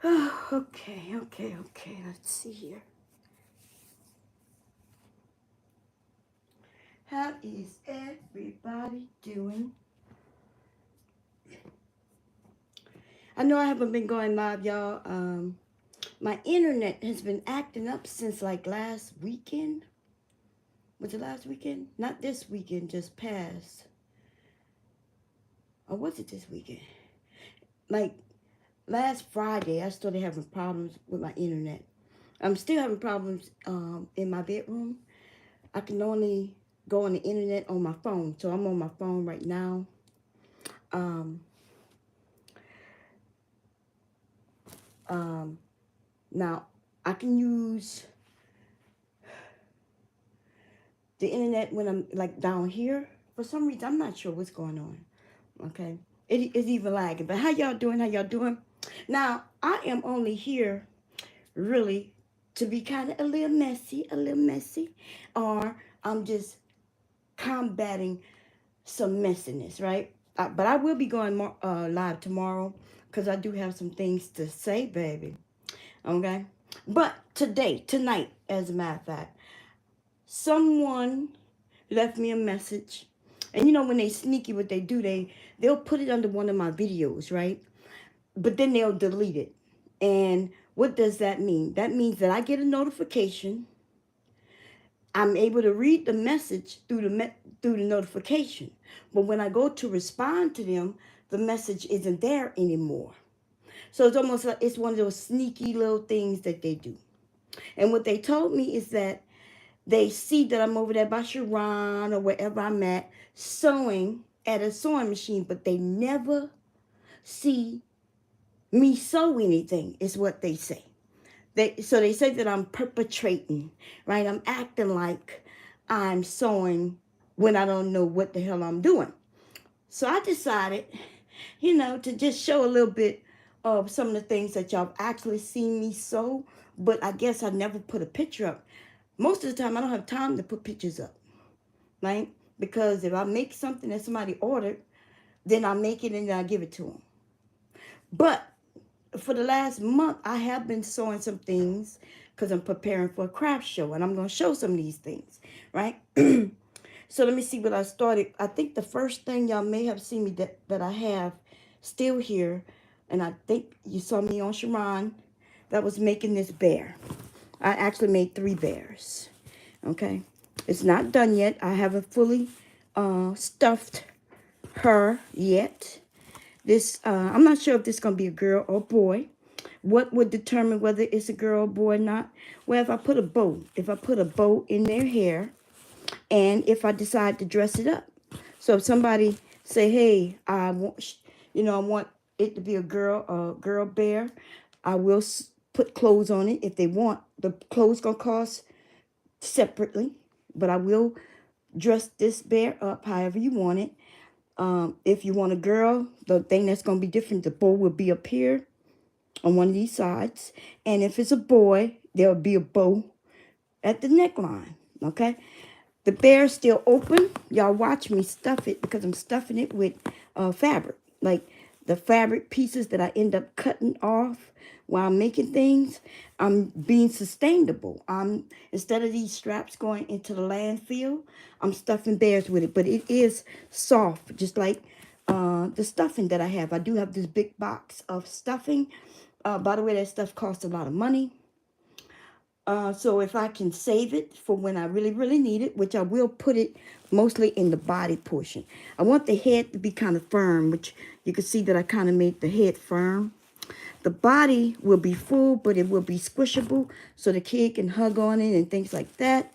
Okay. Let's see here. How is everybody doing? I know I haven't been going live, y'all. My internet has been acting up since like last weekend. Was it last weekend? Not this weekend, just past. Or was it this weekend? Like last Friday, I started having problems with my internet. I'm still having problems in my bedroom. I can only go on the internet on my phone. So I'm on my phone right now. Um, um, Now, I can use the internet when I'm like down here. For some reason, I'm not sure what's going on. Okay. It's even lagging. But how y'all doing? How y'all doing? Now, I am only here really to be kind of a little messy, or I'm just combating some messiness, right? But I will be going more live tomorrow because I do have some things to say, baby. Okay. But tonight, as a matter of fact, someone left me a message. And you know when they sneaky what they do, they'll put it under one of my videos, right? But then they'll delete it. And what does that mean? That means that I get a notification. I'm able to read the message through the notification. But when I go to respond to them, the message isn't there anymore. So it's almost like it's one of those sneaky little things that they do. And what they told me is that they see that I'm over there by Sharon or wherever I'm at sewing at a sewing machine, but they never see me sew anything, is what they say. So they say that I'm perpetrating, right? I'm acting like I'm sewing when I don't know what the hell I'm doing. So I decided, to just show a little bit of some of the things that y'all actually seen me sew, but I guess I never put a picture up. Most of the time, I don't have time to put pictures up, right? Because if I make something that somebody ordered, then I make it and then I give it to them. But for the last month, I have been sewing some things because I'm preparing for a craft show and I'm going to show some of these things, right? So let me see what I started. I think the first thing y'all may have seen me that I have still here, and I think you saw me on Sharon, that was making this bear. I actually made 3 bears, okay? It's not done yet. I haven't fully stuffed her yet. I'm not sure if this is going to be a girl or a boy. What would determine whether it's a girl or boy or not? Well, if I put a bow in their hair, and if I decide to dress it up. So if somebody say, hey, I want it to be a girl bear, I will put clothes on it if they want. The clothes going to cost separately, but I will dress this bear up however you want it. If you want a girl, the thing that's going to be different, the bow will be up here on one of these sides. And if it's a boy, there'll be a bow at the neckline, okay? The bear's still open. Y'all watch me stuff it because I'm stuffing it with fabric. Like the fabric pieces that I end up cutting off while I'm making things, I'm being sustainable. Instead of these straps going into the landfill, I'm stuffing bears with it. But it is soft, just like the stuffing that I have. I do have this big box of stuffing. By the way, that stuff costs a lot of money. So if I can save it for when I really, really need it, which I will put it mostly in the body portion. I want the head to be kind of firm, which you can see that I kind of made the head firm. The body will be full, but it will be squishable so the kid can hug on it and things like that.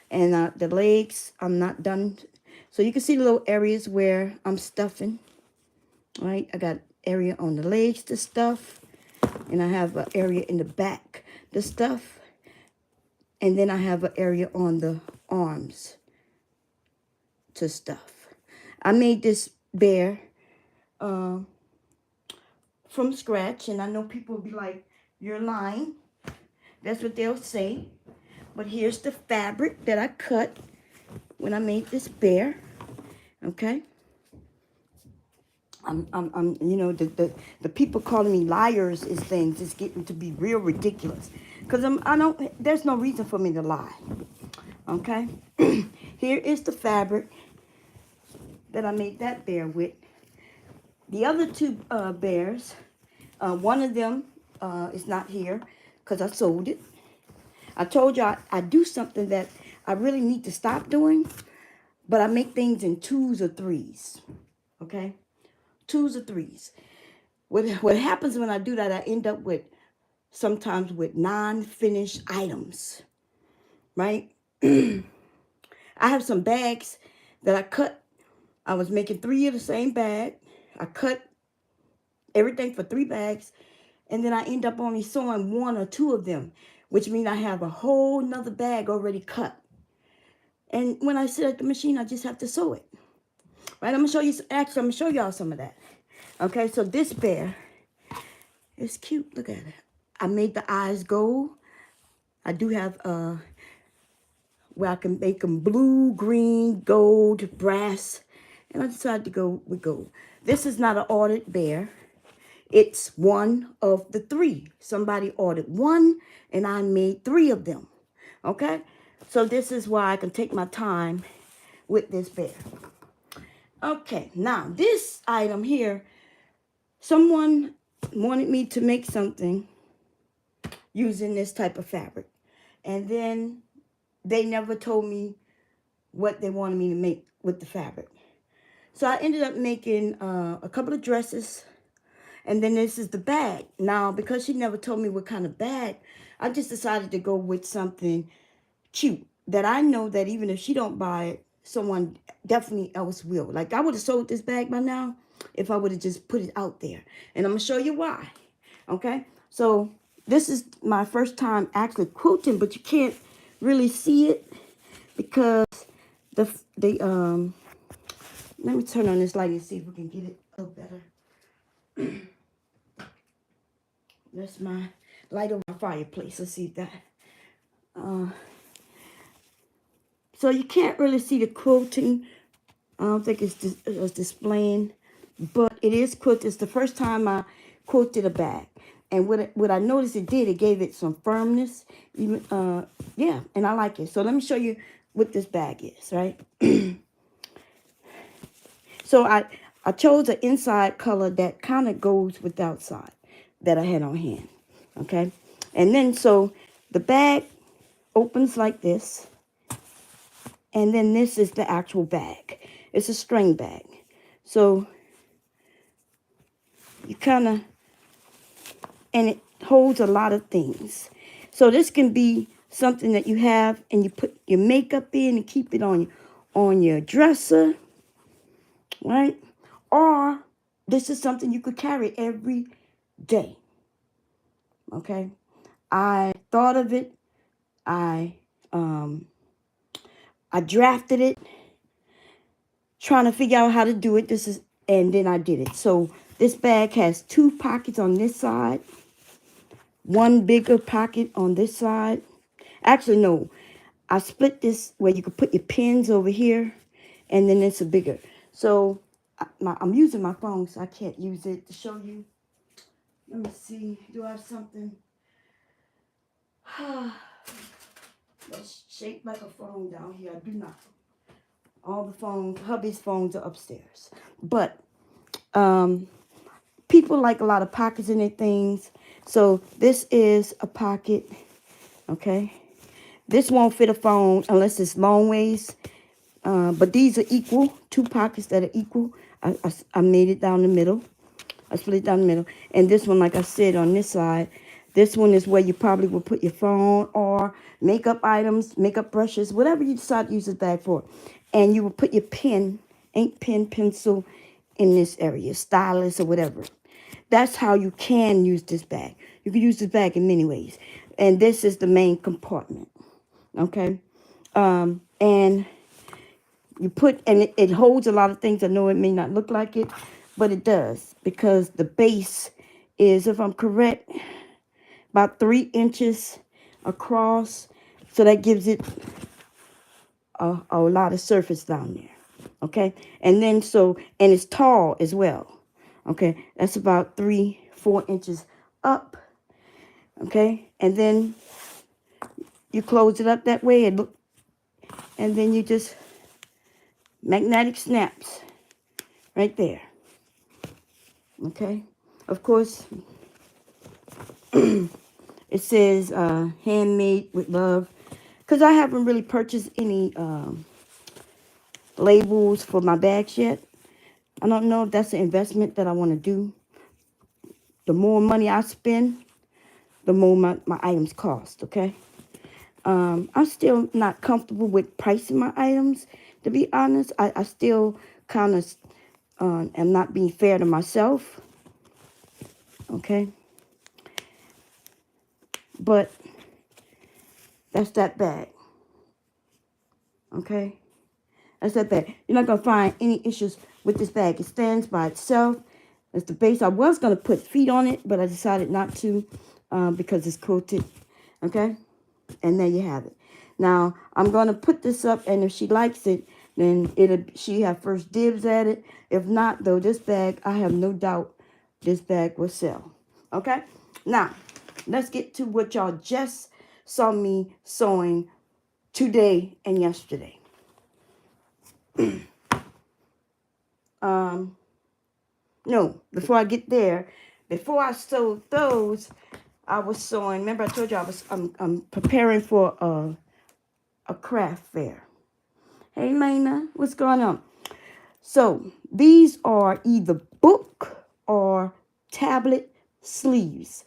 And the legs, I'm not done. So you can see the little areas where I'm stuffing. All right, I got area on the legs to stuff. And I have an area in the back to stuff. And then I have an area on the arms to stuff. I made this bear from scratch. And I know people will be like, you're lying. That's what they'll say. But here's the fabric that I cut when I made this bear. Okay. you know, the people calling me liars is things. It's getting to be real ridiculous. Because there's no reason for me to lie. Okay? Here is the fabric that I made that bear with. The other two bears, one of them is not here because I sold it. I told you I do something that I really need to stop doing, but I make things in twos or threes. Okay? Twos or threes. What happens when I do that, I end up with sometimes with non-finished items, right? I have some bags that I cut. I was making 3 of the same bag. I cut everything for 3 bags, and then I end up only sewing 1 or 2 of them, which means I have a whole nother bag already cut. And when I sit at the machine, I just have to sew it. Right? I'm gonna show y'all some of that. Okay, so this bear is cute. Look at it. I made the eyes gold. I do have where I can make them blue, green, gold, brass, and I decided to go with gold. This is not an ordered bear. It's one of the 3. Somebody ordered 1, and I made 3 of them. Okay, so this is why I can take my time with this bear. Okay, now this item here, someone wanted me to make something using this type of fabric, and then they never told me what they wanted me to make with the fabric. So I ended up making a couple of dresses, and then this is the bag. Now, because she never told me what kind of bag, I just decided to go with something cute that I know that even if she don't buy it, someone definitely else will. Like, I would have sold this bag by now if I would have just put it out there. And I'm going to show you why. Okay? So this is my first time actually quilting, but you can't really see it because the let me turn on this light and see if we can get it a little better. That's my light on my fireplace. Let's see that. So you can't really see the quilting. I don't think it's displaying, but it is quilted. It's the first time I quilted a bag. And what I noticed it did, it gave it some firmness. Even yeah, and I like it. So let me show you what this bag is, right? So I chose an inside color that kind of goes with the outside that I had on hand, okay? And then so the bag opens like this, and then this is the actual bag. It's a string bag. So you kind of, and it holds a lot of things. So this can be something that you have and you put your makeup in and keep it on your dresser, right? Or this is something you could carry every day. Okay? I thought of it. I drafted it, trying to figure out how to do it. And then I did it. So this bag has 2 pockets on this side, 1 bigger pocket on this side. Actually, no. I split this where you could put your pins over here, and then it's a bigger. So I'm using my phone, so I can't use it to show you. Let me see. Do I have something that's shaped like a phone down here? I do not. All the phones, hubby's phones are upstairs. But people like a lot of pockets in their things. So this is a pocket, okay? This won't fit a phone unless it's long ways. But these are equal, 2 pockets that are equal. I made it down the middle. I split it down the middle. And this one, like I said, on this side, this one is where you probably will put your phone or makeup items, makeup brushes, whatever you decide to use this bag for. And you will put your pen, ink pen, pencil in this area, stylus or whatever. That's how you can use this bag. You can use this bag in many ways. And this is the main compartment. Okay? And you put, and it holds a lot of things. I know it may not look like it, but it does, because the base is, if I'm correct, about 3 inches across. So that gives it a lot of surface down there. Okay. And then and it's tall as well. Okay, that's about 3-4 inches up. Okay, and then you close it up that way and then you just magnetic snaps right there. Okay, of course it says handmade with love, because I haven't really purchased any labels for my bags yet. I don't know if that's an investment that I want to do. The more money I spend, the more my items cost, okay? I'm still not comfortable with pricing my items, to be honest. I still kind of am not being fair to myself, okay? But that's that bag, okay? That's that bag. You're not going to find any issues with this bag. It stands by itself. It's the base. I was going to put feet on it, but I decided not to because it's quilted, okay? And there you have it. Now, I'm going to put this up, and if she likes it, then she have first dibs at it. If not, though, this bag, I have no doubt this bag will sell. Okay? Now, let's get to what y'all just saw me sewing today and yesterday. No, before I get there, before I sewed those, I was sewing. Remember, I told you I'm preparing for a craft fair. Hey, Lena, what's going on? So these are either book or tablet sleeves.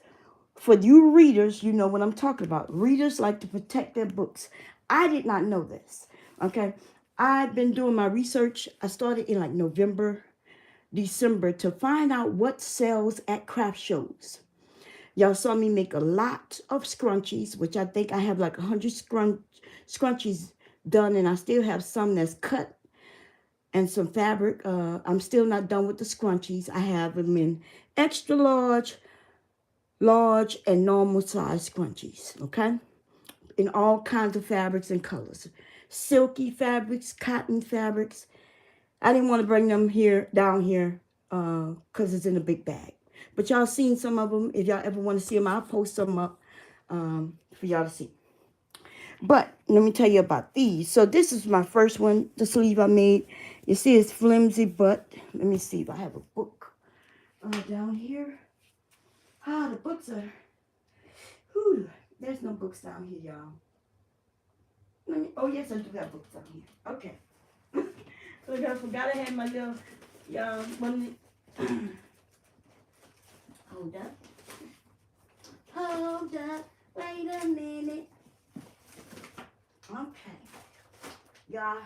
For you readers, you know what I'm talking about. Readers like to protect their books. I did not know this. Okay, I've been doing my research. I started in like November, December to find out what sells at craft shows. Y'all saw me make a lot of scrunchies, which I think I have like 100 scrunchies done, and I still have some that's cut and some fabric. I'm still not done with the scrunchies. I have them in extra large, large, and normal size scrunchies, okay? In all kinds of fabrics and colors. Silky fabrics, cotton fabrics. I didn't want to bring them down here because it's in a big bag. But y'all seen some of them. If y'all ever want to see them, I'll post them up for y'all to see. But let me tell you about these. So this is my first one, the sleeve I made. You see it's flimsy, but let me see if I have a book down here. The books are, there's no books down here, y'all. Oh, yes, I do have books down here. Okay. Look, I forgot I had my little, y'all, hold up. Hold up. Wait a minute. Okay. Y'all.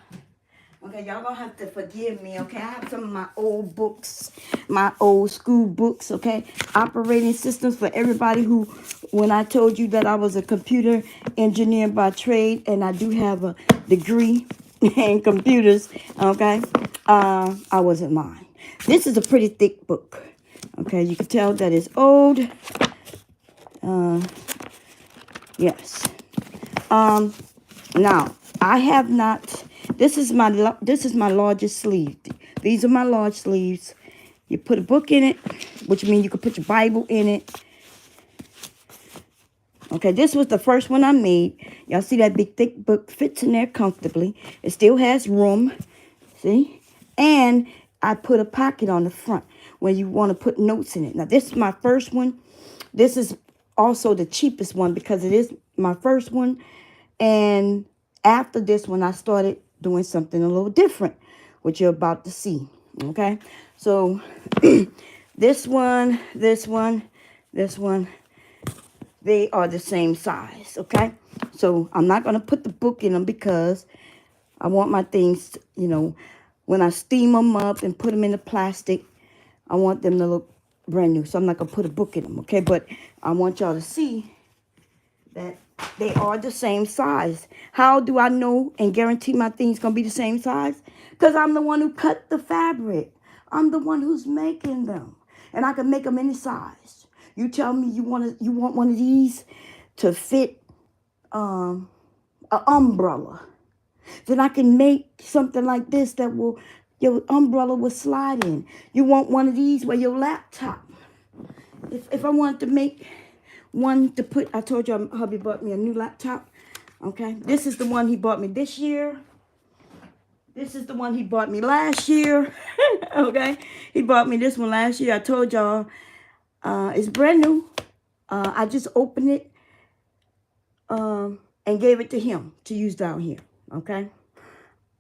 Okay, y'all gonna have to forgive me, okay? I have some of my old books, my old school books, okay? Operating systems for everybody who, when I told you that I was a computer engineer by trade, and I do have a degree in computers, okay? I wasn't lying. This is a pretty thick book, okay? You can tell that it's old. Yes. Now, I have not... This is my largest sleeve. These are my large sleeves. You put a book in it, which means you could put your Bible in it. Okay, this was the first one I made. Y'all see that big thick book fits in there comfortably. It still has room. See? And I put a pocket on the front when you want to put notes in it. Now, this is my first one. This is also the cheapest one because it is my first one. And after this one, I started doing something a little different, which you're about to see, okay? So, this one, they are the same size, okay? So, I'm not going to put the book in them because I want my things, you know, when I steam them up and put them in the plastic, I want them to look brand new. So, I'm not going to put a book in them, okay? But I want y'all to see that they are the same size. How do I know and guarantee my thing's going to be the same size? Because I'm the one who cut the fabric. I'm the one who's making them. And I can make them any size. You tell me you want one of these to fit an umbrella. Then I can make something like this that will, your umbrella will slide in. You want one of these where your laptop. If I wanted to make one to put, I told you hubby bought me a new laptop. Okay, this is the one he bought me this year. This is the one he bought me last year. Okay, he bought me this one last year. I told y'all it's brand new. I just opened it and gave it to him to use down here. Okay.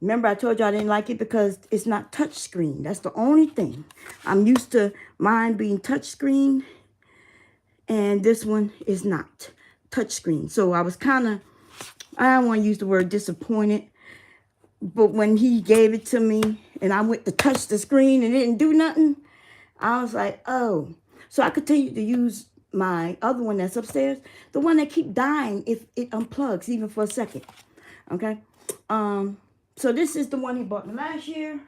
Remember, I told you I didn't like it because it's not touch screen. That's the only thing. I'm used to mine being touch screen, and this one is not touch screen. So I was kind of, I don't want to use the word disappointed, but when he gave it to me and I went to touch the screen and it didn't do nothing, I was like, oh. So I continued to use my other one that's upstairs, the one that keep dying if it unplugs even for a second. Okay. So this is the one he bought me last year.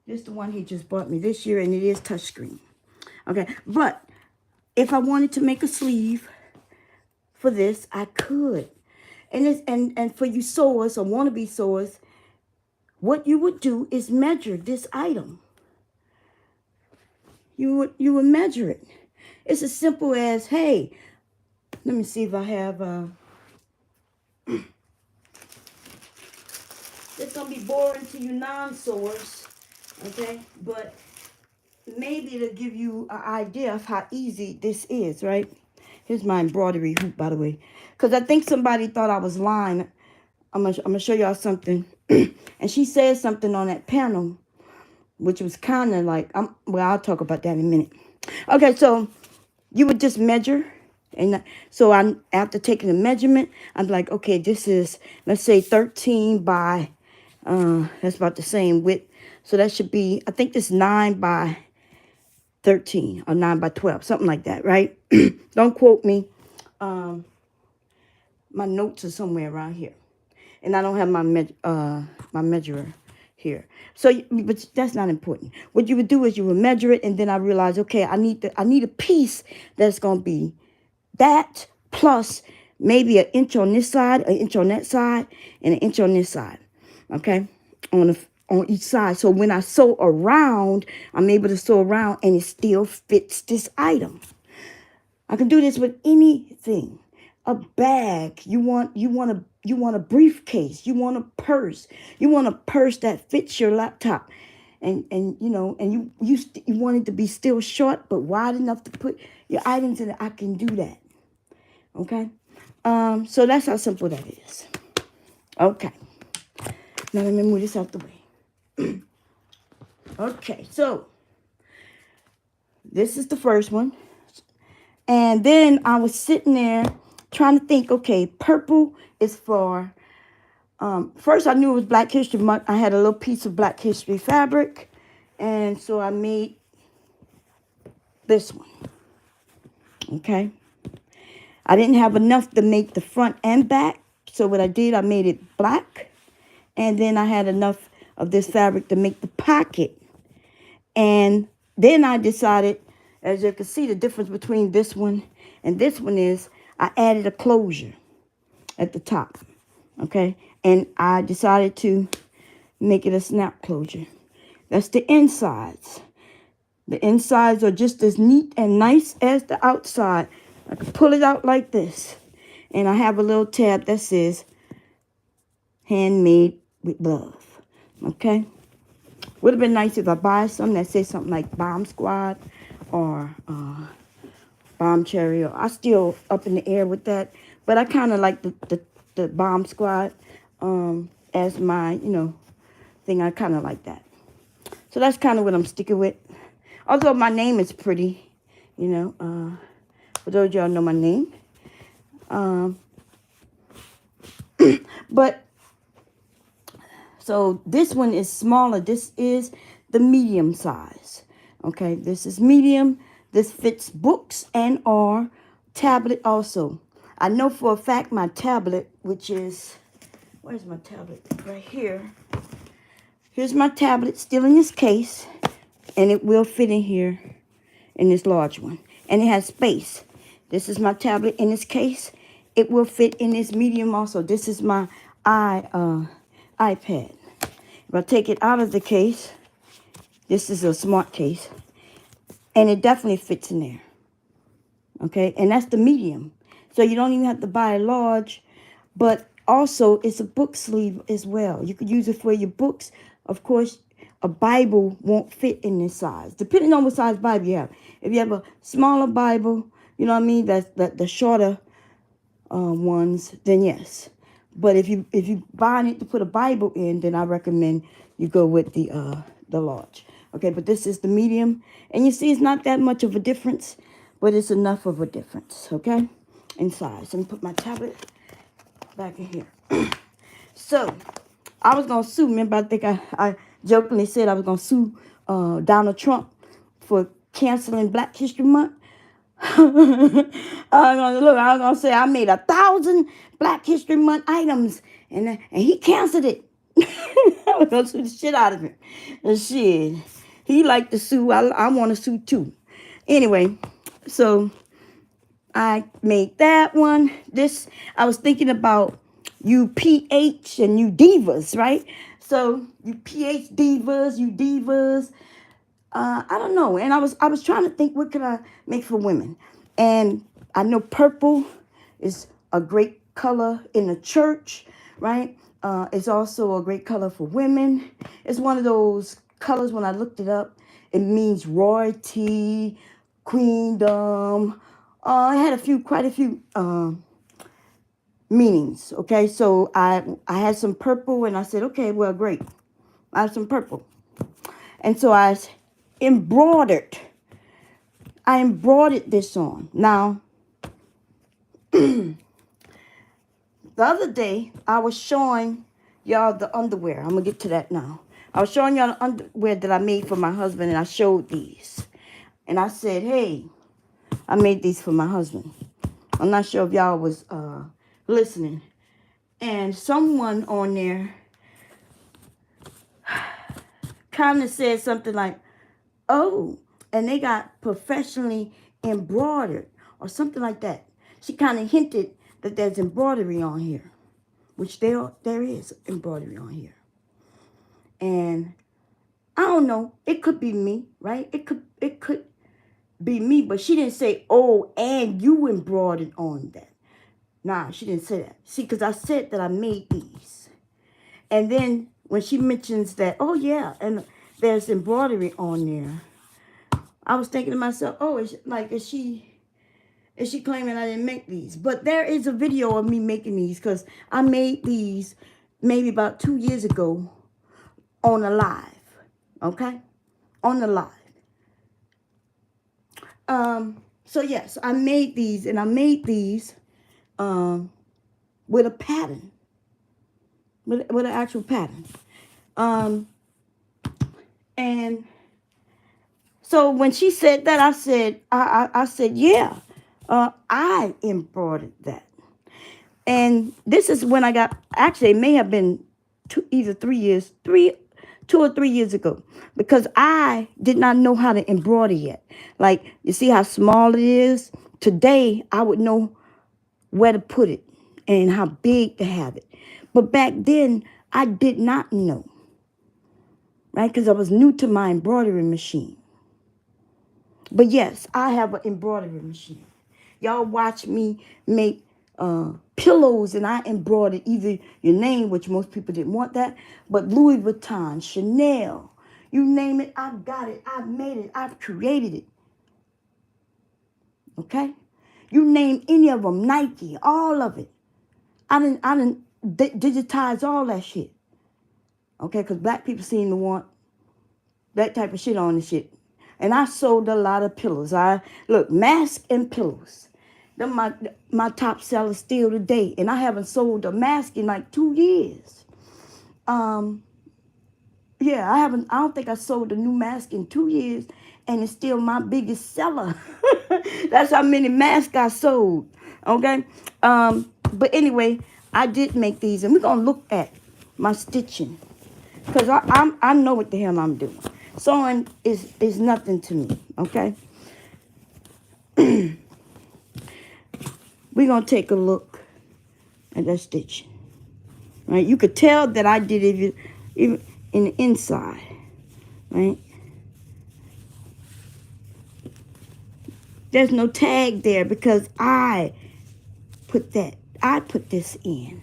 This is the one he just bought me this year, and it is touchscreen. Okay, but if I wanted to make a sleeve for this, I could. And it's and for you sewers or wannabe sewers, what you would do is measure this item. You would measure it. It's as simple as, hey, let me see if I have it's gonna be boring to you non-sewers, okay? But maybe it'll give you an idea of how easy this is, right? Here's my embroidery hoop, by the way, because I think somebody thought I was lying. I'm gonna show y'all something, and she said something on that panel, which was kind of like, well, I'll talk about that in a minute. Okay, so you would just measure. And so after taking the measurement, I'm like, okay, this is, let's say 13 by, that's about the same width. So that should be, I think this 9 by 13 or 9 by 12, something like that, right? Don't quote me. My notes are somewhere around here. And I don't have my measurer here. So, but that's not important. What you would do is you would measure it, and then I realized, okay, I need a piece that's going to be that plus maybe an inch on this side, an inch on that side, and an inch on this side. Okay, on each side. So when I sew around, I'm able to sew around, and it still fits this item. I can do this with anything. A bag. You want a briefcase. You want a purse. You want a purse that fits your laptop. And you know, and you want it to be still short but wide enough to put your items in it. I can do that. Okay? So that's how simple that is. Okay. Now let me move this out the way. Okay, so this is the first one. And then I was sitting there trying to think, okay, purple is for, first I knew it was Black History Month. I had a little piece of Black History fabric. And so I made this one. Okay. I didn't have enough to make the front and back. So what I did, I made it black. And then I had enough of this fabric to make the pocket. And then I decided, as you can see, the difference between this one and this one is I added a closure at the top. Okay. And I decided to make it a snap closure. That's the insides. The insides are just as neat and nice as the outside. I can pull it out like this. And I have a little tab that says handmade with love. Okay. Would have been nice if I buy some that says something like Bomb Squad or Bomb Cherry. Or I'm still up in the air with that. But I kind of like the Bomb Squad as my, thing. I kind of like that. So that's kind of what I'm sticking with. Although my name is pretty, for those of y'all know my name. But, so this one is smaller. This is the medium size. Okay, this is medium. This fits books and or tablet also. I know for a fact my tablet, which is, where's my tablet? Right here. Here's my tablet still in this case. And it will fit in here in this large one. And it has space. This is my tablet in this case. It will fit in this medium also. This is my iPad. If I take it out of the case, this is a smart case, and it definitely fits in there. Okay, and that's the medium. So you don't even have to buy a large, but also it's a book sleeve as well. You could use it for your books. Of course, a Bible won't fit in this size, depending on what size Bible you have. If you have a smaller Bible, you know what I mean, that's the shorter ones, then yes. But if you buy it to put a Bible in, then I recommend you go with the large. Okay, but this is the medium, and you see it's not that much of a difference, but it's enough of a difference. Okay, in size. Let me put my tablet back in here. So I was gonna sue. Remember, I think I jokingly said I was gonna sue Donald Trump for canceling Black History Month. I was gonna say I made 1,000 Black History Month items, and he canceled it. I was gonna sue the shit out of him. And shit, he liked to sue. I want to sue too. Anyway, so I made that one. This I was thinking about you PH and you divas, right? So you PH divas, you divas. I don't know. And I was trying to think what could I make for women. And I know purple is a great color in the church, right? It's also a great color for women. It's one of those colors, when I looked it up, it means royalty, queendom. It had quite a few meanings. Okay, so I had some purple, and I said, okay, well, great. I have some purple. And so I embroidered this on. Now, the other day, I was showing y'all the underwear. I'm going to get to that now. I was showing y'all the underwear that I made for my husband, and I showed these. And I said, hey, I made these for my husband. I'm not sure if y'all was listening. And someone on there kind of said something like, oh, and they got professionally embroidered or something like that. She kind of hinted that there's embroidery on here, which there is embroidery on here. And I don't know, it could be me, right? It could be me, but she didn't say, oh, and you embroidered on that. Nah, she didn't say that. See, because I said that I made these. And then when she mentions that, oh, yeah, and there's embroidery on there, I was thinking to myself, oh, is she claiming I didn't make these? But there is a video of me making these, because I made these maybe about 2 years ago on a live, okay? On the live. So yes, I made these, and I made these with a pattern, with an actual pattern. And so when she said that, I said, yeah, I embroidered that. And this is when I got, actually, it may have been 2 or 3 years ago, because I did not know how to embroider yet. Like, you see how small it is? Today, I would know where to put it and how big to have it. But back then, I did not know, right? Because I was new to my embroidery machine. But yes, I have an embroidery machine. Y'all watch me make pillows, and I embroidered either your name, which most people didn't want that, but Louis Vuitton, Chanel, you name it, I've got it, I've made it, I've created it. Okay? You name any of them, Nike, all of it. I didn't digitize all that shit. Okay? Because black people seem to want that type of shit on the shit. And I sold a lot of pillows. Look, masks and pillows. They're my top sellers still today. And I haven't sold a mask in like 2 years. Yeah, I don't think I sold a new mask in 2 years. And it's still my biggest seller. That's how many masks I sold. Okay? But anyway, I did make these. And we're going to look at my stitching. Because I know what the hell I'm doing. Sewing is nothing to me, okay? We're going to take a look at that stitching. Right? You could tell that I did it. in the inside, right? There's no tag there because I put this in.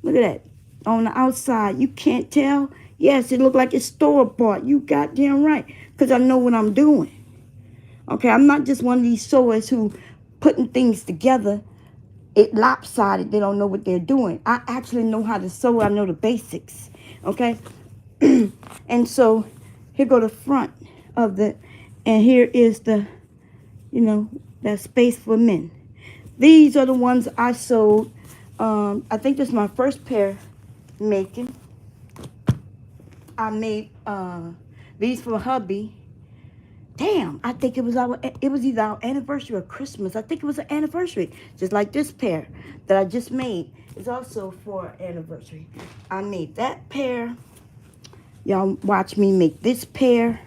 Look at that. On the outside, you can't tell. Yes, it looked like it's store-bought. You goddamn right. Because I know what I'm doing. Okay, I'm not just one of these sewers who putting things together. It lopsided. They don't know what they're doing. I actually know how to sew. I know the basics. Okay? And so, here go the front of the, and here is the, that space for men. These are the ones I sewed. I think this is my first pair making. I made these for hubby. Damn, I think it was either our anniversary or Christmas. I think it was an anniversary. Just like this pair that I just made is also for anniversary. I made that pair. Y'all watch me make this pair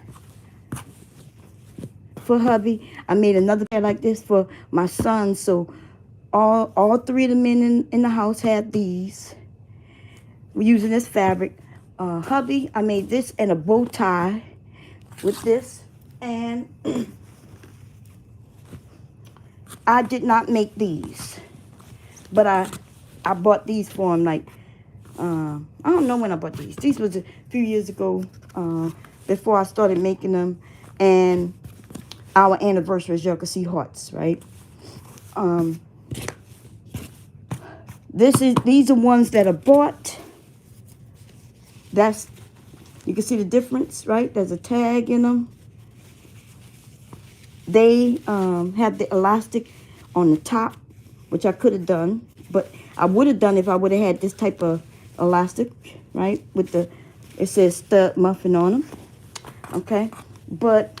for hubby. I made another pair like this for my son. So all three of the men in the house had these. We're using this fabric. Hubby, I made this and a bow tie with this. And I did not make these. But I bought these for him like, I don't know when I bought these. These was a few years ago before I started making them. And our anniversary, as y'all can see, hearts, right? These are ones that are bought. You can see the difference, right? There's a tag in them. They have the elastic on the top, which I could have done, but I would have done if I would have had this type of elastic, right? It says stud muffin on them, okay? But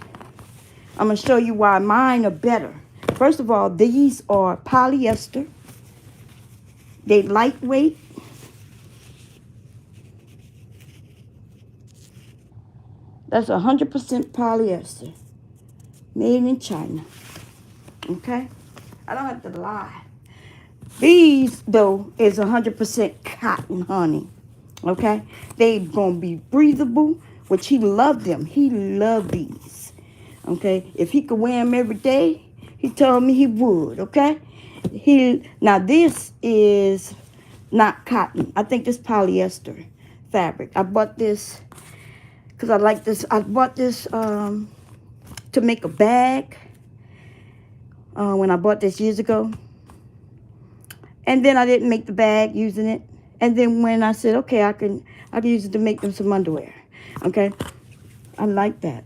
I'm going to show you why mine are better. First of all, these are polyester. They lightweight. That's 100% polyester. Made in China. Okay? I don't have to lie. These, though, is 100% cotton, honey. Okay? They going to be breathable, which he loved them. He loved these. Okay? If he could wear them every day, he told me he would. Okay? Now, this is not cotton. I think this polyester fabric. I bought this because I like this. I bought this to make a bag when I bought this years ago. And then I didn't make the bag using it. And then when I said, okay, I can use it to make them some underwear. Okay? I like that.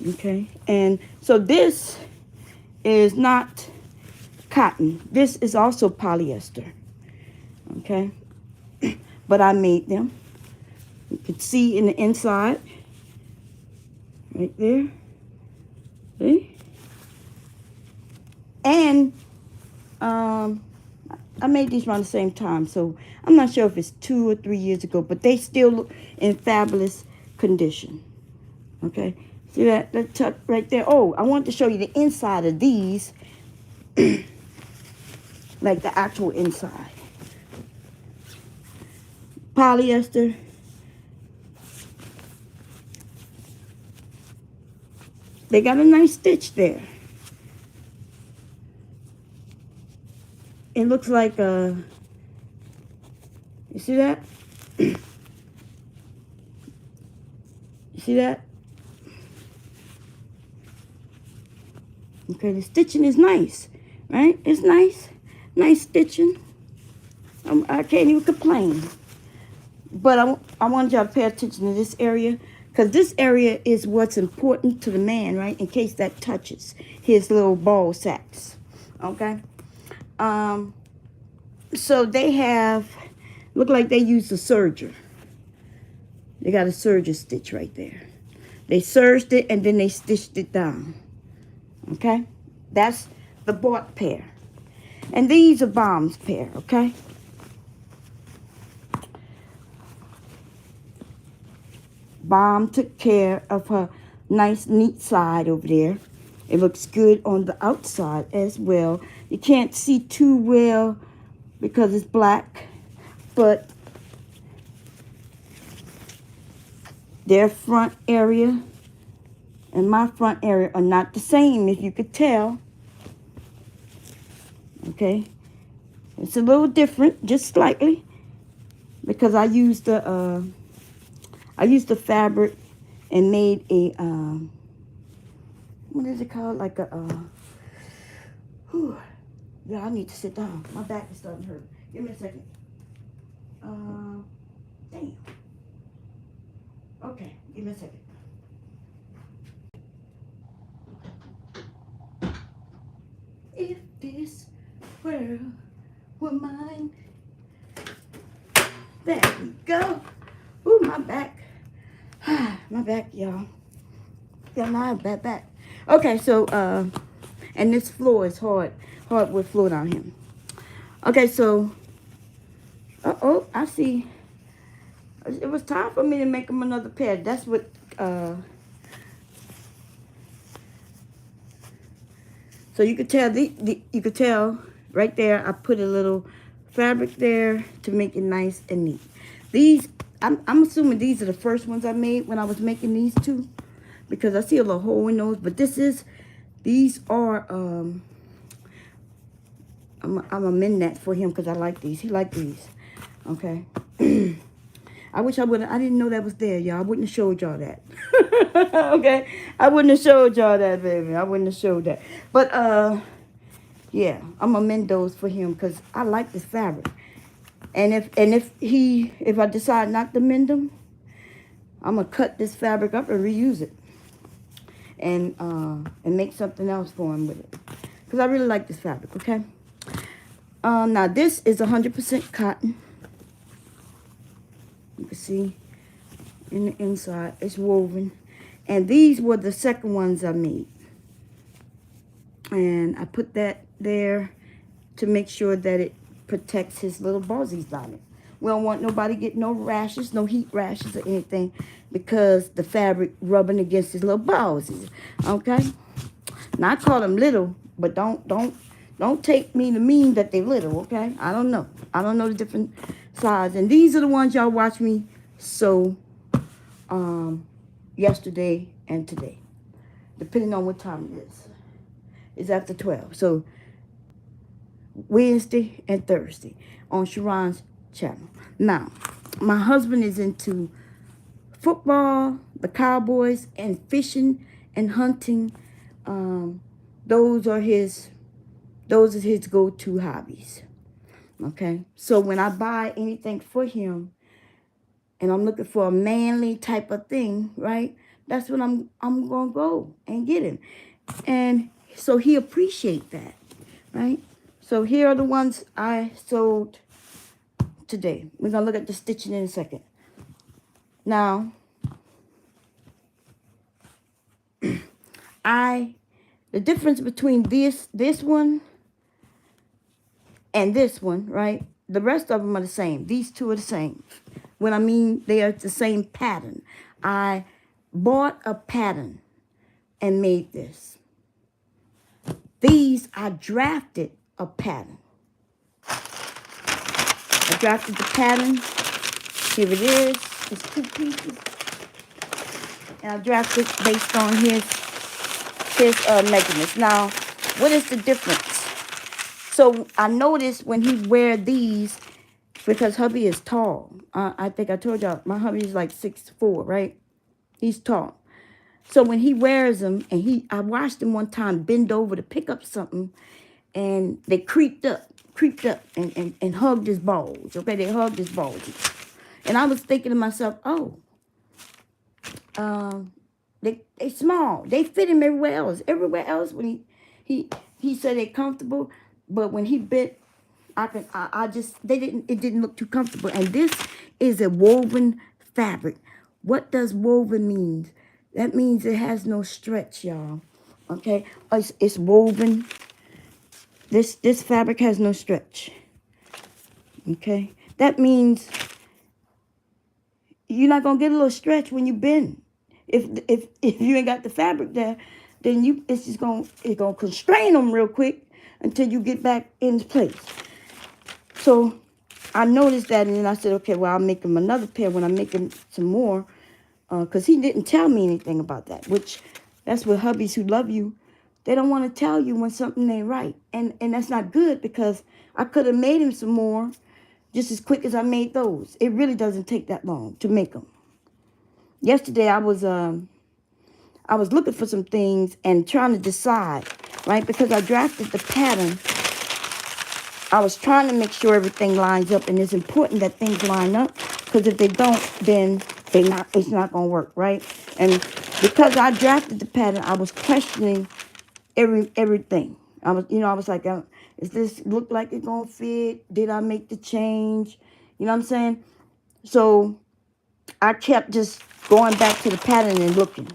Okay? And so this is not cotton. This is also polyester. Okay? But I made them. You can see in the inside. Right there. See? And I made these around the same time, so I'm not sure if it's 2 or 3 years ago, but they still look in fabulous condition. Okay? See that tuck right there? Oh, I wanted to show you the inside of these, like the actual inside. Polyester. They got a nice stitch there. It looks like you see that? You see that? Okay, the stitching is nice, right? It's nice. Nice stitching. I can't even complain. But I want y'all to pay attention to this area, because this area is what's important to the man, right? In case that touches his little ball sacks, okay? So they have, look like they used a serger. They got a serger stitch right there. They serged it and then they stitched it down. Okay? That's the bought pair. And these are Bomb's pair, okay? Bomb took care of her nice, neat side over there. It looks good on the outside as well. You can't see too well because it's black. but their front area and my front area are not the same, if you could tell. Okay, it's a little different, just slightly, because I used the fabric and made a what is it called? Like a whew. Yeah, I need to sit down. My back is starting to hurt. Give me a second. Damn. Okay, give me a second. If this world were mine. There we go. Ooh, my back. My back, y'all. Got my back. Okay, so, and this floor is hardwood floor down here. Okay, so, uh-oh, I see. It was time for me to make them another pair. That's what, so you could tell, you could tell right there, I put a little fabric there to make it nice and neat. These, I'm assuming these are the first ones I made when I was making these two, because I see a little hole in those, but these are, I'm amend that for him because I like these. He liked these, okay? I wish I didn't know that was there, y'all. I wouldn't have showed y'all that. Okay? I wouldn't have showed y'all that, baby. I wouldn't have showed that. But, yeah, I'm gonna mend those for him because I like this fabric. And if I decide not to mend them, I'm gonna cut this fabric up and reuse it. And make something else for him with it. Because I really like this fabric, okay? Now this is 100% cotton. You can see in the inside, it's woven. And these were the second ones I made. And I put that there to make sure that it protects his little buzzies on it. We don't want nobody getting no rashes, no heat rashes or anything, because the fabric rubbing against his little buzzies. Okay? Now I call them little, but don't take me to mean that they're little, okay? I don't know. I don't know the different size. And these are the ones y'all watch me sew yesterday and today, depending on what time it is. It's after 12. So Wednesday and Thursday on Sharon's channel. Now, my husband is into football, the Cowboys, and fishing and hunting. Those are his go-to hobbies. Okay, so when I buy anything for him, and I'm looking for a manly type of thing, right? That's when I'm gonna go and get him, and so he appreciate that, right? So here are the ones I sewed today. We're gonna look at the stitching in a second. Now, the difference between this one and this one, right? The rest of them are the same. These two are the same. When I mean they are the same pattern. I bought a pattern and made this. These, I drafted a pattern. I drafted the pattern. Here it is. It's 2 pieces. And I drafted based on his measurements. Now, what is the difference? So I noticed when he wear these, because hubby is tall. I think I told y'all, my hubby is like 6'4", right? He's tall. So when he wears them, and I watched him one time bend over to pick up something, and they creeped up and hugged his balls. Okay, they hugged his balls. And I was thinking to myself, oh, they small. They fit him everywhere else. Everywhere else when he said they're comfortable, but when he bit, it didn't look too comfortable. And this is a woven fabric. What does woven mean? That means it has no stretch, y'all. Okay, it's woven. This fabric has no stretch. Okay, that means you're not gonna get a little stretch when you bend. If you ain't got the fabric there, then it's gonna constrain them real quick until you get back into place. So I noticed that, and then I said, okay, well, I'll make him another pair when I make him some more, because he didn't tell me anything about that, which that's what hubbies who love you, they don't want to tell you when something ain't right. And that's not good, because I could have made him some more just as quick as I made those. It really doesn't take that long to make them. Yesterday, I was looking for some things and trying to decide, right? Because I drafted the pattern. I was trying to make sure everything lines up, and it's important that things line up, because if they don't, then it's not going to work, right? And because I drafted the pattern, I was questioning everything. I was like, is this look like it's going to fit? Did I make the change? You know what I'm saying? So I kept just going back to the pattern and looking,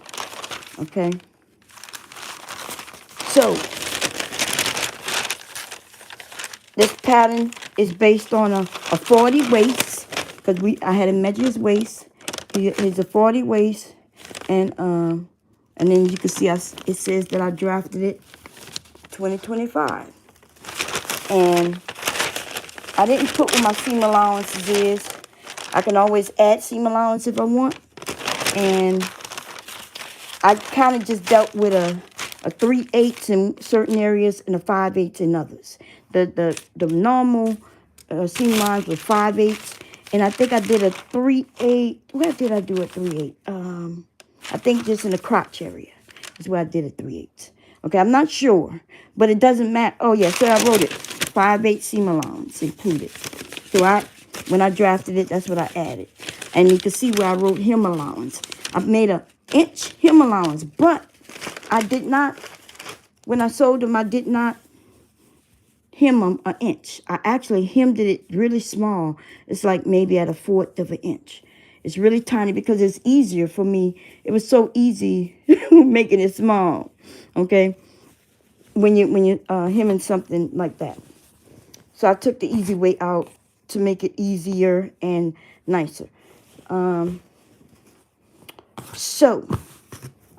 okay? So this pattern is based on a 40 waist, because I had to measure his waist. He's a 40 waist, and then you can see it says that I drafted it 2025, and I didn't put what my seam allowances is. I can always add seam allowance if I want, and I kind of just dealt with a 3/8 in certain areas and a 5/8 in others. The normal seam lines were 5/8, and I think I did a 3/8. Where did I do a 3/8? I think just in the crotch area is where I did a 3/8. Okay, I'm not sure, but it doesn't matter. Oh yeah, so I wrote it 5/8 seam allowance included. So when I drafted it, that's what I added, and you can see where I wrote hem allowance. I made a inch hem allowance, but I did not, when I sewed them, I did not hem them an inch. I actually hemmed it really small. It's like maybe at a 1/4 of an inch. It's really tiny because it's easier for me. It was so easy making it small, okay, when you hemming something like that. So I took the easy way out to make it easier and nicer. So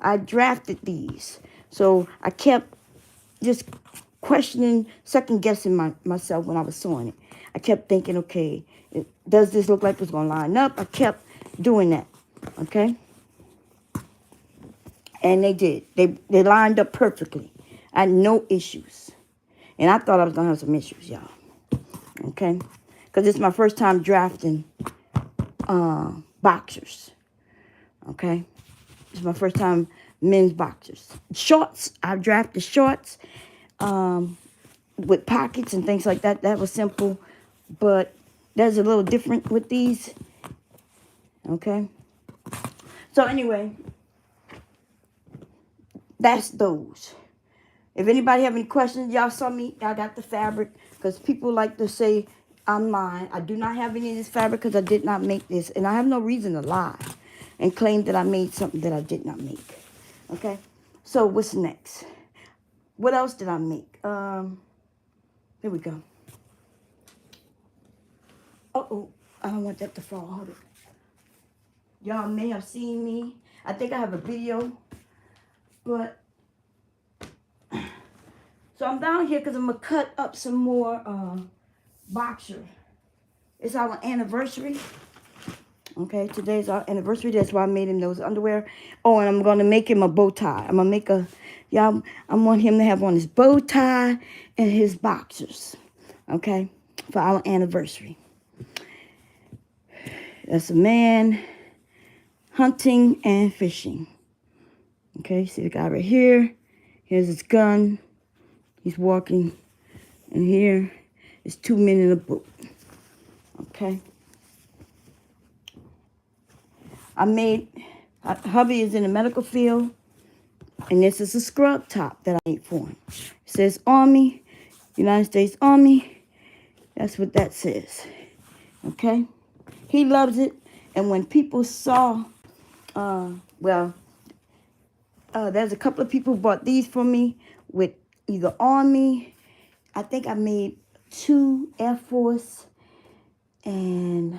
I drafted these. So I kept just questioning, second guessing myself when I was sewing it. I kept thinking, okay, does this look like it's going to line up? I kept doing that, okay? And they did. They lined up perfectly. I had no issues. And I thought I was going to have some issues, y'all. Okay? Because it's my first time drafting boxers. Okay? It's my first time men's boxers. Shorts, I've drafted shorts with pockets and things like that. That was simple. But that's a little different with these. Okay? So anyway, that's those. If anybody have any questions, y'all saw me. I got the fabric. Because people like to say I'm lying. I do not have any of this fabric because I did not make this. And I have no reason to lie and claim that I made something that I did not make. Okay? So what's next? What else did I make? Here we go. Uh-oh. I don't want that to fall. Hold it. Y'all may have seen me. I think I have a video. But so I'm down here because I'm going to cut up some more boxer. It's our anniversary. Okay, today's our anniversary. That's why I made him those underwear. Oh, and I'm going to make him a bow tie. I'm going to make I want him to have on his bow tie and his boxers. Okay, for our anniversary. That's a man hunting and fishing. Okay, see the guy right here. Here's his gun. He's walking. And here is 2 men in a boat. Okay. Hubby is in the medical field. And this is a scrub top that I made for him. It says Army, United States Army. That's what that says. Okay. He loves it. And when people saw, there's a couple of people who bought these for me with either Army. I think I made 2 Air Force, and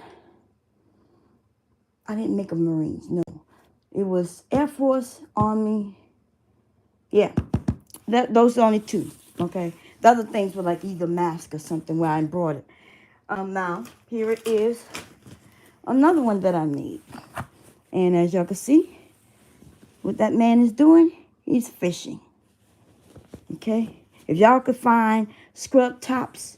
I didn't make a Marines. No, it was Air Force, Army. Yeah, those are the only 2. Okay, the other things were like either mask or something where I embroidered. Now, here it is. Another one that I made. And as y'all can see, what that man is doing, he's fishing. Okay? If y'all could find scrub tops,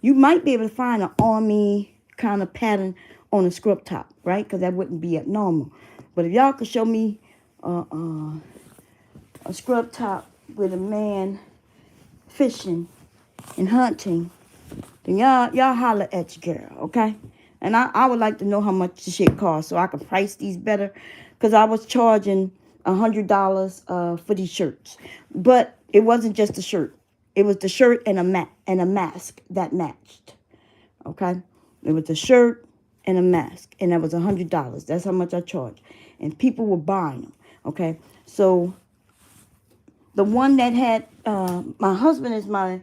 you might be able to find an army kind of pattern on a scrub top, right? Because that wouldn't be abnormal. But if y'all could show me a scrub top with a man fishing and hunting, then y'all holler at your girl, okay? And I would like to know how much the shit costs so I can price these better. Because I was charging $100 for these shirts. But it wasn't just the shirt. It was the shirt and a mask that matched. Okay? It was a shirt and a mask. And that was $100. That's how much I charged. And people were buying them. Okay? So the one that had my husband is my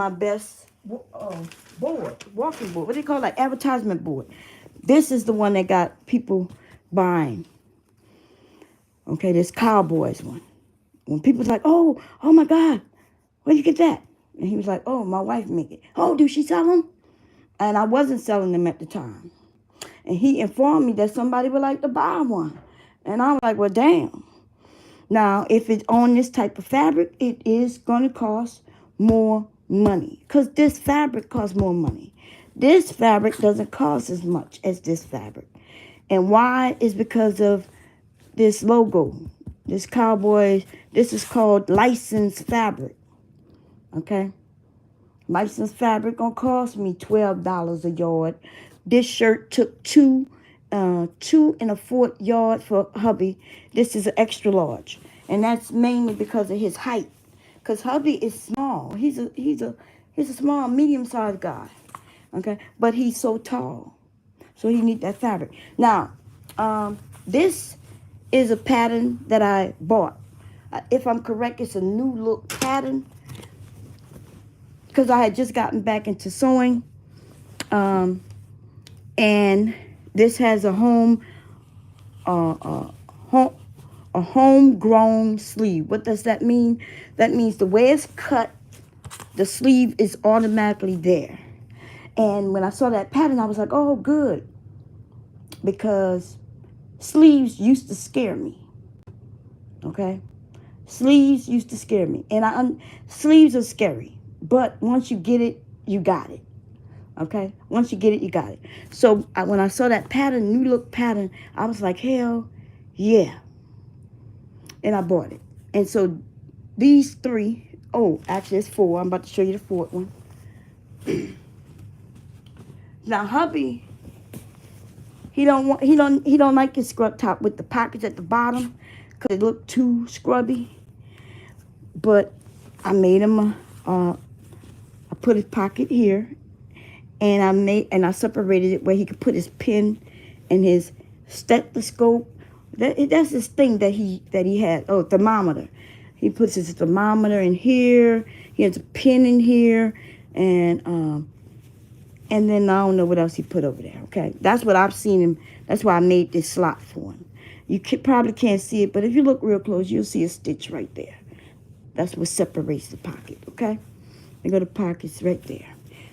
best board, walking board. What do you call that? Advertisement board. This is the one that got people buying. Okay, this Cowboys one. When people's like, oh my God, where'd you get that? And he was like, oh, my wife made it. Oh, do she sell them? And I wasn't selling them at the time. And he informed me that somebody would like to buy one. And I was like, well, damn. Now, if it's on this type of fabric, it is going to cost more money. Because this fabric costs more money. This fabric doesn't cost as much as this fabric. And why is because of this logo. This Cowboy, this is called licensed fabric. Okay? Licensed fabric gonna cost me $12 a yard. This shirt took 2 1/4 yard for hubby. This is an extra large. And that's mainly because of his height. Because hubby is small. He's a small, medium-sized guy. Okay? But he's so tall. So he needs that fabric. Now, this is a pattern that I bought. If I'm correct, it's a new look pattern. Because I had just gotten back into sewing. And this has a homegrown sleeve. What does that mean? That means the way it's cut, the sleeve is automatically there. And when I saw that pattern, I was like, oh, good. Because sleeves used to scare me. Okay? Sleeves used to scare me. And sleeves are scary. But once you get it, you got it. Okay? Once you get it, you got it. So when I saw that pattern, new look pattern, I was like, hell yeah. And I bought it. And so these 3, actually it's 4. I'm about to show you the 4th one. Now hubby, he don't like his scrub top with the pockets at the bottom because it looked too scrubby. But I made him I put his pocket here, and I separated it where he could put his pen and his stethoscope. That's this thing that he had. Oh, thermometer. He puts his thermometer in here. He has a pen in here, and then I don't know what else he put over there. Okay, that's what I've seen him. That's why I made this slot for him. You probably can't see it, but if you look real close, you'll see a stitch right there. That's what separates the pocket. Okay, and go to pockets right there.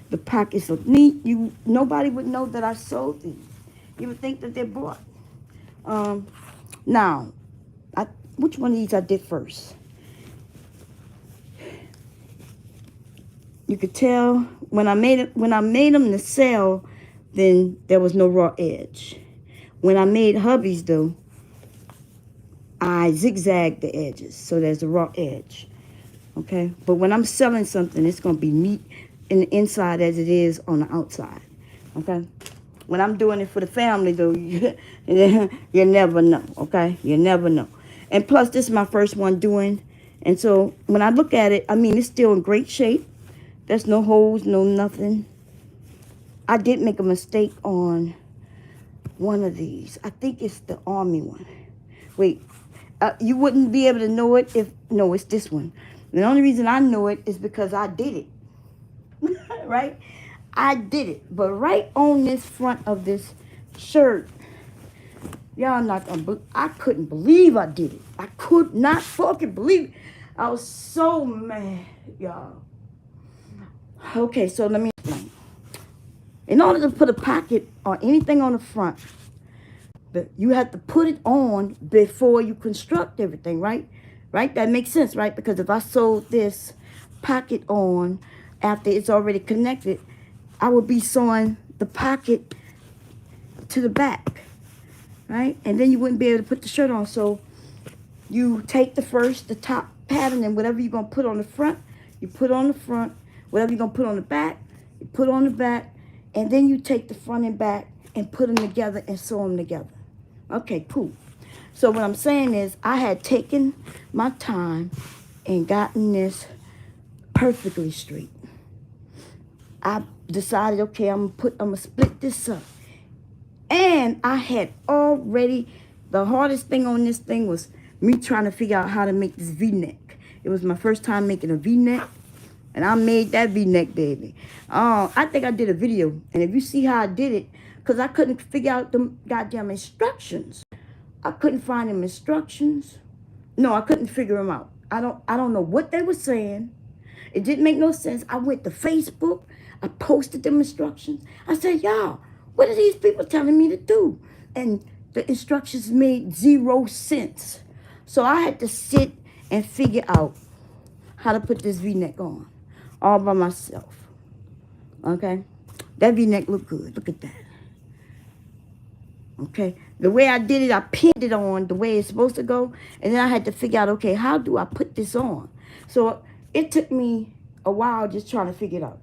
The pockets look neat. Nobody would know that I sold these. You would think that they're bought. Now, which one of these I did first? You could tell when I made them to sell, then there was no raw edge. When I made hubbies though, I zigzagged the edges, so there's a raw edge. Okay, but when I'm selling something, it's gonna be neat in the inside as it is on the outside. Okay, when I'm doing it for the family though, you never know. Okay, you never know. And plus, this is my first one doing, and so when I look at it, I mean, it's still in great shape. There's no holes, no nothing. I did make a mistake on one of these. I think it's the army one. Wait, you wouldn't be able to know it if, no, it's this one. The only reason I know it is because I did it. Right? I did it. But right on this front of this shirt, y'all not gonna I couldn't believe I did it. I could not fucking believe it. I was so mad, y'all. Okay, so let me explain. In order to put a pocket or anything on the front, you have to put it on before you construct everything, right? Right? That makes sense, right? Because if I sewed this pocket on after it's already connected, I would be sewing the pocket to the back, right? And then you wouldn't be able to put the shirt on. So you take the top pattern, and whatever you're going to put on the front, you put on the front. Whatever you're going to put on the back, you put on the back. And then you take the front and back and put them together and sew them together. Okay, cool. So what I'm saying is I had taken my time and gotten this perfectly straight. I decided, okay, I'm gonna split this up. And I had already, the hardest thing on this thing was me trying to figure out how to make this V-neck. It was my first time making a V-neck. And I made that V-neck, baby. I think I did a video. And if you see how I did it, because I couldn't figure out the goddamn instructions. I couldn't find them instructions. No, I couldn't figure them out. I don't know what they were saying. It didn't make no sense. I went to Facebook. I posted them instructions. I said, y'all, what are these people telling me to do? And the instructions made 0 sense. So I had to sit and figure out how to put this V-neck on all by myself. Okay? That V-neck looked good. Look at that. Okay? The way I did it, I pinned it on the way it's supposed to go. And then I had to figure out, okay, how do I put this on? So it took me a while just trying to figure it out.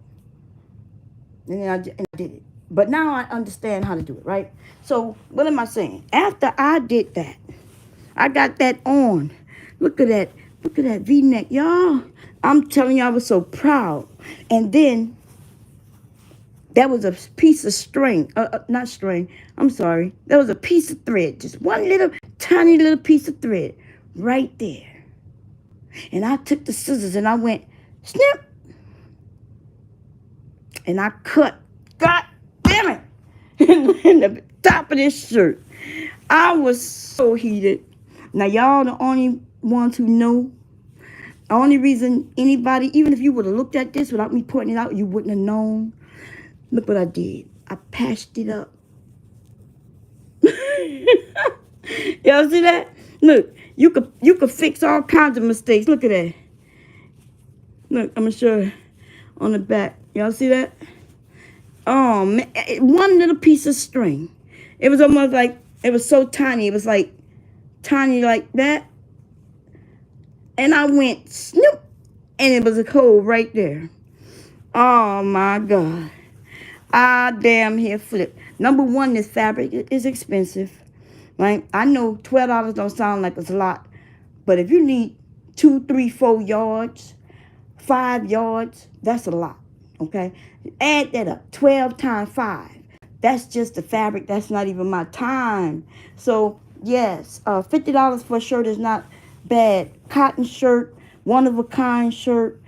And then I did it. But now I understand how to do it, right? So what am I saying? After I did that, I got that on. Look at that. Look at that V-neck, y'all. I'm telling you, I was so proud. And then that was a piece of string. Not string. I'm sorry. That was a piece of thread. Just one little, tiny little piece of thread right there. And I took the scissors and I went, snip. And I cut. God damn it. In the top of this shirt. I was so heated. Now, y'all the only ones who know. The only reason anybody, even if you would have looked at this without me pointing it out, you wouldn't have known. Look what I did. I patched it up. Y'all see that? Look, you could fix all kinds of mistakes. Look at that. Look, I'm going to show you on the back. Y'all see that? Oh, man. One little piece of string. It was almost like, it was so tiny. It was like tiny like that. And I went snoop, and it was a hole right there. Oh, my God. I damn near flipped. Number one, this fabric is expensive, right? I know $12 don't sound like it's a lot, but if you need 2, 3, 4 yards, 5 yards, that's a lot, okay? Add that up, 12 times 5. That's just the fabric. That's not even my time. So, yes, $50 for a shirt is not bad. Cotton shirt, one-of-a-kind shirt,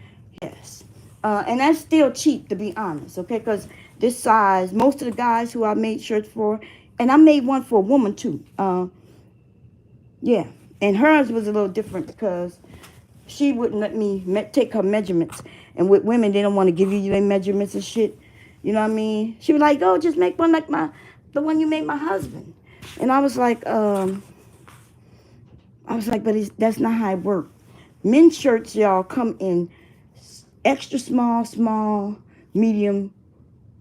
yes. And that's still cheap, to be honest, okay? Because this size, most of the guys who I made shirts for, and I made one for a woman, too. Yeah, and hers was a little different because she wouldn't let me take her measurements. And with women, they don't want to give you their measurements and shit. You know what I mean? She was like, oh, just make one like the one you made my husband. And I was like, but that's not how it works. Men's shirts, y'all, come in extra small, small, medium,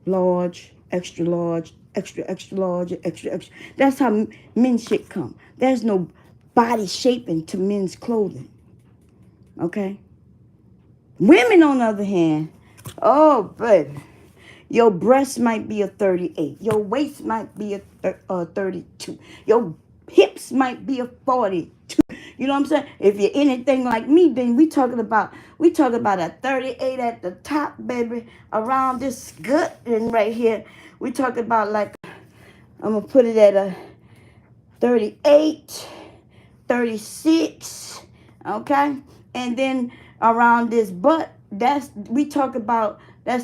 large, extra large, extra large, extra. That's how men's shit come. There's no body shaping to men's clothing. Okay? Women, on the other hand, oh, baby, your breast might be a 38. Your waist might be a 32. Your hips might be a 42. You know what I'm saying? If you're anything like me, then we talking about a 38 at the top, baby, around this gut and right here. We talking about like, I'm gonna put it at a 38, 36, okay? And then around this butt, that's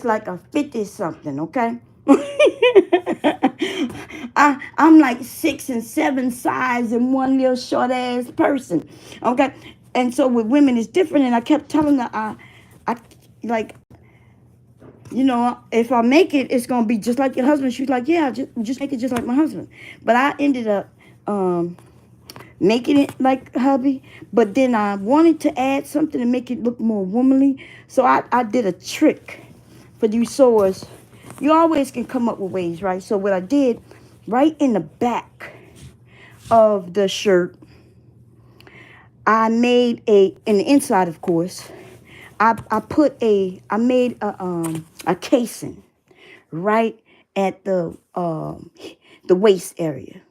like a 50 something, okay? I'm like 6 and 7 size and one little short ass person, okay? And so with women it's different. And I kept telling her, I like, you know, if I make it, it's gonna be just like your husband. She's like, yeah, just make it just like my husband. But I ended up making it like hubby. But then I wanted to add something to make it look more womanly. So I did a trick for you sewers. You always can come up with ways, right? So what I did, right in the back of the shirt, I made in the inside, of course, I made a casing right at the waist area.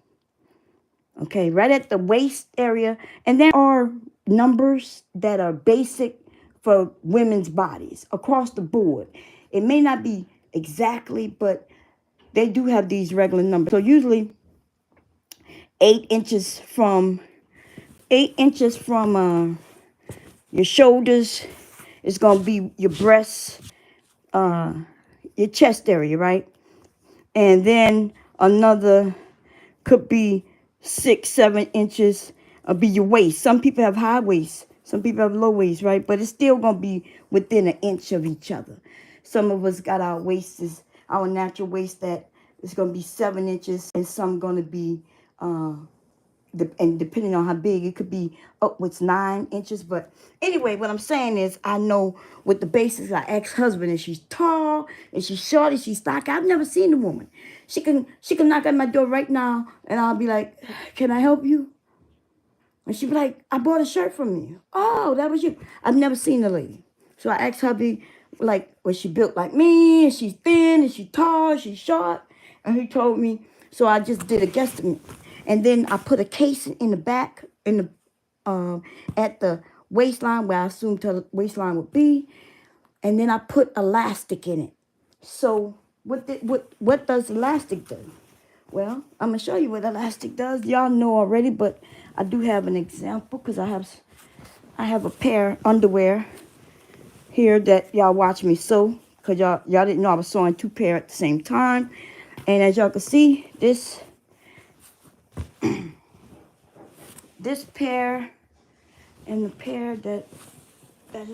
Okay, right at the waist area. And there are numbers that are basic for women's bodies across the board. It may not be exactly, but they do have these regular numbers. So usually 8 inches from 8 inches from your shoulders is gonna be your breasts, uh, your chest area, right? And then another could be 6, 7 inches, be your waist. Some people have high waist, some people have low waist, right? But it's still gonna be within an inch of each other. Some of us got our waists, our natural waist that is gonna be 7 inches, and some gonna be and depending on how big, it could be upwards 9 inches. But anyway, what I'm saying is, I know with the basics, I ex-husband, and she's tall, and she's short, and she's stocky. I've never seen a woman. She can knock at my door right now, and I'll be like, "Can I help you?" And she'd be like, "I bought a shirt from you." "Oh, that was you." I've never seen the lady. So I asked hubby, like, was she built like me? And she's thin, and she's tall, she's short. And he told me. So I just did a guesstimate. And then I put a case in the back, at the waistline, where I assumed the waistline would be. And then I put elastic in it. So what does elastic do? Well, I'm gonna show you what elastic does. Y'all know already, but I do have an example, because I have a pair of underwear here that y'all watch me sew, because y'all didn't know I was sewing two pair at the same time. And as y'all can see, this pair and the pair that are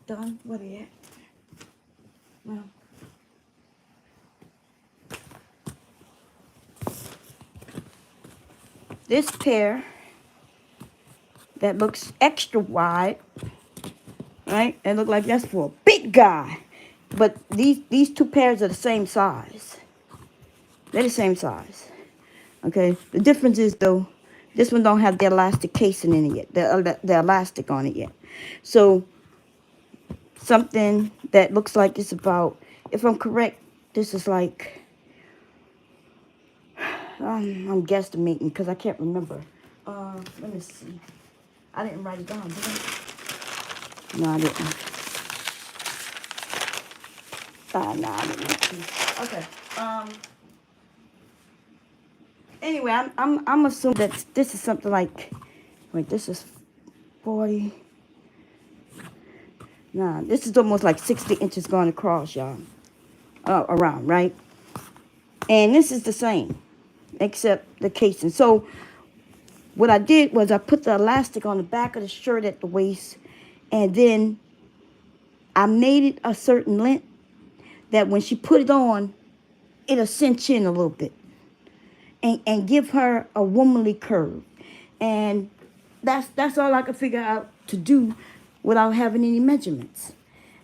done. What are they at? Well, this pair that looks extra wide, right? It look like that's for a big guy. But these two pairs are the same size. They're the same size. Okay. The difference is, though, this one don't have the elastic casing in it yet. The elastic on it yet. So something that looks like it's about, if I'm correct, this is like, I'm guesstimating because I can't remember. Let me see. I didn't write it down, did I? No, I didn't. No, I didn't. Okay. Anyway, I'm assuming that this is something like, wait, this is 40. Nah, this is almost like 60 inches going across, y'all. Around, right? And this is the same, except the casing. So what I did was I put the elastic on the back of the shirt at the waist, and then I made it a certain length that when she put it on, it'll cinch in a little bit and give her a womanly curve. And that's all I could figure out to do without having any measurements.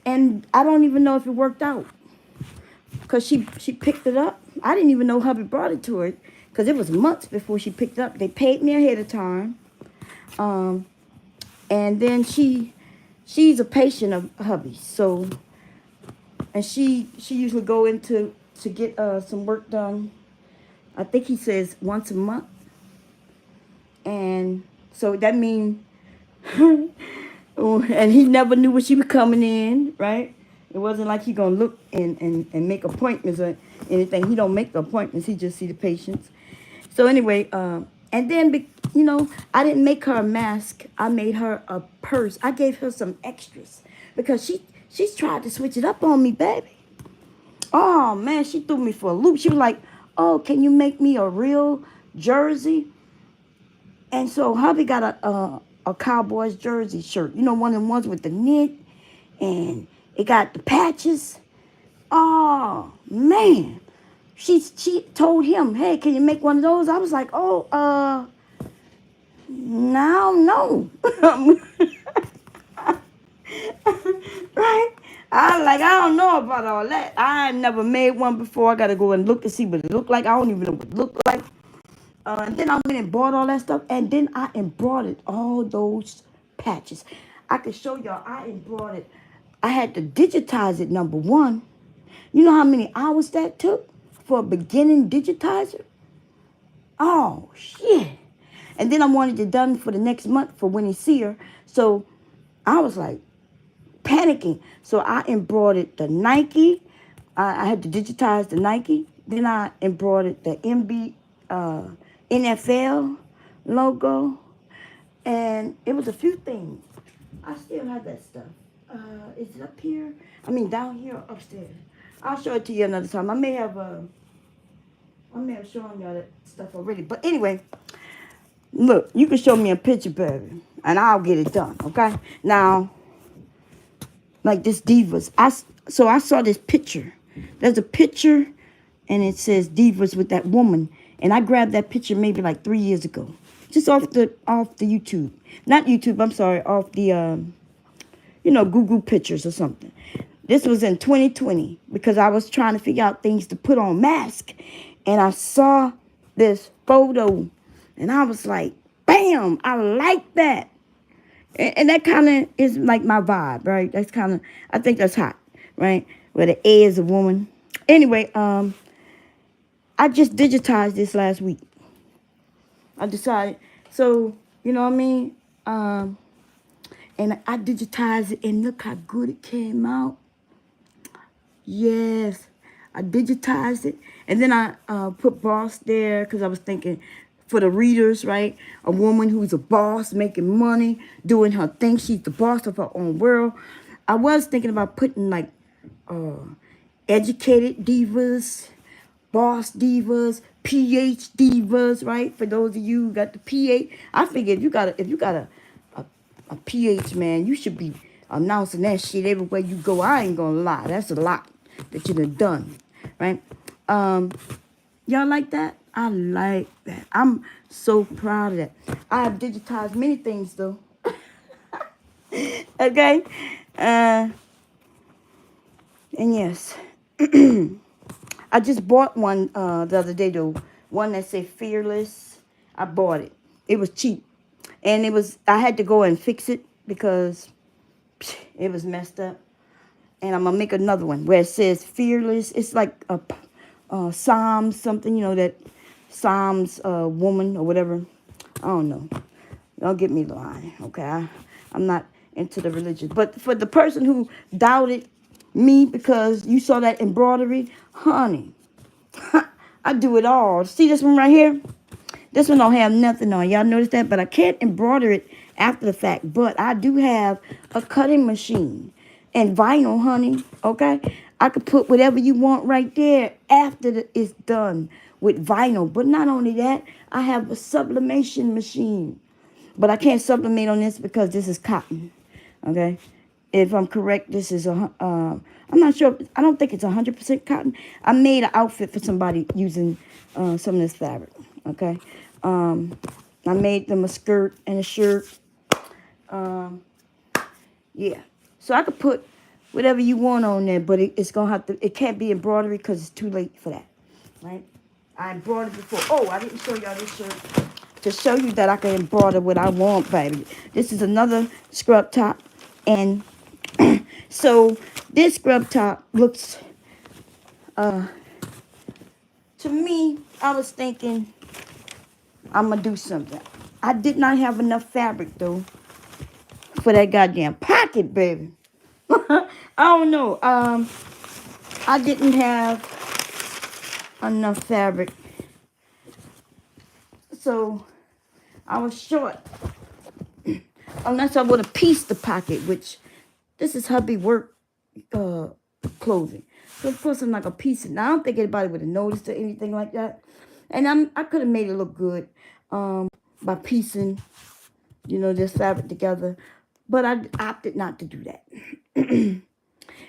And I don't even know if it worked out, because she picked it up. I didn't even know hubby brought it to her, because it was months before she picked it up. They paid me ahead of time. And then she's a patient of hubby's. So, and she usually go into to get some work done. I think he says once a month. And so that means, and he never knew when she was coming in, right? It wasn't like he gonna look and make appointments or anything. He don't make the appointments. He just see the patients. So anyway, and then, I didn't make her a mask. I made her a purse. I gave her some extras because she's tried to switch it up on me, baby. Oh man, she threw me for a loop. She was like, "Oh, can you make me a real jersey?" And so hubby got a Cowboys jersey shirt. One of the ones with the knit, and it got the patches. Oh man. She told him, hey, can you make one of those? I was like, oh, now no. Right? I don't know about all that. I never made one before. I gotta go and look to see what it looked like. I don't even know what it looked like. And then I went and bought all that stuff, and then I embroidered all those patches. I can show y'all. I embroidered. I had to digitize it. Number one, you know how many hours that took for a beginning digitizer? Oh shit! And then I wanted it done for the next month for Winnie Sear. So I was like panicking. So I embroidered the Nike. I had to digitize the Nike. Then I embroidered the NFL logo. And it was a few things. I still have that stuff. Is it up here? I mean, down here or upstairs? I'll show it to you another time. I may have shown y'all that stuff already. But anyway, look, you can show me a picture, baby, and I'll get it done, okay? Now, like this Divas. So I saw this picture. There's a picture, and it says Divas with that woman. And I grabbed that picture maybe like 3 years ago. Just off the YouTube. Not YouTube, I'm sorry, off the, Google Pictures or something. This was in 2020 because I was trying to figure out things to put on mask. And I saw this photo, and I was like, bam, I like that. And that kind of is like my vibe, right? That's kind of, I think that's hot, right? Where the A is a woman. Anyway, I just digitized this last week. I decided, so, you know what I mean? And I digitized it, and look how good it came out. Yes, I digitized it. And then I put boss there because I was thinking for the readers, right? A woman who's a boss, making money, doing her thing. She's the boss of her own world. I was thinking about putting like educated divas, boss divas, PH divas, right? For those of you who got the PH, I figure if you got a PH, man, you should be announcing that shit everywhere you go. I ain't gonna lie, that's a lot that you done, right? Y'all like that? I like that. I'm so proud of that. I have digitized many things though. Okay, and yes. I just bought one the other day, though. One that said Fearless. I bought it. It was cheap. And I had to go and fix it because it was messed up. And I'm going to make another one where it says Fearless. It's like a Psalms something, that Psalms woman or whatever. I don't know. Don't get me lying, okay? I'm not into the religion. But for the person who doubted me because you saw that embroidery, honey, I do it all. See this one right here? This one don't have nothing on. Y'all notice that? But I can't embroider it after the fact. But I do have a cutting machine and vinyl, honey, okay? I could put whatever you want right there after it's done with vinyl. But not only that, I have a sublimation machine. But I can't sublimate on this because this is cotton, okay? If I'm correct, this is I'm not sure. I don't think it's 100% cotton. I made an outfit for somebody using some of this fabric, okay? I made them a skirt and a shirt. Yeah. So I could put whatever you want on there, but it's going to have to, it can't be embroidery because it's too late for that, right? I embroidered before. Oh, I didn't show y'all this shirt. To show you that I can embroider what I want, baby. This is another scrub top. And so this scrub top looks, to me, I was thinking I'm going to do something. I did not have enough fabric, though, for that goddamn pocket, baby. I don't know. I didn't have enough fabric. So I was short. Unless I would have pieced the pocket, which this is hubby work clothing. So of course I'm not gonna piece it. Now I don't think anybody would have noticed or anything like that. And I could have made it look good by piecing, this fabric together. But I opted not to do that.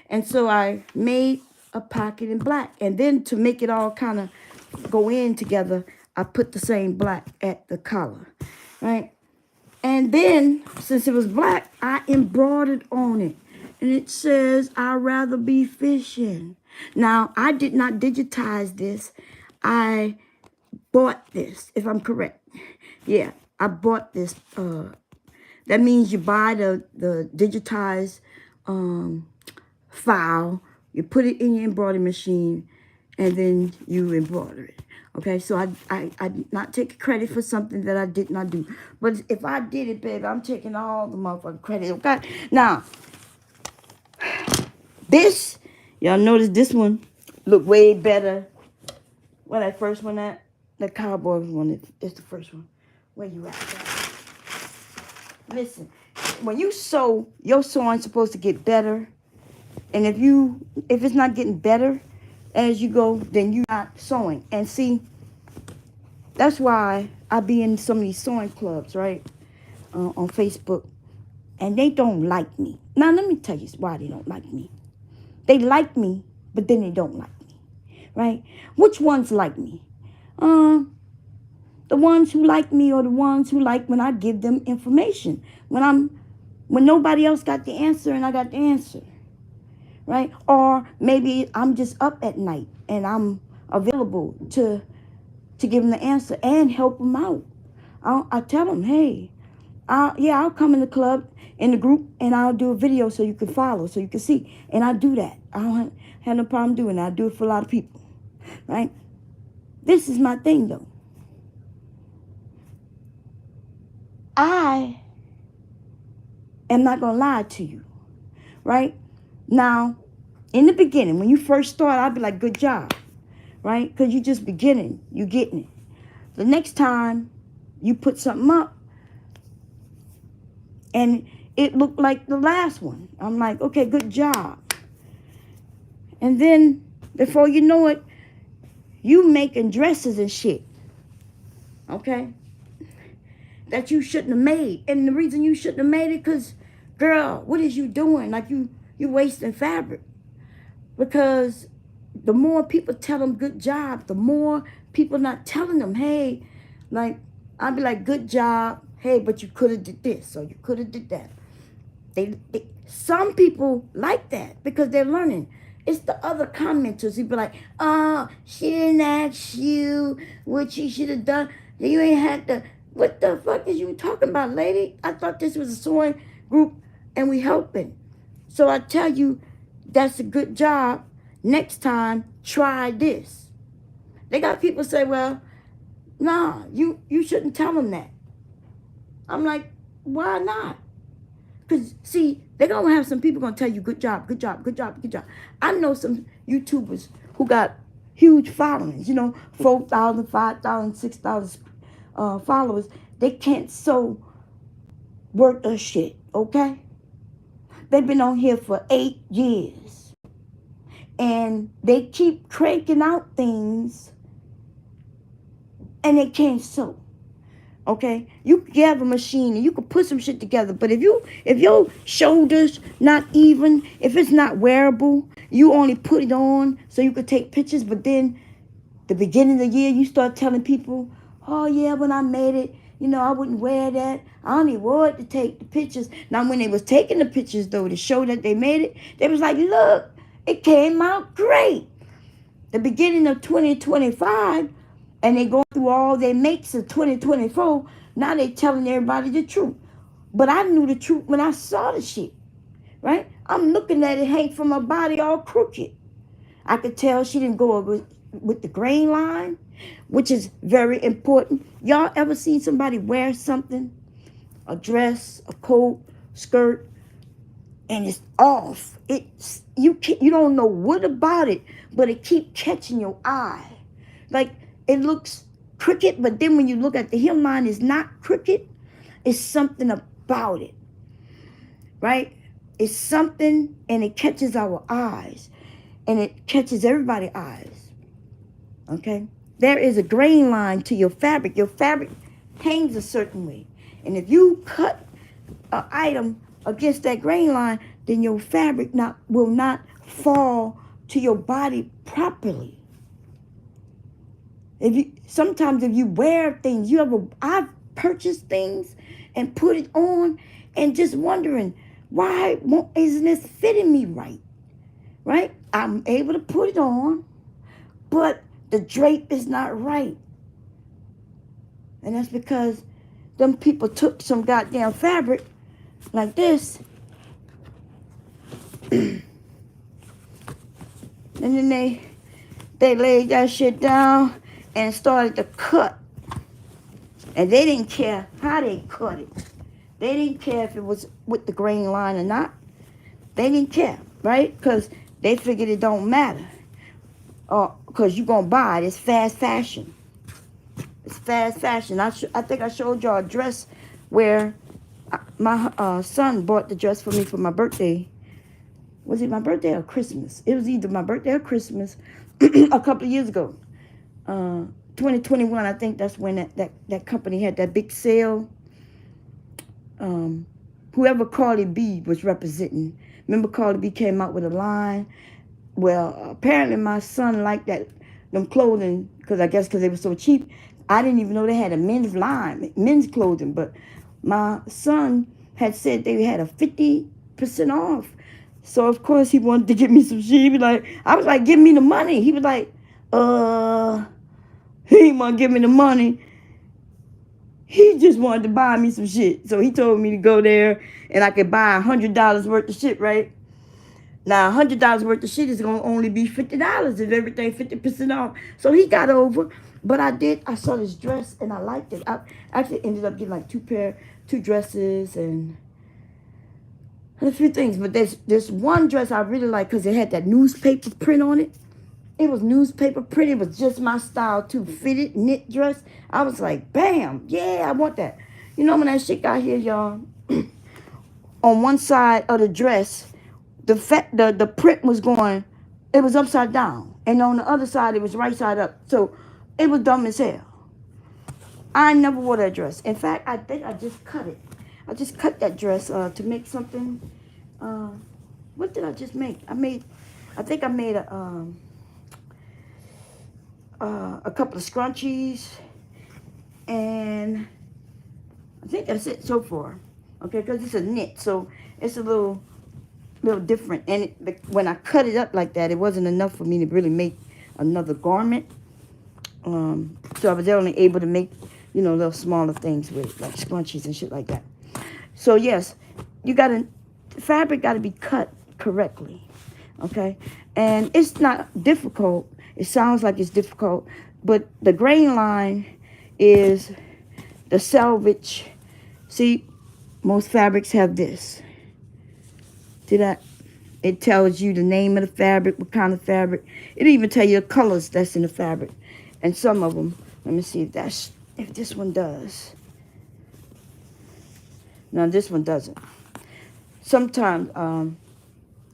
And so I made a pocket in black. And then to make it all kind of go in together, I put the same black at the collar, right? And then, since it was black, I embroidered on it. And it says, I'd rather be fishing. Now, I did not digitize this. I bought this, if I'm correct. Yeah, I bought this. That means you buy the digitized file, you put it in your embroidery machine, and then you embroider it. Okay, so I did not take credit for something that I did not do. But if I did it, baby, I'm taking all the motherfucking credit. Okay, now this, y'all notice this one look way better. When that first one at the Cowboys one is the first one. Where you at? Guys? Listen, when you sew, your sewing's supposed to get better. And if it's not getting better as you go, then you're not sewing. And see, that's why I be in some of these sewing clubs, right, on Facebook, and they don't like me. Now, let me tell you why they don't like me. They like me, but then they don't like me, right? Which ones like me? The ones who like me, or the ones who like when I give them information, when nobody else got the answer and I got the answer. Right? Or maybe I'm just up at night and I'm available to give them the answer and help them out. I tell them, hey, I'll come in the club, in the group, and I'll do a video so you can follow, so you can see. And I do that. I don't have no problem doing that. I do it for a lot of people. Right? This is my thing, though. I am not going to lie to you. Right? Now, in the beginning, when you first start, I'd be like, good job, right? Because you're just beginning. You're getting it. The next time you put something up and it looked like the last one, I'm like, okay, good job. And then before you know it, you making dresses and shit, okay, that you shouldn't have made. And the reason you shouldn't have made it, because, girl, what is you doing? Like, you wasting fabric. Because the more people tell them good job, the more people not telling them, hey, like, I'd be like, good job, hey, but you could have did this, or you could have did that. Some people like that because they're learning. It's the other commenters who be like, oh, she didn't ask you what she should have done. You ain't had to. What the fuck is you talking about, lady? I thought this was a sewing group and we helping. So I tell you, that's a good job. Next time, try this. They got people say, well, nah, you shouldn't tell them that. I'm like, why not? Because, see, they're going to have some people going to tell you, good job, good job, good job, good job. I know some YouTubers who got huge followings, 4,000, 5,000, 6,000 followers. They can't sew worth a shit, okay? They've been on here for 8 years. And they keep cranking out things and they can't sew. Okay? You can have a machine and you can put some shit together. But if your shoulders not even, if it's not wearable, you only put it on so you could take pictures. But then the beginning of the year, you start telling people, oh yeah, when I made it, I wouldn't wear that. I only wore it to take the pictures. Now, when they was taking the pictures, though, to show that they made it, they was like, look, it came out great. The beginning of 2025, and they go through all their makes of 2024, now they telling everybody the truth. But I knew the truth when I saw the shit, right? I'm looking at it hang from her body all crooked. I could tell she didn't go with the grain line, which is very important. Y'all ever seen somebody wear something, a dress, a coat, skirt, and it's off? You don't know what about it, but it keep catching your eye. Like, it looks crooked, but then when you look at the hemline, it's not crooked. It's something about it, right? It's something, and it catches our eyes, and it catches everybody's eyes, okay? There is a grain line to your fabric. Your fabric hangs a certain way. And if you cut item against that grain line, then your fabric will not fall to your body properly. Sometimes if you wear things, I've purchased things and put it on and just wondering, why isn't this fitting me right? Right? I'm able to put it on, but the drape is not right. And that's because them people took some goddamn fabric like this, and then they laid that shit down and started to cut. And they didn't care how they cut it. They didn't care if it was with the grain line or not. They didn't care, right? Because they figured it don't matter. Because you're going to buy it. It's fast fashion. It's fast fashion. I think I showed y'all a dress where my son bought the dress for me for my birthday. Was it my birthday or Christmas? It was either my birthday or Christmas a couple of years ago. 2021, I think that's when that company had that big sale. Whoever Cardi B was representing. Remember Cardi B came out with a line? Well, apparently my son liked them clothing, because they were so cheap. I didn't even know they had a men's line, men's clothing. But my son had said they had a 50% off. So, of course, he wanted to give me some shit. I was like, give me the money. He was like, he didn't want to give me the money. He just wanted to buy me some shit. So he told me to go there and I could buy $100 worth of shit, right? Now, $100 worth of shit is going to only be $50 if everything 50% off. So he got over. But I saw this dress and I liked it. I actually ended up getting like two dresses and a few things. But there's one dress I really like because it had that newspaper print on it. It was newspaper print. It was just my style too. Fitted, knit dress. I was like, bam, yeah, I want that. You know when that shit got here, y'all, on one side of the dress, the print was going, it was upside down. And on the other side, it was right side up. So it was dumb as hell. I never wore that dress. In fact, I think I just cut it. I just cut that dress to make something. What did I just make? I think I made a couple of scrunchies, and I think that's it so far. Okay, because it's a knit, so it's a little different. And when I cut it up like that, it wasn't enough for me to really make another garment. So I was only able to make, little smaller things with like scrunchies and shit like that. So yes, fabric got to be cut correctly. Okay, and it's not difficult. It sounds like it's difficult, but the grain line is the selvage. See, most fabrics have this. See that? It tells you the name of the fabric, what kind of fabric. It even tell you the colors that's in the fabric. And some of them, let me see if this one does. No, this one doesn't. Sometimes,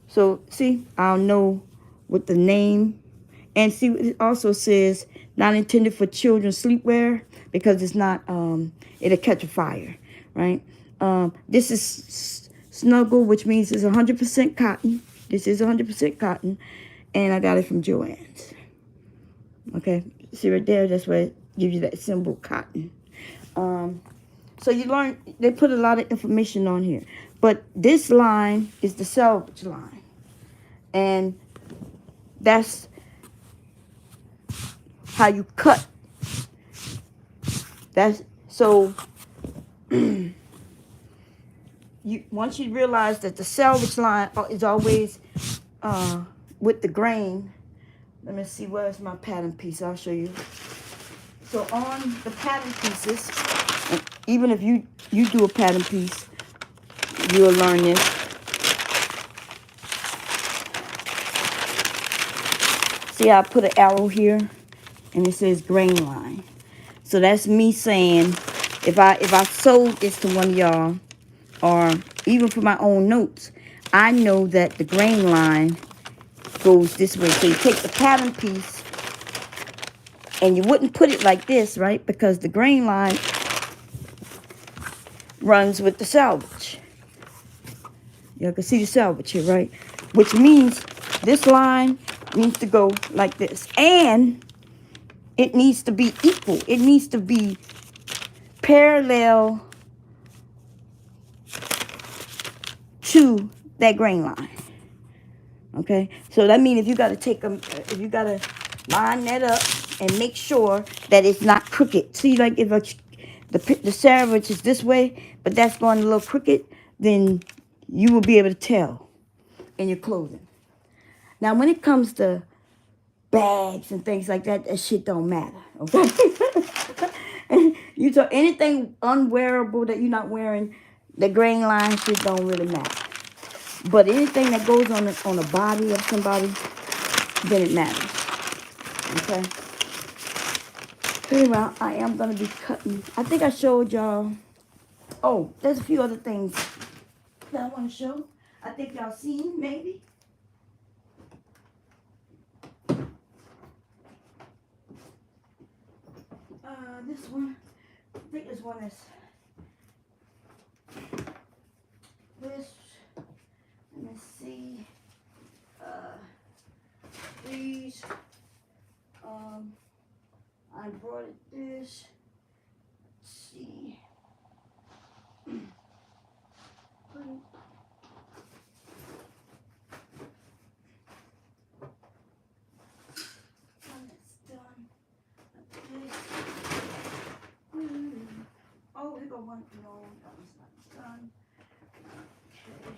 so see, I'll know what the name. And see, it also says not intended for children's sleepwear because it's not, it'll catch a fire, right? This is Snuggle, which means it's 100% cotton. This is 100% cotton, and I got it from Joann's. Okay, see right there, that's where it gives you that symbol, cotton. So you learn, they put a lot of information on here. But this line is the selvage line. And that's how you cut. That's so once you realize that the selvage line is always with the grain. Let me see, where's my pattern piece? I'll show you. So on the pattern pieces, even if you do a pattern piece, you'll learn this. See, I put an arrow here, and it says grain line. So that's me saying, if I sold this to one of y'all, or even for my own notes, I know that the grain line goes this way. So you take the pattern piece, and you wouldn't put it like this, right? Because the grain line runs with the selvage. You can see the selvage here, right? Which means this line needs to go like this. And it needs to be equal. It needs to be parallel to that grain line. Okay, so that means if you got to take them, if you got to line that up and make sure that it's not crooked. See, like if the sandwich is this way, but that's going a little crooked, then you will be able to tell in your clothing. Now, when it comes to bags and things like that, that shit don't matter. Okay, you talk anything unwearable that you're not wearing, the grain line shit don't really matter. But anything that goes on the body of somebody, then it matters. Okay. Anyway, I am gonna be cutting. I think I showed y'all. Oh, there's a few other things that I want to show. I think y'all seen maybe. This one. I think this one is this. Let me see. These. I brought it this. Let's see. Oh, here go one. No, that one's not done. Okay.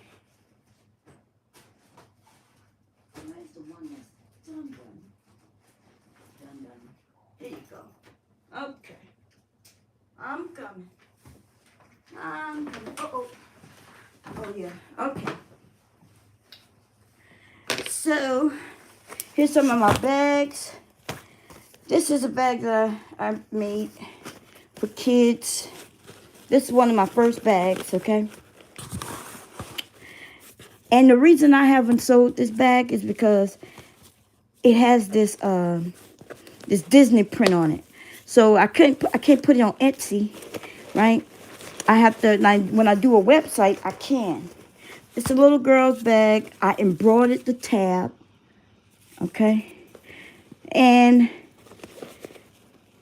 Where's the one that's done? Done. Here you go. Okay. I'm coming. Uh-oh. Oh, yeah. Okay. So, here's some of my bags. This is a bag that I made for kids. This is one of my first bags, okay? And the reason I haven't sold this bag is because it has this this Disney print on it. So I can't put it on Etsy, right? I have to, when I do a website, I can. It's a little girl's bag. I embroidered the tab, okay? And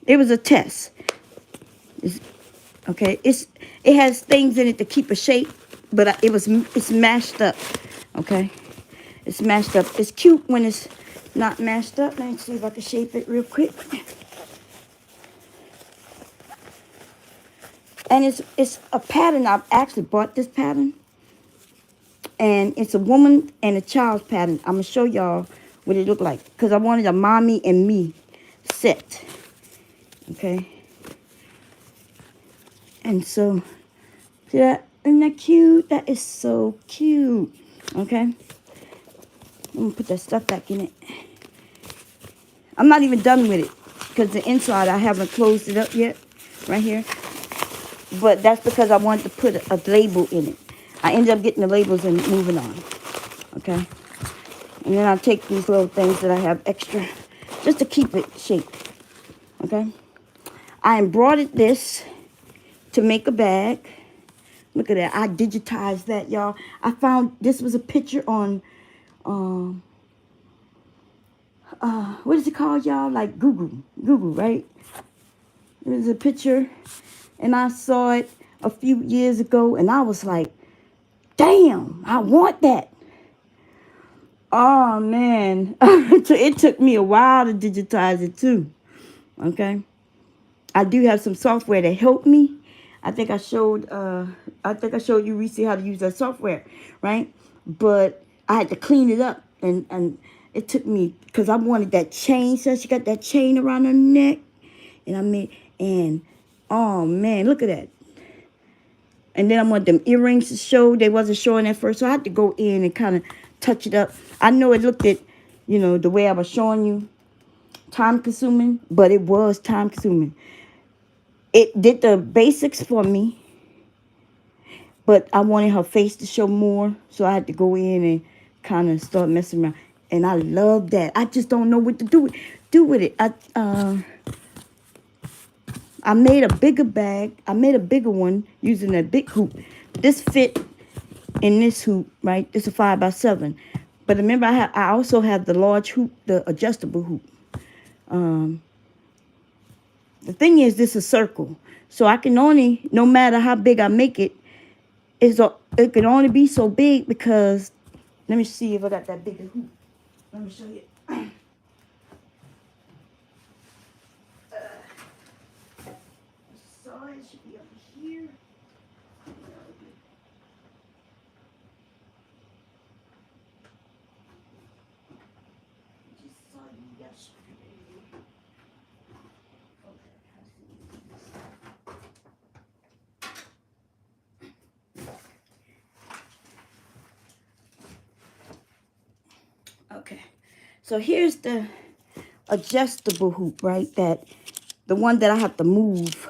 it was a test. It has things in it to keep a shape, but it's mashed up, okay? It's mashed up. It's cute when it's not mashed up. Let me see if I can shape it real quick. And it's a pattern. I've actually bought this pattern. And it's a woman and a child's pattern. I'm going to show y'all what it looked like. Because I wanted a mommy and me set. Okay. And so, see that? Isn't that cute? That is so cute. Okay. I'm going to put that stuff back in it. I'm not even done with it. Because the inside, I haven't closed it up yet. Right here. But that's because I wanted to put a label in it. I ended up getting the labels and moving on. Okay. And then I'll take these little things that I have extra just to keep it shaped. Okay. I embroidered this to make a bag. Look at that. I digitized that, y'all. I found this was a picture on, what is it called, y'all? Like Google, right? It was a picture, and I saw it a few years ago, and I was like, damn, I want that. Oh, man. It took me a while to digitize it, too. Okay. I do have some software that helped me. I think I showed you recently how to use that software, right? But I had to clean it up, and it took me, because I wanted that chain. So she got that chain around her neck, and oh man, look at that. And then I wanted them earrings to show. They wasn't showing at first, so I had to go in and kind of touch it up. I know it looked the way I was showing you, time consuming, but it was time consuming. It did the basics for me, but I wanted her face to show more, so I had to go in and kind of start messing around. And I love that. I just don't know what to do with it. I made a bigger bag. I made a bigger one using a big hoop. This fit in this hoop, right? This is a 5x7. But remember, I also have the large hoop, the adjustable hoop. Um, the thing is, this is a circle, so I can only, no matter how big I make it, it can only be so big because. Let me see if I got that bigger hoop. Let me show you. So it should be over here. Just saw you yesterday. Okay, so here's the adjustable hoop, right? That the one that I have to move.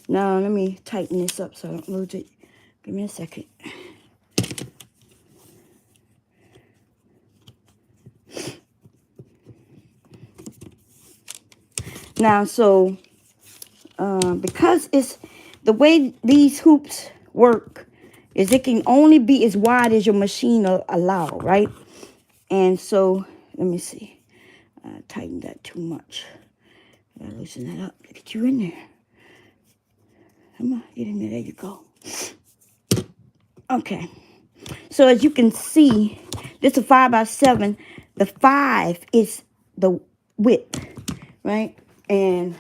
Now let me tighten this up so I don't lose it. Give me a second. Now, so because it's the way these hoops work is it can only be as wide as your machine will allow, right? And so let me see. I tightened that too much. I gotta loosen that up. Get you in there. Come on, get in there. There you go. Okay. So as you can see, this is a 5x7. The 5 is the width, right? And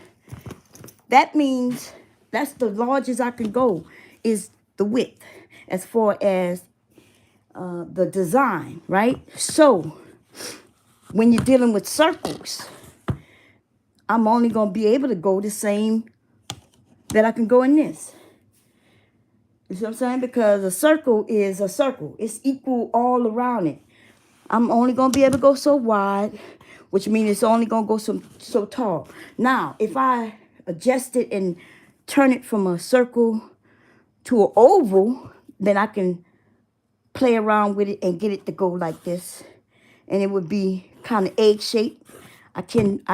that means that's the largest I can go is the width as far as the design, right? So when you're dealing with circles, I'm only going to be able to go the same that I can go in this. You see what I'm saying? Because a circle is a circle. It's equal all around it. I'm only going to be able to go so wide, which means it's only going to go so tall. Now, if I adjust it and turn it from a circle to an oval, then I can play around with it and get it to go like this. And it would be kind of egg-shaped. I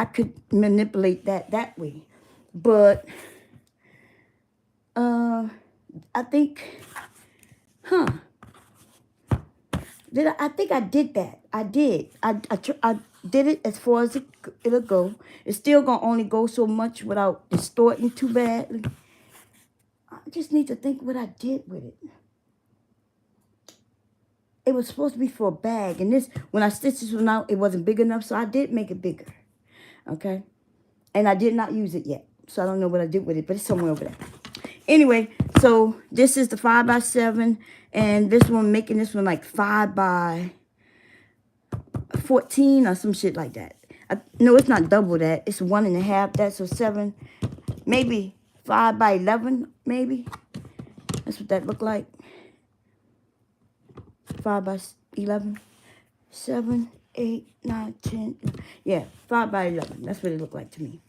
could manipulate that way. But I think, I think I did that. I did. I did it as far as it'll go. It's still gonna only go so much without distorting too badly. I just need to think what I did with it. It was supposed to be for a bag, and this, when I stitched this one out, it wasn't big enough, so I did make it bigger. Okay, and I did not use it yet, so I don't know what I did with it, but it's somewhere over there. Anyway, so this is the 5x7, and this one, making this one like 5x14 or some shit like that. No, it's not double that. It's 1.5 that, so 7, maybe 5x11, maybe. That's what that looked like. 5x11, 7, 8, 9, 10. Yeah, 5x11. That's what it looked like to me.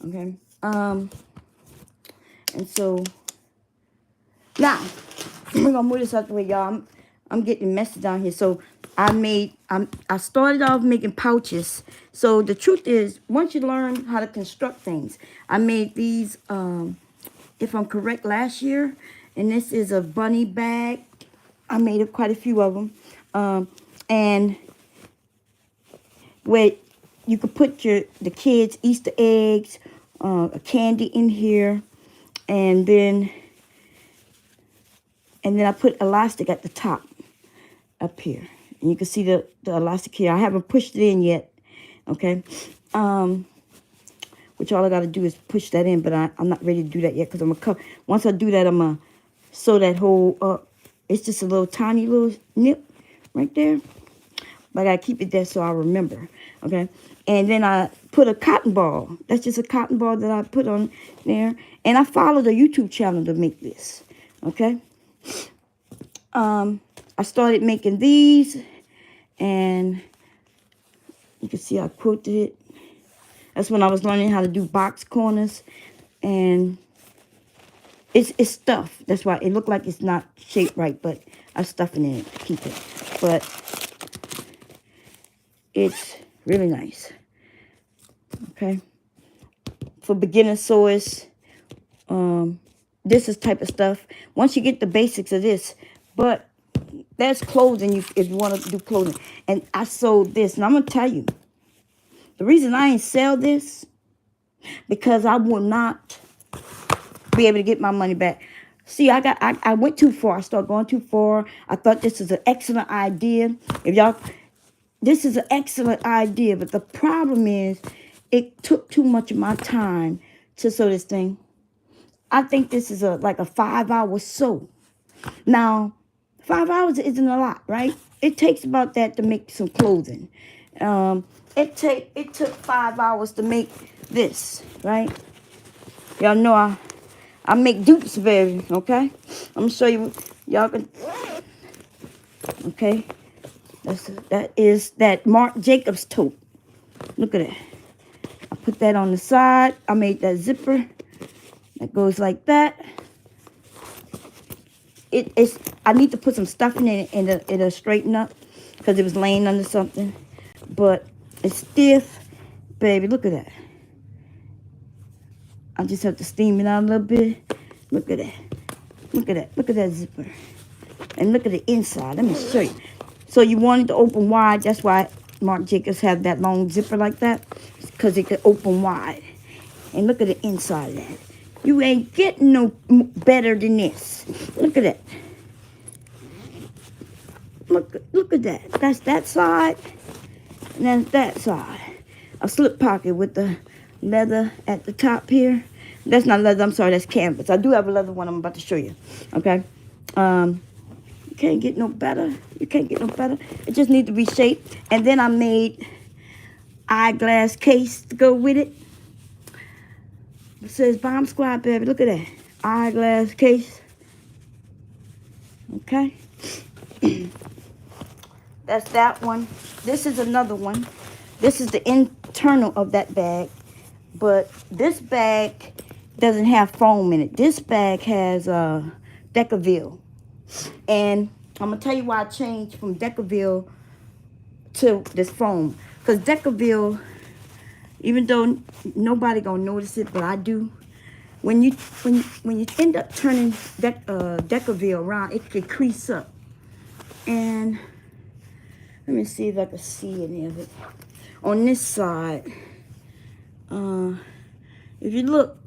Okay. And so now we're gonna move this out the way, y'all. I'm getting messy down here. So I started off making pouches. So the truth is, once you learn how to construct things, I made these, if I'm correct, last year. And this is a bunny bag. I made quite a few of them. And where you could put the kids' Easter eggs, a candy in here. And then I put elastic at the top up here. And you can see the elastic here. I haven't pushed it in yet. Okay. Which all I got to do is push that in. But I'm not ready to do that yet because I'm going to cover. Once I do that, I'm going to sew that hole up. It's just a little tiny little nip right there. But I got to keep it there so I remember. Okay. And then I put a cotton ball. That's just a cotton ball that I put on there. And I followed a YouTube channel to make this. Okay. I started making these. And you can see I quilted it. That's when I was learning how to do box corners. And it's stuffed. That's why it looked like it's not shaped right. But I'm stuffing it to keep it. But it's really nice. Okay. For beginner sewers, this is type of stuff. Once you get the basics of this, but There's clothing if you want to do clothing. And I sold this. And I'm going to tell you, the reason I ain't sell this, because I will not be able to get my money back. See, I went too far. I started going too far. I thought this is an excellent idea. This is an excellent idea, but the problem is it took too much of my time to sew this thing. I think this is like a 5-hour sew. Now, 5 hours isn't a lot, right? It takes about that to make some clothing. It took 5 hours to make this, right? Y'all know I make dupes, baby, okay? I'm gonna show you, y'all can, okay? That is that Marc Jacobs tote. Look at that. I put that on the side. I made that zipper. That goes like that. I need to put some stuff in it and it'll straighten up because it was laying under something. But it's stiff, baby. Look at that. I just have to steam it out a little bit. Look at that. Look at that. Look at that zipper. And look at the inside. Let me show you. So you want it to open wide. That's why Marc Jacobs have that long zipper like that. Because it could open wide. And look at the inside of that. You ain't getting no better than this. Look at that. Look at that. That's that side. And that's that side. A slip pocket with the leather at the top here. That's not leather. I'm sorry. That's canvas. I do have a leather one I'm about to show you. Okay. You can't get no better. You can't get no better. It just needs to be shaped. And then I made eyeglass case to go with it. It says Bomb Squad, baby. Look at that. Eyeglass case. Okay. That's that one. This is another one. This is the internal of that bag. But this bag doesn't have foam in it. This bag has Decaville. And I'm going to tell you why I changed from Decaville to this foam. Because Decaville, even though nobody going to notice it, but I do. When you end up turning Decaville around, it could crease up. And let me see if I can see any of it. On this side, if you look,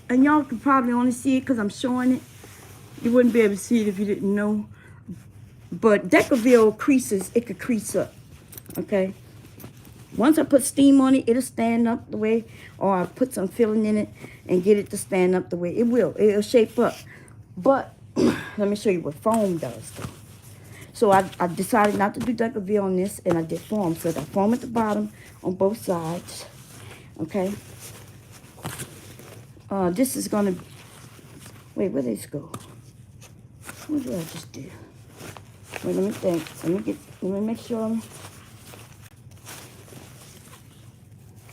and y'all can probably only see it because I'm showing it. You wouldn't be able to see it if you didn't know. But Decaville creases, it could crease up. Okay. Once I put steam on it, it'll stand up the way, or I put some filling in it and get it to stand up the way it will. It'll shape up. But let me show you what foam does. So I decided not to do Decaville on this, and I did foam. So I got foam at the bottom on both sides. Okay. This is gonna. Wait, where did this go? What did I just do? Wait, let me think. Let me make sure.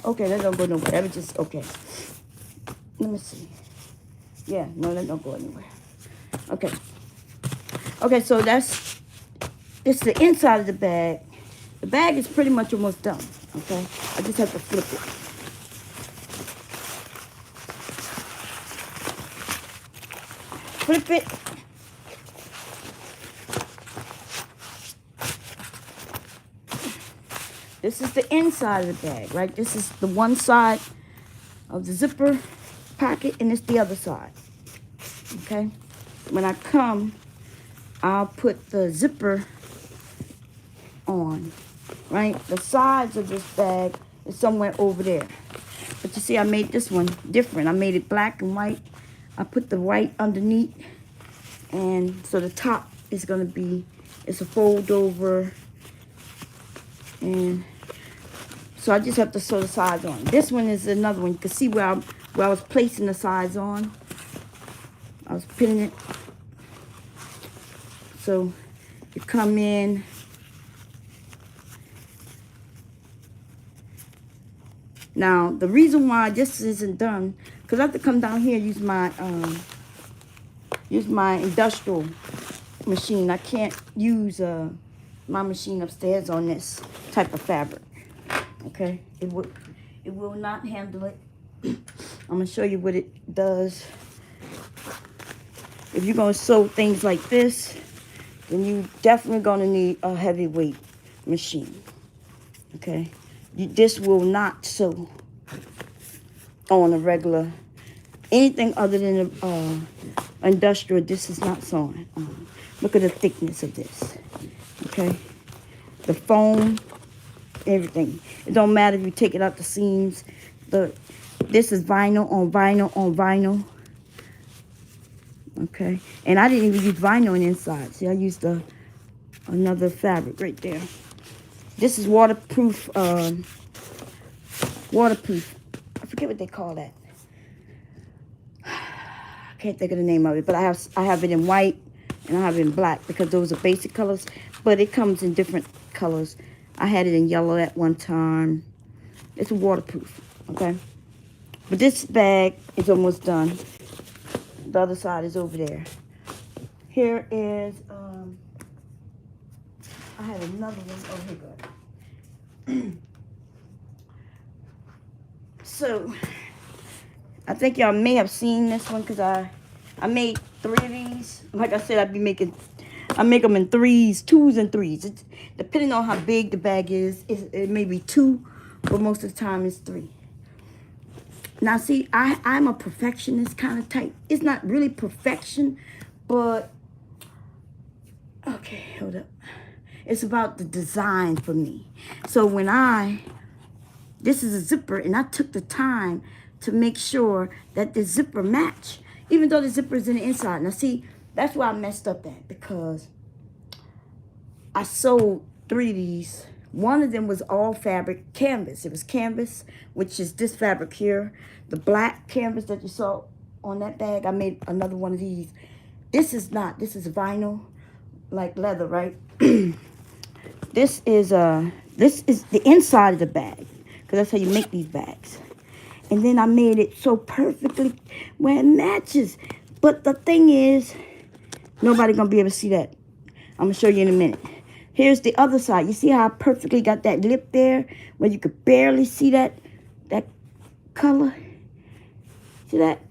Okay, that don't go nowhere. That was just, okay. Let me see. Yeah, no, that don't go anywhere. Okay. Okay, so it's the inside of the bag. The bag is pretty much almost done, okay? I just have to flip it. Flip it. This is the inside of the bag, right? This is the one side of the zipper pocket, and it's the other side, okay? When I come, I'll put the zipper on, right? The sides of this bag is somewhere over there. But you see, I made this one different. I made it black and white. I put the white underneath, and so the top is going to be, it's a fold over, and so I just have to sew the sides on. This one is another one. You can see where I was placing the sides on. I was pinning it. So you come in. Now, the reason why this isn't done, because I have to come down here and use my industrial machine. I can't use my machine upstairs on this type of fabric. Okay, it will not handle it. I'm gonna show you what it does. If you're gonna sew things like this, then you definitely gonna need a heavyweight machine. Okay, this will not sew on a regular anything other than industrial. This is not sewing. Look at the thickness of this. Okay, the foam, everything. It don't matter if you take it out the seams. This is vinyl on vinyl on vinyl. Okay, and I didn't even use vinyl on the inside. See, I used another fabric right there. This is waterproof. Waterproof. I forget what they call that. I can't think of the name of it, but I have it in white and I have it in black because those are basic colors. But it comes in different colors. I had it in yellow at one time. It's waterproof. Okay, but this bag is almost done. The other side is over there. Here is, I had another one. Oh, here you go. So, I think y'all may have seen this one because I made 3 of these. Like I said, I make them in threes, 2s and 3s. It's, depending on how big the bag is, it may be 2, but most of the time it's 3. Now, see, I'm a perfectionist kind of type. It's not really perfection, but, okay, hold up. It's about the design for me. So when this is a zipper, and I took the time to make sure that the zipper match, even though the zipper is in the inside. Now, see, that's why I messed up at, because I sold 3 of these. One of them was all fabric canvas. It was canvas, which is this fabric here. The black canvas that you saw on that bag, I made another one of these. This is not. This is vinyl, like leather, right? This is the inside of the bag, because that's how you make these bags. And then I made it so perfectly where it matches. But the thing is, nobody gonna be able to see that. I'm gonna show you in a minute. Here's the other side. You see how I perfectly got that lip there, where you could barely see that color? See that?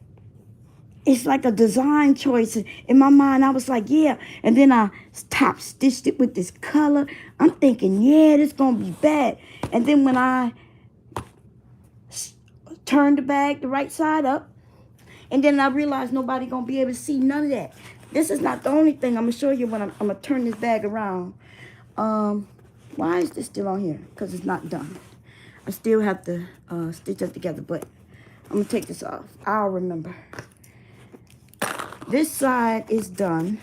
It's like a design choice. In my mind, I was like, yeah. And then I top stitched it with this color. I'm thinking, yeah, this gonna be bad. And then when I turned the bag the right side up, and then I realized nobody gonna be able to see none of that. This is not the only thing. I'm gonna show you when I'm gonna turn this bag around. Why is this still on here? Because it's not done. I still have to stitch it together, but I'm gonna take this off. I'll remember. This side is done.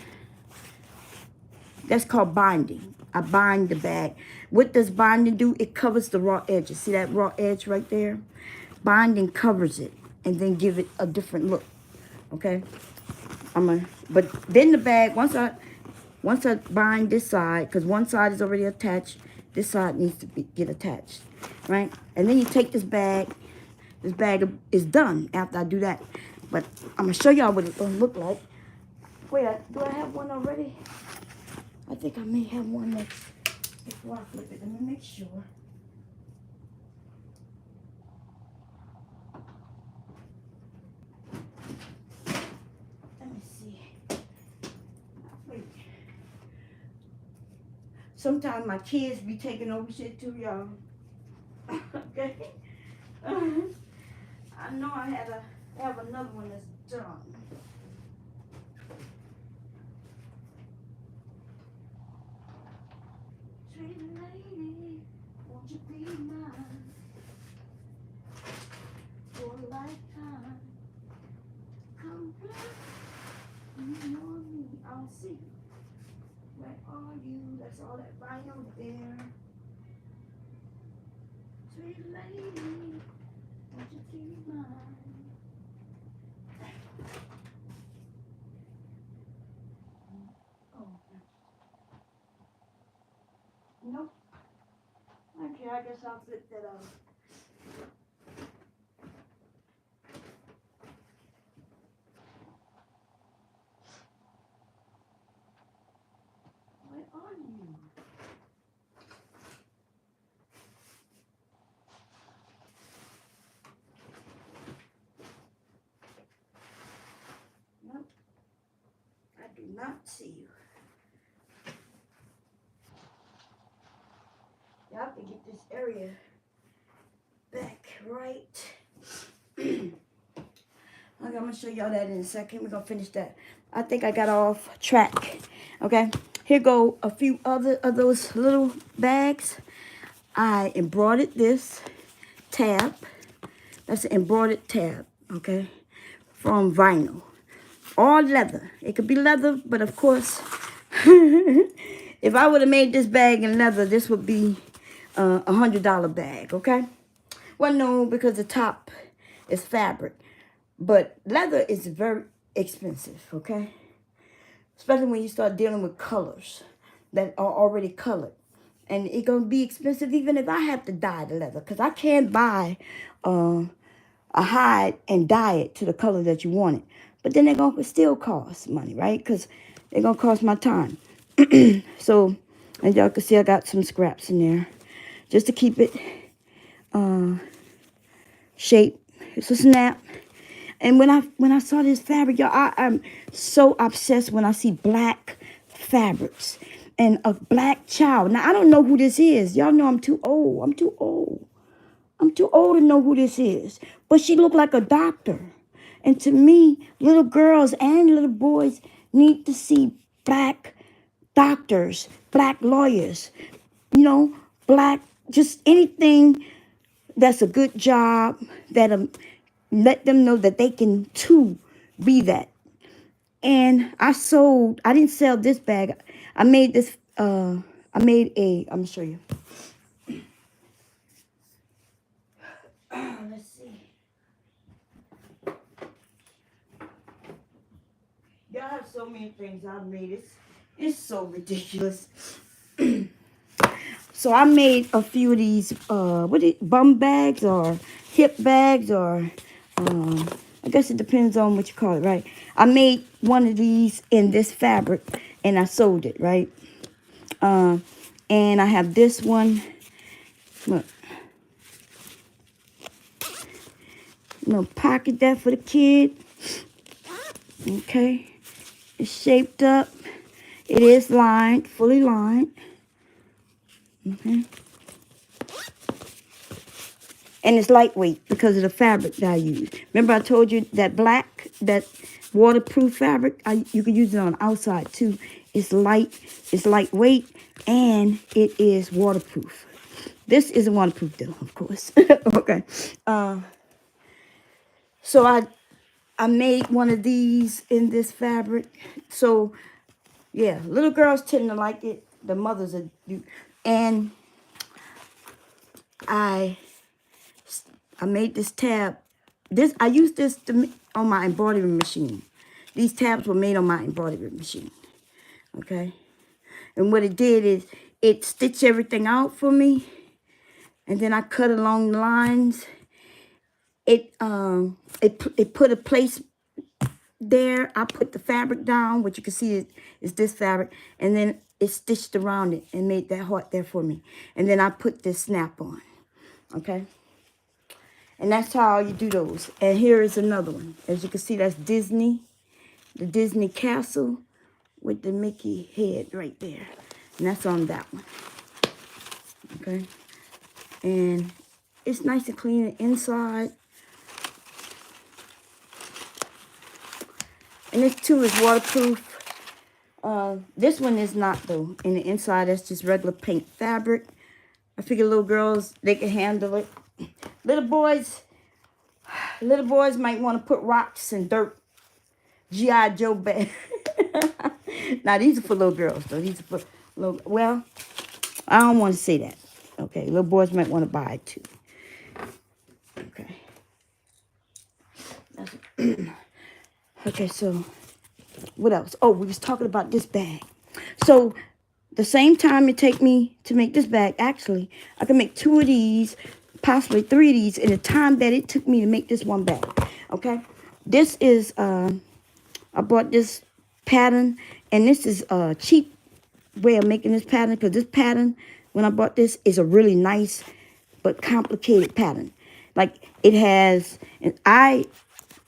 That's called binding. I bind the bag. What does binding do? It covers the raw edges. See that raw edge right there? Binding covers it and then give it a different look. Okay? But then the bag, once I bind this side, because one side is already attached, this side needs to get attached, right? And then you take this bag is done after I do that. But I'm going to show y'all what it's going to look like. Wait, do I have one already? I think I may have one next before I flip it. Let me make sure. Let me see. Wait. Sometimes my kids be taking over shit too, y'all. Okay? I know I have another one that's done. Sweet lady, won't you be mine for a lifetime? Come back, you know me, I'll see. Where are you? That's all that vinyl there. Sweet lady, won't you be mine? Oh, nope. Okay, I guess I'll flip that up. Where are you? Nope. I do not see you. get this area back right. Okay, I'm gonna show y'all that in a second. We're gonna finish that. I think I got off track. Okay, here go a few other of those little bags. I embroidered this tab. That's an embroidered tab, okay, from vinyl. All leather. It could be leather, but of course, if I would have made this bag in leather, this would be a $100 bag, okay? Well, no, because the top is fabric. But leather is very expensive, okay? Especially when you start dealing with colors that are already colored. And it's going to be expensive even if I have to dye the leather. Because I can't buy a hide and dye it to the color that you want it. But then they're going to still cost money, right? Because they're going to cost my time. So, as y'all can see, I got some scraps in there. Just to keep it shape. It's a snap. And when I saw this fabric, y'all, I'm so obsessed when I see black fabrics and a black child. Now, I don't know who this is. Y'all know I'm too old. I'm too old. I'm too old to know who this is. But she looked like a doctor. And to me, little girls and little boys need to see black doctors, black lawyers, you know, black, just anything that's a good job, that let them know that they can too be that. And I didn't sell this bag. I made this, I'm gonna show you. Let's see. Y'all have so many things I've made. It's so ridiculous. So I made a few of these, bum bags or hip bags or, I guess it depends on what you call it, right? I made one of these in this fabric and I sold it, right? And I have this one. Look. I'm gonna pocket that for the kid. Okay. It's shaped up. It is lined, fully lined. Okay. And it's lightweight because of the fabric that I use. Remember I told you that black, that waterproof fabric, you can use it on the outside too. It's lightweight, and it is waterproof. This isn't waterproof though, of course. Okay. So I made one of these in this fabric. So yeah, little girls tend to like it. The mothers are, and I made this tab. I used this on my embroidery machine. These tabs were made on my embroidery machine. Okay. And what it did is it stitched everything out for me. And then I cut along the lines. It put a place there. I put the fabric down. What you can see is this fabric. And then it stitched around it and made that heart there for me. And then I put this snap on. Okay. And that's how you do those. And here is another one. As you can see, that's Disney. The Disney castle with the Mickey head right there. And that's on that one. Okay. And it's nice and clean inside. And this too is waterproof. This one is not though. In the inside, that's just regular pink fabric. I figure little girls, they can handle it. Little boys might want to put rocks and dirt. G.I. Joe bag. Now, these are for little girls, though. These are for little, well, I don't want to say that. Okay, little boys might want to buy it, too. Okay. Okay, so, what else? Oh, we was talking about this bag. So, the same time it take me to make this bag, actually, I can make 2 of these, possibly 3 of these, in the time that it took me to make this one bag. Okay? This is, I bought this pattern, and this is a cheap way of making this pattern, because this pattern, when I bought this, is a really nice but complicated pattern. Like, it has, and I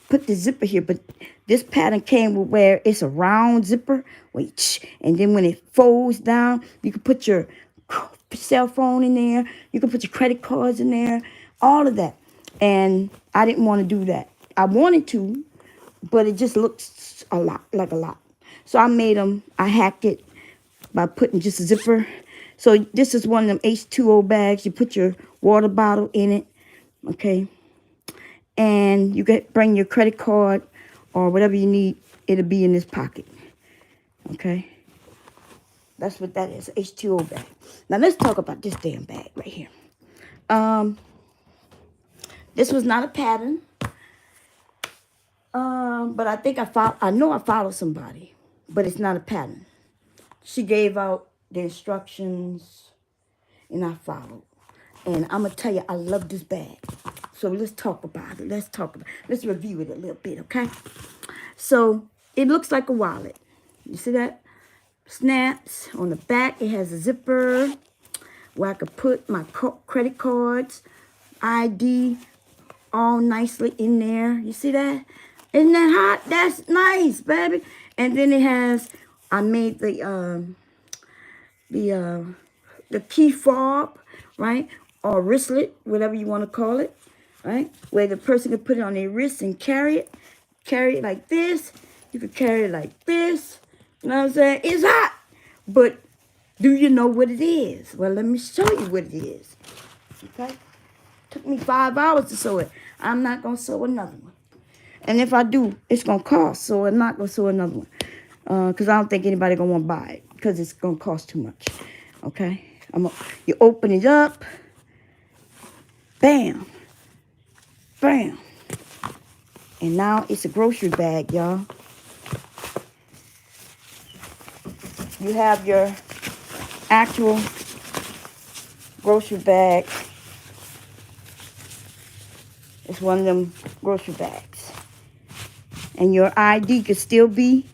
put the zipper here, but this pattern came with where it's a round zipper, and then when it folds down, you can put your cell phone in there. You can put your credit cards in there. All of that. And I didn't want to do that. I wanted to, but it just looks a lot, like a lot. So I made them, I hacked it by putting just a zipper. So this is one of them H2O bags. You put your water bottle in it, okay? And you can bring your credit card or whatever you need. It'll be in this pocket, okay? That's what that is, H2O bag. Now let's talk about this damn bag right here. This was not a pattern. But I think I know I followed somebody, but it's not a pattern. She gave out the instructions and I followed. And I'm going to tell you, I love this bag. So let's talk about it. Let's review it a little bit, okay? So it looks like a wallet. You see that? Snaps on the back. It has a zipper where I could put my credit cards, ID, all nicely in there. You see that? Isn't that hot? That's nice, baby. And then it has, I made the key fob, right? Or wristlet, whatever you want to call it, right? Where the person can put it on their wrist and carry it. Carry it like this. You could carry it like this. You know what I'm saying? It's hot. But do you know what it is? Well, let me show you what it is. Okay? Took me 5 hours to sew it. I'm not going to sew another one. And if I do, it's going to cost. So I'm not going to sew another one. Because I don't think anybody going to want to buy it. Because it's going to cost too much. Okay? You open it up. Bam. Bam. And now it's a grocery bag, y'all. You have your actual grocery bag. It's one of them grocery bags. And your ID could still be,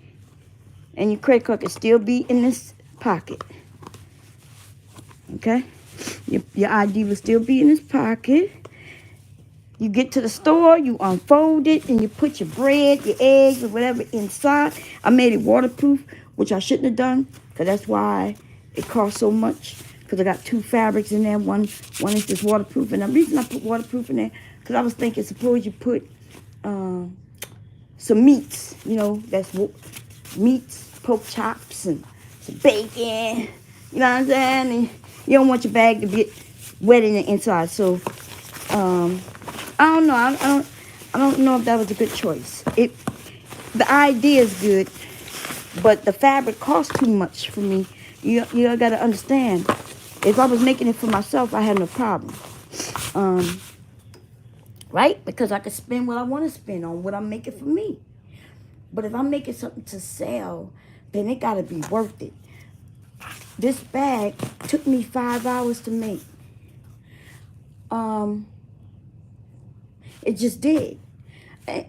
and your credit card could still be in this pocket. Okay? Your ID will still be in this pocket. You get to the store, you unfold it, and you put your bread, your eggs, or whatever inside. I made it waterproof, which I shouldn't have done, because that's why it costs so much. Because I got 2 fabrics in there. One is just waterproof. And the reason I put waterproof in there, because I was thinking, suppose you put some meats, you know, that's meats, pork chops, and some bacon, you know what I'm saying? And you don't want your bag to get wet in the inside. So, I don't know. I don't know if that was a good choice. The idea is good, but the fabric costs too much for me. You got to understand. If I was making it for myself, I had no problem. Right? Because I could spend what I want to spend on what I'm making for me. But if I'm making something to sell, then it got to be worth it. This bag took me 5 hours to make. It just did.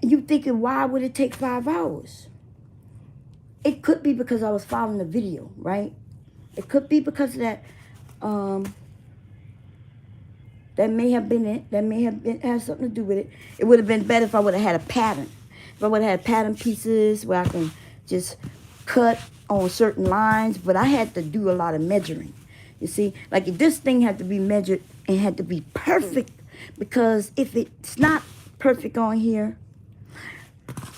You thinking, why would it take 5 hours? It could be because I was following the video, right? It could be because of that. That may have been it. That may have had something to do with it. It would have been better if I would have had a pattern. If I would have had pattern pieces where I can just cut on certain lines. But I had to do a lot of measuring. You see, like if this thing had to be measured and had to be perfect. Because if it's not perfect on here,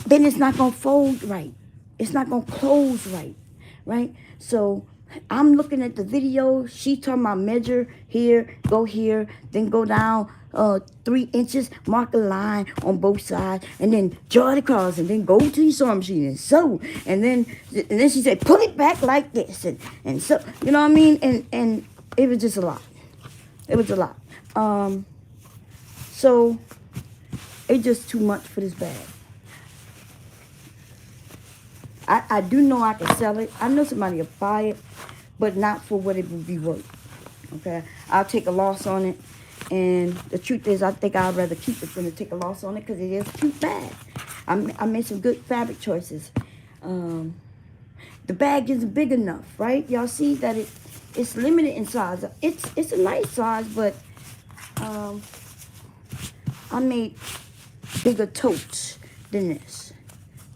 then it's not going to fold right. It's not going to close right, right? So I'm looking at the video. She talking about measure here, then go down 3 inches, mark a line on both sides, and then draw it across, and then go to your sewing machine and sew. And then she said, pull it back like this, and so, you know what I mean? And it was just a lot. It was a lot. So it's just too much for this bag. I do know I can sell it. I know somebody will buy it, but not for what it would be worth. Okay, I'll take a loss on it. And the truth is, I think I'd rather keep it than to take a loss on it because it is a cute bag. I made some good fabric choices. The bag isn't big enough, right? Y'all see that it's limited in size. It's a nice size, but I made bigger totes than this.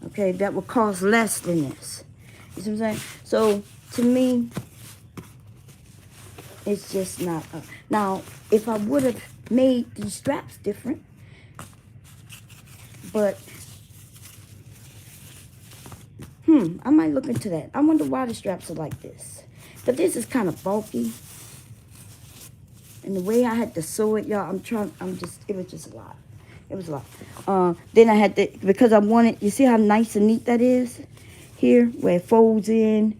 Okay, that would cost less than this. You see what I'm saying? So, to me, It's just not. Now, if I would have made these straps different, but I might look into that. I wonder why the straps are like this. But this is kind of bulky. And the way I had to sew it, y'all, it was just a lot. It was a lot. Then I had to, because I wanted, you see how nice and neat that is? Here, where it folds in,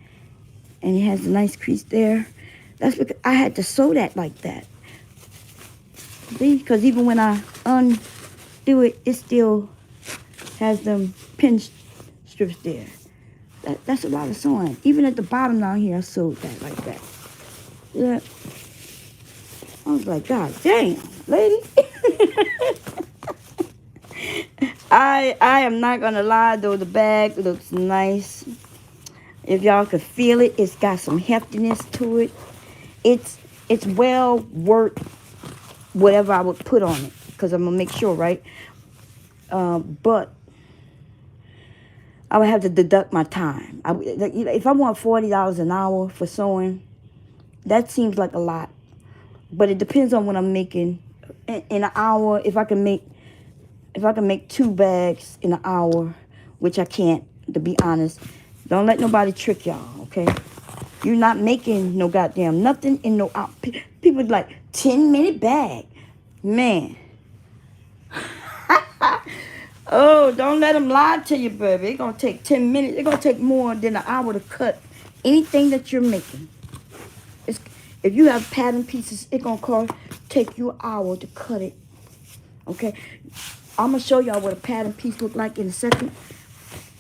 and it has a nice crease there. That's because I had to sew that like that. See, because even when I undo it, it still has them pin strips there. That's a lot of sewing. Even at the bottom down here, I sewed that like that. Yeah. I was like, God damn, lady. I am not gonna lie though, the bag looks nice. If y'all could feel it, it's got some heftiness to it. It's well worth whatever I would put on it, because I'm gonna make sure, right? But I would have to deduct my time. If I want $40 an hour for sewing, that seems like a lot. But it depends on what I'm making in an hour. If I can make 2 bags in an hour, which I can't, to be honest. Don't let nobody trick y'all, okay? You're not making no goddamn nothing in no hour. People like 10-minute bag, man. Oh, don't let them lie to you, baby. It's gonna take 10 minutes. It's gonna take more than an hour to cut anything that you're making. If you have pattern pieces, it's gonna take you an hour to cut it. Okay, I'm gonna show y'all what a pattern piece look like in a second.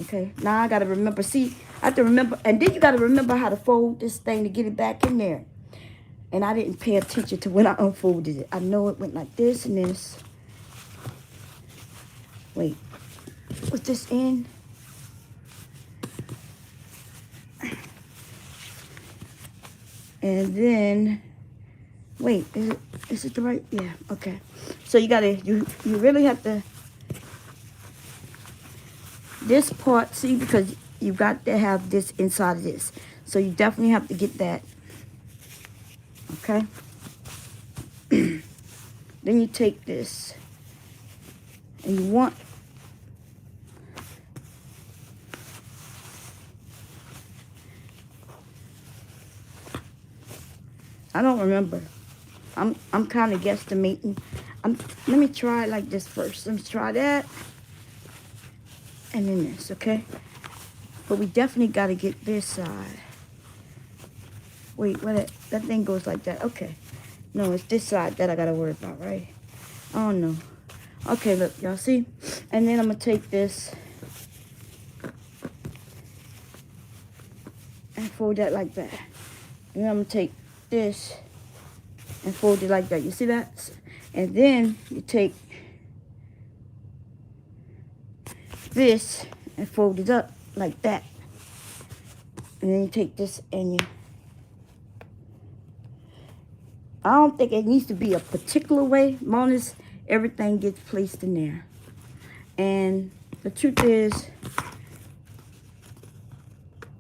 Okay, now I gotta remember. See, I have to remember, and then you gotta remember how to fold this thing to get it back in there. And I didn't pay attention to when I unfolded it. I know it went like this and this. Wait, was this in? And then, wait, is it the right? Yeah, okay. So you really have to, this part, see, because you got to have this inside of this. So you definitely have to get that, okay? Then you take this, and you want, I don't remember. I'm kind of guesstimating. Let me try it like this first. Let me try that. And then this, okay? But we definitely got to get this side. Wait, that thing goes like that. Okay. No, it's this side that I got to worry about, right? Oh, no. Okay, look, y'all see? And then I'm going to take this and fold that like that. And then I'm going to take this and fold it like that. You see that? And then you take this and fold it up like that. And then you take this and you, I don't think it needs to be a particular way. Long as everything gets placed in there. And the truth is,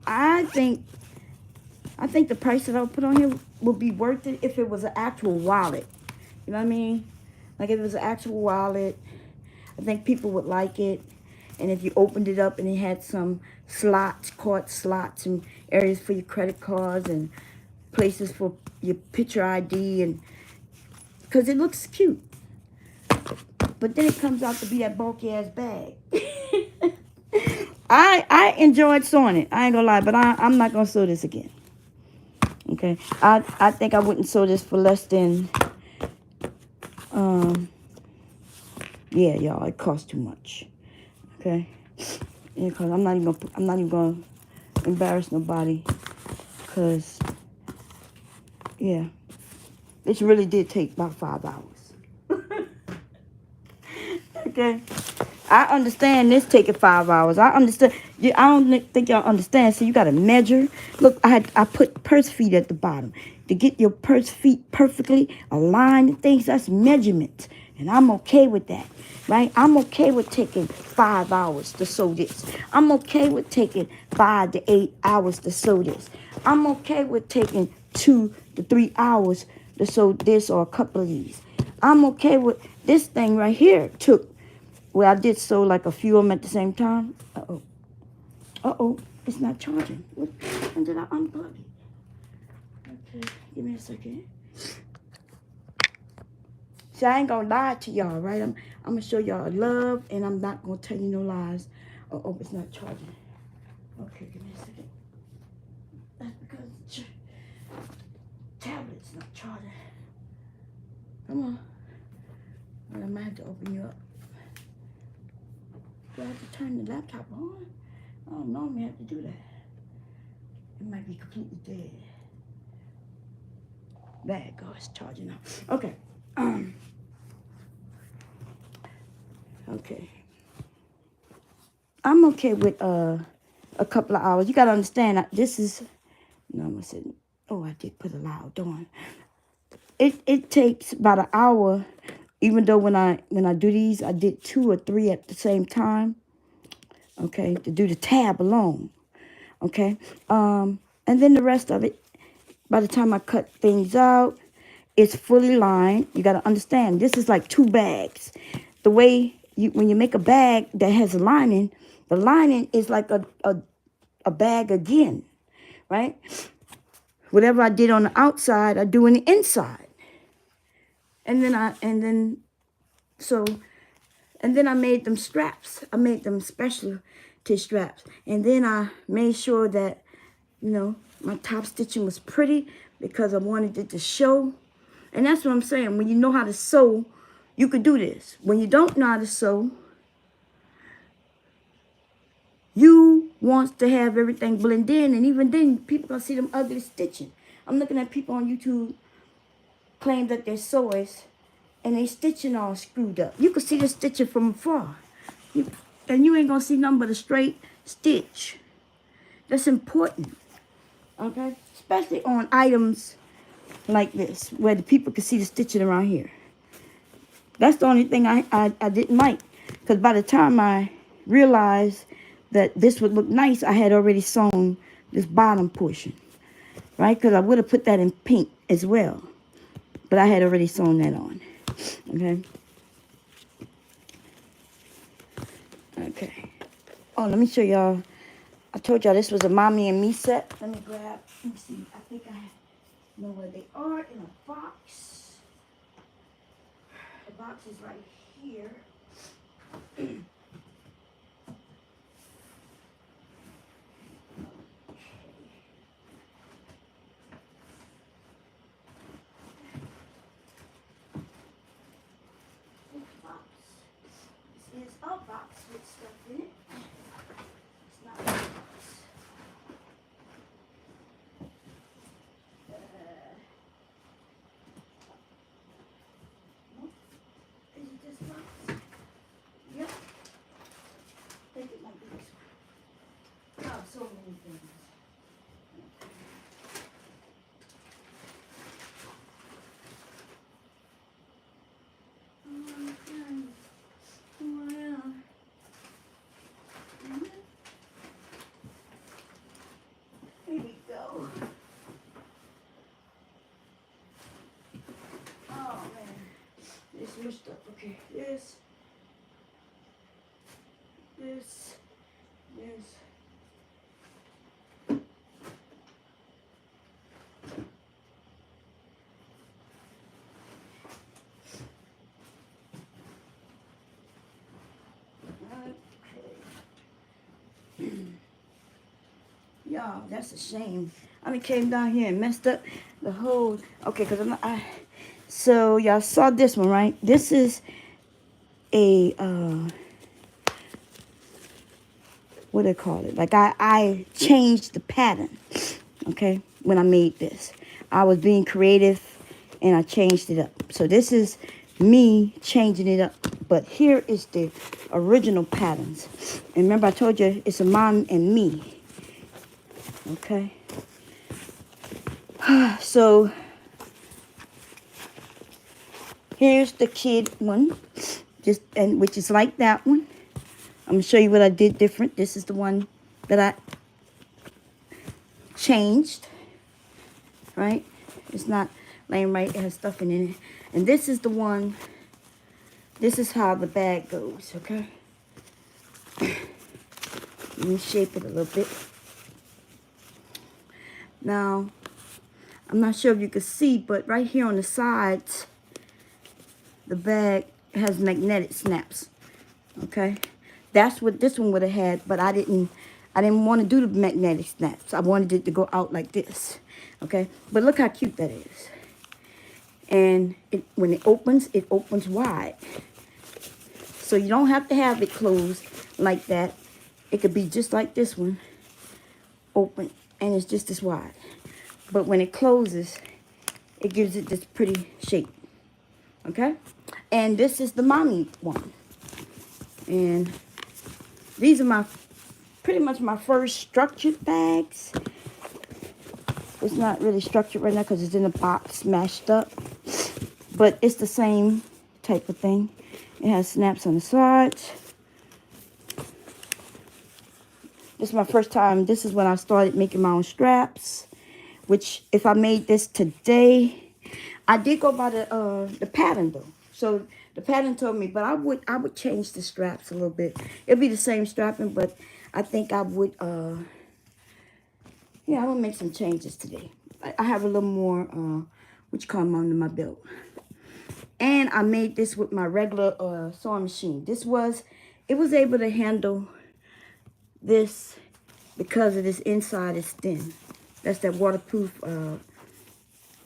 I think the price that I'll put on here would be worth it if it was an actual wallet. You know what I mean? Like if it was an actual wallet, I think people would like it. And if you opened it up and it had some slots, caught slots and areas for your credit cards and places for your picture ID, and because it looks cute. But then it comes out to be that bulky ass bag. I enjoyed sewing it. I ain't gonna lie, but I'm not gonna sew this again. Okay, I think I wouldn't sew this for less than, yeah, y'all, it costs too much. Okay, because I'm not even gonna embarrass nobody, because yeah, this really did take about 5 hours. Okay, I understand this taking 5 hours. I understand. I don't think y'all understand. So you gotta measure. Look, I put purse feet at the bottom to get your purse feet perfectly aligned and things. That's measurement, and I'm okay with that, right? I'm okay with taking 5 hours to sew this. I'm okay with taking 5 to 8 hours to sew this. I'm okay with taking 2 to 3 hours to sew this or a couple of these. I'm okay with this thing right here. Took, well, I did sew like a few of them at the same time. Uh-oh. Uh-oh. It's not charging. When did I unplug it? Okay, give me a second. See, I ain't gonna lie to y'all, right? I'm gonna show y'all love, and I'm not gonna tell you no lies. Oh, it's not charging. Okay, give me a second. That's because the tablet's not charging. Come on. Well, I might have to open you up. Do I have to turn the laptop on? I don't normally have to do that. It might be completely dead. There it goes, it's charging up. Okay. Okay. I'm okay with a couple of hours. You gotta understand this is, no, I'm gonna say, oh, I did put a loud on. It takes about an hour, even though when I do these, I did 2 or 3 at the same time. Okay, to do the tab alone. Okay, and then the rest of it, by the time I cut things out, it's fully lined. You got to understand, this is like 2 bags. The way when you make a bag that has a lining, the lining is like a bag again, right? Whatever I did on the outside, I do on the inside. And then I made them straps. I made them specialty straps. And then I made sure that, my top stitching was pretty because I wanted it to show. And that's what I'm saying. When you know how to sew, you could do this. When you don't know how to sew, you want to have everything blend in. And even then, people going to see them ugly stitching. I'm looking at people on YouTube claim that they're sewers and they stitching all screwed up. You can see the stitching from afar. And you ain't going to see nothing but a straight stitch. That's important. Okay? Especially on items like this, where the people can see the stitching around here. That's the only thing I didn't like. Because by the time I realized that this would look nice, I had already sewn this bottom portion. Right? Because I would have put that in pink as well. But I had already sewn that on. Okay? Okay. Oh, let me show y'all. I told y'all this was a Mommy and Me set. Let me see. I think I know where they are in a box. The box is right here. This is a box with stuff in it. It's not a box. Is it this box? Yep. I think it might be this one. Oh, so many things. Here we go. Oh man, this new stuff. Okay, this. Y'all, that's a shame. I came down here and messed up the whole. Okay, because so y'all saw this one, right? This is a what do they call it? Like I changed the pattern. Okay, when I made this, I was being creative and I changed it up. So this is me changing it up. But here is the original patterns. And remember I told you it's a Mom and Me. Okay. So here's the kid one, which is like that one. I'm gonna show you what I did different. This is the one that I changed. right? It's not laying right. It has stuffing in it. And this is the one, this is how the bag goes, okay? Let me shape it a little bit. Now, I'm not sure if you can see, but right here on the sides, the bag has magnetic snaps, okay? That's what this one would have had, but I didn't want to do the magnetic snaps. I wanted it to go out like this, okay? But look how cute that is. And when it opens wide. So you don't have to have it closed like that. It could be just like this one, open, and it's just as wide. But when it closes, it gives it this pretty shape, okay? And this is the mommy one. And these are pretty much my first structured bags. It's not really structured right now because it's in a box, smashed up. But it's the same type of thing. It has snaps on the sides. This is my first time. This is when I started making my own straps. Which, if I made this today, I did go by the pattern though. So the pattern told me, but I would change the straps a little bit. It'll be the same strapping, but I think I would yeah, I'm gonna make some changes today. I have a little more which come under my belt. And I made this with my regular sewing machine. It was able to handle this because of this inside is thin. That's that waterproof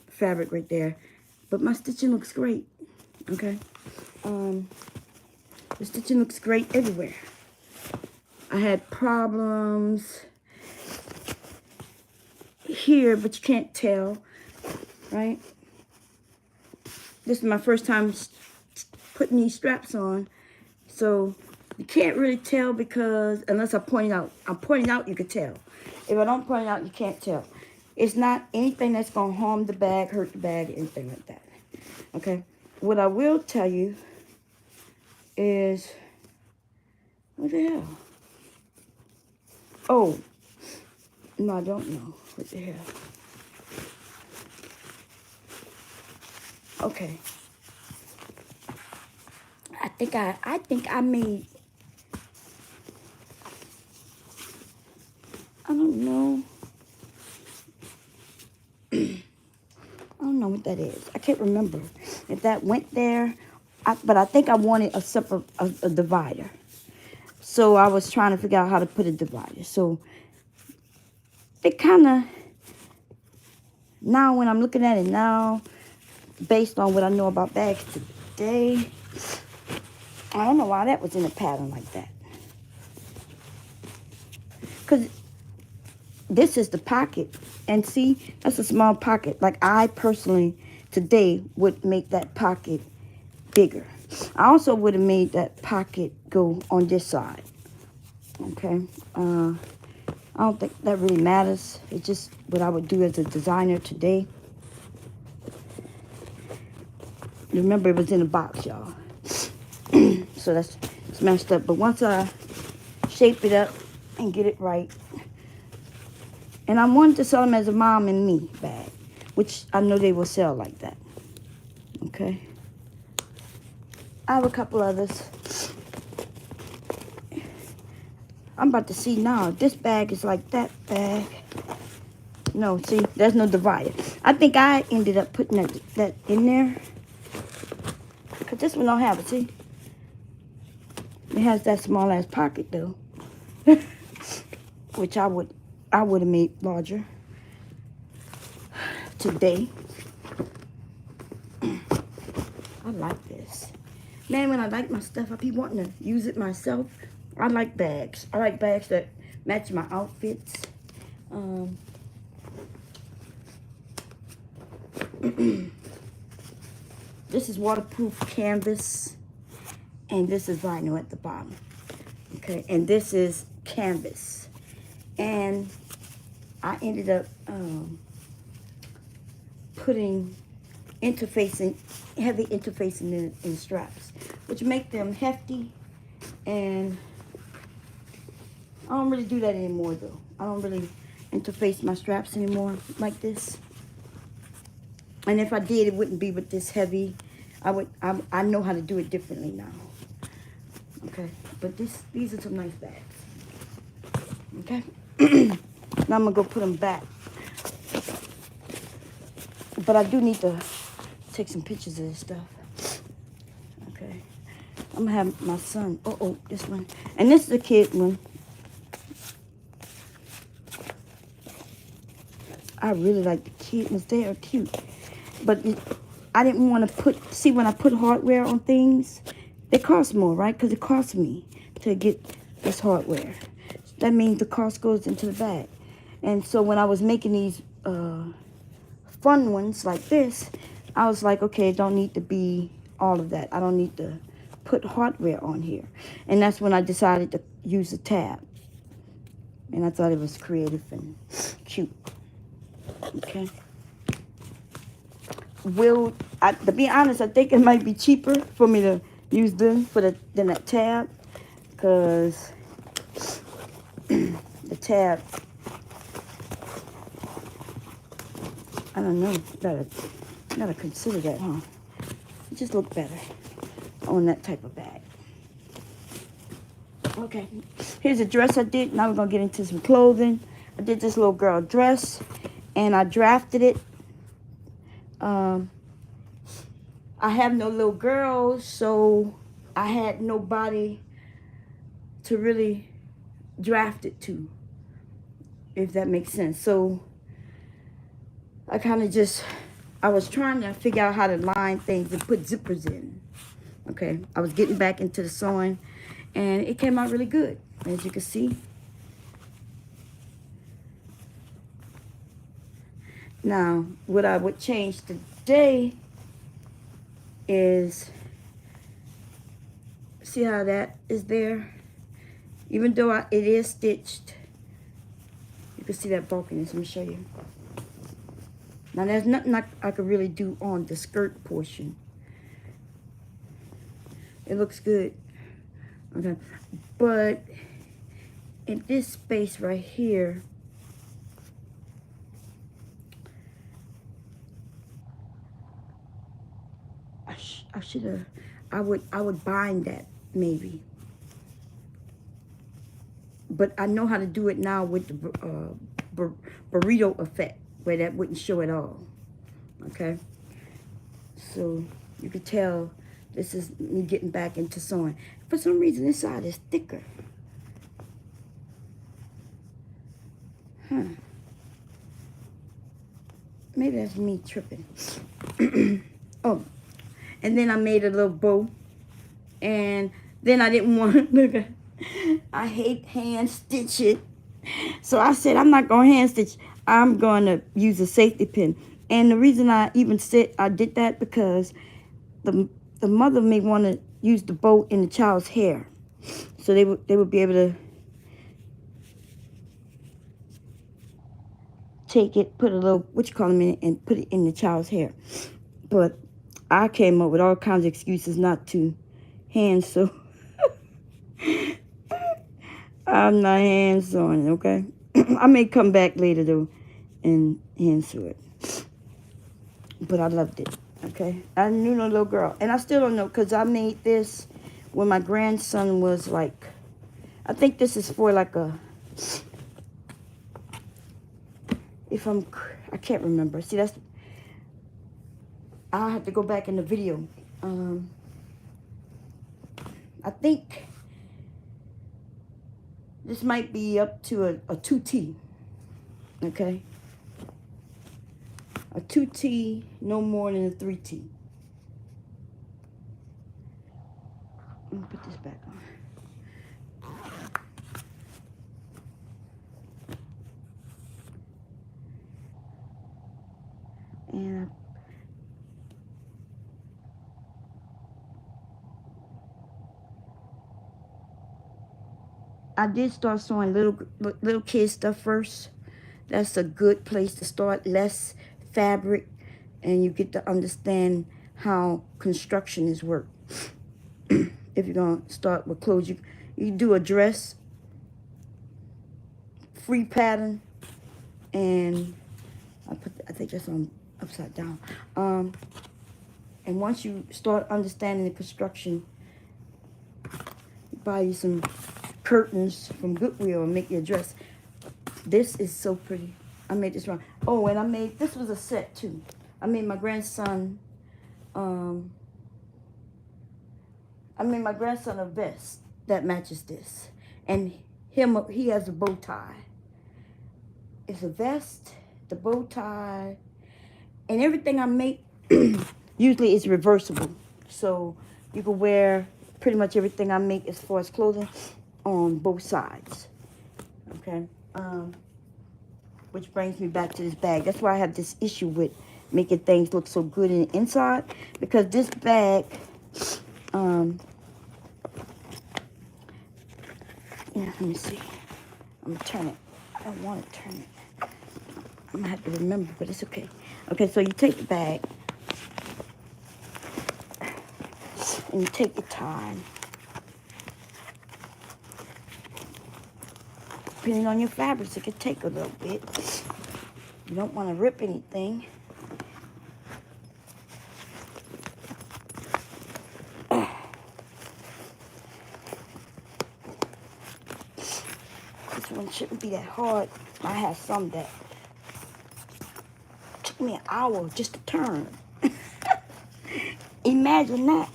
fabric right there. But my stitching looks great, okay? The stitching looks great everywhere. I had problems here, but you can't tell, right? This is my first time putting these straps on, so you can't really tell because unless I point it out. I'm pointing out, you can tell. If I don't point it out, you can't tell. It's not anything that's gonna harm the bag, hurt the bag, anything like that. Okay. What I will tell you is, what the hell? Oh, no, I don't know. What the hell? Okay. I think I made, I don't know. I don't know what that is. I can't remember if that went there. But I think I wanted a separate a divider. So I was trying to figure out how to put a divider. So it kind of, now when I'm looking at it now, based on what I know about bags today, I don't know why that was in a pattern like that. Because this is the pocket. And see, that's a small pocket. Like I personally, today, would make that pocket bigger. I also would have made that pocket go on this side. Okay. I don't think that really matters. It's just what I would do as a designer today. Remember, it was in a box, y'all. So that's messed up. But once I shape it up and get it right, and I wanted to sell them as a mom and me bag, which I know they will sell like that. Okay. I have a couple others. I'm about to see now. This bag is like that bag. No, see, there's no divider. I think I ended up putting that in there. Because this one don't have it, see? It has that small ass pocket though. Which I would have made larger today. I like this. Man, when I like my stuff, I be wanting to use it myself. I like bags. I like bags that match my outfits. This is waterproof canvas. And this is vinyl at the bottom. Okay, and this is canvas. And I ended up putting heavy interfacing in straps, which make them hefty. And I don't really do that anymore though. I don't really interface my straps anymore like this. And if I did, it wouldn't be with this heavy. I know how to do it differently now. Okay, but these are some nice bags. Okay, now I'm gonna go put them back. But I do need to take some pictures of this stuff. Okay, I'm gonna have my son. Oh, this one, and this is a kid one. I really like the kid ones. They are cute, but I didn't want to put. See, when I put hardware on things, they cost more, right? Because it costs me to get this hardware. That means the cost goes into the bag. And so when I was making these fun ones like this, I was like, okay, it don't need to be all of that. I don't need to put hardware on here. And that's when I decided to use a tab. And I thought it was creative and cute. Okay. To be honest, I think it might be cheaper for me to use them than that tab. Because the tab, I don't know, gotta consider that, huh? It just look better on that type of bag. Okay, here's a dress I did. Now we're gonna get into some clothing. I did this little girl dress, and I drafted it. I have no little girls, so I had nobody to really draft it to, if that makes sense. So I kind of I was trying to figure out how to line things and put zippers in. Okay, I was getting back into the sewing, and it came out really good, as you can see. Now, what I would change today is, see how that is there? Even though it is stitched, you can see that bulkiness. Let me show you. Now, there's nothing I could really do on the skirt portion. It looks good. Okay. But in this space right here, I should have, I would bind that maybe. But I know how to do it now with the burrito effect, where that wouldn't show at all. Okay, so you could tell this is me getting back into sewing. For some reason, this side is thicker. Huh. Maybe that's me tripping. Oh, and then I made a little bow. And then I didn't want to, I hate hand stitch it. So I said, I'm not going to hand stitch. I'm going to use a safety pin. And the reason I even said I did that, because the mother may want to use the bow in the child's hair. So they would be able to take it, put a little, in it, and put it in the child's hair. But I came up with all kinds of excuses not to hand sew. I'm not hand sewing, okay? I may come back later though and hand sew it. But I loved it, okay? I knew no little girl. And I still don't know, because I made this when my grandson was like, I think this is for like a, I can't remember. See, I'll have to go back in the video. I think this might be up to a 2T, okay? A 2T, no more than a 3T. Let me put this back on. And I did start sewing little kid stuff first. That's a good place to start. Less fabric, and you get to understand how construction is worked. If you're gonna start with clothes, you do a dress, free pattern, and I think that's on upside down. And once you start understanding the construction, buy you some curtains from Goodwill and make your dress. This is so pretty. I made this wrong. Oh, and I made, this was a set too. I made my grandson, I made my grandson a vest that matches this. And he has a bow tie. It's a vest, the bow tie, and everything I make usually is reversible. So you can wear pretty much everything I make as far as clothing on both sides. Okay. Which brings me back to this bag. That's why I have this issue with making things look so good in the inside. Because this bag, yeah, let me see. I'm gonna turn it. I don't want to turn it. I'm gonna have to remember, but it's okay. Okay, so you take the bag and you take your time. Depending on your fabrics, it could take a little bit. You don't want to rip anything. This one shouldn't be that hard. I have some that took me an hour just to turn. Imagine that.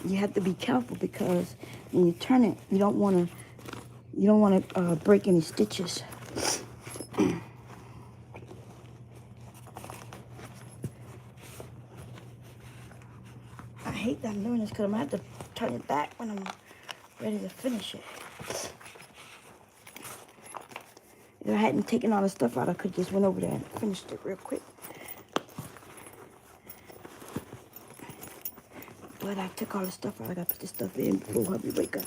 You have to be careful because when you turn it, you don't want to break any stitches. I hate that I'm doing this because I'm going to have to turn it back when I'm ready to finish it. If I hadn't taken all the stuff out, I could just went over there and finished it real quick. But I took all the stuff out. I got to put this stuff in before hubby wake up.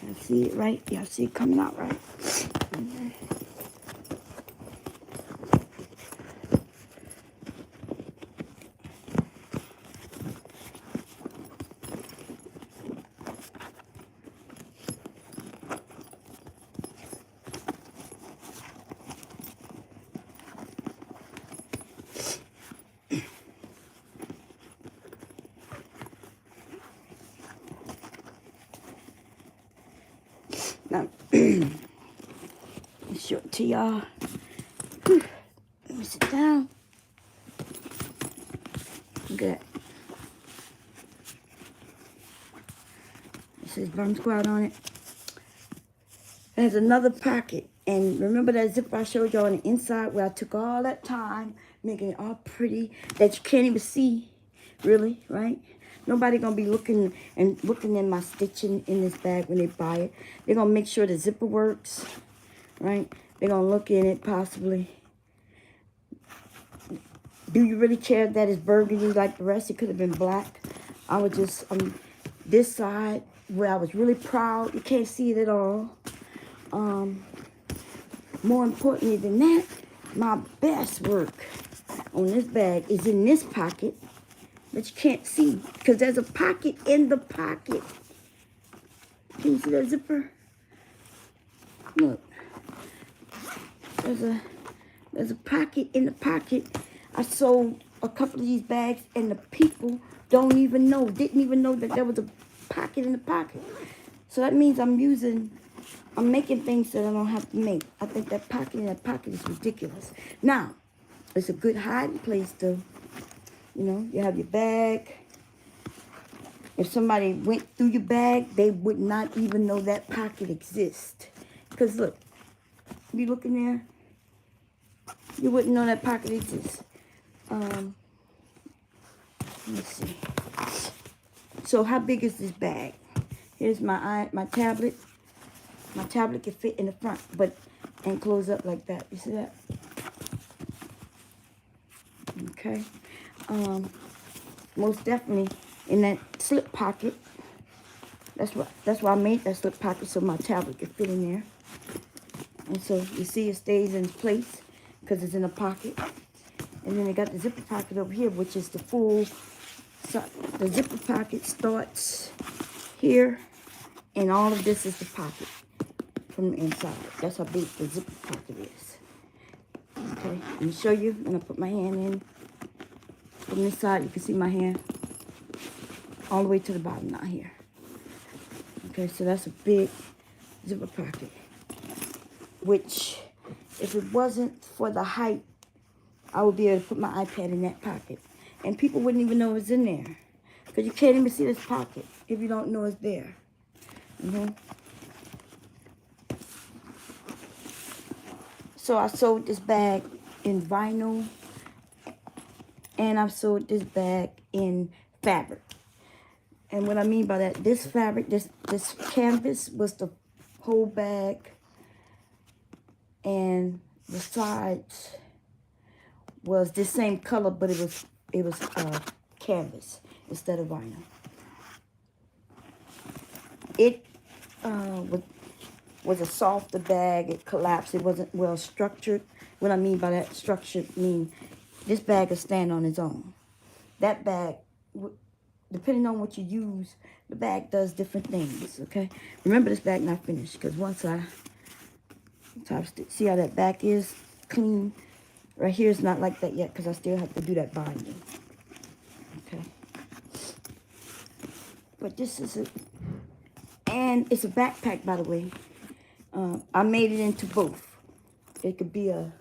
Y'all see it right? Y'all see it coming out right? Mm-hmm. Now, let me show it to y'all. Let me sit down. Good. It says Bum Squad on it. There's another pocket. And remember that zipper I showed y'all on the inside where I took all that time making it all pretty that you can't even see, really, right? Nobody gonna be looking in my stitching in this bag when they buy it. They're gonna make sure the zipper works, right? They're gonna look in it possibly. Do you really care that it's burgundy like the rest? It could have been black. I would just, this side where I was really proud, you can't see it at all. More importantly than that, my best work on this bag is in this pocket. But you can't see because there's a pocket in the pocket. Can you see that zipper? Look. There's a pocket in the pocket. I sold a couple of these bags and the people didn't even know that there was a pocket in the pocket. So that means I'm making things that I don't have to make. I think that pocket in that pocket is ridiculous. Now, it's a good hiding place though. You know, you have your bag. If somebody went through your bag, they would not even know that pocket exists. Because look, you look in there, you wouldn't know that pocket exists. Let me see. So how big is this bag? Here's my tablet. My tablet can fit in the front, and close up like that. You see that? Okay. Most definitely in that slip pocket. That's why I made that slip pocket so my tablet could fit in there. And so you see it stays in place because it's in a pocket. And then they got the zipper pocket over here, which is the full. So the zipper pocket starts here, and all of this is the pocket from the inside. That's how big the zipper pocket is. Okay, let me show you. When I put my hand in from this side, you can see my hand all the way to the bottom now here. Okay, so that's a big zipper pocket, which if it wasn't for the height, I would be able to put my iPad in that pocket. And people wouldn't even know it's in there. Because you can't even see this pocket if you don't know it's there. So I sewed this bag in vinyl. And I've sewed this bag in fabric. And what I mean by that, this fabric, this canvas was the whole bag. And the sides was the same color, but it was canvas instead of vinyl. It was a softer bag. It collapsed. It wasn't well structured. What I mean by that structured mean this bag will stand on its own. That bag, depending on what you use, the bag does different things. Okay, remember this bag not finished because once I see how that back is clean. Right here is not like that yet because I still have to do that binding. Okay. But this is it. And it's a backpack, by the way. I made it into both. It could be I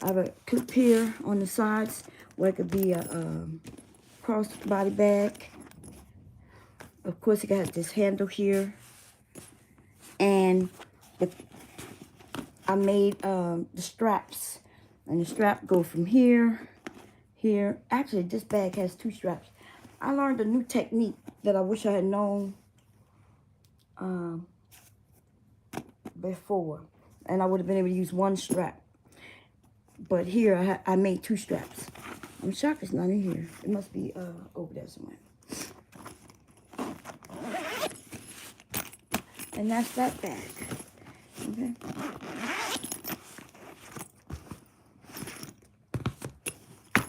have a clip here on the sides where it could be a crossbody bag. Of course, it got this handle here. And I made the straps, and the strap go from here, here. Actually, this bag has 2 straps. I learned a new technique that I wish I had known before, and I would have been able to use 1 strap. But here, I made 2 straps. I'm shocked it's not in here. It must be over there somewhere. And that's that bag. Okay.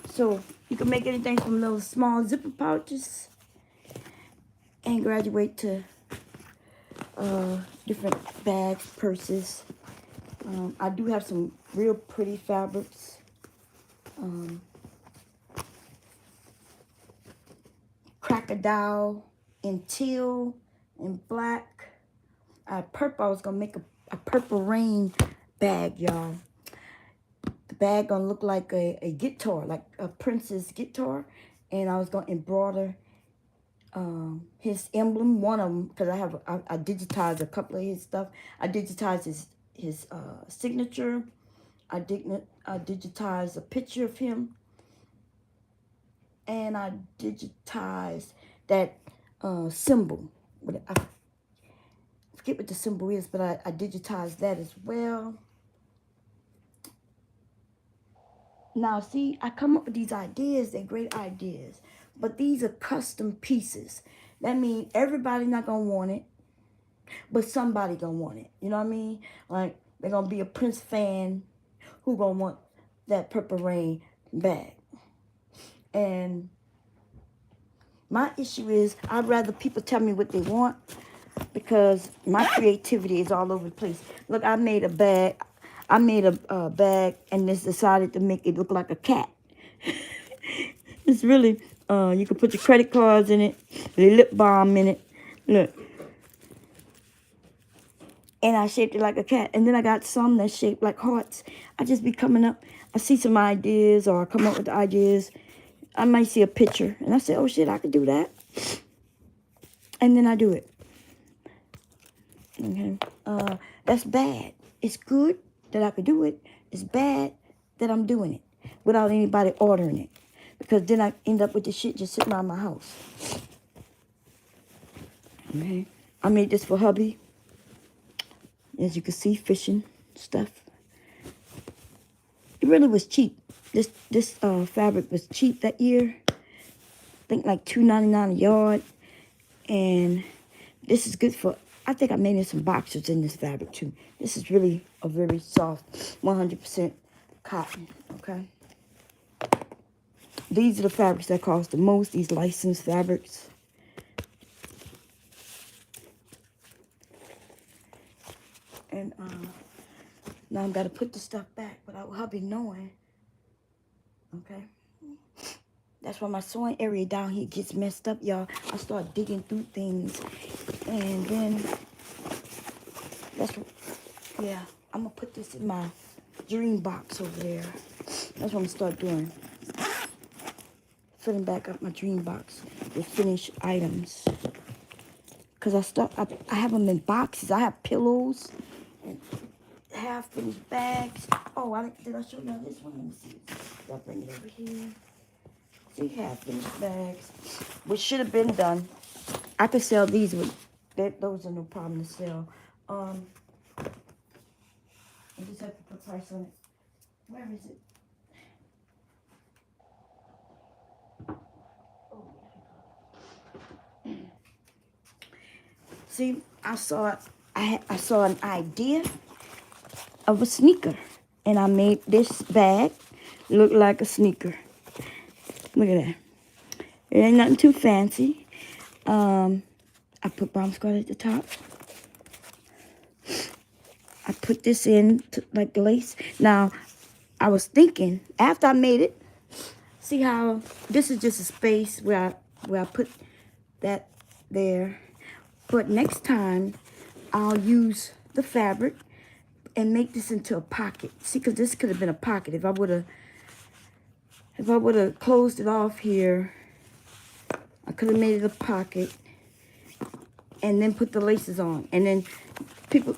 So you can make anything from those small zipper pouches and graduate to different bags, purses. I do have some real pretty fabrics. Crocodile in teal and black. Purple. I was gonna make a purple rain bag, y'all. The bag gonna look like a guitar, like a Prince's guitar, and I was gonna embroider his emblem, one of them, because I digitized a couple of his stuff. I digitized his signature. I digitized a picture of him, and I digitized that symbol. I forget what the symbol is, but I digitized that as well. Now, see, I come up with these ideas. They're great ideas. But these are custom pieces. That means everybody not going to want it, but somebody going to want it. You know what I mean? Like, they're going to be a Prince fan who going to want that Purple Rain bag. And my issue is I'd rather people tell me what they want because my creativity is all over the place. Look, I made a bag. I made a bag and just decided to make it look like a cat. It's really, you can put your credit cards in it, the lip balm in it. Look. And I shaped it like a cat. And then I got some that's shaped like hearts. I just be coming up. I see some ideas or I come up with the ideas. I might see a picture. And I say, oh, shit, I could do that. And then I do it. Okay. That's bad. It's good that I could do it. It's bad that I'm doing it without anybody ordering it. Because then I end up with this shit just sitting around my house. Okay. I made this for hubby. As you can see, fishing stuff. It really was cheap. This fabric was cheap that year. I think like $2.99 a yard. And this is good for I think I made some boxers in this fabric too. This is really a very soft 100% cotton, okay? These are the fabrics that cost the most, these licensed fabrics. And now I've got to put the stuff back without hubby knowing, okay? That's why my sewing area down here gets messed up, y'all. I start digging through things. And then, yeah, I'm going to put this in my dream box over there. That's what I'm going to start doing. Filling back up my dream box with finished items. Because I have them in boxes. I have pillows and half finished bags. Oh, did I show y'all this one? Let me see. I'll bring it over here. See, half finished bags, which should have been done. I could sell these with those are no problem to sell. I just have to put price on it. Where is it? See, I saw an idea of a sneaker, and I made this bag look like a sneaker. Look at that. It ain't nothing too fancy. I put bomb squat at the top. I put this in like lace. Now, I was thinking after I made it, see how this is just a space where I put that there. But next time, I'll use the fabric and make this into a pocket. See, because this could have been a pocket if I would have closed it off here. I could have made it a pocket and then put the laces on. And then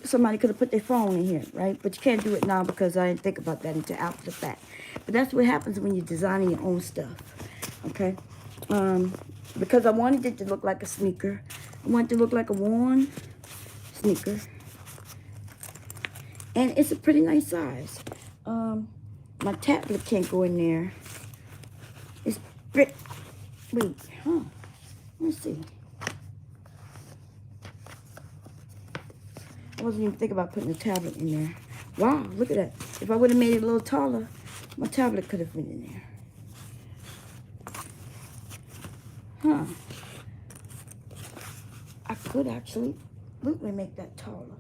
somebody could have put their phone in here, right? But you can't do it now because I didn't think about that until after the fact. But that's what happens when you're designing your own stuff, okay? Because I wanted it to look like a sneaker. I want it to look like a worn sneaker. And it's a pretty nice size. My tablet can't go in there. It's wait, let's see. I wasn't even thinking about putting a tablet in there. Wow, look at that. If I would have made it a little taller, my tablet could have been in there. Huh. I could actually make that taller.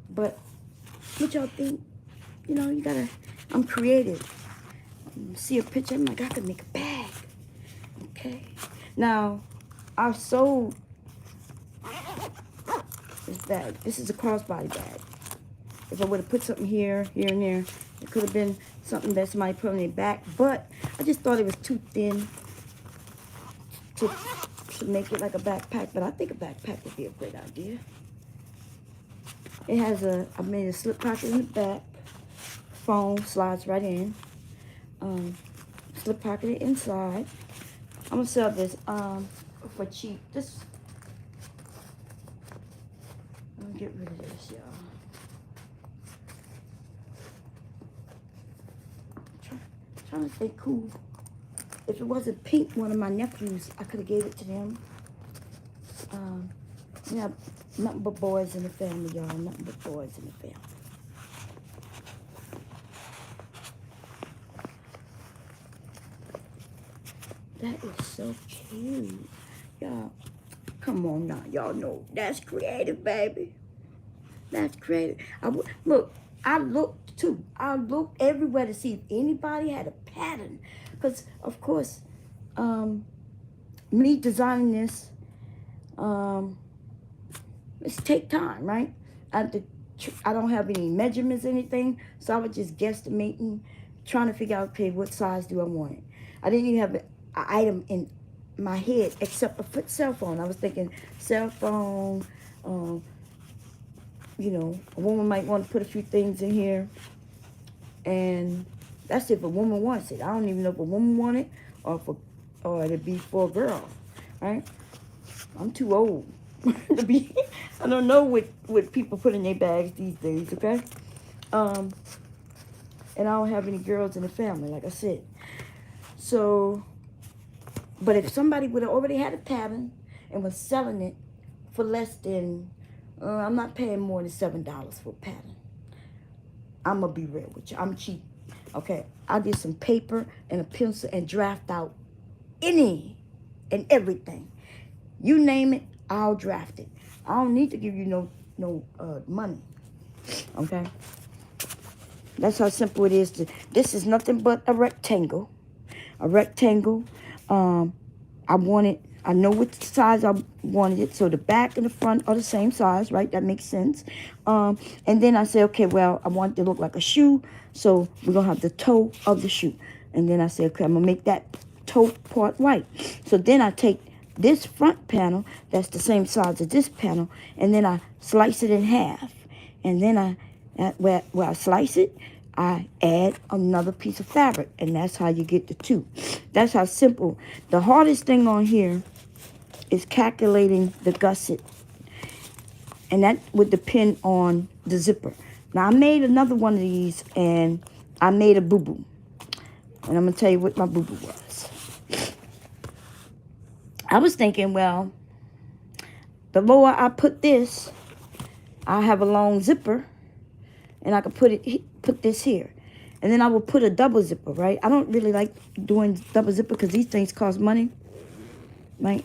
But what y'all think? You know, I'm creative. See a picture, I'm like, I could make a bag. Okay. Now, I sold this bag. This is a crossbody bag. If I would have put something here, and there, it could have been something that somebody put on their back. But I just thought it was too thin to make it like a backpack. But I think a backpack would be a great idea. It has I made a slip pocket in the back. Phone slides right in. Slip pocket inside. I'm gonna sell this for cheap. I'm gonna get rid of this, y'all. Trying to stay cool. If it wasn't pink, one of my nephews, I could have gave it to them. We have nothing but boys in the family, y'all. Nothing but boys in the family. That is so cute. Y'all, come on now. Y'all know that's creative, baby. That's creative. I looked too. I looked everywhere to see if anybody had a pattern. Because, of course, me designing this, it's take time, right? I don't have any measurements or anything. So I was just guesstimating, trying to figure out, okay, what size do I want it? I didn't even have an item in my head except a cell phone. I was thinking cell phone, you know, a woman might want to put a few things in here. And that's if a woman wants it. I don't even know if a woman wants it or it'd be for a girl, right? I'm too old to be, I don't know what people put in their bags these days, okay? And I don't have any girls in the family, like I said. So, but if somebody would have already had a pattern and was selling it for less than I'm not paying more than $7 for a pattern. I'm going to be real with you. I'm cheap. Okay, I get some paper and a pencil and draft out any and everything. You name it, I'll draft it. I don't need to give you no money. Okay, that's how simple it is. This is nothing but a rectangle. A rectangle. I know what size I wanted it. So the back and the front are the same size, right? That makes sense. And then I say, okay, well, I want it to look like a shoe. So we're going to have the toe of the shoe. And then I say, okay, I'm going to make that toe part white. So then I take this front panel, that's the same size as this panel, and then I slice it in half. And then where I slice it, I add another piece of fabric, and that's how you get the two. That's how simple. The hardest thing on here is calculating the gusset, and that would depend on the zipper. Now, I made another one of these, and I made a boo-boo, and I'm going to tell you what my boo-boo was. I was thinking, well, the lower I put this, I have a long zipper, and I could put this here. And then I will put a double zipper, right? I don't really like doing double zipper because these things cost money, right?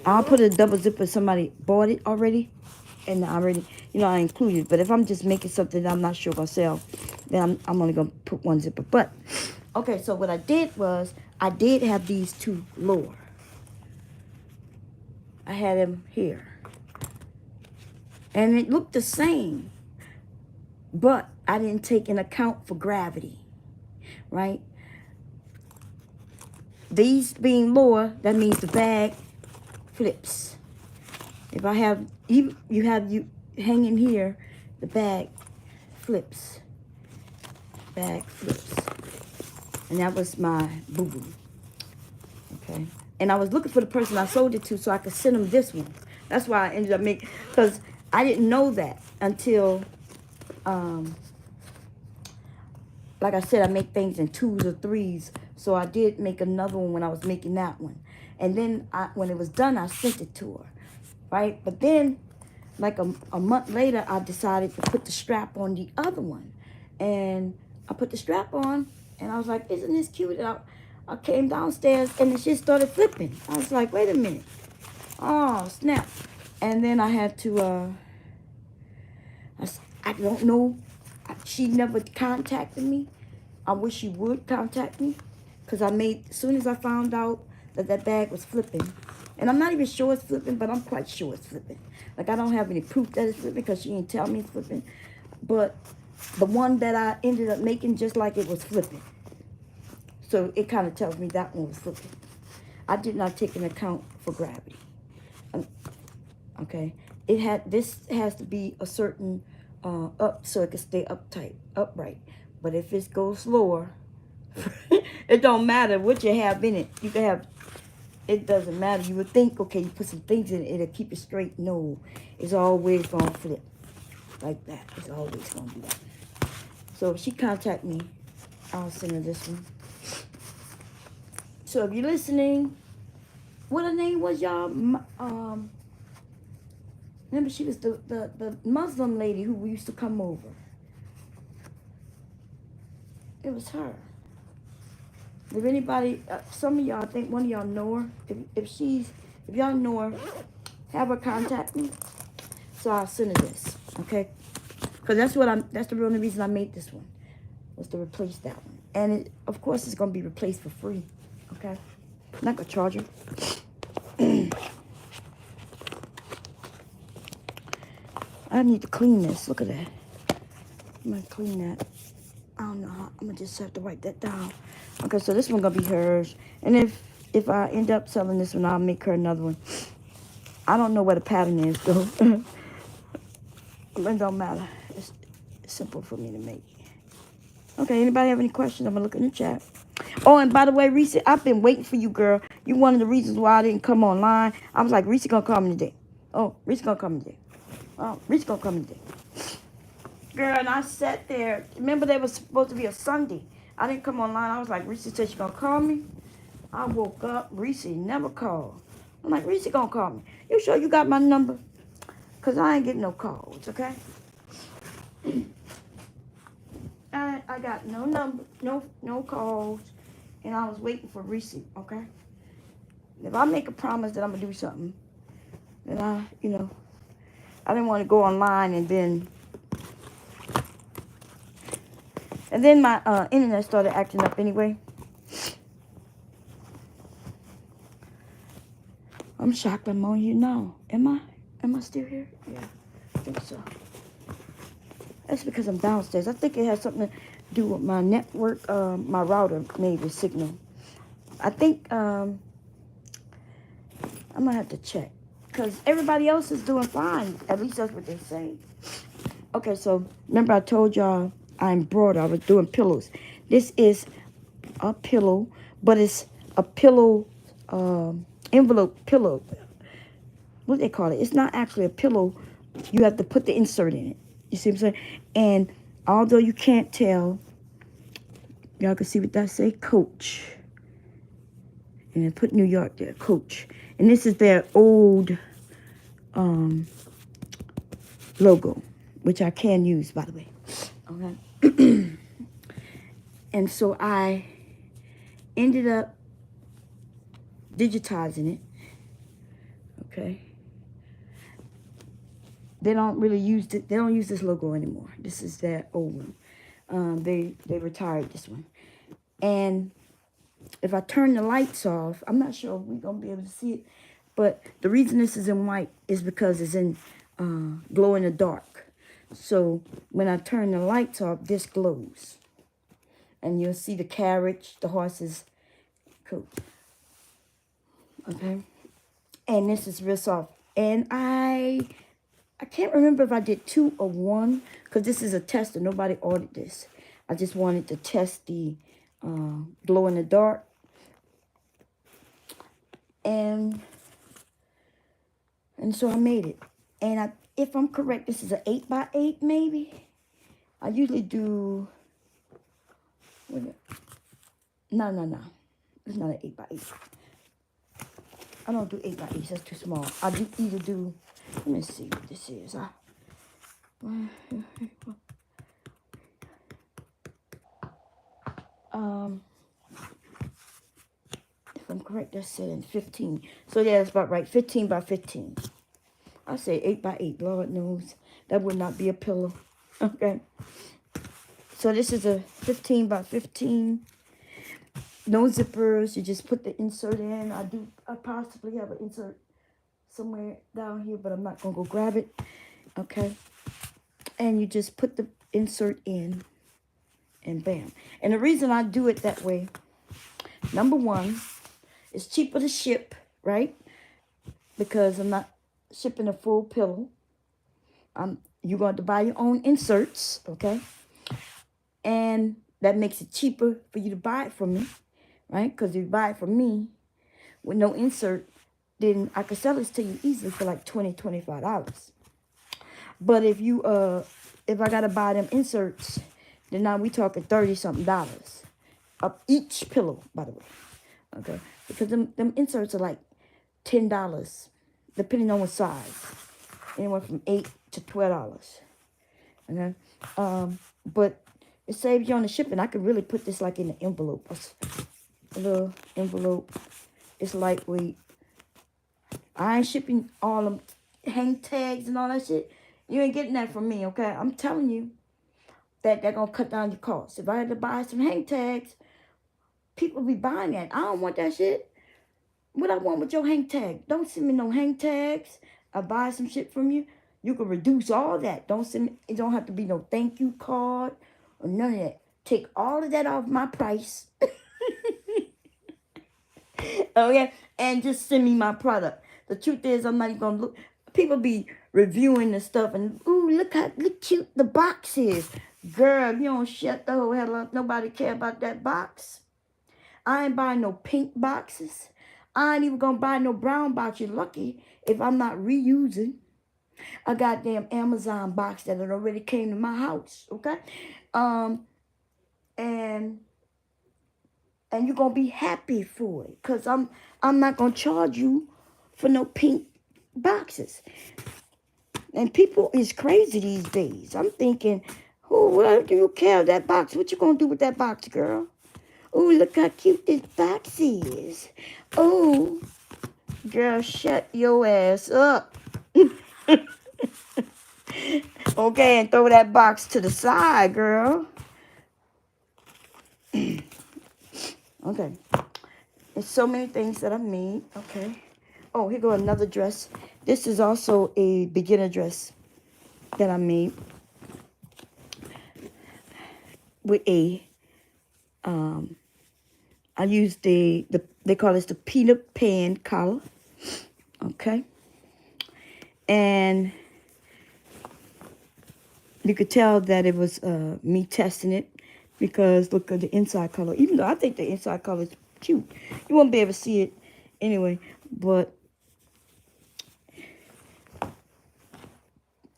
I'll put a double zipper if somebody bought it already, and I already, I included. But if I'm just making something that I'm not sure going to sell, then I'm only going to put one zipper. But, okay, so what I did was I did have these two lower. I had them here. And it looked the same. But I didn't take into account for gravity, right? These being lower, that means the bag flips. If I have, you hanging here, the bag flips. Bag flips. And that was my boo-boo. Okay. And I was looking for the person I sold it to so I could send them this one. That's why I ended up making, because I didn't know that until... like I said, I make things in 2s or 3s. So I did make another one when I was making that one. And then when it was done, I sent it to her. Right? But then, like a month later, I decided to put the strap on the other one. And I put the strap on, and I was like, isn't this cute? And I came downstairs, and the shit started flipping. I was like, wait a minute. Oh, snap. And then I had to, I don't know. She never contacted me. I wish she would contact me. Because as soon as I found out that bag was flipping. And I'm not even sure it's flipping, but I'm quite sure it's flipping. Like, I don't have any proof that it's flipping because she didn't tell me it's flipping. But the one that I ended up making just like it was flipping. So it kind of tells me that one was flipping. I did not take into account for gravity. Okay. This has to be a certain... up so it can stay upright. But if it goes slower, it don't matter what you have in it. You can have, it doesn't matter. You would think, okay, you put some things in it, it'll keep it straight. No, it's always going to flip like that. It's always going to do that. So if she contact me, I'll send her this one. So if you're listening, what her name was, y'all? Remember, she was the Muslim lady who used to come over. It was her. If anybody, some of y'all, I think one of y'all know her. If y'all know her, have her contact me. So I'll send her this, okay? Because that's the only reason I made this one, was to replace that one. And of course, it's going to be replaced for free, okay? I'm not going to charge you. I need to clean this. Look at that. I'm going to clean that. I don't know how. I'm going to just have to write that down. Okay, so this one going to be hers. And if I end up selling this one, I'll make her another one. I don't know what the pattern is, though. It don't matter. It's simple for me to make. Okay, anybody have any questions? I'm going to look in the chat. Oh, and by the way, Reese, I've been waiting for you, girl. You one of the reasons why I didn't come online. I was like, Reese going to call me today. Oh, Reese going to call me today. Oh, Reese gonna come today. Girl, and I sat there. Remember, there was supposed to be a Sunday. I didn't come online. I was like, Reese said she gonna call me. I woke up. Reese never called. I'm like, Reese gonna call me. You sure you got my number? Because I ain't getting no calls, okay? I got no number, no calls, and I was waiting for receipt, okay? If I make a promise that I'm going to do something, then I didn't want to go online and then my internet started acting up anyway. I'm shocked I'm on here now. Am I still here? Yeah, I think so. That's because I'm downstairs. I think it has something to do with my network, my router, maybe signal. I think I'm gonna have to check because everybody else is doing fine. At least that's what they say. Okay, so remember I told y'all I embroidered. I was doing pillows. This is a pillow, but it's a pillow envelope pillow. What do they call it? It's not actually a pillow. You have to put the insert in it. You see what I'm saying? And although you can't tell, y'all can see what that say, Coach. And I put New York there, Coach. And this is their old logo, which I can use, by the way. Okay. And so I ended up digitizing it. Okay. They don't really use it. They don't use this logo anymore. This is their old one. They retired this one. And if I turn the lights off, I'm not sure if we're gonna be able to see it. But the reason this is in white is because it's in glow in the dark. So when I turn the lights off, this glows. And you'll see the carriage, the horse's coat. Okay. And this is real soft. And I can't remember if I did 2 or 1, because this is a tester. Nobody ordered this. I just wanted to test the glow in the dark. And so I made it. And if I'm correct, this is an 8x8 maybe. I usually do, no. It's not an 8x8. I don't do 8x8, that's too small. I do either do, let me see what this is. If I'm correct, that's saying 15. So yeah, that's about right, 15 by 15. I say 8x8, Lord knows. That would not be a pillow, okay? So this is a 15 by 15. No zippers, you just put the insert in. I possibly have an insert somewhere down here, but I'm not gonna go grab it, okay? And you just put the insert in, and bam. And the reason I do it that way, number one, it's cheaper to ship, right? Because I'm not shipping a full pillow. You're going to buy your own inserts, okay? And that makes it cheaper for you to buy it from me, right? Because if you buy it from me with no insert, then I could sell this to you easily for like $20, $25. But if I gotta buy them inserts, then now we talking $30-something of each pillow, by the way. Okay, because them inserts are like $10, depending on what size. Anywhere from $8 to $12. Okay, but it saves you on the shipping. I could really put this like in an envelope, a little envelope. It's lightweight. I ain't shipping all them hang tags and all that shit. You ain't getting that from me, okay? I'm telling you that they're gonna cut down your costs. If I had to buy some hang tags, people be buying that. I don't want that shit. What I want with your hang tag? Don't send me no hang tags. I buy some shit from you. You can reduce all that. Don't send me. It don't have to be no thank you card or none of that. Take all of that off my price. Okay, and just send me my product. The truth is, I'm not even gonna look. People be reviewing the stuff and ooh, look cute the box is. Girl, you don't shut the whole hell up. Nobody care about that box. I ain't buying no pink boxes. I ain't even gonna buy no brown box. You're lucky if I'm not reusing a goddamn Amazon box that had already came to my house. Okay, and you're gonna be happy for it, cause I'm not gonna charge you for no pink boxes. And people is crazy these days. I'm thinking, oh, what do you care that box? What you gonna do with that box, girl? Oh, look how cute this box is. Oh, girl, shut your ass up. Okay, and throw that box to the side, girl. Okay. There's so many things that I made. Okay. Oh, here go another dress. This is also a beginner dress that I made with a I used they call this the Peter Pan collar. Okay. And you could tell that it was me testing it because look at the inside color. Even though I think the inside color is cute, you won't be able to see it anyway. But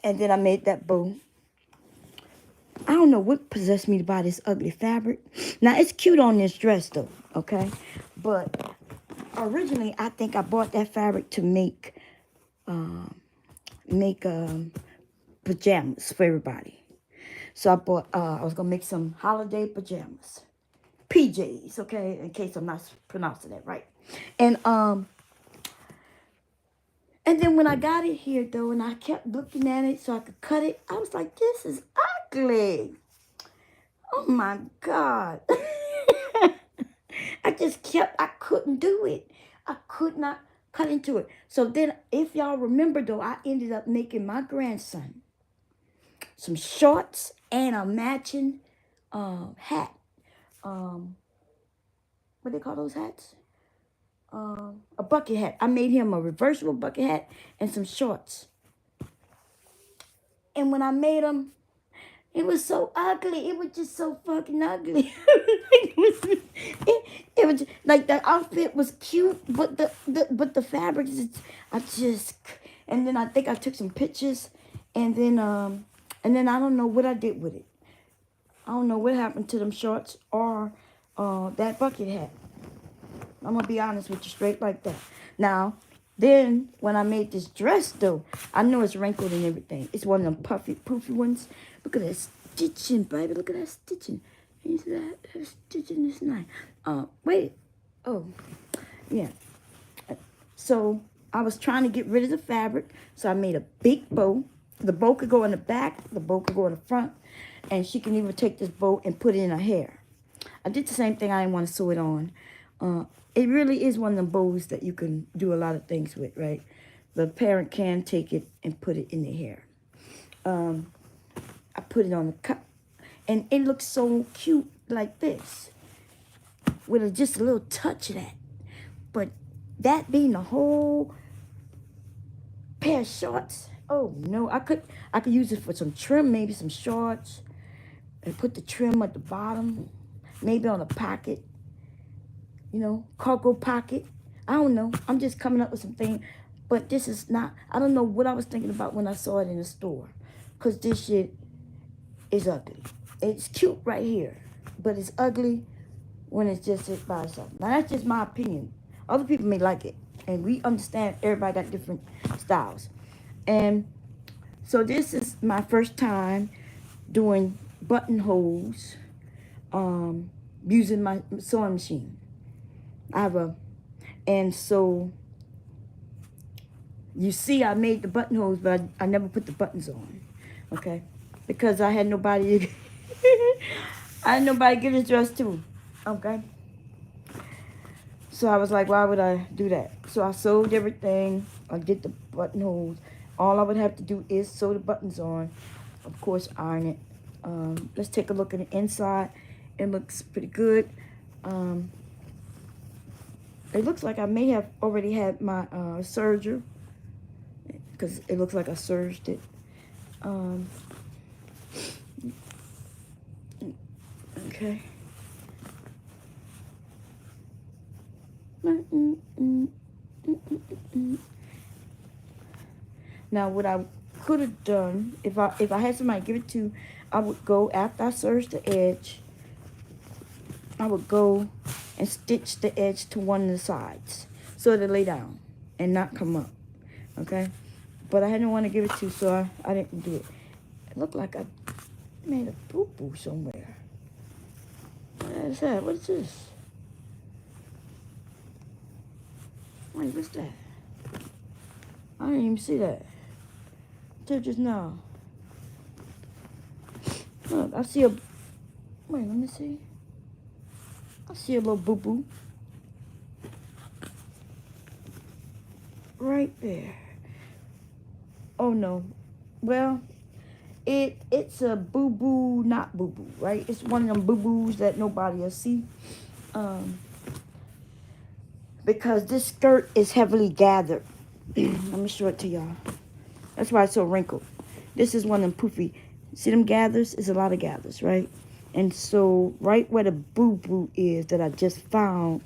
and then I made that bow. I don't know what possessed me to buy this ugly fabric. Now it's cute on this dress though, okay? But originally I think I bought that fabric to make pajamas for everybody. So I was gonna make some holiday pajamas. PJs, okay, in case I'm not pronouncing that right. And then when I got it here though, and I kept looking at it so I could cut it, I was like, this is ugly. Oh my God. I couldn't do it. I could not cut into it. So then if y'all remember though, I ended up making my grandson some shorts and a matching hat. What do they call those hats? A bucket hat. I made him a reversible bucket hat and some shorts. And when I made them, it was so ugly. It was just so fucking ugly. it was like the outfit was cute, but the fabric is I just and then I think I took some pictures and then I don't know what I did with it. I don't know what happened to them shorts or that bucket hat. I'm gonna be honest with you, straight like that. Now, then when I made this dress though, I know it's wrinkled and everything. It's one of them puffy, poofy ones. Look at that stitching, baby. Look at that stitching. You see that? That stitching is nice. Wait. Oh, yeah. So I was trying to get rid of the fabric, so I made a big bow. The bow could go in the back, the bow could go in the front, and she can even take this bow and put it in her hair. I did the same thing. I didn't want to sew it on. It really is one of them bows that you can do a lot of things with, right? The parent can take it and put it in their hair. I put it on the cup, and it looks so cute like this, with just a little touch of that. But that being the whole pair of shorts, oh no, I could use it for some trim, maybe some shorts, and put the trim at the bottom, maybe on a pocket. You know, cargo pocket. I don't know. I'm just coming up with some things. But this is not, I don't know what I was thinking about when I saw it in the store. Because this shit is ugly. It's cute right here. But it's ugly when it's just it by itself. Now, that's just my opinion. Other people may like it. And we understand everybody got different styles. And so this is my first time doing buttonholes using my sewing machine. And so you see I made the buttonholes, but I never put the buttons on, okay? Because I had nobody, I had nobody to give this dress to, okay? So I was like, why would I do that? So I sewed everything, I did the buttonholes. All I would have to do is sew the buttons on, of course, iron it. Let's take a look at the inside. It looks pretty good. It looks like I may have already had my serger, because it looks like I serged it. Okay. Now, what I could have done, if I had somebody give it to, I would go after I serged the edge. I would go and stitch the edge to one of the sides so it'll lay down and not come up. Okay. But I didn't want to give it to you, so I didn't do it. It looked like I made a boo-boo somewhere. What is that? What is this? Wait, what's that? I didn't even see that. Till just now. Look, I see a... Wait, let me see. I see a little boo-boo. Right there. Oh, no. Well, it's a boo-boo, not boo-boo, right? It's one of them boo-boos that nobody will see. Because this skirt is heavily gathered. Let me show it to y'all. That's why it's so wrinkled. This is one of them poofy. See them gathers? It's a lot of gathers, right? And so right where the boo-boo is that I just found,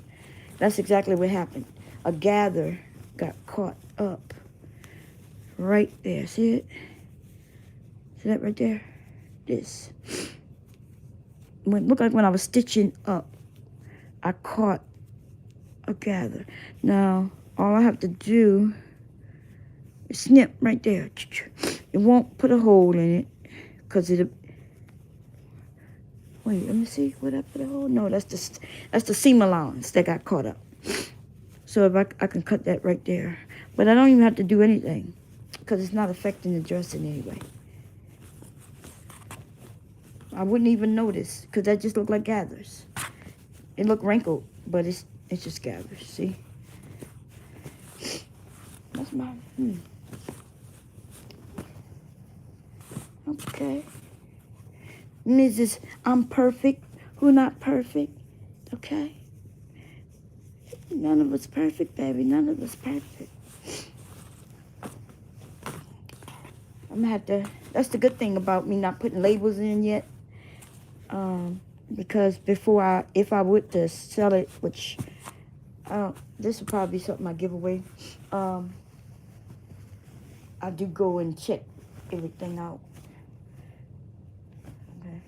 that's exactly what happened. A gather got caught up right there. See it? See that right there? This. Looked like when I was stitching up, I caught a gather. Now, all I have to do is snip right there. It won't put a hole in it because it. Wait, let me see. Would I put a hole? No, that's the seam allowance that got caught up. So if I can cut that right there, but I don't even have to do anything because it's not affecting the dress in any way. I wouldn't even notice because that just looked like gathers. It looked wrinkled, but it's just gathers. See? That's my Okay. Mrs. I'm perfect. Who not perfect? Okay. None of us perfect, baby. None of us perfect. I'm gonna have to. That's the good thing about me not putting labels in yet. Because before if I would to sell it, which this would probably be something I give away. I do go and check everything out. Okay.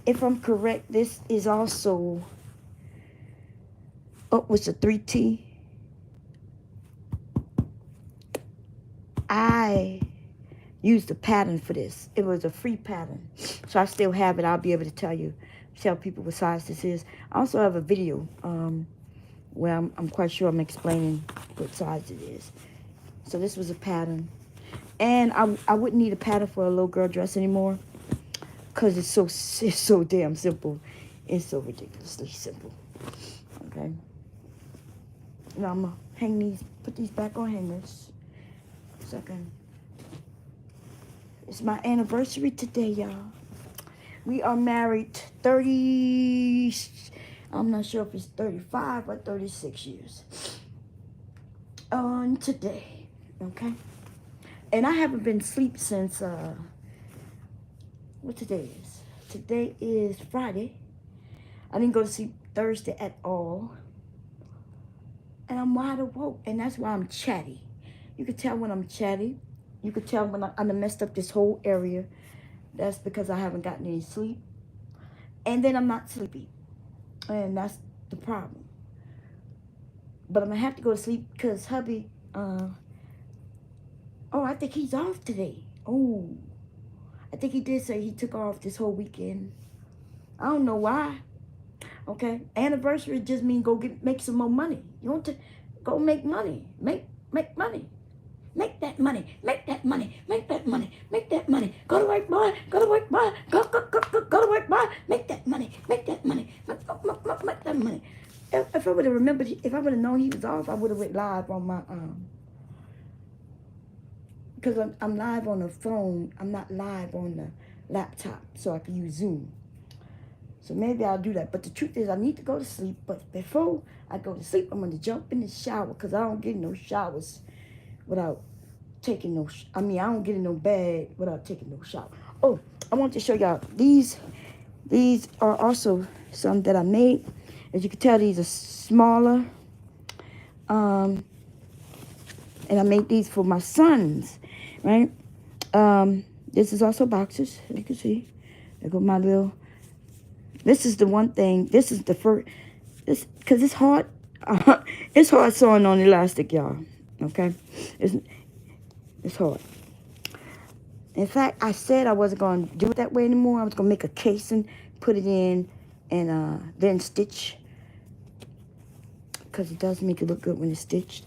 If I'm correct, this is also with the 3T. I used a pattern for this. It was a free pattern. So I still have it. I'll be able to tell people what size this is. I also have a video where I'm quite sure I'm explaining what size it is. So this was a pattern. And I wouldn't need a pattern for a little girl dress anymore because it's so damn simple. It's so ridiculously simple. Okay. Now I'm going to put these back on hangers. Second. It's my anniversary today, y'all. We are married 30, I'm not sure if it's 35 or 36 years. On today, okay? And I haven't been asleep since, what today is? Today is Friday. I didn't go to sleep Thursday at all. And I'm wide awake, and that's why I'm chatty. You can tell when I'm chatty. You could tell when I messed up this whole area. That's because I haven't gotten any sleep. And then I'm not sleepy. And that's the problem. But I'm going to have to go to sleep because hubby, I think he's off today. Oh, I think he did say he took off this whole weekend. I don't know why. Okay, anniversary just means make some more money. You want to go make money. Make money. Make that money. Make that money. Make that money. Make that money. Go to work, boy. Go to work, boy. Go to work, boy. Make that money. Make that money. Make that money. If I would have remembered, if I would have known he was off, I would have went live on my because I'm live on the phone. I'm not live on the laptop, so I can use Zoom. So maybe I'll do that. But the truth is, I need to go to sleep. But before I go to sleep, I'm going to jump in the shower because I don't get no showers without taking I don't get in no bed without taking no shower. Oh, I want to show y'all. These are also some that I made. As you can tell, these are smaller. And I made these for my sons, right? This is also boxers, as you can see. There go my little... This is the one thing. This is the first. Because it's hard. It's hard sewing on elastic, y'all. Okay. It's hard. In fact, I said I wasn't going to do it that way anymore. I was going to make a casing, put it in, and then stitch. Because it does make it look good when it's stitched.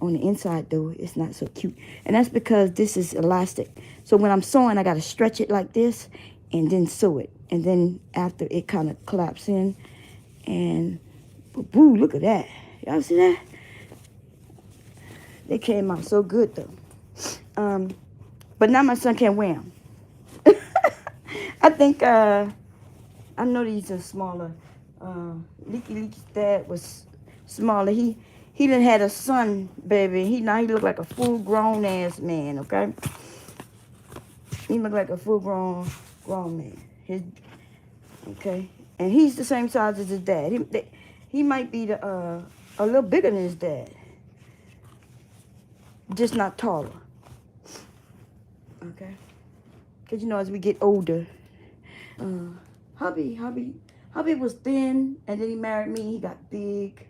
On the inside, though, it's not so cute. And that's because this is elastic. So when I'm sewing, I got to stretch it like this and then sew it. And then after it kind of collapses in. And, boo, look at that. Y'all see that? They came out so good, though. But now my son can't wear them. I think, I know these are smaller. Leaky's dad was smaller. He done had a son, baby. Now he look like a full-grown ass man, okay? He look like a full-grown man. Okay? And he's the same size as his dad. He might be a little bigger than his dad. Just not taller. Okay? Because, as we get older, hubby was thin, and then he married me. He got big.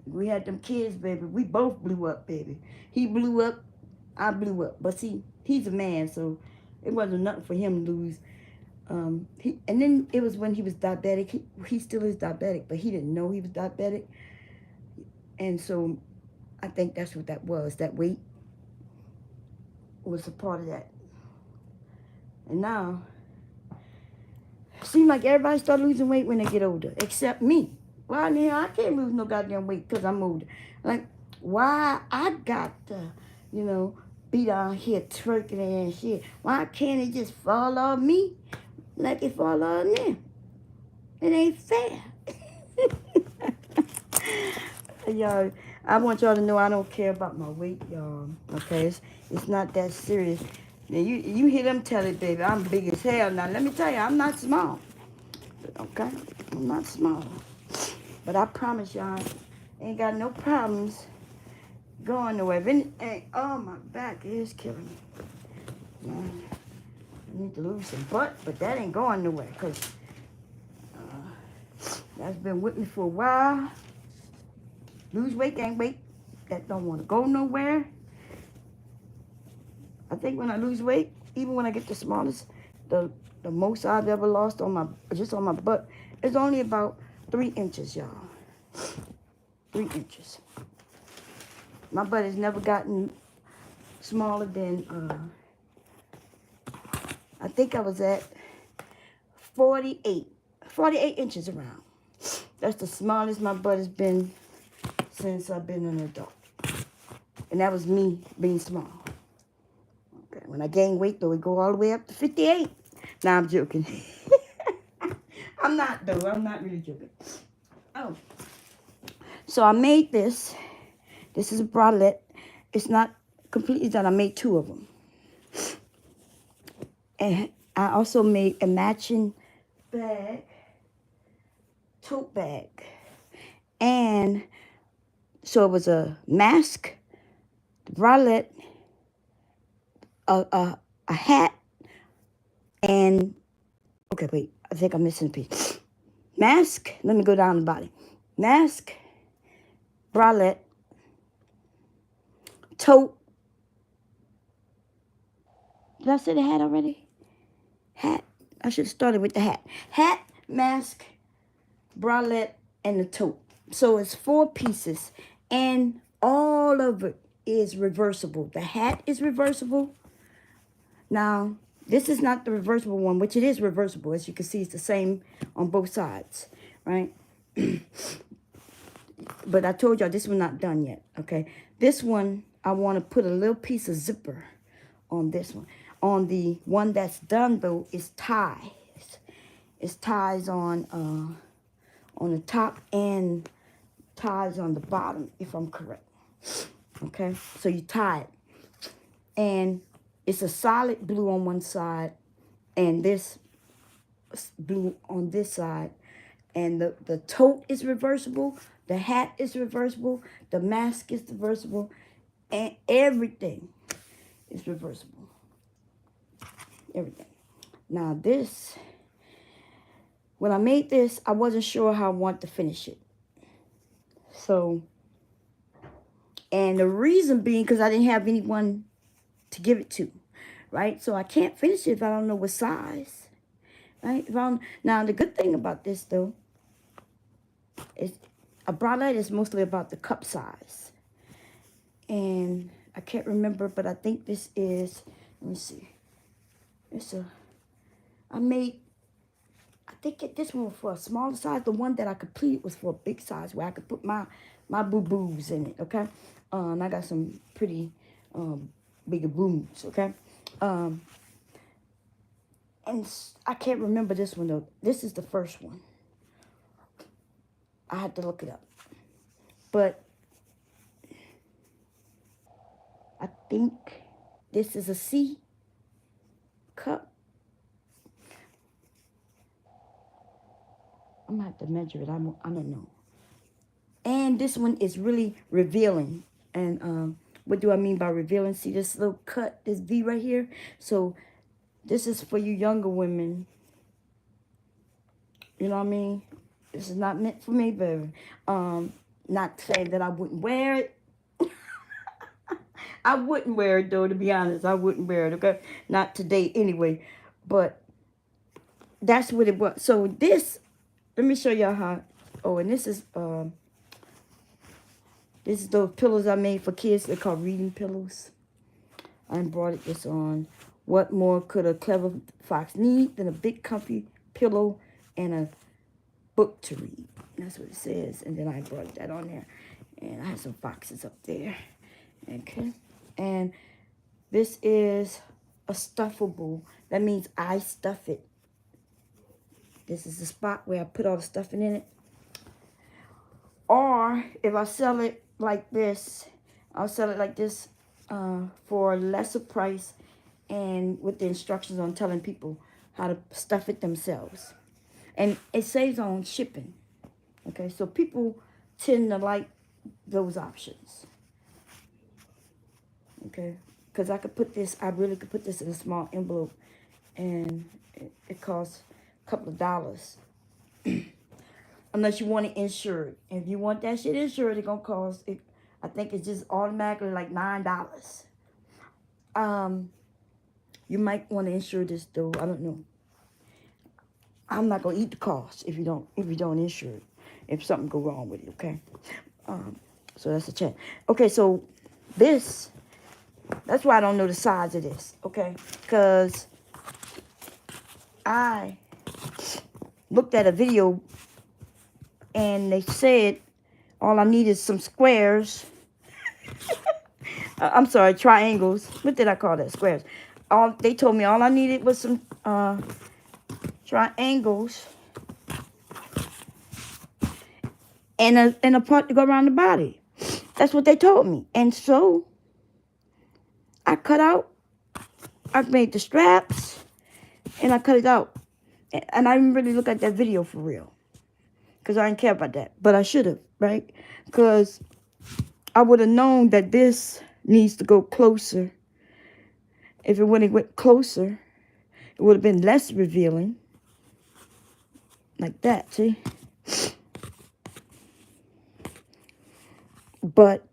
We had them kids, baby. We both blew up, baby. He blew up, I blew up. But see, he's a man, so it wasn't nothing for him to lose. And then it was when he was diabetic. He still is diabetic, but he didn't know he was diabetic. And so I think that's what that was. That weight was a part of that. And now, it seems like everybody start losing weight when they get older, except me. Why in the hell I can't lose no goddamn weight because I'm older? Like, why I got to, be down here twerking and shit? Why can't it just fall on me like it fall on them? It ain't fair. Y'all, I want y'all to know I don't care about my weight, y'all. Okay, it's not that serious. Now, you hear them tell it, baby. I'm big as hell. Now, let me tell you, I'm not small. Okay? I'm not small. But I promise y'all, ain't got no problems going nowhere. Oh, my back is killing me. I need to lose some butt, but that ain't going nowhere because that's been with me for a while. Lose weight, gain weight. That don't want to go nowhere. I think when I lose weight, even when I get the smallest, the most I've ever lost on my butt is only about 3 inches, y'all. 3 inches. My butt has never gotten smaller than, I think I was at 48 inches around. That's the smallest my butt has been since I've been an adult. And that was me being small. Okay, when I gain weight, though, it go all the way up to 58. Nah, I'm joking. I'm not, though. I'm not really joking. Oh. So I made this. This is a bralette. It's not completely done. I made 2 of them. And I also made a matching bag, tote bag. And so it was a mask, the bralette, a hat, and, okay, wait, I think I'm missing a piece. Mask, let me go down the body. Mask, bralette, tote. Did I say the hat already? Hat. I should have started with the hat. Hat, mask, bralette, and the tote. So it's 4 pieces, and all of it is reversible. The hat is reversible. Now, this is not the reversible one, which it is reversible. As you can see, it's the same on both sides, right? But I told y'all this one's not done yet, okay? This one, I want to put a little piece of zipper on this one. On the one that's done, though, is ties. It's ties on the top and ties on the bottom, if I'm correct. Okay? So you tie it. And it's a solid blue on one side and this blue on this side. And the tote is reversible. The hat is reversible. The mask is reversible. And everything is reversible. Everything. Now this, when I made this, I wasn't sure how I wanted to finish it. So And the reason being because I didn't have anyone to give it to, right? So I can't finish it if I don't know what size, right? Now, the good thing about this, though, is a bralette is mostly about the cup size. And I can't remember, but I think this is, let me see. I think this one was for a smaller size. The one that I completed was for a big size where I could put my boo-boos in it, okay? I got some pretty bigger boobs, okay? And I can't remember this one, though. This is the first one. I had to look it up. But I think this is a C cup. I'm going to have to measure it. I don't know. And this one is really revealing. And what do I mean by revealing? See this little cut, this V right here? So this is for you younger women. You know what I mean? This is not meant for me, baby. Not saying that I wouldn't wear it. I wouldn't wear it, though, to be honest. I wouldn't wear it, okay? Not today anyway. But that's what it was. So this, let me show y'all how. Oh, and this is those pillows I made for kids. They're called reading pillows. I embroidered this on. What more could a clever fox need than a big comfy pillow and a book to read? That's what it says. And then I embroidered that on there. And I have some foxes up there. Okay. And this is a stuffable. That means I stuff it. This is the spot where I put all the stuffing in it. Or if I sell it like this, I'll sell it like this for a lesser price and with the instructions on telling people how to stuff it themselves. And it saves on shipping. Okay, so people tend to like those options. Okay, because I really could put this in a small envelope and it costs a couple of dollars. Unless you want it insured. If you want that shit insured, it's going to cost, I think it's just automatically like $9. You might want to insure this, though. I don't know. I'm not going to eat the cost if you don't insure it. If something go wrong with it, okay? So that's a check. Okay, so this, that's why I don't know the size of this, okay? Because I looked at a video and they said all I need is some squares. I'm sorry, triangles. What did I call that? Squares. They told me all I needed was some triangles and a part to go around the body. That's what they told me. And so I made the straps and I cut it out. And I didn't really look at that video for real. Because I didn't care about that. But I should have, right? Because I would have known that this needs to go closer. If it wouldn't went closer, it would have been less revealing. Like that, see? But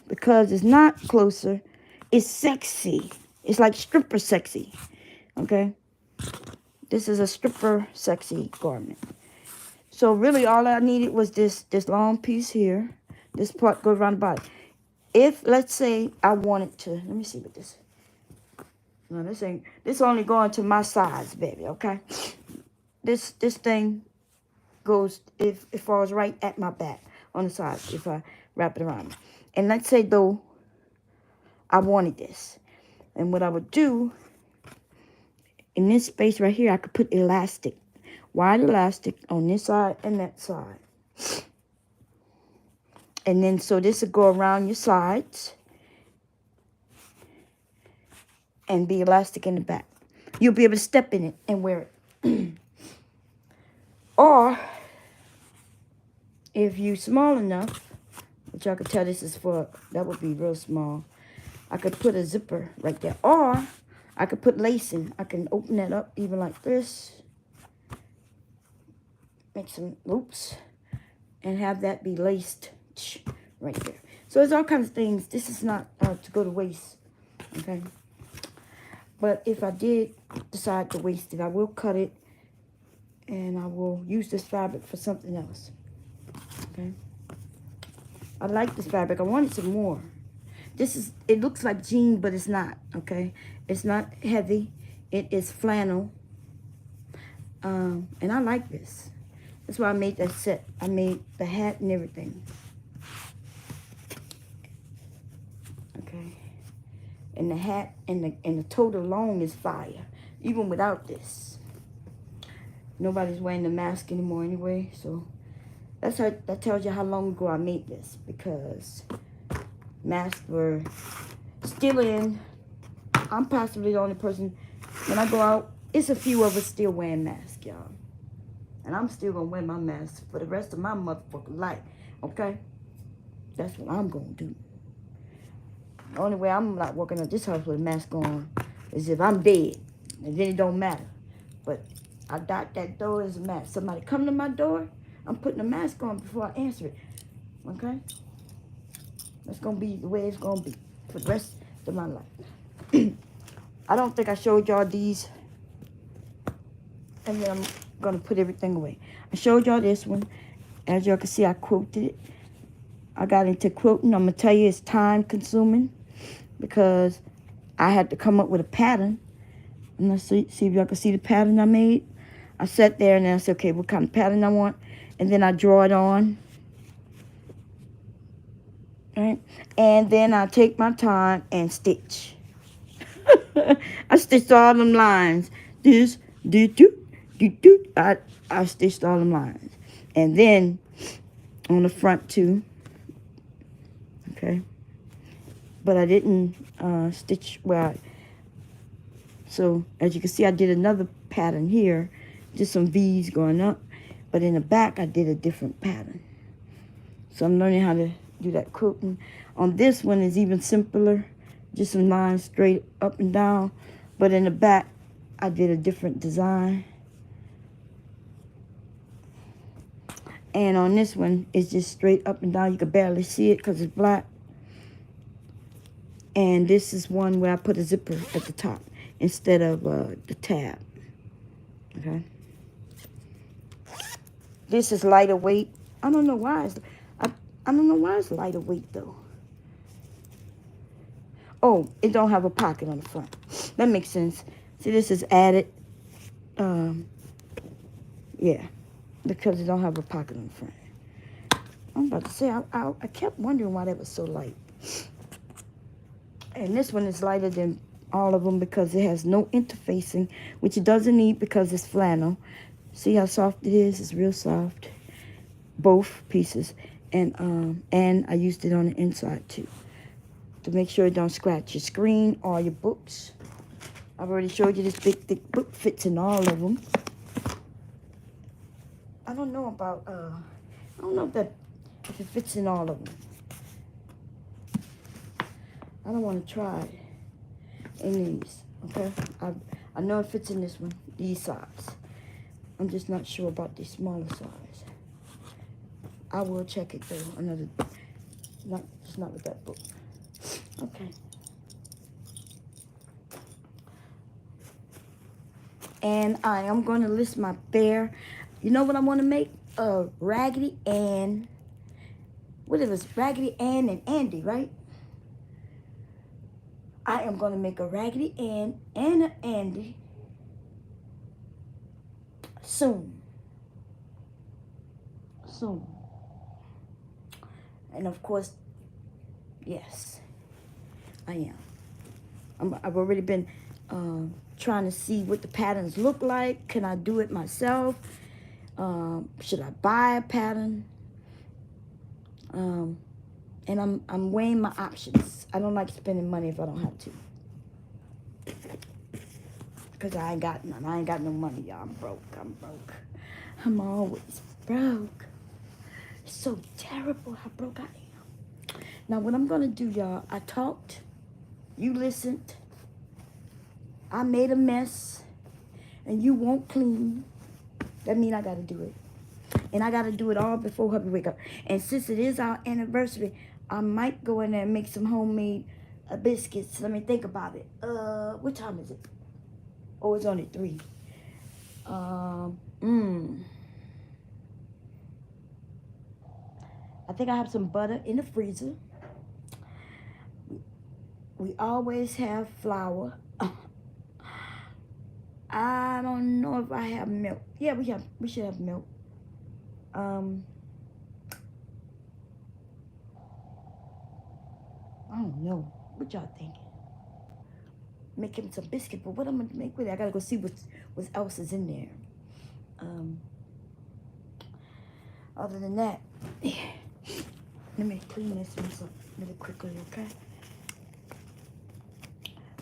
because it's not closer, it's sexy. It's like stripper sexy. Okay? This is a stripper sexy garment. So really all I needed was this long piece here. This part goes around the body. If, let's say, I wanted to, let me see what this is. No, this only going to my size, baby, okay? This thing goes, it falls right at my back on the side if I wrap it around me. And let's say, though, I wanted this. And what I would do, in this space right here, I could put elastic. Wide elastic on this side and that side. And then so this will go around your sides and be elastic in the back. You'll be able to step in it and wear it. Or if you're small enough, which I could tell this is for, that would be real small. I could put a zipper right there. Or I could put lacing. I can open that up even like this. Make some loops and have that be laced right there. So it's all kinds of things. This is not to go to waste, okay? But if I did decide to waste it, I will cut it, and I will use this fabric for something else, okay? I like this fabric. I wanted some more. It looks like jean, but it's not, okay? It's not heavy. It is flannel. And I like this. That's why I made that set. I made the hat and everything. Okay. And the hat and the total long is fire. Even without this. Nobody's wearing the mask anymore anyway. So that tells you how long ago I made this. Because masks were still in. I'm possibly the only person. When I go out, it's a few of us still wearing masks, y'all. And I'm still going to wear my mask for the rest of my motherfucking life. Okay? That's what I'm going to do. The only way I'm not working at this house with a mask on is if I'm dead. And then it don't matter. But I dot that door as a mask. Somebody come to my door, I'm putting a mask on before I answer it. Okay? That's going to be the way it's going to be for the rest of my life. I don't think I showed y'all these. And then I'm going to put everything away. I showed y'all this one. As y'all can see, I quilted it. I got into quilting. I'm going to tell you it's time consuming. Because I had to come up with a pattern. And let's see if y'all can see the pattern I made. I sat there and then I said, okay, what kind of pattern I want. And then I draw it on. Right? And then I take my time and stitch. I stitched all them lines. This, do, do, do, do. I stitched all them lines. And then on the front too. Okay. But I didn't stitch where so as you can see, I did another pattern here. Just some V's going up. But in the back, I did a different pattern. So I'm learning how to do that quilting. On this one is even simpler. Just some lines straight up and down. But in the back, I did a different design. And on this one, it's just straight up and down. You can barely see it because it's black. And this is one where I put a zipper at the top instead of the tab. Okay. This is lighter weight. I don't know why I don't know why it's lighter weight though. Oh, it don't have a pocket on the front. That makes sense. See, this is added. Yeah, because it don't have a pocket on the front. I'm about to say, I kept wondering why that was so light. And this one is lighter than all of them because it has no interfacing, which it doesn't need because it's flannel. See how soft it is? It's real soft. Both pieces. And I used it on the inside too, to make sure it don't scratch your screen or your books. I've already showed you this big, thick book fits in all of them. I don't know about, I don't know if it fits in all of them. I don't want to try it in these, okay? I know it fits in this one, these size. I'm just not sure about the smaller size. I will check it though, just not with that book. Okay. And I am going to list my bear. You know what I want to make? Raggedy Ann. What is this? Raggedy Ann and Andy, right? I am going to make a Raggedy Ann and an Andy soon. Soon. And of course, yes, I am. I've already been trying to see what the patterns look like. Can I do it myself? Should I buy a pattern? And I'm weighing my options. I don't like spending money if I don't have to. Because I ain't got none. I ain't got no money, y'all. I'm broke. I'm always broke. It's so terrible how broke I am. Now, what I'm going to do, y'all, I talked. You listened. I made a mess. And you won't clean. That means I got to do it. And I got to do it all before hubby wake up. And since it is our anniversary, I might go in there and make some homemade biscuits. Let me think about it. What time is it? Oh, it's only 3. Mmm. I think I have some butter in the freezer. We always have flour. I don't know if I have milk. Yeah, we should have milk. I don't know. What y'all thinking? Make him some biscuit, but what I'm gonna make with it? I gotta go see what else is in there. Other than that, yeah. Let me clean this one up really quickly, okay?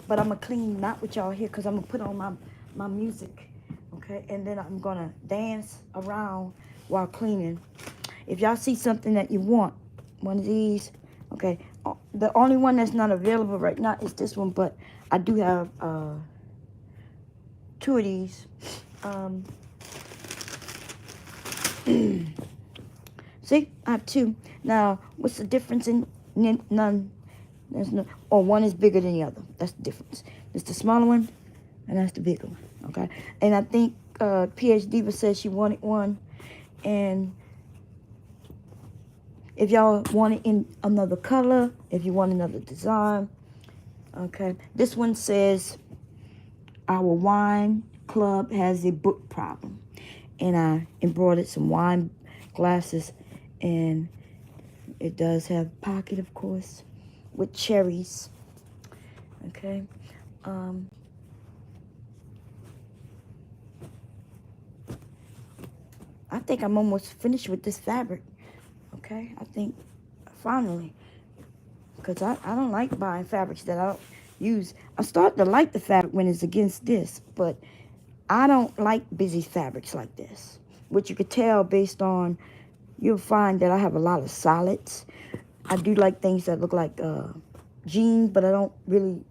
But I'm gonna clean not with y'all here, cause I'm gonna put on my music, okay? And then I'm gonna dance around while cleaning. If y'all see something that you want, one of these, okay? The only one that's not available right now is this one, but I do have 2 of these. See, I have 2. Now, what's the difference in none? There's no, or one is bigger than the other. That's the difference. It's the smaller one, and that's the bigger one. Okay. And I think PH Diva said she wanted one, and if y'all want it in another color, if you want another design, okay. This one says our wine club has a book problem, and I embroidered some wine glasses, and it does have a pocket, of course, with cherries. Okay. I think I'm almost finished with this fabric. Okay. I think finally, because I don't like buying fabrics that I don't use. I start to like the fabric when it's against this, but I don't like busy fabrics like this, which you could tell based on, you'll find that I have a lot of solids. I do like things that look like jeans, but I don't really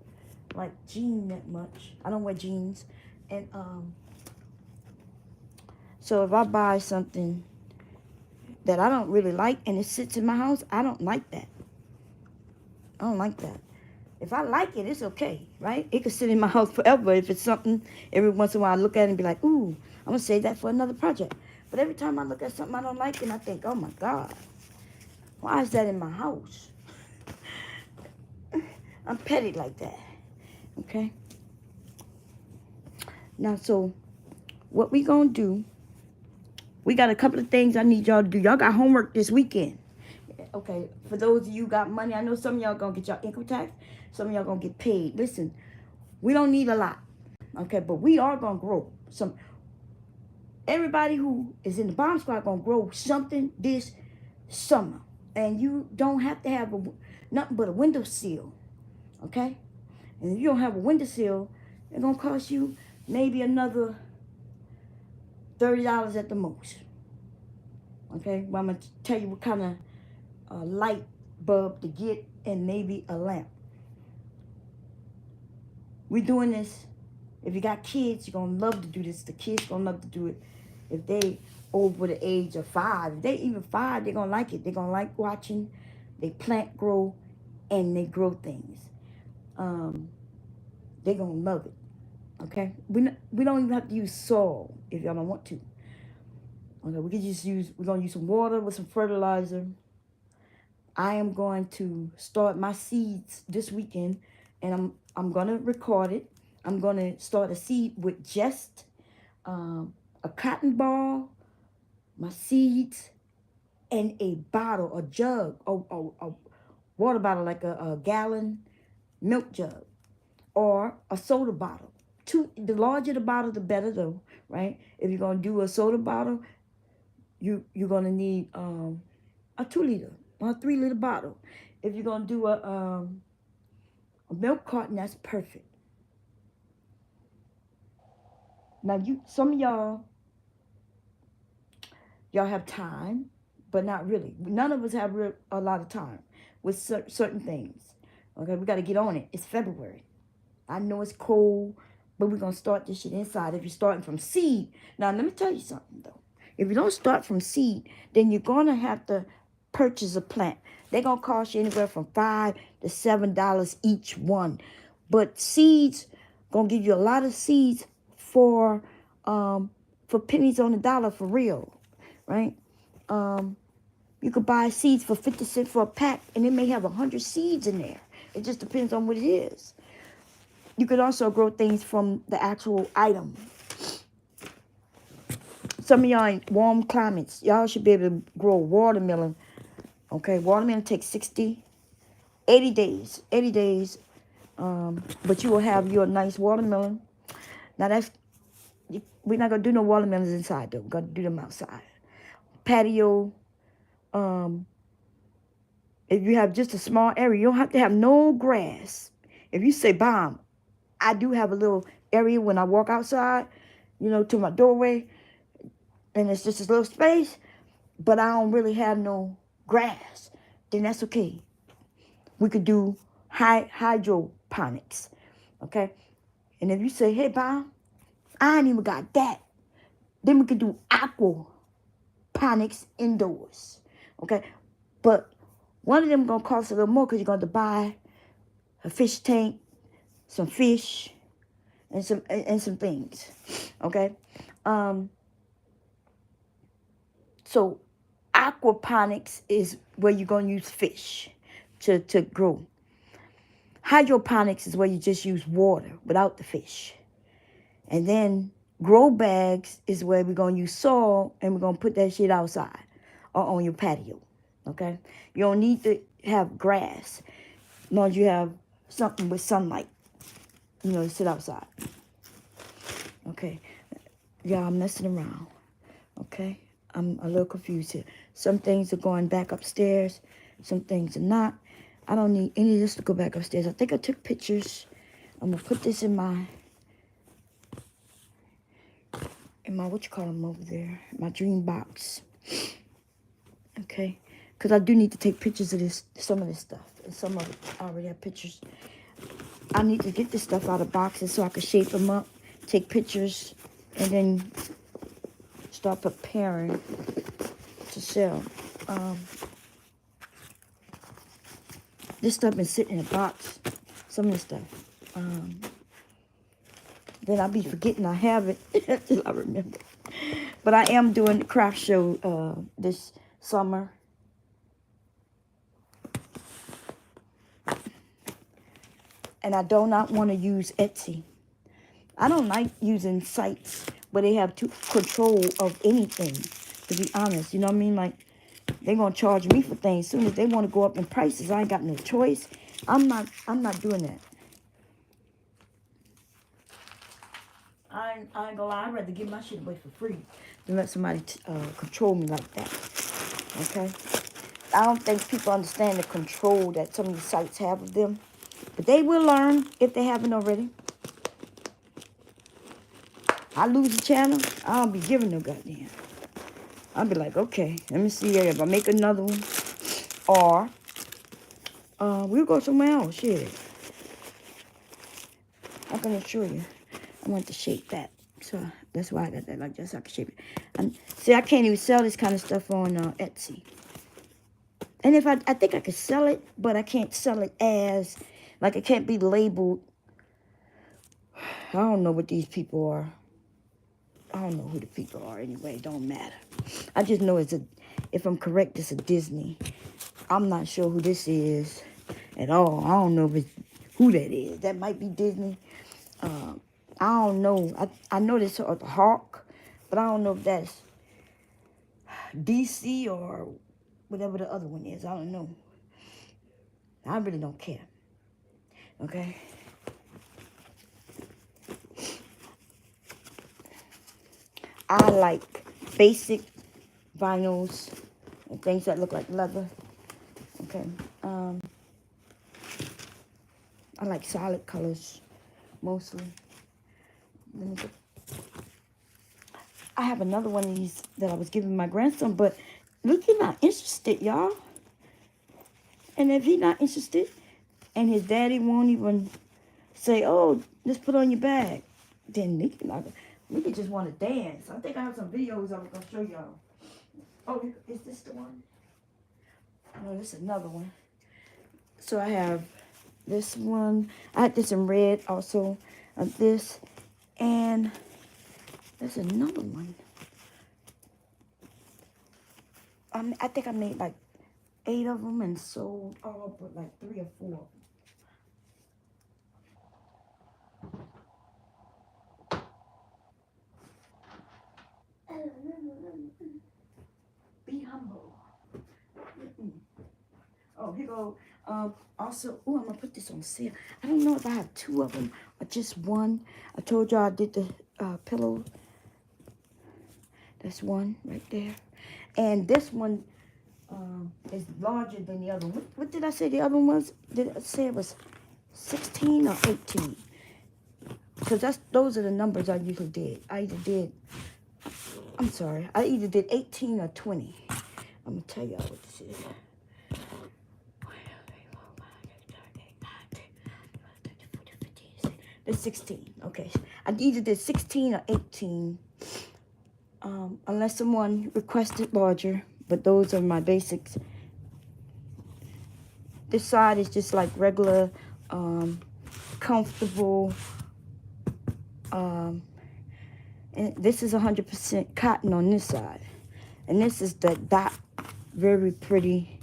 like jeans that much. I don't wear jeans. And so if I buy something that I don't really like and it sits in my house, I don't like that. I don't like that. If I like it, it's okay, right? It could sit in my house forever. If it's something, every once in a while I look at it and be like, ooh, I'm going to save that for another project. But every time I look at something I don't like, and I think, oh my God, why is that in my house? I'm petty like that, okay? Now, so what we going to do, we got a couple of things I need y'all to do. Y'all got homework this weekend. Okay, for those of you who got money, I know some of y'all going to get y'all income tax. Some of y'all going to get paid. Listen, we don't need a lot, okay? But we are going to grow some. Everybody who is in the bomb squad going to grow something this summer. And you don't have to have nothing but a windowsill, okay? And if you don't have a windowsill, it's going to cost you maybe another $30 at the most, okay? Well, I'm going to tell you what kind of light bulb to get and maybe a lamp. We're doing this. If you got kids, you're going to love to do this. The kids going to love to do it. If they over the age of 5, if they even 5, they're going to like it. They're going to like watching. They plant, grow, and they grow things. They're going to love it. Okay? We don't even have to use soil if y'all don't want to. Okay, we can just we're going to use some water with some fertilizer. I am going to start my seeds this weekend, and I'm going to record it. I'm going to start a seed with just a cotton ball, my seeds, and a bottle, a jug, a water bottle, like a gallon milk jug, or a soda bottle. The larger the bottle, the better, though, right? If you're going to do a soda bottle, you're going to need a 2-liter or a 3-liter bottle. If you're going to do a milk carton, that's perfect. Now, some of y'all have time, but not really. None of us have a lot of time with certain things. Okay, we got to get on it. It's February. I know it's cold, but we're going to start this shit inside if you're starting from seed. Now, let me tell you something, though. If you don't start from seed, then you're going to have to purchase a plant. They're going to cost you anywhere from $5 to $7 each one. But seeds, going to give you a lot of seeds for pennies on the dollar for real, right? You could buy seeds for 50 cents for a pack, and it may have 100 seeds in there. It just depends on what it is. You could also grow things from the actual item. Some of y'all in warm climates, y'all should be able to grow watermelon. Okay, watermelon takes 80 days. 80 days. But you will have your nice watermelon. Now we're not going to do no watermelons inside though. We're going to do them outside. Patio. If you have just a small area, you don't have to have no grass. If you say, bomb, I do have a little area when I walk outside, to my doorway, and it's just a little space, but I don't really have no grass, then that's okay. We could do hydroponics, okay? And if you say, hey, bomb, I ain't even got that, then we could do aquaponics indoors, okay? But one of them going to cost a little more because you're going to buy a fish tank, some fish, and some things, okay? So aquaponics is where you're going to use fish to grow. Hydroponics is where you just use water without the fish. And then grow bags is where we're going to use soil, and we're going to put that shit outside or on your patio, okay? You don't need to have grass as long as you have something with sunlight, to sit outside. Okay, y'all, I'm messing around, okay? I'm a little confused here. Some things are going back upstairs. Some things are not. I don't need any of this to go back upstairs. I think I took pictures. I'm going to put this in my, what you call them over there? My dream box. Okay? Because I do need to take pictures of some of this stuff. And some of it, I already have pictures. I need to get this stuff out of boxes so I can shape them up, take pictures, and then start preparing to sell. This stuff been sitting in a box. Some of this stuff. Then I'll be forgetting I have it until I remember. But I am doing the craft show this summer. And I do not want to use Etsy. I don't like using sites where they have control of anything, to be honest. You know what I mean? Like, they're going to charge me for things. As soon as they want to go up in prices, I ain't got no choice. I'm not doing that. I ain't going to lie. I'd rather give my shit away for free than let somebody control me like that. Okay? I don't think people understand the control that some of these sites have of them. But they will learn if they haven't already. I lose the channel, I don't be giving no goddamn. I'll be like, okay, let me see if I make another one. Or, we'll go somewhere else, shit. I can assure you, I want to shape that. So, that's why I got that like that, so I can shape it. And see, I can't even sell this kind of stuff on Etsy. And if I think I could sell it, but I can't sell it as, like, it can't be labeled. I don't know what these people are. I don't know who the people are anyway. It don't matter. I just know if I'm correct, it's a Disney. I'm not sure who this is at all. I don't know if it's who that is. That might be Disney. I don't know. I know this is the Hawk, but I don't know if that's DC or whatever the other one is. I don't know. I really don't care. Okay? I like basic vinyls and things that look like leather. Okay. I like solid colors mostly. Let me get. I have another one of these that I was giving my grandson, but look, he's not interested, y'all. And if he's not interested, and his daddy won't even say, "Oh, just put on your bag," then Nikki just want to dance. I think I have some videos I was going to show y'all. Oh, is this the one? Oh, this is another one. So I have this one. I had this in red also. This. And there's another one. I think I made like 8 of them and sold all but like 3 or 4. Be humble. Oh, here go. Also, oh, I'm gonna put this on sale. I don't know if I have 2 of them or just one. I told y'all I did the pillow. That's one right there. And this one is larger than the other one. What did I say the other one was? Did I say it was 16 or 18? Because those are the numbers I usually did. I either did 18 or 20. I'm going to tell y'all what this is. It's 16. Okay. I either did 16 or 18. Unless someone requested larger. But those are my basics. This side is just like regular, comfortable. And this is 100% cotton on this side. And this is the dot, very pretty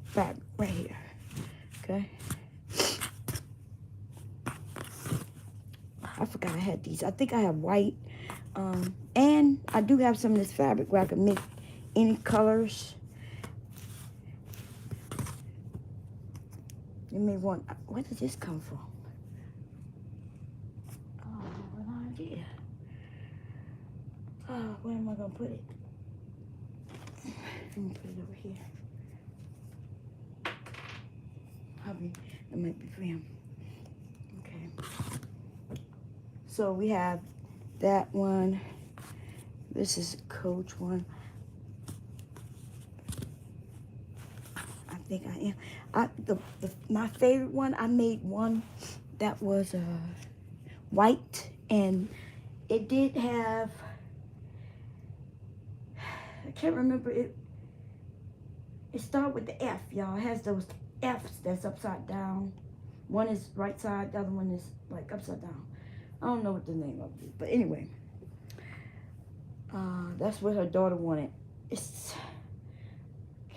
fabric right here. Okay. I forgot I had these. I think I have white. And I do have some of this fabric where I can make any colors. You may want, where did this come from? Oh, I have no idea. Oh, where am I going to put it? Let me put it over here. Hubby, that might be for him. Okay. So we have that one. This is a Coach one. I think I am. My favorite one, I made one that was white, and it did have, I can't remember it. It started with the F, y'all. It has those F's that's upside down. One is right side, the other one is like upside down. I don't know what the name of it, but anyway. That's what her daughter wanted.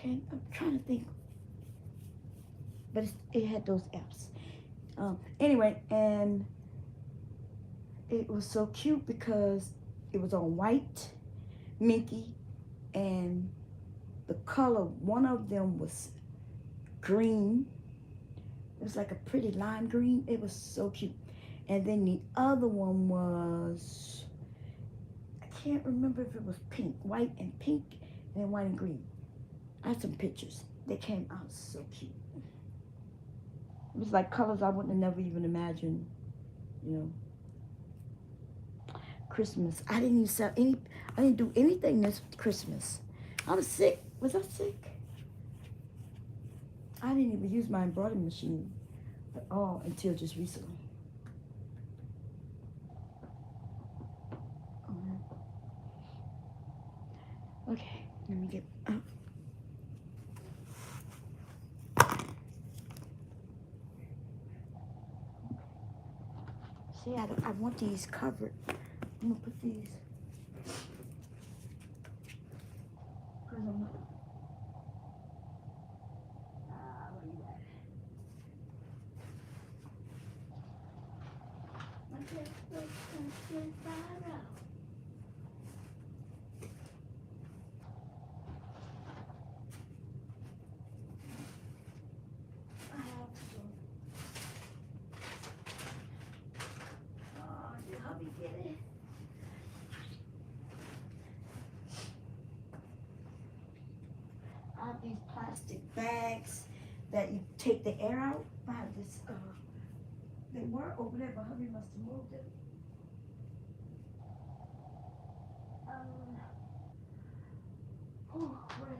I'm trying to think. But it had those F's. Anyway, and it was so cute because it was on white, minky, and the color, one of them was green. It was like a pretty lime green. It was so cute. And then the other one was, I can't remember if it was pink, white and pink, and then white and green. I have some pictures. They came out so cute. It was like colors I wouldn't have never even imagined, you know. Christmas. I didn't even sell any, I didn't do anything this Christmas. I was sick. Was I sick? I didn't even use my embroidery machine at all until just recently. Okay, let me get up. See, I want these covered. I'm gonna put these. I have these plastic bags that you take the air out. I have this, they were over there, but hubby must have moved it. Where?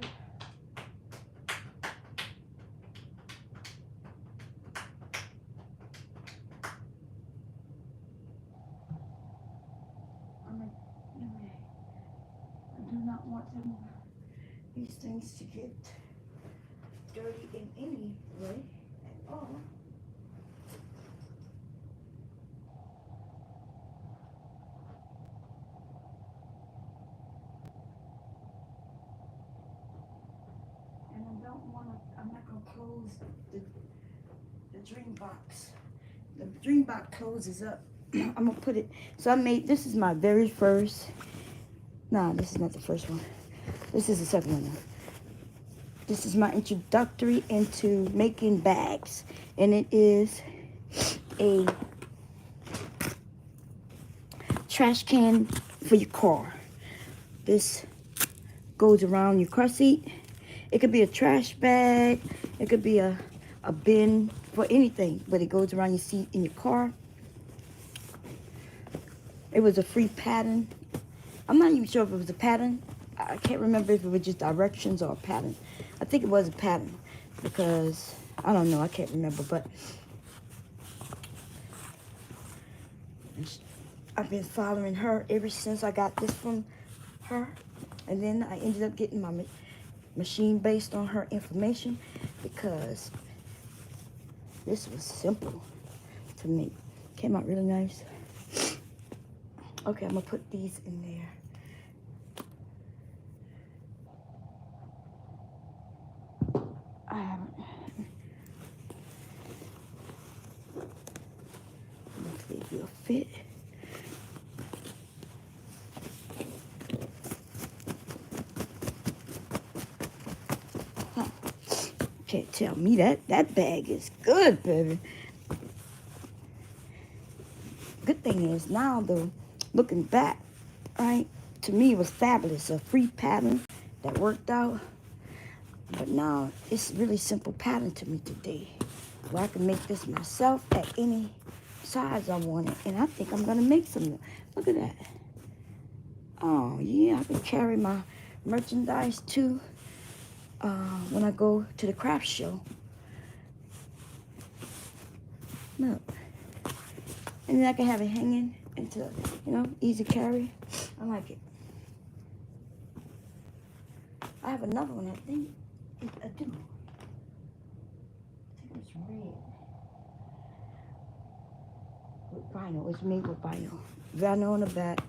I do not want them, these things to get dirty in any way at all. And I don't want to, I'm not going to close the dream box. The dream box closes up. I'm going to put it, so I made, this is my very first, no, this is not the first one. This is the second one now. This is my introductory into making bags. And it is a trash can for your car. This goes around your car seat. It could be a trash bag. It could be a bin for anything, but it goes around your seat in your car. It was a free pattern. I'm not even sure if it was a pattern. I can't remember if it was just directions or a pattern. I think it was a pattern because, I don't know, I can't remember, but I've been following her ever since I got this from her. And then I ended up getting my machine based on her information because this was simple to make. Came out really nice. Okay, I'm gonna put these in there. I haven't. Let's see if it'll fit. Huh. Can't tell me that bag is good, baby. Good thing is now though, looking back, right, to me it was fabulous. A free pattern that worked out. But now it's really simple pattern to me today. Where I can make this myself at any size I want it. And I think I'm gonna make some. Look at that. Oh yeah, I can carry my merchandise too when I go to the craft show. Look. And then I can have it hanging into, you know, easy carry. I like it. I have another one, I think. I do. I think it's red. With vinyl. It's made with vinyl. Vinyl on the back.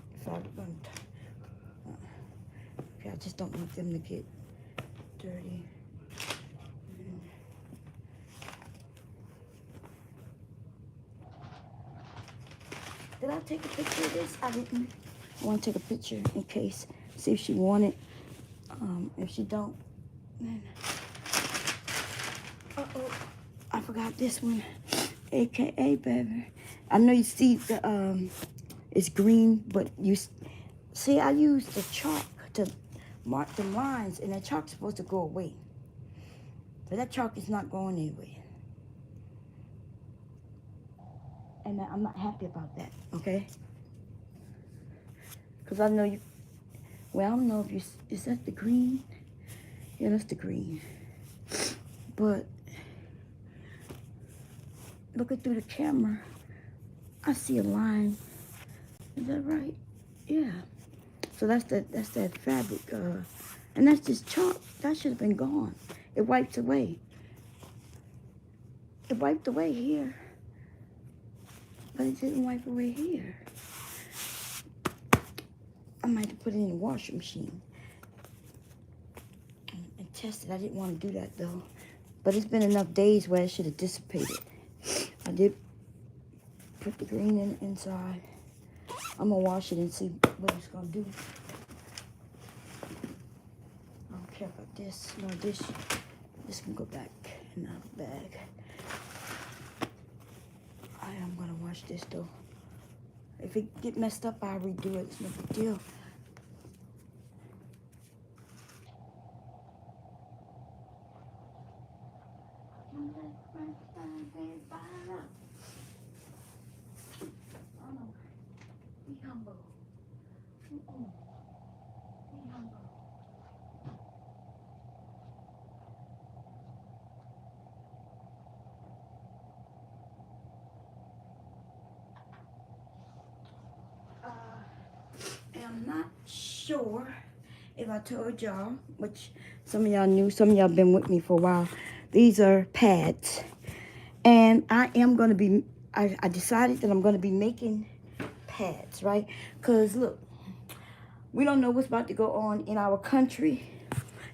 Okay, I just don't want them to get dirty. Did I take a picture of this? I didn't. I want to take a picture in case. See if she wanted. If she don't, then. Uh-oh. I forgot this one. AKA, baby. I know you see the, it's green, but you see, I used the chalk to mark the lines, and that chalk's supposed to go away. But that chalk is not going anywhere. And I'm not happy about that, okay? Because I know you, well, I don't know if you, is that the green? Yeah, that's the green. But looking through the camera, I see a line. Is that right? Yeah. So that's that fabric, and that's just chalk. That should have been gone. It wiped away. It wiped away here, but it didn't wipe away here. I might have put it in the washing machine and test it. I didn't want to do that though, but it's been enough days where it should have dissipated. I did put the green in inside. I'm gonna wash it and see what it's gonna do. I don't care about this. No, this can go back in the bag. I am gonna wash this though. If it get messed up, I'll redo it. It's no big deal. Be humble. Be humble. I'm not sure if I told y'all, which some of y'all knew, some of y'all been with me for a while. These are pads. And I am going to be, I decided that I'm going to be making pads, right? Because look, we don't know what's about to go on in our country.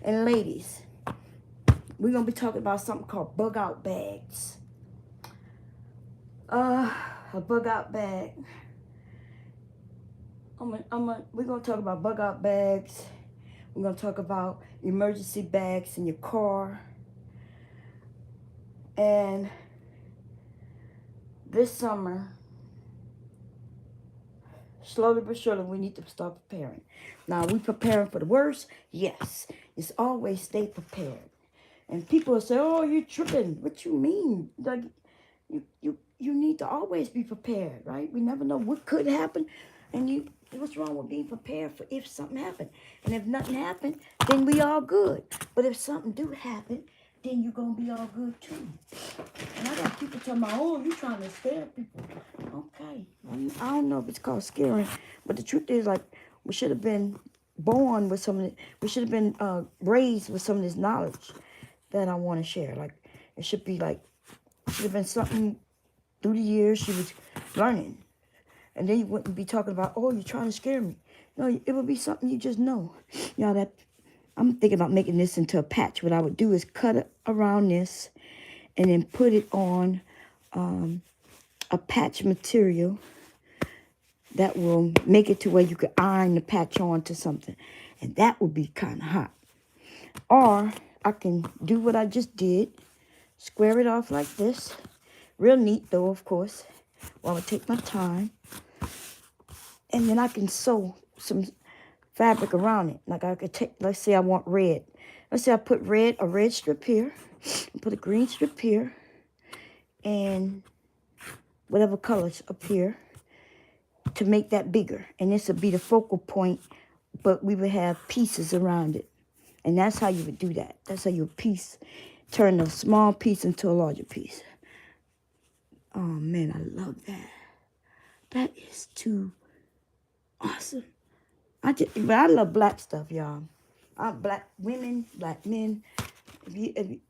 And ladies, we're going to be talking about something called bug out bags. A bug out bag. We're going to talk about bug out bags. We're going to talk about emergency bags in your car. And this summer, slowly but surely, we need to start preparing. Now, are we preparing for the worst? Yes. It's always stay prepared. And people will say, oh, you're tripping. What you mean? Like, you need to always be prepared, right? We never know what could happen. And what's wrong with being prepared for if something happened? And if nothing happened, then we all good. But if something do happen, then you're going to be all good too. And I got people talking about, oh, you trying to scare people. Okay. I don't know if it's called scaring, but the truth is, like, we should have been born with some of it. We should have been raised with some of this knowledge that I want to share. Like, it should be like, should have been something through the years she was learning. And then you wouldn't be talking about, oh, you're trying to scare me. No, it would be something you just know. You know, that I'm thinking about making this into a patch. What I would do is cut it around this and then put it on a patch material that will make it to where you could iron the patch onto something. And that would be kind of hot. Or I can do what I just did. Square it off like this. Real neat though, of course. Well, I'm going to take my time. And then I can sew some fabric around it. Like I could take, let's say I want red. Let's say I put a red strip here. Put a green strip here. And whatever colors up here to make that bigger. And this would be the focal point, but we would have pieces around it. And that's how you would do that. That's how you would turn a small piece into a larger piece. Oh man, I love that. That is too awesome. But I love black stuff, y'all. Black women, black men. I'm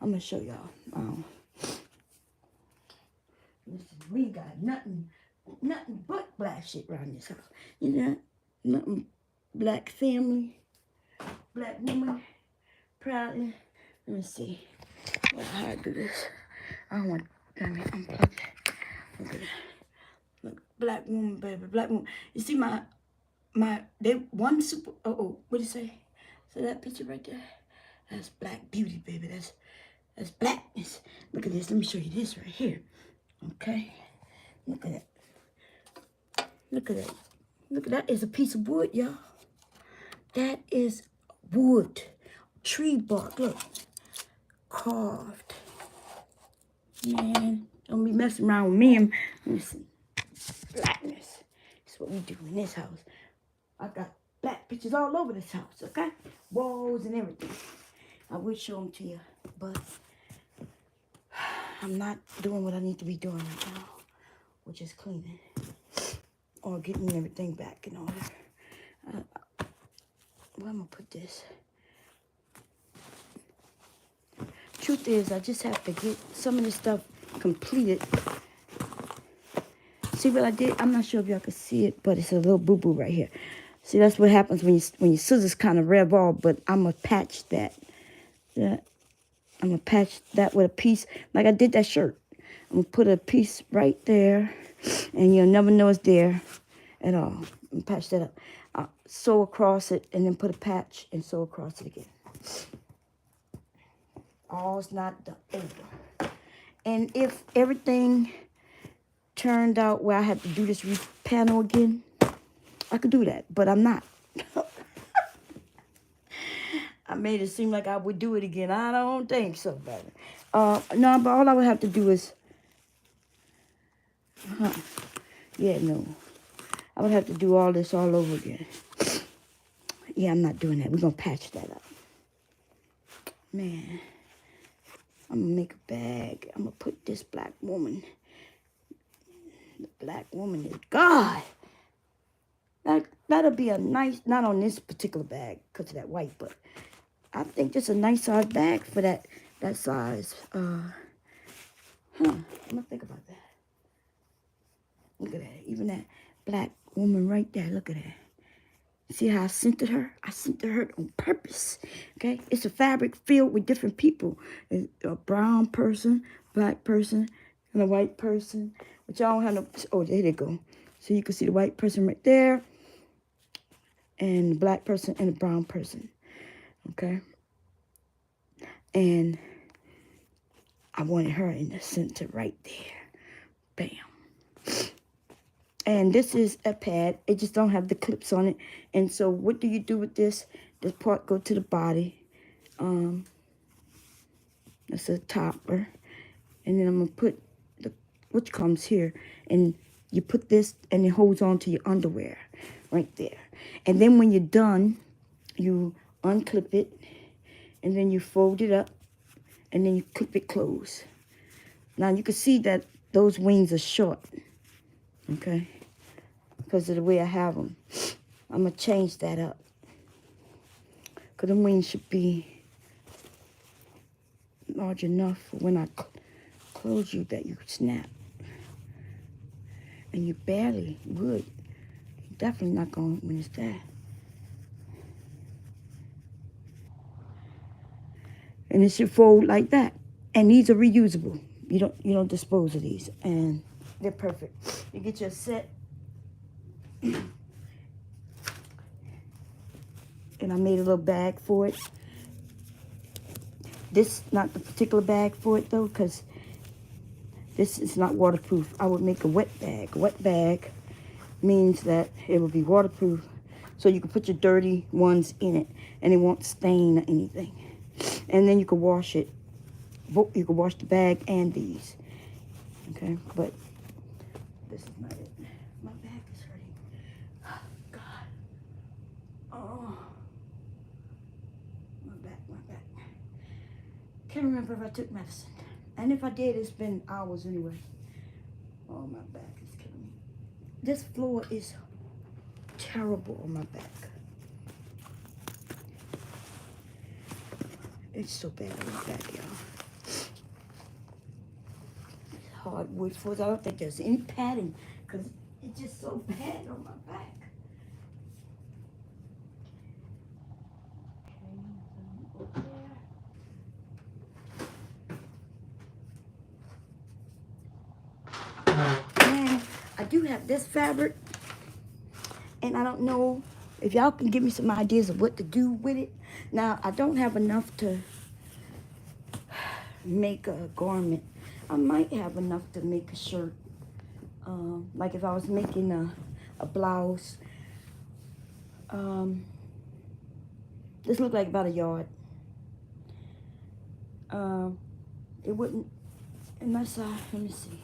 gonna show y'all. We got nothing but black shit around this house. You know, nothing black family, black woman, proudly. Let me see how I do this. I don't want. Let me unplug that. Look at that. Look, black woman, baby, black woman. You see what do you say? See that picture right there? That's black beauty, baby. That's blackness. Look at this. Let me show you this right here. Okay. Look at that. Look at that. Look at that. Is a piece of wood, y'all. That is wood. Tree bark. Look. Carved. Man, don't be messing around with me. Let me see. Blackness. That's what we do in this house. I got black pictures all over this house, okay? Walls and everything. I will show them to you, but I'm not doing what I need to be doing right now, which is cleaning or getting everything back in order. Where am I gonna put this? Truth is, I just have to get some of this stuff completed. See what I did? I'm not sure if y'all can see it, but it's a little boo-boo right here. See, that's what happens when your scissors kind of rev off, but I'm going to patch that. I'm going to patch that with a piece, like I did that shirt. I'm going to put a piece right there, and you'll never know it's there at all. And patch that up. I'll sew across it, and then put a patch and sew across it again. All's not done over. And if everything turned out where I had to do this roof panel again, I could do that, but I'm not. I made it seem like I would do it again. I don't think so, baby. No, but all I would have to do is, yeah, no. I would have to do all this all over again. Yeah, I'm not doing that. We're going to patch that up. Man. I'm going to make a bag. I'm going to put this black woman. The black woman is God. That'll be a nice, not on this particular bag because of that white, but I think just a nice size bag for that that size. I'm gonna think about that. Look at that. Even that black woman right there. Look at that. See how I centered her? I centered her on purpose. Okay? It's a fabric filled with different people. A brown person, black person, and a white person. But y'all don't have no... Oh, there they go. So you can see the white person right there. And the black person and the brown person. Okay? And I wanted her in the center right there. Bam. And this is a pad. It just don't have the clips on it. And so what do you do with this? This part go to the body. That's a topper. And then I'm going to put the which comes here. And you put this and it holds on to your underwear right there. And then when you're done, you unclip it. And then you fold it up. And then you clip it closed. Now you can see that those wings are short. Okay? Because of the way I have them. I'm going to change that up. Because the wings should be large enough for when I close you that you snap. And you barely would. You're definitely not going when it's that. And it should fold like that. And these are reusable. You don't dispose of these. And they're perfect. You get your set. And I made a little bag for it. This not the particular bag for it though, because this is not waterproof. I would make a wet bag. A wet bag means that it will be waterproof, so you can put your dirty ones in it, and it won't stain or anything. And then you can wash it. You can wash the bag and these. Okay, but this is not it. My back is hurting. Oh, God. Oh. My back. Can't remember if I took medicine. And if I did, it's been hours anyway. Oh, my back is killing me. This floor is terrible on my back. It's so bad on my back, y'all. Hardwood floors. I don't think there's any padding because it's just so bad on my back. And I do have this fabric, and I don't know if y'all can give me some ideas of what to do with it. Now, I don't have enough to make a garment. I might have enough to make a shirt. Like if I was making a blouse. This looked like about a yard. It wouldn't, unless let me see.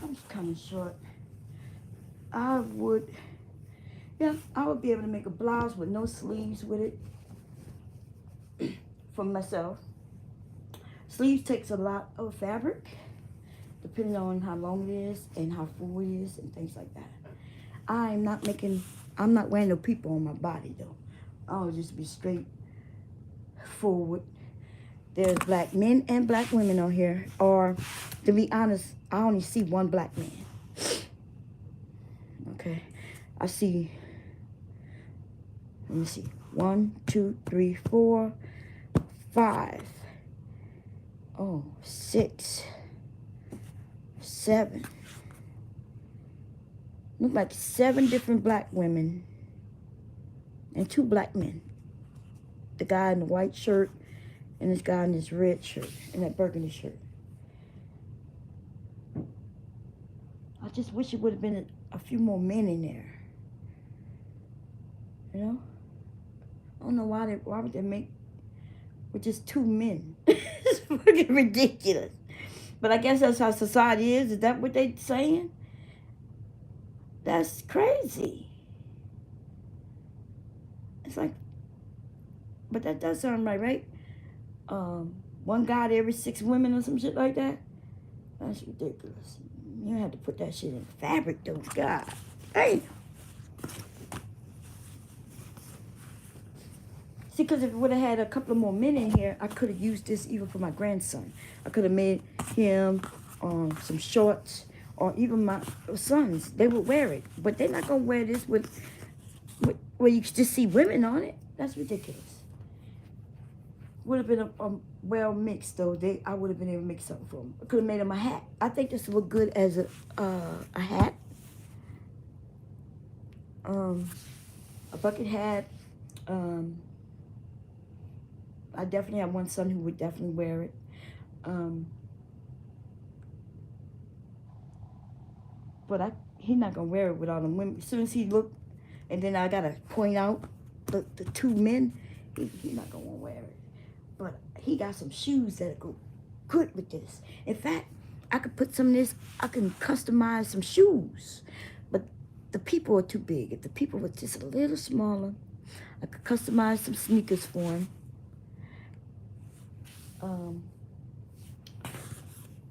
I'm kind of short. I would be able to make a blouse with no sleeves with it for myself. Sleeves takes a lot of fabric, depending on how long it is and how full it is and things like that. I'm not wearing no people on my body though. I'll just be straight forward. There's black men and black women on here. Or, to be honest, I only see one black man. Okay. I see, let me see. 1, 2, 3, 4, 5. Oh, 6, 7. Look like 7 different black women and 2 black men. The guy in the white shirt and this guy in this red shirt and that burgundy shirt. I just wish it would have been a few more men in there. You know? I don't know why would they make with just 2 men. It's fucking ridiculous. But I guess that's how society is. Is that what they saying? That's crazy. It's like, but that does sound right? 1 guy to every 6 women or some shit like that? That's ridiculous. You have to put that shit in fabric though. God. Hey. See, because if it would have had a couple of more men in here, I could have used this even for my grandson. I could have made him some shorts, or even my sons. They would wear it, but they're not gonna wear this with where you just see women on it. That's ridiculous. Would have been a well mixed though. I would have been able to make something for them. I could have made them a hat. I think this would look good as a hat. A bucket hat. I definitely have one son who would definitely wear it. But he's not gonna wear it with all them women. As soon as he look, and then I gotta point out the two men, he's not gonna wear it. But he got some shoes that go good with this. In fact, I could put some of this. I can customize some shoes, but the people are too big. If the people were just a little smaller, I could customize some sneakers for him.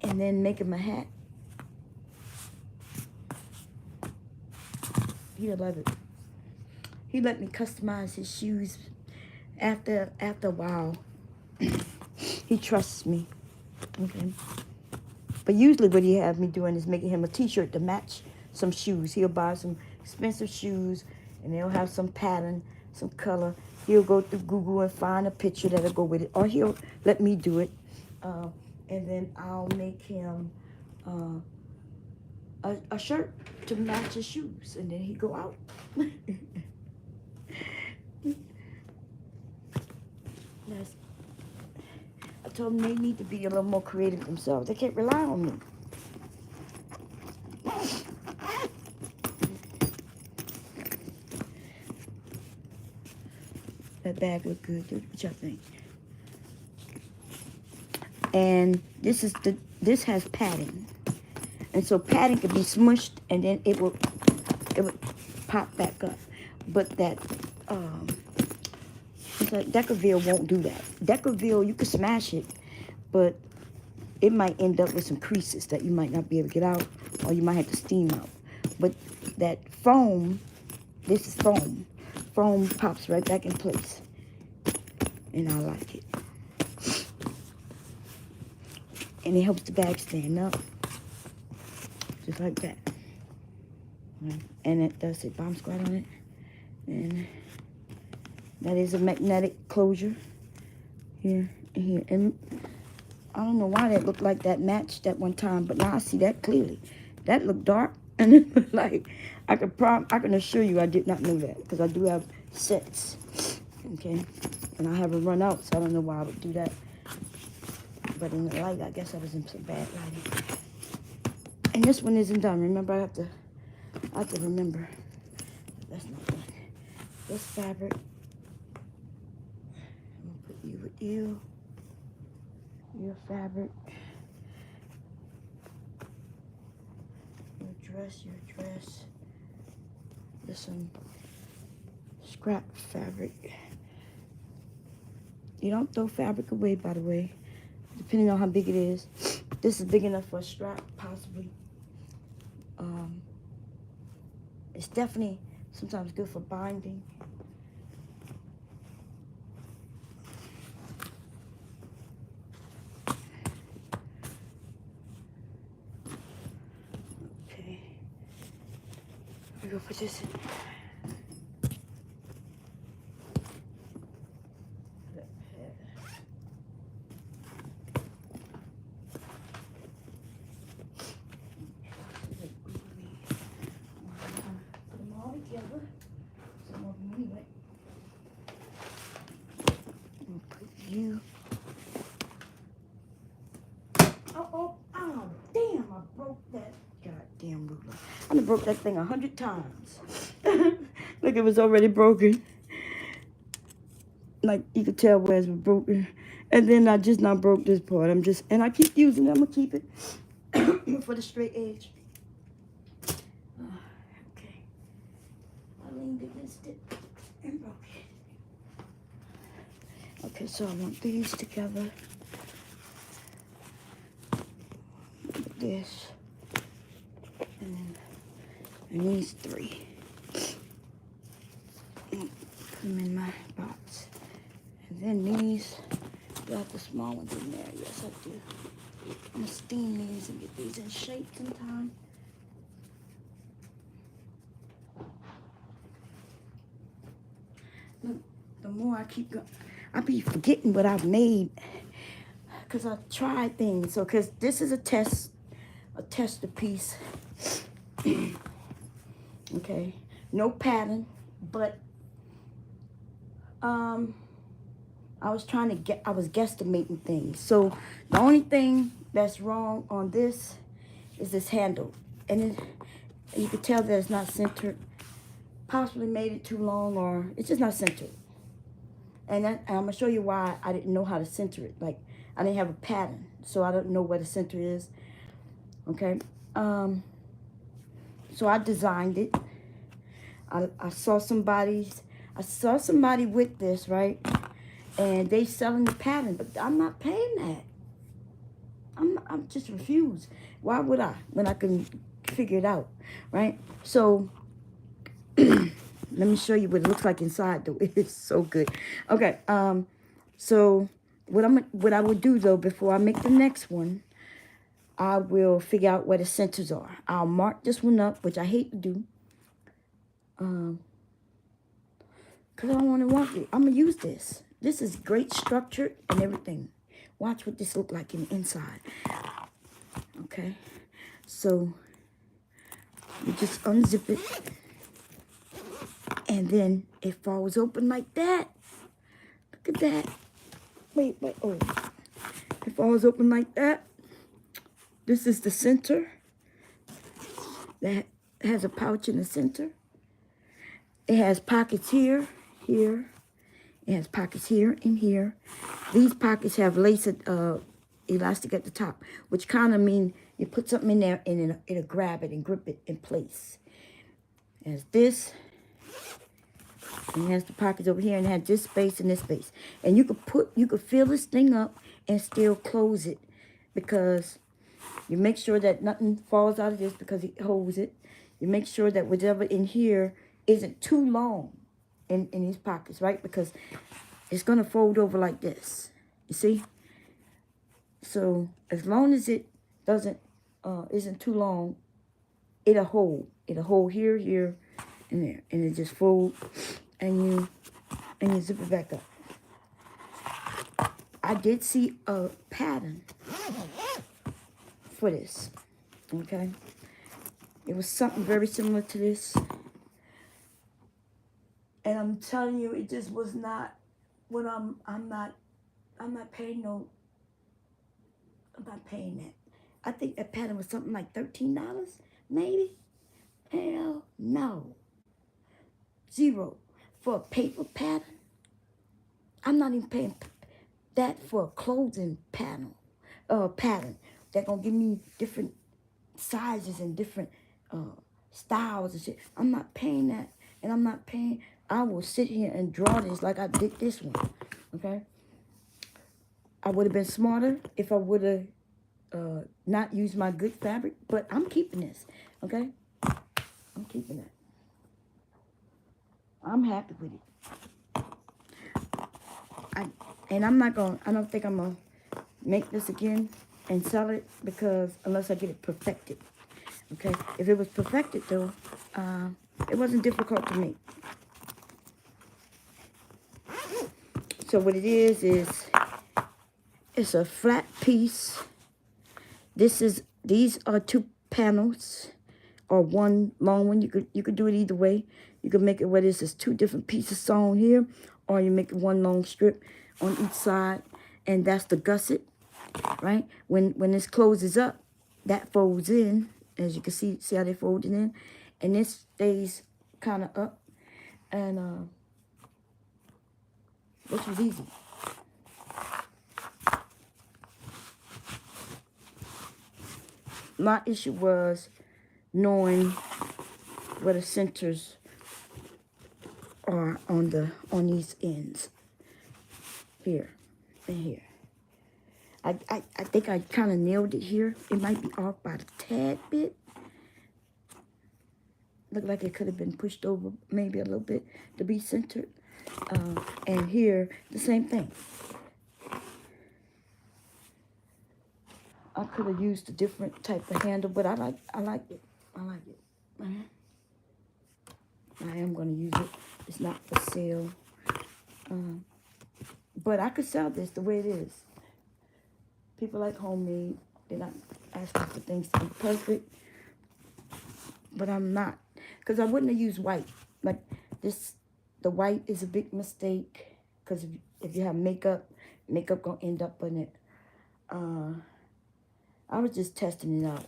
And then make him a hat. He'll love it. He let me customize his shoes after a while. He trusts me. Okay. But usually what he has me doing is making him a t-shirt to match some shoes. He'll buy some expensive shoes and they'll have some pattern, some color. He'll go through Google and find a picture that'll go with it. Or he'll let me do it. And then I'll make him a shirt to match his shoes. And then he go out. I told them they need to be a little more creative themselves. They can't rely on me. That bag look good. What y'all think? And this has padding, and so padding can be smushed, and then it would pop back up. But that Decaville won't do that. Decaville, you can smash it, but it might end up with some creases that you might not be able to get out, or you might have to steam out. But that foam, this is foam. Foam pops right back in place, and I like it. And it helps the bag stand up, just like that. And it does say bomb squat on it. And that is a magnetic closure here and here. And I don't know why that looked like that matched that one time, but now I see that clearly. That looked dark, and it looked like I can assure you I did not know that, because I do have sets, okay, and I haven't run out, so I don't know why I would do that. But in the light, I guess I was in some bad lighting. And this one isn't done. Remember, I have to remember. That's not done. This fabric. I'm gonna put you with you. Your fabric. Your dress. There's some scrap fabric. You don't throw fabric away, by the way, depending on how big it is. This is big enough for a strap, possibly. It's definitely sometimes good for binding. Okay. We're gonna put this in. You. Oh, damn, I broke that goddamn ruler. I done broke that thing 100 times. Look, it was already broken. Like, you could tell where it was broken. And then I just not broke this part. And I keep using it. I'm going to keep it for the straight edge. Okay. I leaned against it and broke it. Okay, so I want these together. This. And these three. Put them in my box. And then these, got the small ones in there. Yes, I do. I'm gonna steam these and get these in shape sometime. Look, the more I keep going, I be forgetting what I've made because I tried things. So, because this is a tester piece. Okay, no pattern, but I was guesstimating things. So the only thing that's wrong on this is this handle, and you can tell that it's not centered. Possibly made it too long, or it's just not centered. And I'm gonna show you why I didn't know how to center it. Like, I didn't have a pattern, so I don't know where the center is. Okay, so I designed it. I saw somebody with this, right? And they selling the pattern, but I'm not paying that. I'm just refused. Why would I when I can figure it out, right? So let me show you what it looks like inside though. It's so good. Okay, so what I would do though before I make the next one, I will figure out where the centers are. I'll mark this one up, which I hate to do. Cause I don't want it. I'm gonna use this. This is great structure and everything. Watch what this look like in the inside. Okay, so you just unzip it, and then it falls open like that. Look at that. Wait, oh. It falls open like that. This is the center. That has a pouch in the center. It has pockets here, here. It has pockets here and here. These pockets have lace elastic at the top, which kind of mean you put something in there and it'll grab it and grip it in place. It has this. And it has the pockets over here, and it has this space and this space. And you could fill this thing up and still close it, because you make sure that nothing falls out of this because it holds it. You make sure that whatever in here isn't too long in these pockets, right? Because it's gonna fold over like this. You see? So as long as it isn't too long, it'll hold. It'll hold here, here, and there, and it just fold, and you zip it back up. I did see a pattern for this. Okay, it was something very similar to this, and I'm telling you, it just was not what I'm not paying no. I'm not paying that. I think that pattern was something like $13, maybe. Hell no. Zero for a paper pattern. I'm not even paying that for a clothing pattern. They're gonna give me different sizes and different styles and shit. I'm not paying that, and I'm not paying. I will sit here and draw this like I did this one. Okay. I would have been smarter if I would have not used my good fabric, but I'm keeping this. Okay. I'm keeping it. I'm happy with it. I don't think I'm gonna make this again and sell it, because unless I get it perfected. Okay, if it was perfected though, it wasn't difficult to make. So what it is it's a flat piece. These are 2 panels or 1 long one. You could do it either way. You could make it where this is 2 different pieces sewn here, or you make it 1 long strip on each side, and that's the gusset, right? When this closes up, that folds in, as you can see how they folded in, and this stays kind of up, and this was easy. My issue was knowing where the centers are on these ends, here and here. I think I kind of nailed it here. It might be off by a tad bit. Look like it could have been pushed over maybe a little bit to be centered. And here, the same thing. I could have used a different type of handle, but I like it. I like it. I am going to use it. It's not for sale. But I could sell this the way it is. People like homemade. They're not asking for things to be perfect. But I'm not. Because I wouldn't have used white. Like this, the white is a big mistake. Because if you have makeup going to end up in it. I was just testing it out.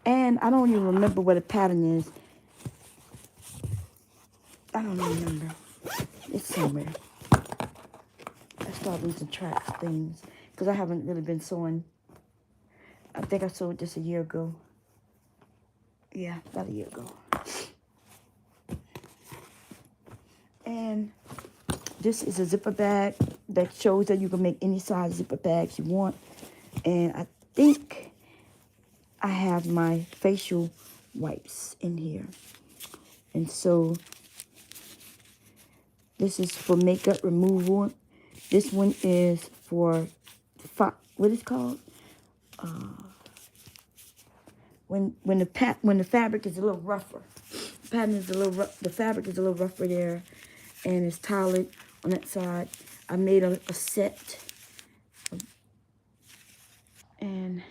And I don't even remember what a pattern is. I don't remember. It's somewhere. I started losing track of things. Because I haven't really been sewing. I think I sewed this a year ago. Yeah, about a year ago. And this is a zipper bag that shows that you can make any size zipper bags you want. And I think I have my facial wipes in here. And so this is for makeup removal. This one is for, what is it called? When the fabric is a little rougher. The pattern is a little rough. The fabric is a little rougher there, and it's tailored on that side. I made a set, and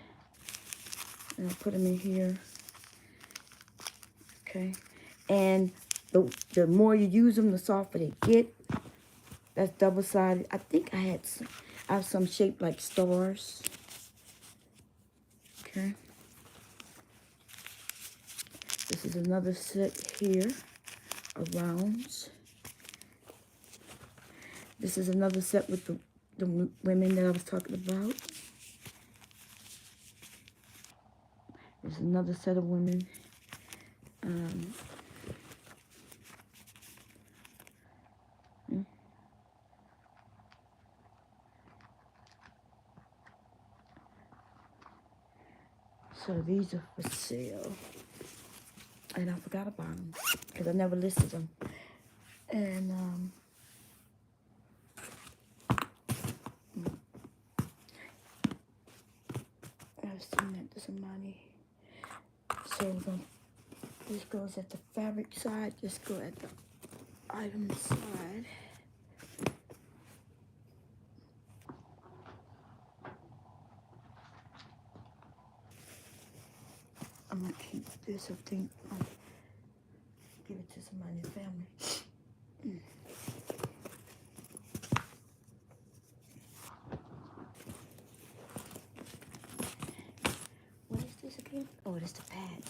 I'll put them in here. Okay, and the more you use them, the softer they get. That's double-sided. I think I have some shaped like stars. Okay. This is another set here of rounds. This is another set with the women that I was talking about. There's another set of women. So these are for sale. And I forgot about them because I never listed them. And I've seen that to somebody. So this goes at the fabric side. This goes at the item side. I'm gonna keep this. I think I'll give it to somebody in the family. What is this again? Oh, it's the pad.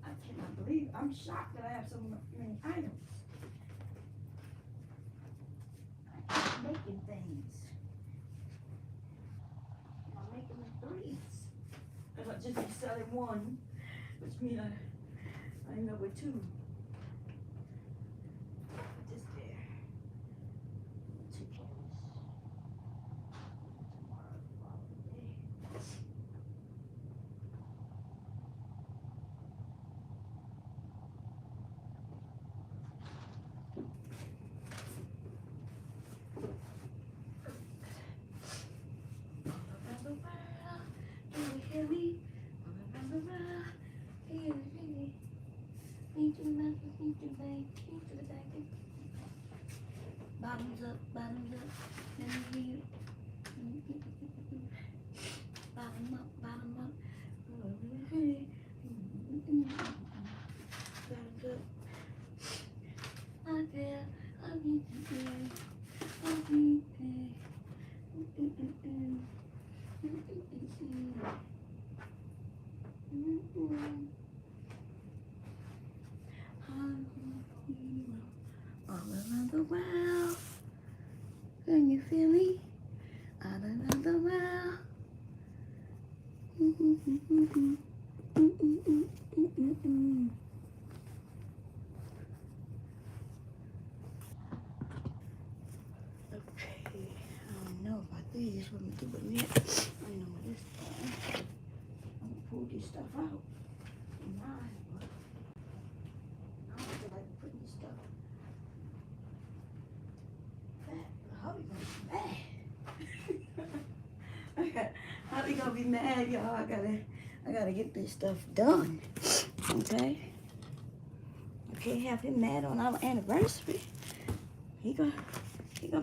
I cannot believe. I'm shocked that I have so many items. I'm making things. I'm making threes. If I just be selling one, which means I end up with two. Put this there. Chickens. Bottoms up, let me hear you. Bottom up, bottom up. Bottoms up. I feel, I need to be, I need all around the world. Can you feel me? All around the world. Mm-mm-mm. Okay, I don't know about these. What I'm gonna do with it. I know what this is. I'm gonna pull this stuff out. Mine, but I don't feel like putting this stuff back. Hubby gonna be mad. Hubby gonna be mad, y'all. I gotta get this stuff done. Okay? I can't have him mad on our anniversary. He gonna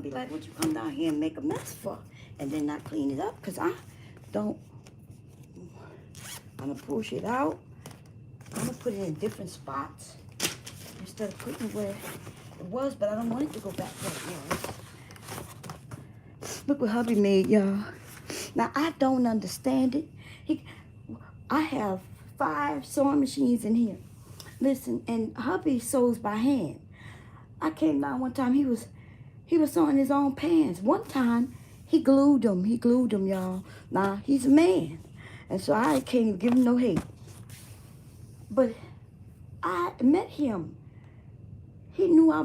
be like, what you come down here and make a mess for? And then not clean it up, because I don't. I'm gonna push it out. I'm gonna put it in different spots instead of putting it where it was, but I don't want it to go back where it was. Look what hubby made, y'all. Now, I don't understand it. I have 5 sewing machines in here. Listen, and hubby sews by hand. I came down one time, he was sewing his own pants. One time, he glued them. He glued them, y'all. Now, he's a man. And so I can't even give him no hate. But I met him. He knew I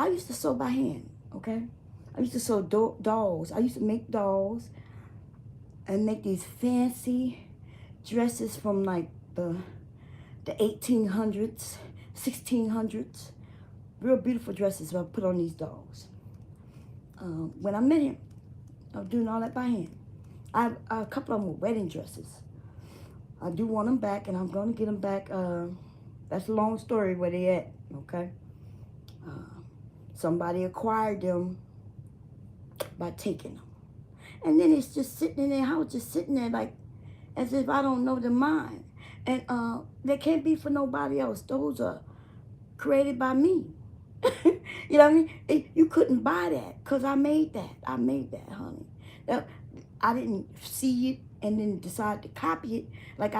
used to sew by hand, okay? I used to sew dolls. I used to make dolls and make these fancy dresses from like the 1800s, 1600s. Real beautiful dresses I put on these dolls. When I met him, I was doing all that by hand. A couple of them were wedding dresses. I do want them back, and I'm going to get them back. That's a long story where they at, okay? Somebody acquired them by taking them. And then it's just sitting in their house, just sitting there like as if I don't know the mind. And they can't be for nobody else. Those are created by me. You know what I mean? You couldn't buy that because I made that. I made that, honey. I didn't see it and then decide to copy it. Like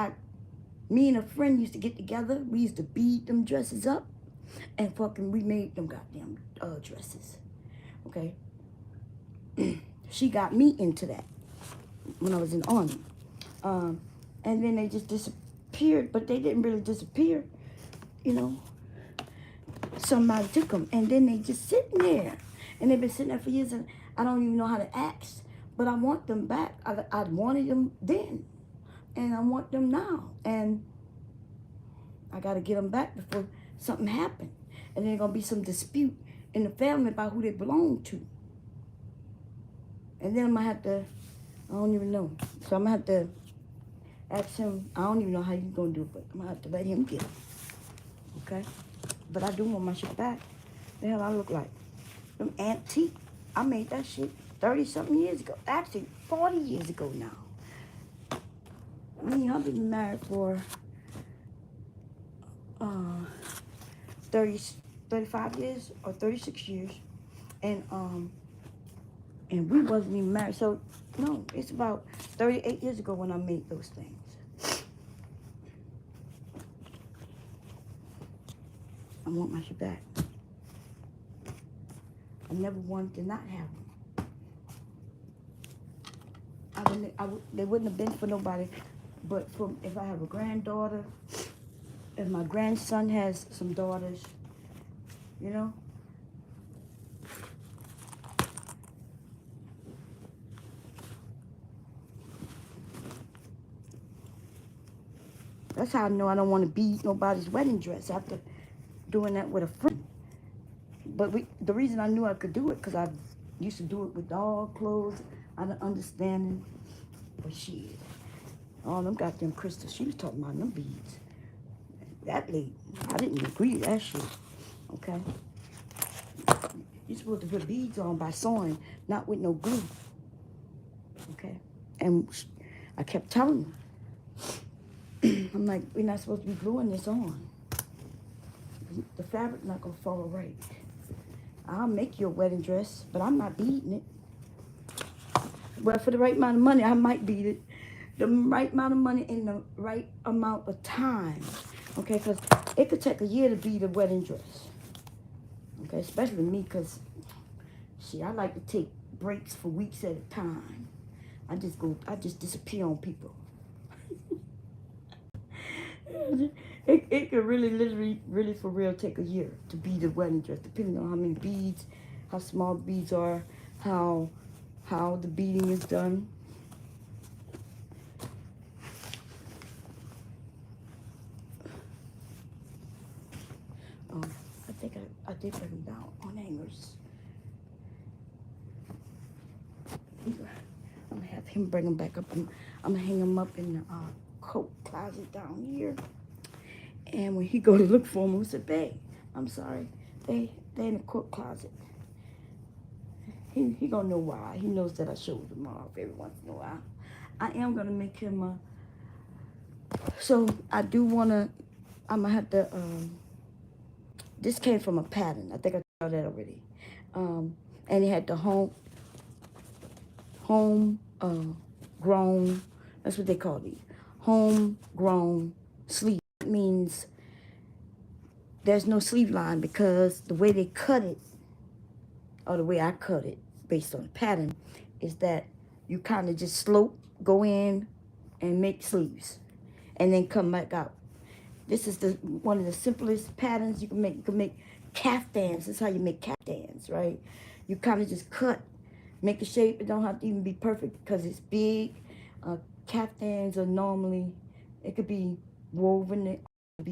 me and a friend used to get together. We used to bead them dresses up and fucking we made them goddamn dresses. Okay? She got me into that when I was in the Army. And then they just disappeared, but they didn't really disappear. You know, somebody took them, and then they just sitting there. And they've been sitting there for years, and I don't even know how to ask. But I want them back. I wanted them then, and I want them now. And I got to get them back before something happened. And there's going to be some dispute in the family about who they belong to. And then I'm going to have to, I don't even know. So I'm going to have to ask him, I don't even know how he's going to do it, but I'm going to have to let him get it. Okay? But I do want my shit back. The hell I look like? Them antique. I made that shit 30-something years ago. Actually, 40 years ago now. Me and hubby been married for 35 years or 36 years. And we wasn't even married. So, no, it's about 38 years ago when I made those things. I want my shit back. I never wanted to not have them. They wouldn't have been for nobody, but if I have a granddaughter, if my grandson has some daughters, you know. That's how I know I don't want to beat nobody's wedding dress after doing that with a friend. But the reason I knew I could do it, because I used to do it with doll clothes, I didn't understand. But shit, all them goddamn crystals, she was talking about them beads. That lady, I didn't agree with that shit, okay? You're supposed to put beads on by sewing, not with no glue, okay? And I kept telling her, I'm like, we're not supposed to be gluing this on. The fabric not gonna fall right. I'll make you a wedding dress, but I'm not beading it. Well, for the right amount of money, I might beat it. The right amount of money and the right amount of time. Okay, because it could take a year to beat a wedding dress. Okay, especially me, because, see, I like to take breaks for weeks at a time. I just disappear on people. It could really, literally, really for real take a year to bead a wedding dress, depending on how many beads, how small the beads are, how the beading is done. I think I did bring them down on hangers. I'm gonna have him bring them back up. I'm gonna hang them up in the coat closet down here. And when he go to look for them, I said, "Babe, I'm sorry, they in the coat closet." He gonna know why. He knows that I show them off every once in a while. I am gonna make him so I do wanna. I'm gonna have to. This came from a pattern. I think I told that already. And it had the home grown. That's what they call these. Home grown sleeve. It means there's no sleeve line because the way they cut it, or the way I cut it, based on the pattern, is that you kind of just slope, go in, and make sleeves, and then come back out. This is one of the simplest patterns you can make. You can make caftans. This is how you make caftans, right? You kind of just cut, make a shape. It don't have to even be perfect because it's big. Caftans are normally, it could be woven. It could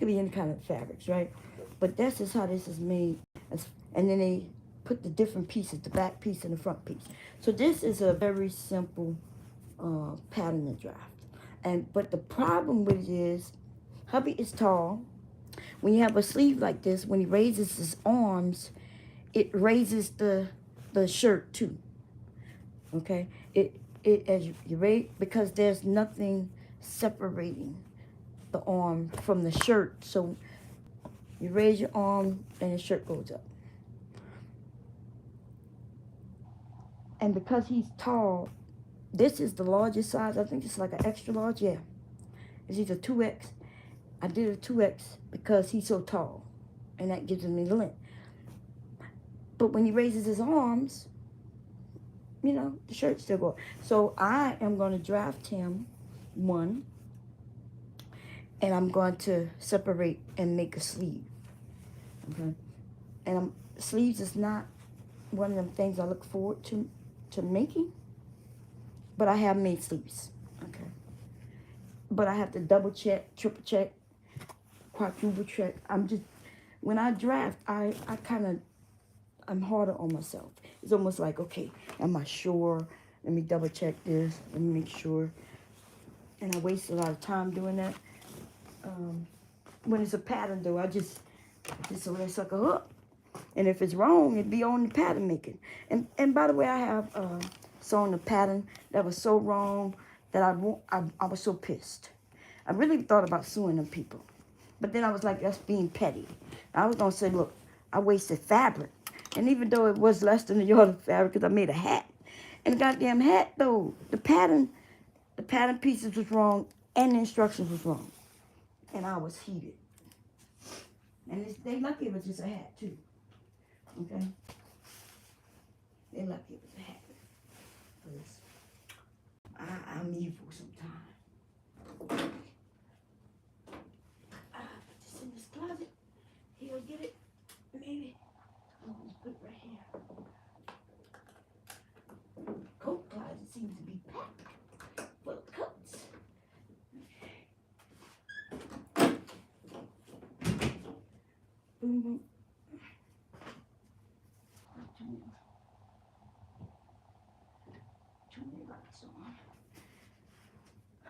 be any kind of fabrics, right? But that's just how this is made. And then they put the different pieces, the back piece and the front piece. So this is a very simple pattern and draft. But the problem with it is, hubby is tall. When you have a sleeve like this, when he raises his arms, it raises the shirt too. Okay, it as you raise, because there's nothing separating the arm from the shirt. So you raise your arm and the shirt goes up. And because he's tall, this is the largest size. I think it's like an extra large. Yeah, it's either 2X. I did a 2X because he's so tall, and that gives him the length. But when he raises his arms, you know, the shirt still goes. So I am going to draft him one, and I'm going to separate and make a sleeve. Okay, and sleeves is not one of them things I look forward to making, but I have made sleeves. Okay, but I have to double check, triple check, quadruple check. When I draft, I'm harder on myself. It's almost like, okay, am I sure? Let me double check this. Let me make sure. And I waste a lot of time doing that. When it's a pattern, though, I just let sucker up. And if it's wrong, it'd be on the pattern making. And by the way, I have sewn a pattern that was so wrong that I was so pissed. I really thought about suing them people. But then I was like, that's being petty. I was going to say, look, I wasted fabric. And even though it was less than a yard of fabric, because I made a hat. And the goddamn hat, though, the pattern pieces was wrong, and the instructions was wrong. And I was heated. And they lucky it was just a hat, too. Okay? They lucky it was a hat. Because I'm evil sometimes. Put this in this closet. He'll get it. Maybe. I'm going to put it right here. Coat closet seems to be packed full of coats. Boom, boom. Turn the lights on. I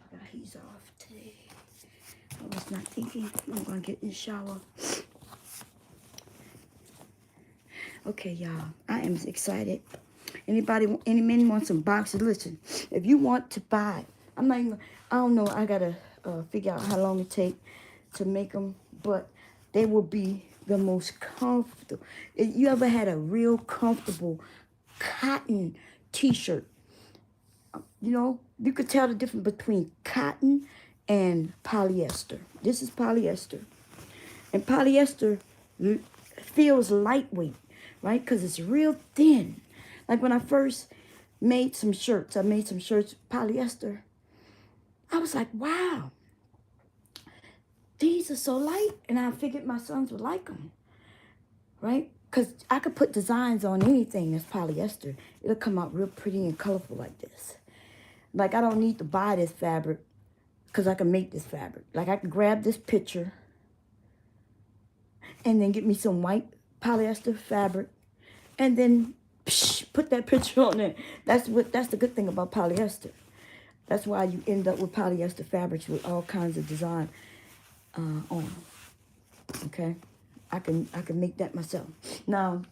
forgot he's off today. I was not thinking. I'm going to get in the shower. Okay, y'all. I am excited. Any men want some boxes? Listen, if you want to buy, I don't know. I got to figure out how long it takes to make them. But they will be the most comfortable. If you ever had a real comfortable cotton t-shirt, you know, you could tell the difference between cotton and polyester. This is polyester. And polyester feels lightweight, right? Because it's real thin. Like when I first made some shirts, polyester. I was like, wow. these are so light, and I figured my sons would like them, right? Because I could put designs on anything that's polyester. It'll come out real pretty and colorful like this. Like, I don't need to buy this fabric because I can make this fabric. Like, I can grab this picture and then get me some white polyester fabric and then put that picture on there. That's the good thing about polyester. That's why you end up with polyester fabrics with all kinds of design on. Okay, I can make that myself. Now,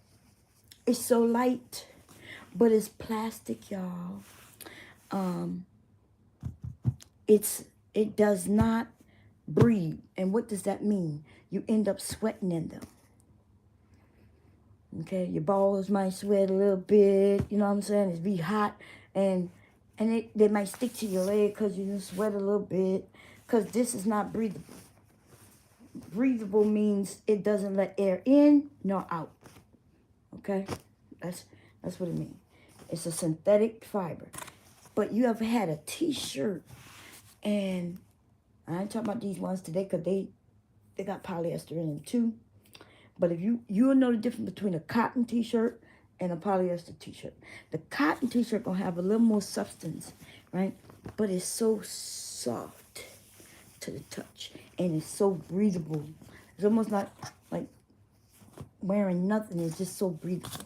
it's so light, but it's plastic, y'all. It does not breathe. And what does that mean? You end up sweating in them. Okay, your balls might sweat a little bit. You know what I'm saying? It's be hot, and they might stick to your leg because you sweat a little bit. Because this is not breathable. Breathable means it doesn't let air in nor out. Okay, that's what it means. It's a synthetic fiber. But you ever had a t-shirt, and I ain't talking about these ones today because they got polyester in them too. But if you'll know the difference between a cotton t-shirt and a polyester t-shirt. The cotton t-shirt gonna have a little more substance, right? But it's so soft to the touch, and it's so breathable. It's almost not like wearing nothing. It's just so breathable.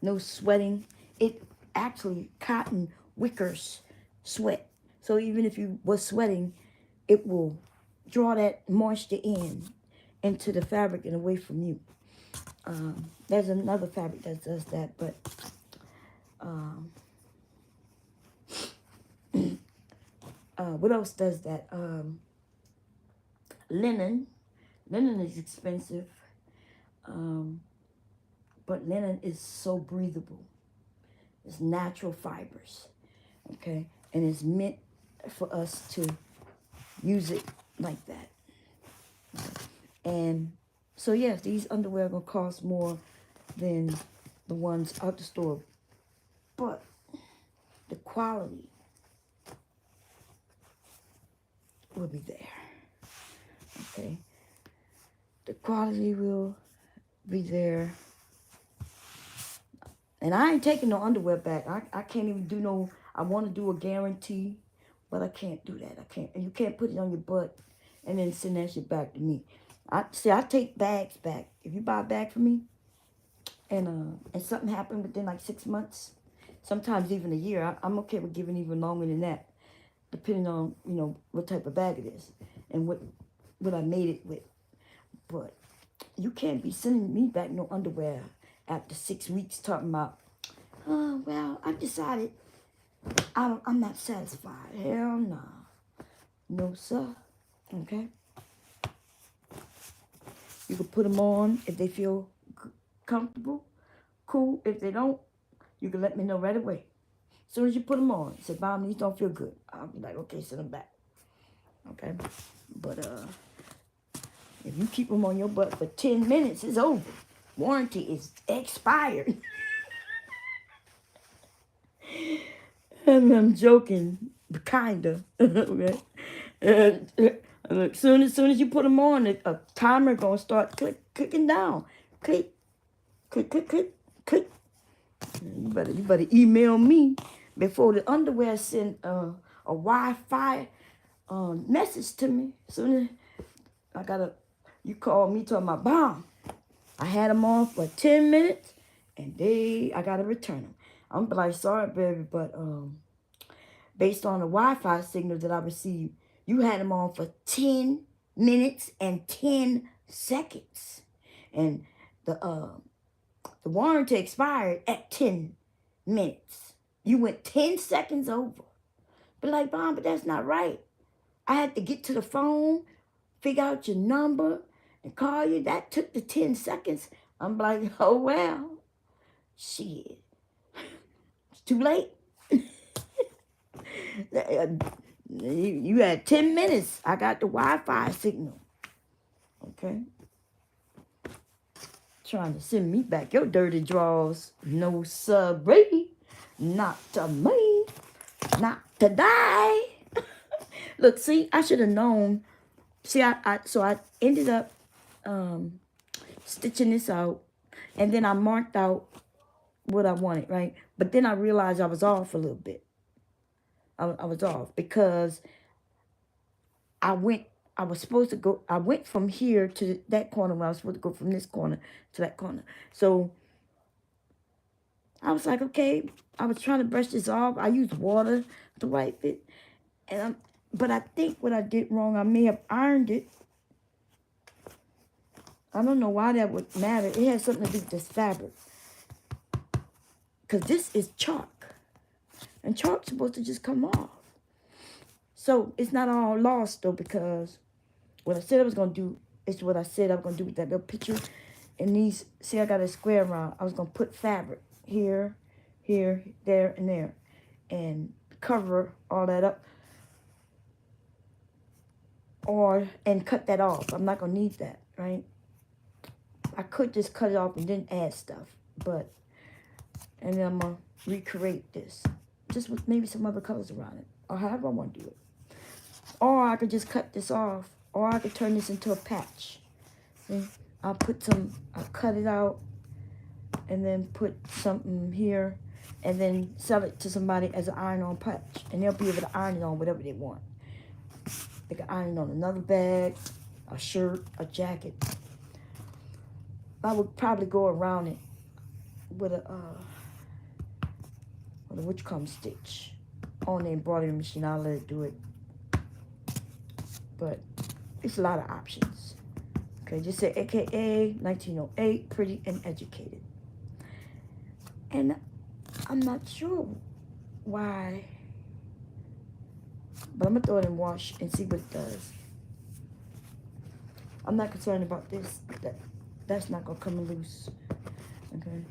No sweating. It actually, cotton wickers sweat. So even if you was sweating, it will draw that moisture into the fabric and away from you. There's another fabric that does that, but what else does that? Linen. Linen is expensive, but linen is so breathable. It's natural fibers, okay? And it's meant for us to use it like that. Okay? And so, yes, these underwear are going to cost more than the ones out the store. But the quality will be there. Okay? The quality will be there. And I ain't taking no underwear back. I can't even do no, I want to do a guarantee, but I can't do that. I can't. And you can't put it on your butt and then send that shit back to me. I take bags back. If you buy a bag for me, and something happened within like 6 months, sometimes even a year, I'm okay with giving even longer than that, depending on, you know, what type of bag it is and what I made it with. But you can't be sending me back no underwear after 6 weeks talking about, oh, well, I decided I'm not satisfied. Hell no. No, sir. Okay? You can put them on if they feel comfortable. Cool. If they don't, you can let me know right away. As soon as you put them on, say, Mom, these don't feel good. I'll be like, okay, send them back. Okay? But if you keep them on your butt for 10 minutes, it's over. Warranty is expired. And I'm joking, kinda. Okay? And as soon as you put them on, a timer gonna start clicking down. Click, click, click, click, click. You better email me before the underwear send a Wi-Fi message to me. Soon as you call me talking about, Bomb, I had them on for 10 minutes and I gotta return them. I'm like, sorry, baby, but based on the Wi-Fi signal that I received, you had them on for 10 minutes and 10 seconds. And the warranty expired at 10 minutes. You went 10 seconds over. But like, Bomb, but that's not right. I had to get to the phone, figure out your number, and call you. That took the 10 seconds. I'm like, oh, well, shit. It's too late. You had 10 minutes. I got the Wi-Fi signal. Okay? Trying to send me back your dirty drawers. No, sorry. Not to me. Not today. Look, see, I should have known See, so I ended up stitching this out, and then I marked out what I wanted, right? But then I realized I was off a little bit. I was off because I went. I was supposed to go. I went from here to that corner when I was supposed to go from this corner to that corner. So I was like, okay. I was trying to brush this off. I used water to wipe it, but I think what I did wrong, I may have ironed it. I don't know why that would matter. It has something to do with this fabric. Because this is chalk. And chalk's supposed to just come off. So it's not all lost though, because what I said I was going to do is what I said I was going to do with that little picture. And these, see, I got a square around. I was going to put fabric here, here, there, and there. And cover all that up. And cut that off. I'm not going to need that, right? I could just cut it off and then add stuff. And then I'm going to recreate this. Just with maybe some other colors around it. Or however I want to do it. Or I could just cut this off. Or I could turn this into a patch. See? I'll cut it out. And then put something here. And then sell it to somebody as an iron-on patch. And they'll be able to iron it on whatever they want. They can iron it on another bag, a shirt, a jacket. I would probably go around it with a stitch on the embroidery machine. I'll let it do it. But it's a lot of options. Okay, just say AKA 1908, pretty and educated. And I'm not sure why, but I'm gonna throw it in wash and see what it does. I'm not concerned about this. That's not gonna come loose. Okay.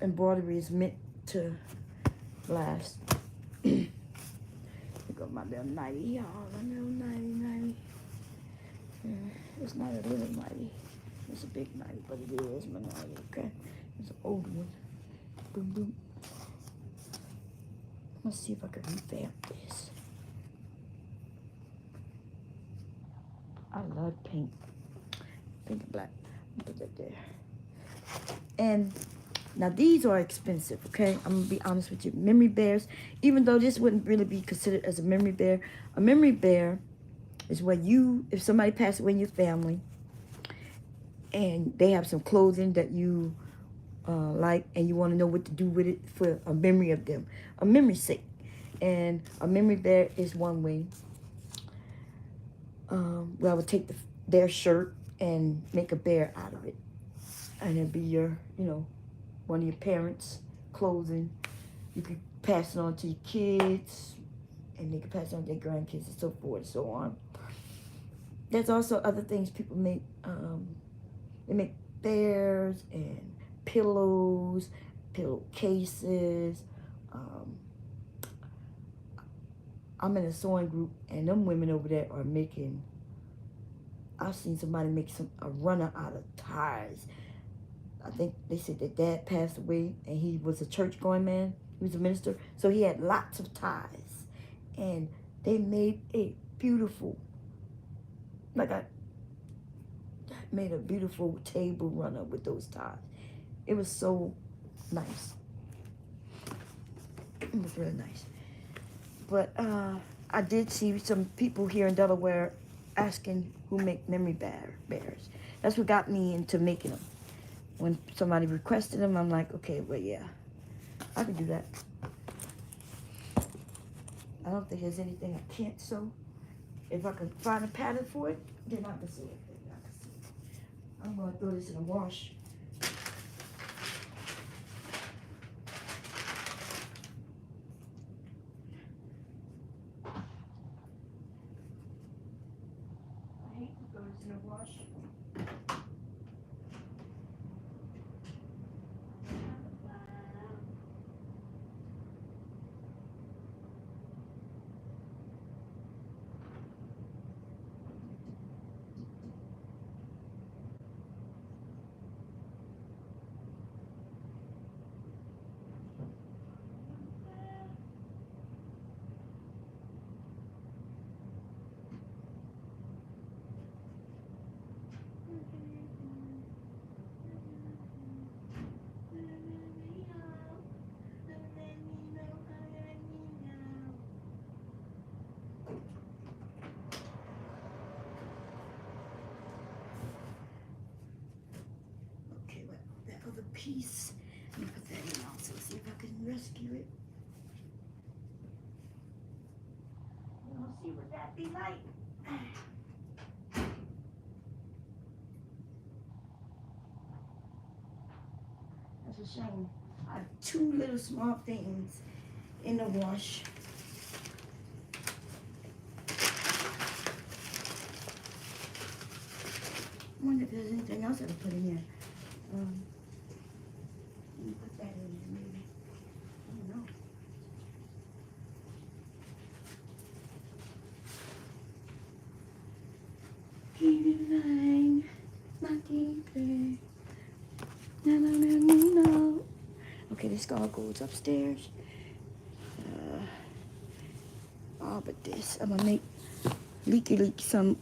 Embroidery is meant to last. Here go my little nightie, y'all. My little nightie. Yeah, it's not a little nightie. It's a big nightie, but it is my nightie, okay? It's an old one. Boom, boom. Let's see if I can revamp this. I love pink. Pink and black. Put that there. And now these are expensive, okay? I'm gonna be honest with you. Memory bears, even though this wouldn't really be considered as a memory bear is where if somebody passed away in your family and they have some clothing that you like and you want to know what to do with it for a memory of them, a memory's sake. And a memory bear is one way. Where I would take their shirt and make a bear out of it. And it'd be your, one of your parents' clothing. You could pass it on to your kids, and they could pass it on to their grandkids and so forth and so on. There's also other things people make. They make bears and pillows, pillowcases. I'm in a sewing group, and them women over there are making, I've seen somebody make a runner out of ties. I think they said that dad passed away, and he was a church-going man. He was a minister, so he had lots of ties. And they made a beautiful, made a beautiful table runner with those ties. It was so nice. It was really nice. But I did see some people here in Delaware asking who make memory bears. That's what got me into making them. When somebody requested them, I'm like, okay, well, yeah, I can do that. I don't think there's anything I can't sew. If I can find a pattern for it, then I can sew it. I'm going to throw this in a wash. I hate to throw this in a wash. piece. Let me put that in also, see if I can rescue it. We'll see what that be like. That's a shame. I have two little small things in the wash. I wonder if there's anything else I can put in there. Let me put that in there maybe. I don't know. Keep in mind, my keeping. No. Okay, this all goes upstairs. But this, I'm gonna make leaky some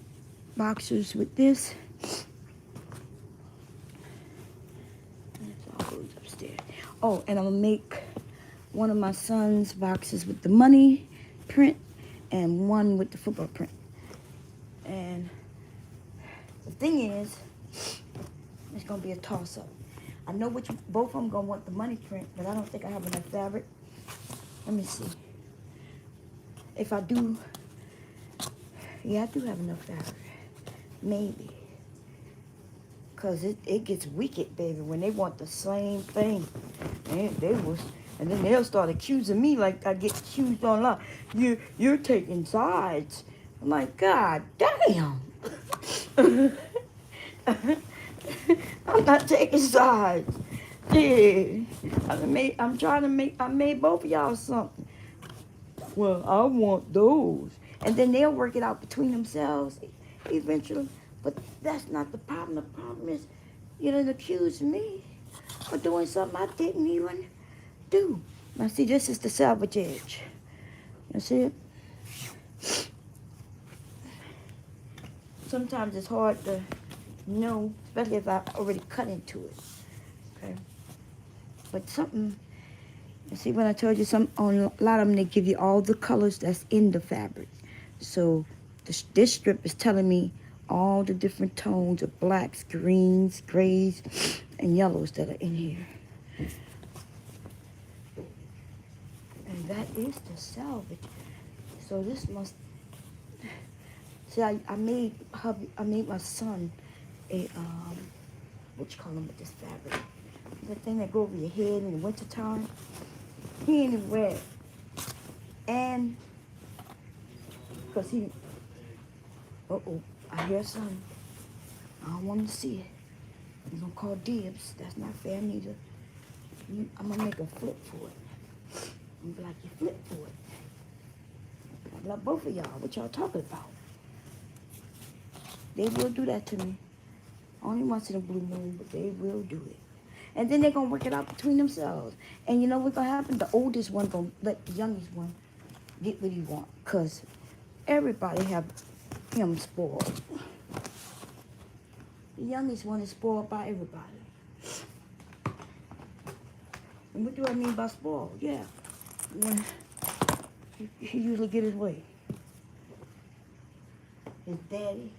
boxers with this. This all goes upstairs. Oh, and I'm gonna make one of my son's boxes with the money print and one with the football print. And the thing is, it's gonna be a toss-up. I know which both of them gonna want the money print, but I don't think I have enough fabric. Let me see. If I do, yeah, I do have enough fabric. Maybe. Cause it gets wicked, baby, when they want the same thing. And then they'll start accusing me like I get accused online. You're taking sides. I'm like, God damn. I'm not taking sides. Yeah. I made both of y'all something. Well, I want those. And then they'll work it out between themselves eventually. But that's not the problem. The problem is you done accused me for doing something I didn't even do. Now see, this is the salvage edge. You see it? Sometimes it's hard to know, especially if I already cut into it. Okay. But something, you see when I told you on a lot of them, they give you all the colors that's in the fabric. So this strip is telling me all the different tones of blacks, greens, grays, and yellows that are in here. And that is the salvage. So this must, see, I made my son a, what you call them with this fabric? That thing that go over your head in the wintertime. He ain't even wear it. And, because he, I hear something. I don't want him to see it. He's gonna call dibs. That's not fair neither. I'm gonna make a flip for it. I'm gonna be like, you flip for it. I love both of y'all. What y'all talking about? They will do that to me. Only once in a blue moon, but they will do it. And then they're gonna work it out between themselves. And you know what's gonna happen? The oldest one gonna let the youngest one get what he want. Cause everybody have him spoiled. The youngest one is spoiled by everybody. And what do I mean by spoiled? Yeah. When he usually get his way. His daddy.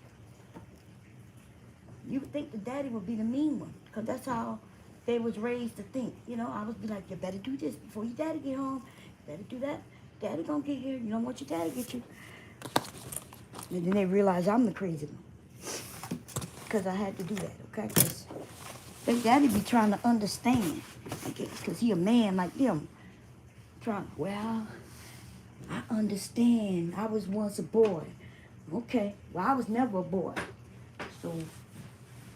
You would think the daddy would be the mean one. Because that's how they was raised to think. You know, I would be like, you better do this before your daddy get home. You better do that. Daddy gonna get here. You don't want your daddy to get you. And then they realize I'm the crazy one. Because I had to do that, okay? Because their daddy be trying to understand. Because he a man like them. Well, I understand. I was once a boy. Okay. Well, I was never a boy. So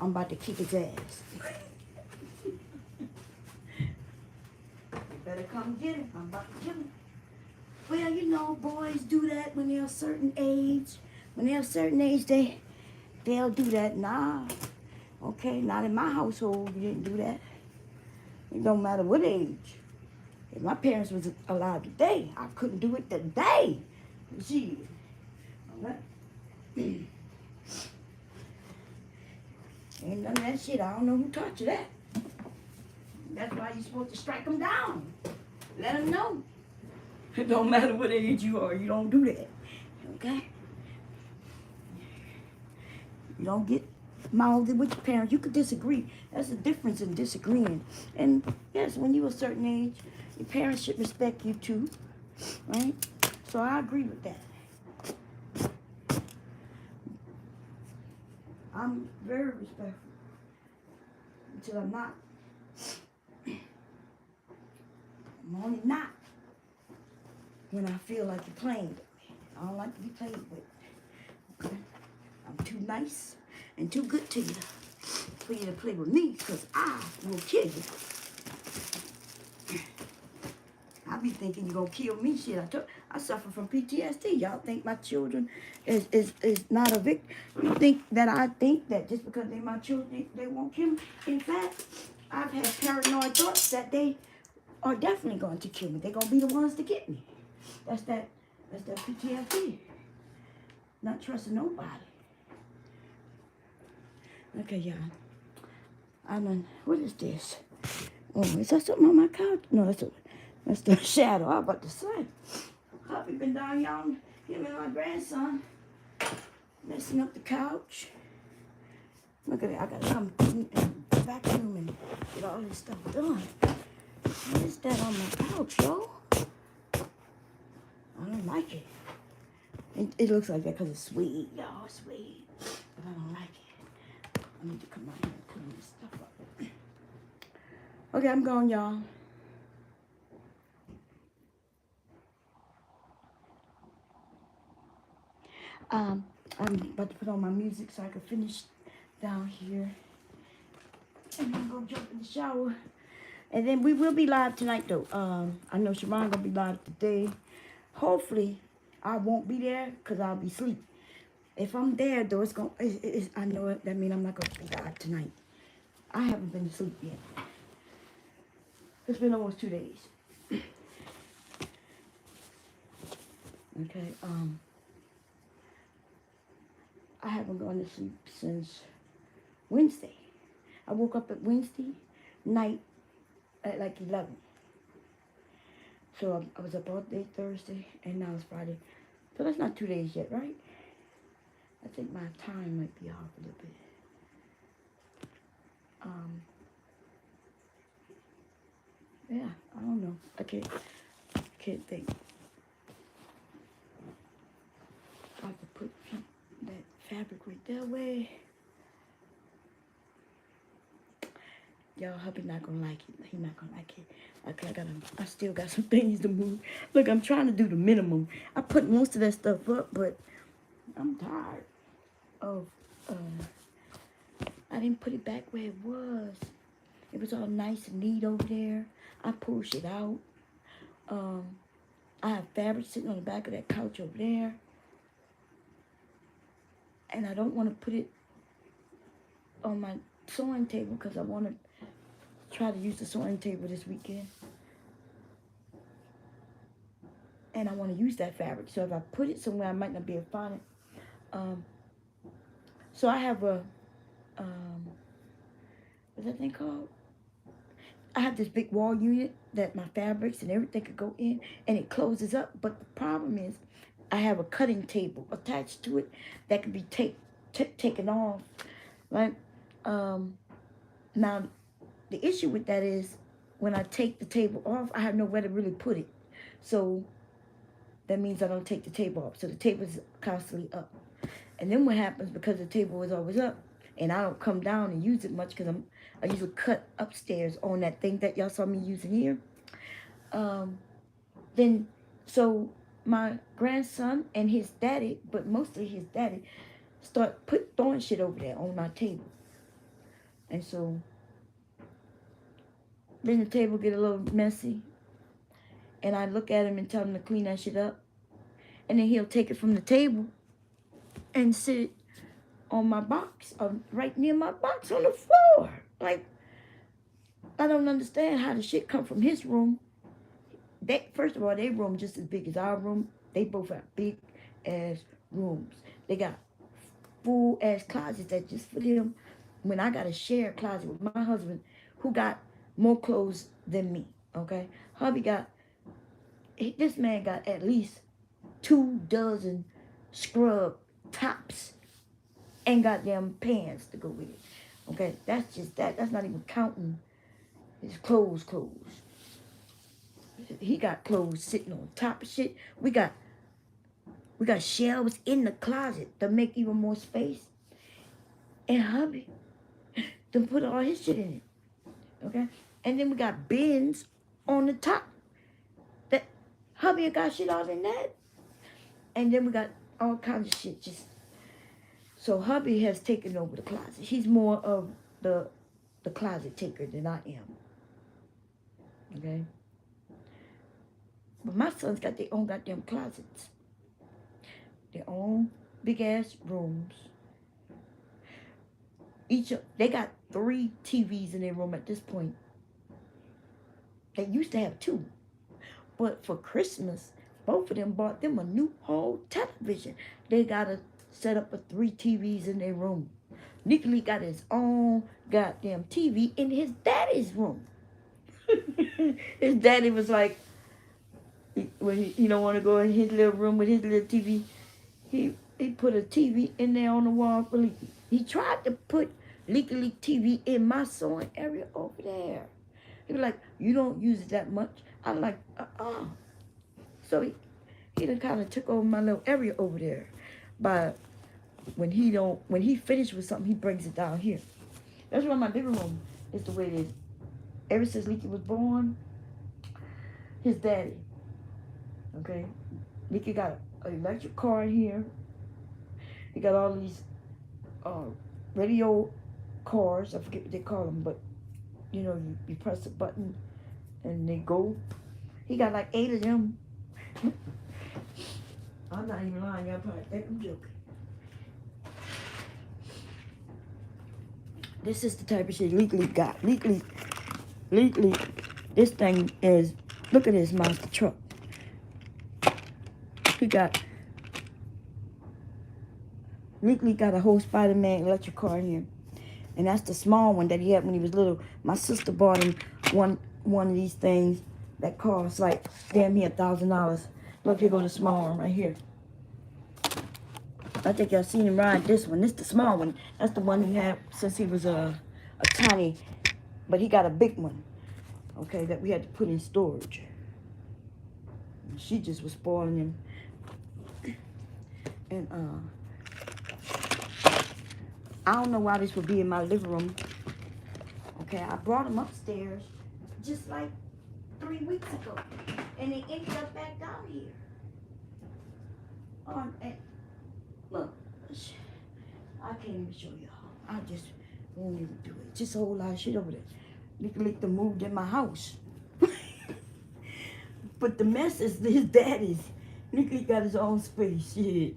I'm about to kick his ass. You better come get him. I'm about to kill him. Well, you know, boys do that when they're a certain age. When they're a certain age, they'll do that. Nah. Okay, not in my household. You didn't do that. It don't matter what age. If my parents was alive today, I couldn't do it today. Gee. All right. Ain't none of that shit. I don't know who taught you that. That's why you're supposed to strike them down. Let them know. It don't matter what age you are. You don't do that. Okay? You don't get molded with your parents. You could disagree. That's the difference in disagreeing. And yes, when you're a certain age, your parents should respect you too, right? So I agree with that. I'm very respectful until I'm not. I'm only not when I feel like you're playing with me. I don't like to be played with. Okay? I'm too nice and too good to you for you to play with me, because I will kill you. I be thinking you're gonna kill me. Shit, I suffer from PTSD. Y'all think my children is not a victim? You think that I think that just because they're my children, they won't kill me? In fact, I've had paranoid thoughts that they are definitely going to kill me. They're gonna be the ones to get me. That's that PTSD. Not trusting nobody. Okay, y'all. What is this? Oh, is that something on my couch? No, that's the shadow. I was about to say. Hubby been down, y'all. Him and my grandson messing up the couch. Look at it. I gotta come and vacuum and get all this stuff done. What is that on my couch, yo? I don't like it. It looks like that because it's sweet, y'all. It's sweet. But I don't like it. I need to come out here and clean this stuff up. Okay, I'm going, y'all. I'm about to put on my music so I can finish down here. And I'm going to jump in the shower. And then we will be live tonight, though. I know Sharon going to be live today. Hopefully, I won't be there because I'll be asleep. If I'm there, though, I know it. That means I'm not going to be live tonight. I haven't been asleep yet. It's been almost 2 days. Okay, I haven't gone to sleep since Wednesday. I woke up at Wednesday night at like 11. So I was up all day Thursday, and now it's Friday. So that's not 2 days yet, right? I think my time might be off a little bit. Yeah, I don't know. I can't think. I have to put that fabric right that way. Y'all, hubby not gonna like it. He not gonna like it. Okay, I still got some things to move. Look, I'm trying to do the minimum. I put most of that stuff up, but I'm tired of, I didn't put it back where it was. It was all nice and neat over there. I pulled shit out. I have fabric sitting on the back of that couch over there. And I don't want to put it on my sewing table because I want to try to use the sewing table this weekend. And I want to use that fabric. So if I put it somewhere, I might not be able to find it. So I have a, what's that thing called? I have this big wall unit that my fabrics and everything could go in, and it closes up. But the problem is I have a cutting table attached to it that can be taken off, right? Now, the issue with that is when I take the table off, I have nowhere to really put it. So that means I don't take the table off. So the table is constantly up. And then what happens, because the table is always up, and I don't come down and use it much because I usually cut upstairs on that thing that y'all saw me using here. Then, so my grandson and his daddy, but mostly his daddy, start throwing shit over there on my table. And so then the table get a little messy. And I look at him and tell him to clean that shit up. And then he'll take it from the table and sit it on my box, right near my box on the floor. Like, I don't understand how the shit come from his room. First of all, their room just as big as our room. They both have big ass rooms. They got full ass closets that just for them. When I got a shared closet with my husband, who got more clothes than me, okay? Hubby this man got at least 2 dozen scrub tops and goddamn pants to go with it. Okay, that's just that. That's not even counting his clothes. He got clothes sitting on top of shit. We got shelves in the closet to make even more space. And hubby to put all his shit in it. Okay? And then we got bins on the top. That hubby got shit all in that. And then we got all kinds of shit. Just so hubby has taken over the closet. He's more of the closet taker than I am. Okay? But my sons got their own goddamn closets. Their own big ass rooms. They got 3 TVs in their room at this point. They used to have 2. But for Christmas, both of them bought them a new whole television. They gotta set up 3 TVs in their room. Nicholas got his own goddamn TV in his daddy's room. His daddy was like, when he don't want to go in his little room with his little TV, he put a TV in there on the wall for Leaky. He tried to put Leaky TV in my sewing area over there. He was like, you don't use it that much. I'm like, So he done kind of took over my little area over there. But when he finished with something, he brings it down here. That's why my living room is the way it is. Ever since Leaky was born, his daddy, okay? Leaky got an electric car in here. He got all these radio cars. I forget what they call them, but you know, you press a button and they go. He got like 8 of them. I'm not even lying. Y'all probably think I'm joking. This is the type of shit Leaky got. Leaky, this thing is, look at this monster truck. Leaky got a whole Spider-Man electric car in here. And that's the small one that he had when he was little. My sister bought him one of these things that costs like damn near $1,000. Look, here goes the small one right here. I think y'all seen him ride this one. This is the small one. That's the one he had since he was a tiny, but he got a big one. Okay, that we had to put in storage. She just was spoiling him. And I don't know why this would be in my living room. Okay, I brought him upstairs just like 3 weeks ago. And they ended up back down here. And look, I can't even show y'all. I just won't even do it. Just a whole lot of shit over there. Nicholas moved in my house. But the mess is his daddy's. Nicholas got his own space. Shit.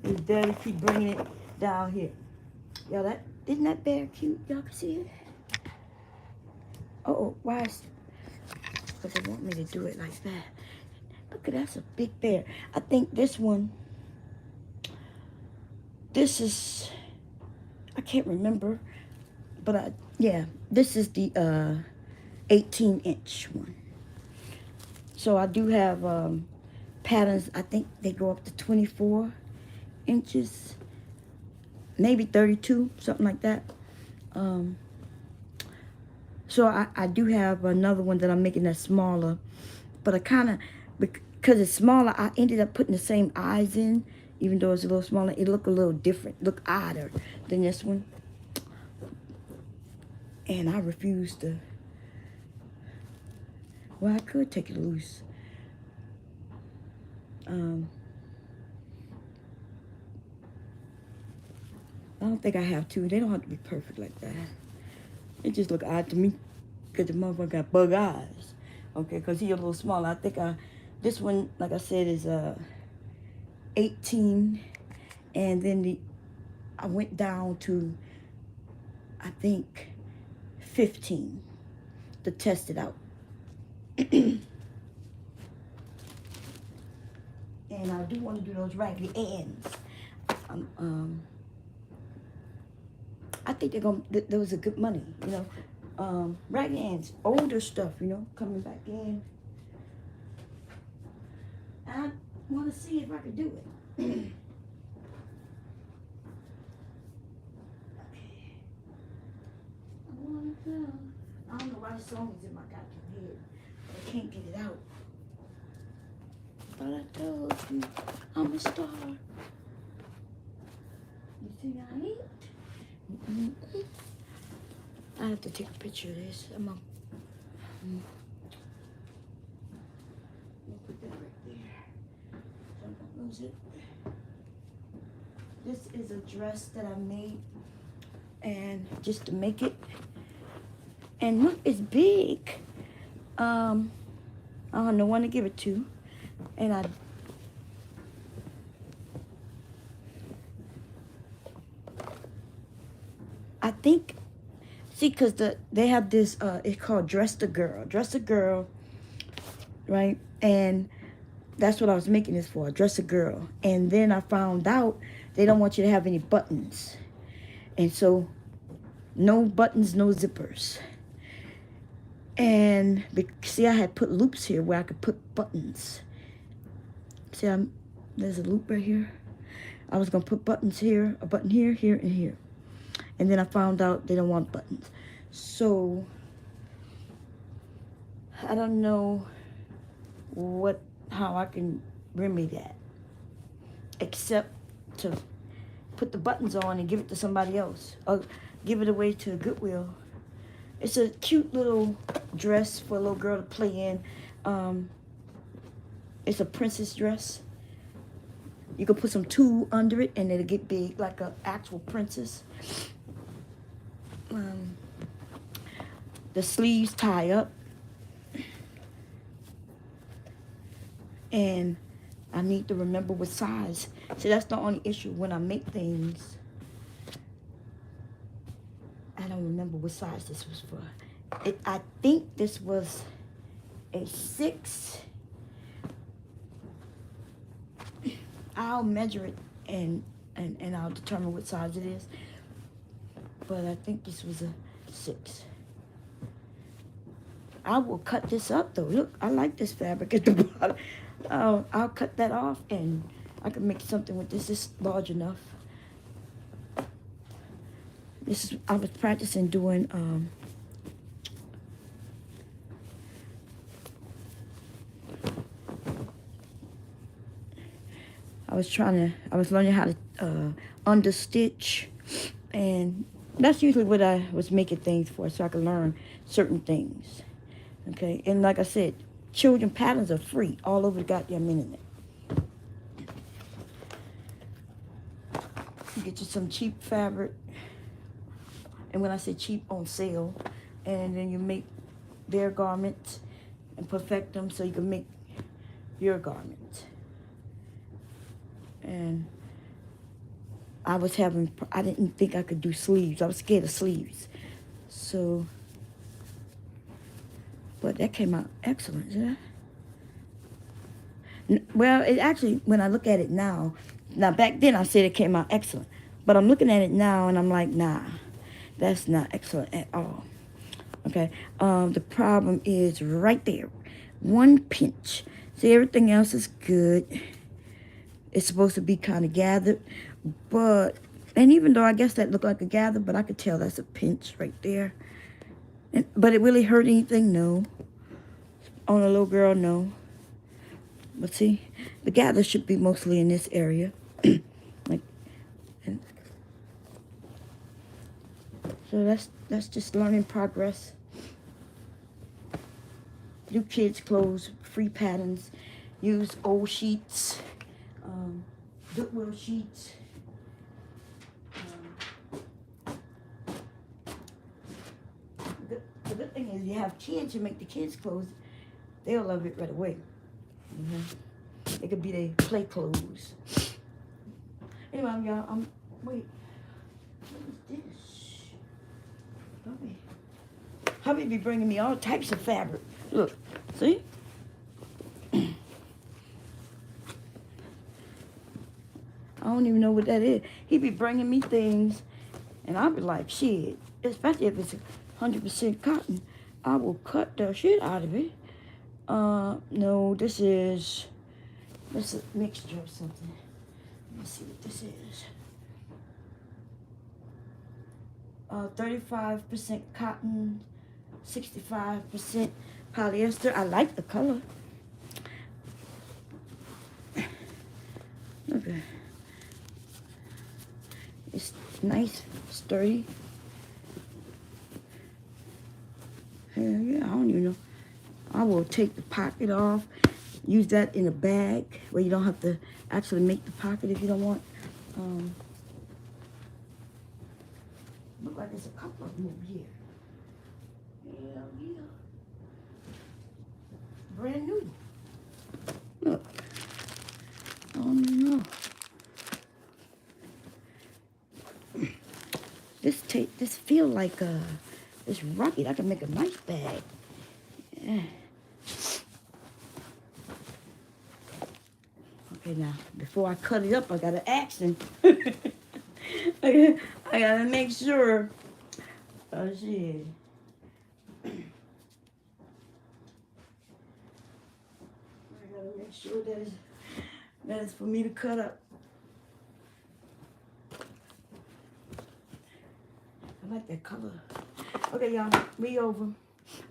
His daddy keep bringing it down here. Y'all, isn't that bear cute? Y'all can see it? Oh, why is... Because they want me to do it like that. Look at that's a big bear. I think this one... This is... I can't remember. But yeah, this is the 18-inch one. So I do have patterns. I think they go up to 24 inches. Maybe 32, something like that. So I do have another one that I'm making that's smaller. But I kind of, because it's smaller, I ended up putting the same eyes in. Even though it's a little smaller, it look a little different. Look odder than this one. And I refuse to. Well, I could take it loose. I don't think I have to. They don't have to be perfect like that. It just look odd to me because the motherfucker got bug eyes. Okay, because he a little smaller. I think this one, like I said, is 18. And then I went down to, I think, 15 to test it out. And I do want to do those raggedy ends. I think they're gonna. Those are good money, you know. Raggedy ends, older stuff, you know, coming back in. And I want to see if I can do it. wanna tell. I don't know why the song is in my goddamn head. I can't get it out. But I told you, I'm a star. You think I ain't? Mm-mm. I have to take a picture of this. I'm gonna put that right there. So I don't lose it. This is a dress that I made, and just to make it. And look, it's big. I don't know when to give it to, and I think, see, cause they have this. It's called Dress the Girl, right? And that's what I was making this for, Dress a Girl. And then I found out they don't want you to have any buttons, and so no buttons, no zippers. And see, I had put loops here where I could put buttons. See, there's a loop right here. I was gonna put buttons here, a button here, here, and here. And then I found out they don't want buttons. So I don't know how I can remedy that, except to put the buttons on and give it to somebody else, or give it away to Goodwill. It's a cute little dress for a little girl to play in. It's a princess dress. You can put some tulle under it and it'll get big like an actual princess. The sleeves tie up. And I need to remember what size. See, that's the only issue when I make things. I don't remember what size this was for. I think this was a 6. I'll measure it and I'll determine what size it is. But I think this was a 6. I will cut this up though. Look, I like this fabric at the bottom. I'll cut that off and I can make something with this. It's large enough. I was practicing doing I was learning how to understitch, and that's usually what I was making things for, so I could learn certain things. Okay, and like I said, children patterns are free all over the goddamn internet. You get you some cheap fabric, and when I say cheap, on sale, and then you make their garments and perfect them so you can make your garment. And I didn't think I could do sleeves. I was scared of sleeves. So, but that came out excellent, yeah? Well, it actually, when I look at it now back then I said it came out excellent. But I'm looking at it now and I'm like, nah, that's not excellent at all. Okay, the problem is right there. One pinch. See, everything else is good. It's supposed to be kind of gathered, and even though I guess that looked like a gather, but I could tell that's a pinch right there. But it really hurt anything? No. On a little girl, no. But see, the gather should be mostly in this area. So that's just learning progress. Do kids' clothes, free patterns, use old sheets, Goodwill sheets. The good thing is you have kids, you make the kids' clothes, they'll love it right away. It could be their play clothes. Anyway, y'all, wait. What is this? Hubby be bringing me all types of fabric. Look, see? I don't even know what that is. He be bringing me things, and I'll be like, shit. Especially if it's 100% cotton, I will cut the shit out of it. No, this is a mixture of something. Let me see what this is. 35% cotton, 65% polyester. I like the color. Okay. It's nice, sturdy. Hell yeah, I don't even know. I will take the pocket off. Use that in a bag where you don't have to actually make the pocket if you don't want. Look like there's a couple of them over here. Hell yeah. Brand new. Look. I don't even know. This feel like it's rugged. I can make a nice bag. Yeah. Okay, now before I cut it up, I gotta ask him. I gotta make sure. Oh shit. I gotta make sure that is for me to cut up. I like that color. Okay, y'all, we over.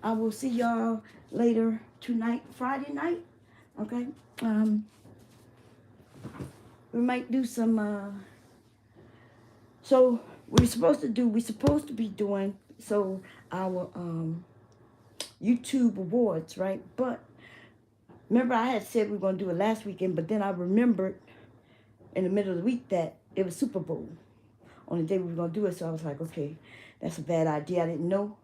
I will see y'all later tonight, Friday night. Okay. We might do some. So we're supposed to be doing our YouTube awards, right? But remember, I had said we were gonna do it last weekend, but then I remembered in the middle of the week that it was Super Bowl on the day we were gonna do it. So I was like, okay, that's a bad idea. I didn't know.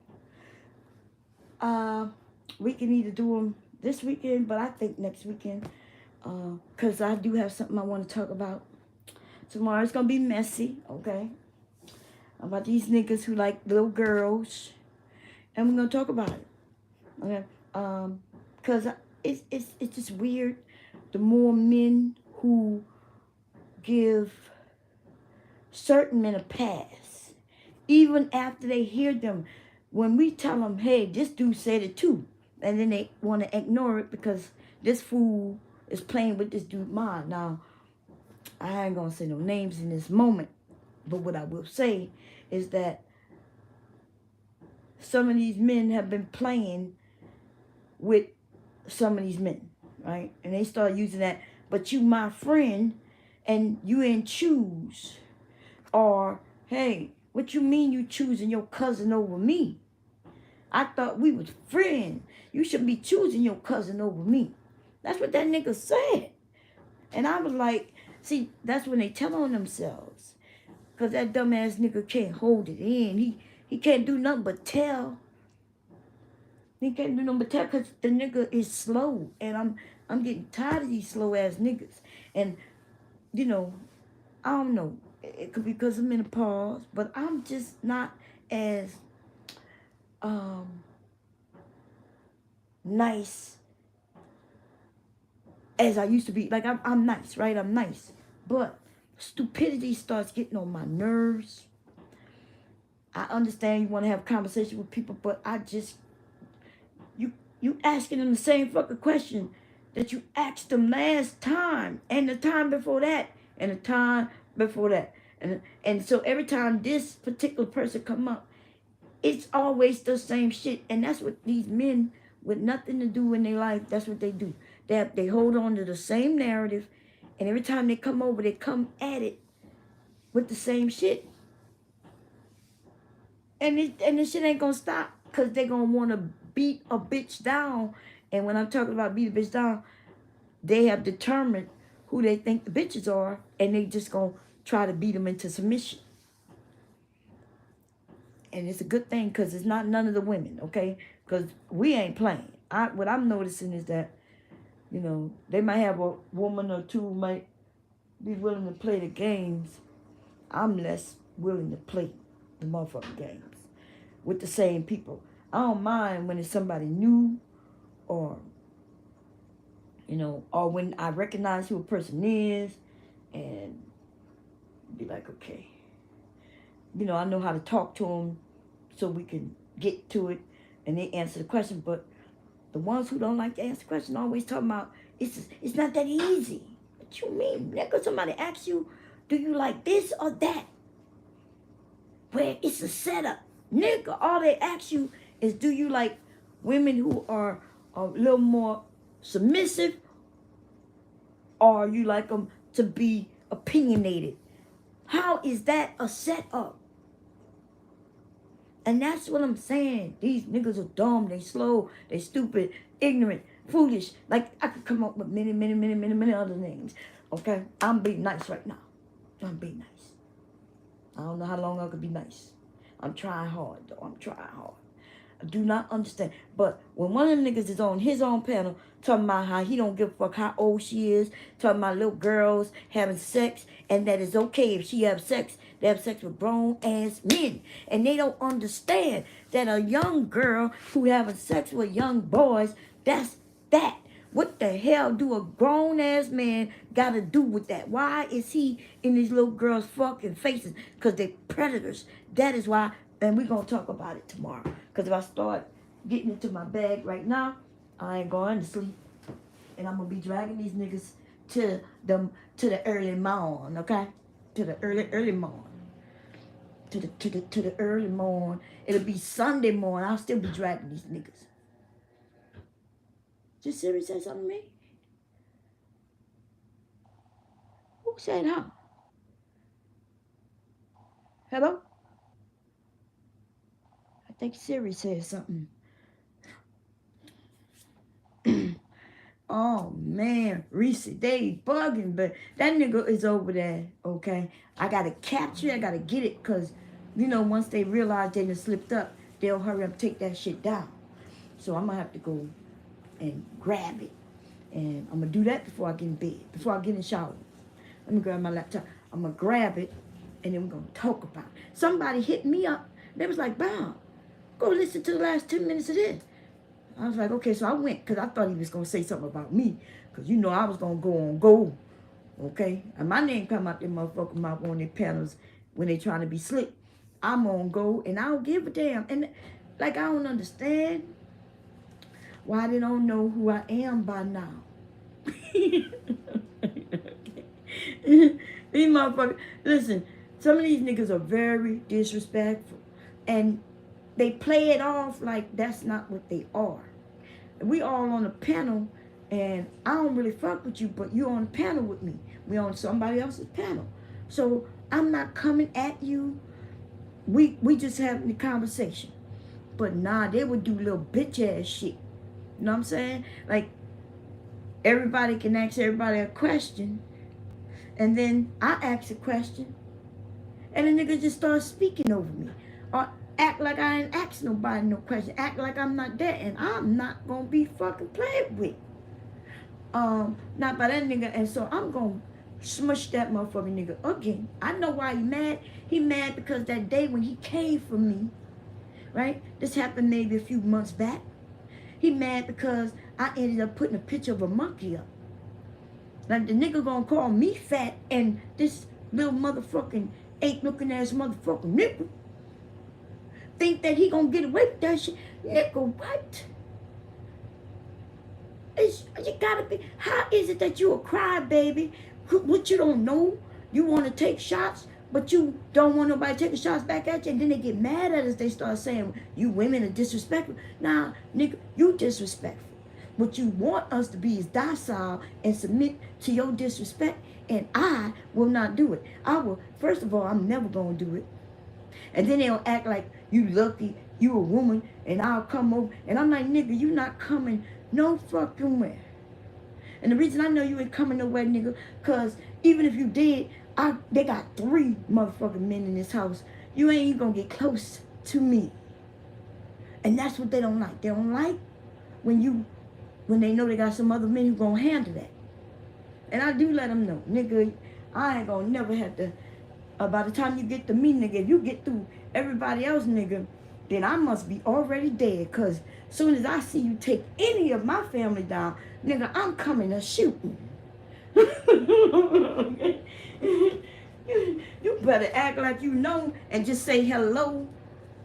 We can either do them this weekend, but I think next weekend, because I do have something I want to talk about. Tomorrow it's going to be messy, okay? About these niggas who like little girls. And we're going to talk about it, okay? Because it's just weird. The more men who give certain men a pass, even after they hear them, when we tell them, hey, this dude said it too, and then they want to ignore it because this fool is playing with this dude's mind. Now, I ain't going to say no names in this moment, but what I will say is that some of these men have been playing with some of these men, right? And they start using that, but you my friend, and you ain't choose. Or, hey, what you mean you choosing your cousin over me? I thought we was friends. You should be choosing your cousin over me. That's what that nigga said. And I was like, see, that's when they tell on themselves. Because that dumbass nigga can't hold it in. He can't do nothing but tell. He can't do nothing but tell because the nigga is slow. And I'm getting tired of these slow ass niggas. And, you know, I don't know. It could be because I'm in a pause. But I'm just not as nice as I used to be. Like, I'm nice, right? I'm nice. But stupidity starts getting on my nerves. I understand you want to have a conversation with people, but I just, you asking them the same fucking question that you asked them last time, and the time before that, and the time before that. And so every time this particular person come up, it's always the same shit. And that's what these men with nothing to do in their life, that's what they do. They hold on to the same narrative, and every time they come over, they come at it with the same shit. And this shit ain't gonna stop, because they gonna want to beat a bitch down. And when I'm talking about beat a bitch down, they have determined who they think the bitches are, and they just gonna try to beat them into submission. And it's a good thing, because it's not none of the women, okay? Because we ain't playing. What I'm noticing is that, you know, they might have a woman or two who might be willing to play the games. I'm less willing to play the motherfucking games with the same people. I don't mind when it's somebody new, or, you know, or when I recognize who a person is and be like, okay, you know, I know how to talk to them so we can get to it and they answer the question. But the ones who don't like to answer the question always talking about, it's not that easy. What you mean? Nigga, somebody asks you, do you like this or that? where it's a setup. Nigga, all they ask you is, do you like women who are a little more submissive, or you like them to be opinionated? How is that a setup? And that's what I'm saying. These niggas are dumb, they slow, they stupid, ignorant, foolish. Like, I could come up with many other names. Okay? I'm being nice right now. I'm being nice. I don't know how long I could be nice. I'm trying hard, though. I'm trying hard. I do not understand. But when one of them niggas is on his own panel talking about how he don't give a fuck how old she is, talking about little girls having sex, and that it's okay if she have sex, they have sex with grown-ass men. And they don't understand that a young girl who having sex with young boys, that's that. What the hell do a grown-ass man got to do with that? Why is he in these little girls' fucking faces? Because they're predators. That is why, and we're going to talk about it tomorrow. Because if I start getting into my bag right now, I ain't going to sleep. And I'm going to be dragging these niggas to the early morn, okay? To the early morn. To the early morn. It'll be Sunday morning. I'll still be dragging these niggas. Did Siri say something to me? Who said huh? Hello? I think Siri said something. Oh man, Reese, they bugging, but that nigga is over there, okay? I gotta capture it, I gotta get it, because, you know, once they realize they done slipped up, they'll hurry up and take that shit down. So I'm gonna have to go and grab it. And I'm gonna do that before I get in bed, before I get in the shower. Let me grab my laptop. I'm gonna grab it, and then we're gonna talk about it. Somebody hit me up. They was like, Bob, go listen to the last 10 minutes of this. I was like, okay, so I went, because I thought he was going to say something about me, because, you know, I was going to go on go, okay? And my name come out there motherfucking mouth on their panels when they trying to be slick. I'm on go, and I don't give a damn. And, like, I don't understand why they don't know who I am by now. These motherfuckers, listen, some of these niggas are very disrespectful, and they play it off like that's not what they are. We all on a panel, and I don't really fuck with you, but you on a panel with me. We on somebody else's panel. So I'm not coming at you. We just having the conversation. But nah, they would do little bitch ass shit. You know what I'm saying? Like, everybody can ask everybody a question, and then I ask a question, and the nigga just starts speaking over me. Or act like I ain't asked nobody no question. Act like I'm not there, and I'm not gonna be fucking played with. Not by that nigga, and so I'm gonna smush that motherfucking nigga again. I know why he mad. He mad because that day when he came for me, right? This happened maybe a few months back. He mad because I ended up putting a picture of a monkey up. Like, the nigga gonna call me fat, and this little motherfucking ape-looking ass motherfucking nigga think that he gonna get away with that shit. Nigga, what? You gotta be. How is it that you a crybaby? What, you don't know? You want to take shots, but you don't want nobody taking shots back at you, and then they get mad at us. They start saying you women are disrespectful. Nah, nigga, you disrespectful. What you want us to be is docile and submit to your disrespect, and I will not do it. I will. First of all, I'm never gonna do it. And then they'll act like you lucky, you a woman, and I'll come over. And I'm like, nigga, you not coming no fucking where. And the reason I know you ain't coming nowhere, nigga, because even if you did, they got 3 motherfucking men in this house. You ain't even gonna get close to me. And that's what they don't like. They don't like when they know they got some other men who gonna handle that. And I do let them know, nigga, I ain't gonna never have to. By the time you get to me, nigga, if you get through everybody else, nigga, then I must be already dead. Because as soon as I see you take any of my family down, nigga, I'm coming to shoot you. You better act like you know and just say hello.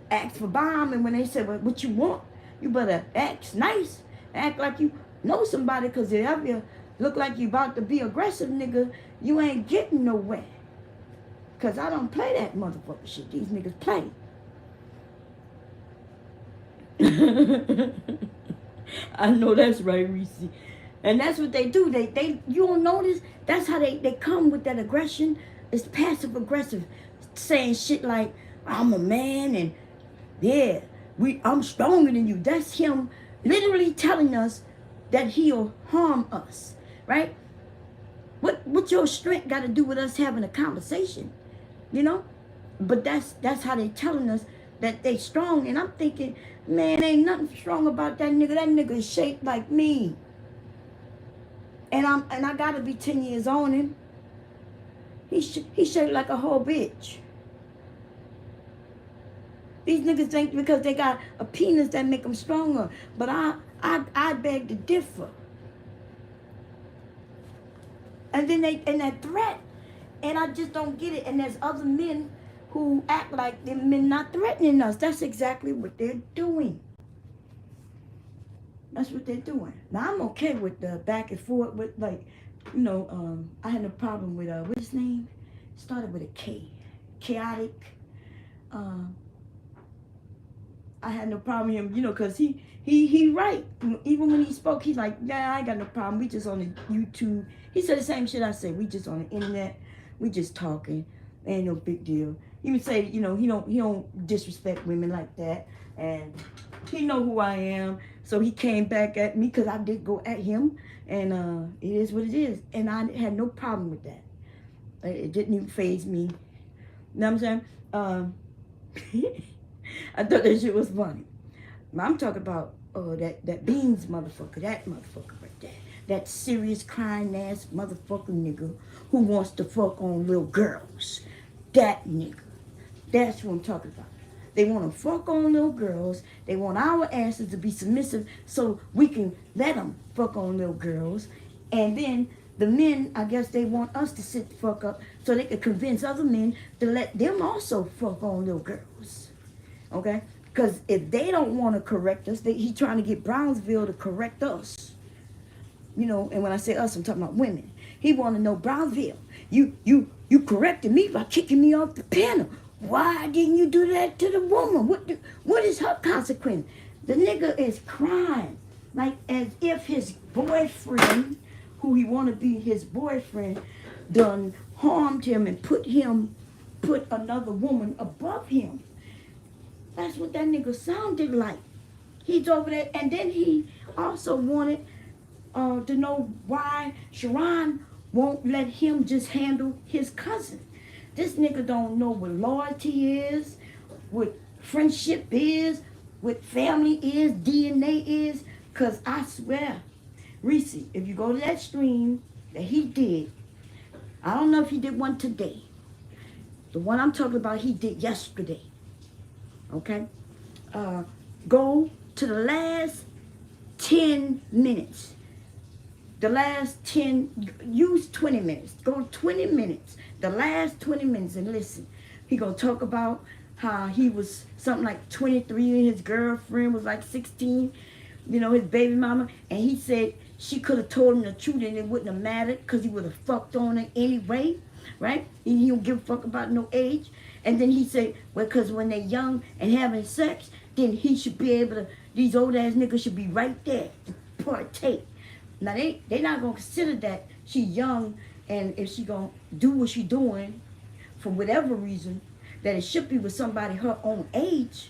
Ask for bomb. And when they say, well, what you want, you better act nice. Act like you know somebody. Because if you look like you about to be aggressive, nigga, you ain't getting nowhere. Because I don't play that motherfucker shit. These niggas play. I know that's right, Reese. And that's what they do. They you don't notice? That's how they come with that aggression. It's passive aggressive. Saying shit like, I'm a man and yeah, I'm stronger than you. That's him literally telling us that he'll harm us. Right? What your strength got to do with us having a conversation? You know? But that's how they telling us that they strong. And I'm thinking, man, ain't nothing strong about that nigga. That nigga is shaped like me. And I gotta be 10 years on him. He shaped like a whole bitch. These niggas think because they got a penis that make them stronger. But I beg to differ. And then that threat. And I just don't get it. And there's other men who act like the men not threatening us. That's exactly what they're doing. That's what they're doing. Now, I'm okay with the back and forth with, like, you know, I had no problem with, what's his name? Started with a K. Chaotic. I had no problem with him, you know, because he right. Even when he spoke, he's like, yeah, I ain't got no problem. We just on the YouTube. He said the same shit I said. We just on the internet. We just talking. Ain't no big deal. He would say, you know, he don't disrespect women like that. And he know who I am. So he came back at me because I did go at him. And it is what it is. And I had no problem with that. It didn't even faze me. You know what I'm saying? I thought that shit was funny. I'm talking about that Beans motherfucker. That motherfucker right there. That serious crying ass motherfucker nigga who wants to fuck on little girls. That nigga. That's what I'm talking about. They want to fuck on little girls. They want our asses to be submissive so we can let them fuck on little girls. And then the men, I guess they want us to sit the fuck up so they can convince other men to let them also fuck on little girls. Okay? Because if they don't want to correct us, he trying to get Brownsville to correct us. You know, and when I say us, I'm talking about women. He want to know, Brownsville, you corrected me by kicking me off the panel. Why didn't you do that to the woman? What is her consequence? The nigga is crying like as if his boyfriend, who he want to be his boyfriend, done harmed him and put another woman above him. That's what that nigga sounded like. He's over there. And then he also wanted to know why Sharon won't let him just handle his cousin. This nigga don't know what loyalty is, what friendship is, what family is, DNA is. Because I swear, Reese, if you go to that stream that he did, I don't know if he did one today. The one I'm talking about, he did yesterday. Okay? Go to the last 10 minutes. The last 10, use 20 minutes. Go 20 minutes. The last 20 minutes and listen. He gonna talk about how he was something like 23 and his girlfriend was like 16. You know, his baby mama. And he said she could have told him the truth and it wouldn't have mattered because he would have fucked on her anyway. Right? He don't give a fuck about no age. And then he said, well, because when they're young and having sex, then he should be able to, these old ass niggas should be right there to partake. Now, they not going to consider that she young and if she going to do what she doing for whatever reason, that it should be with somebody her own age.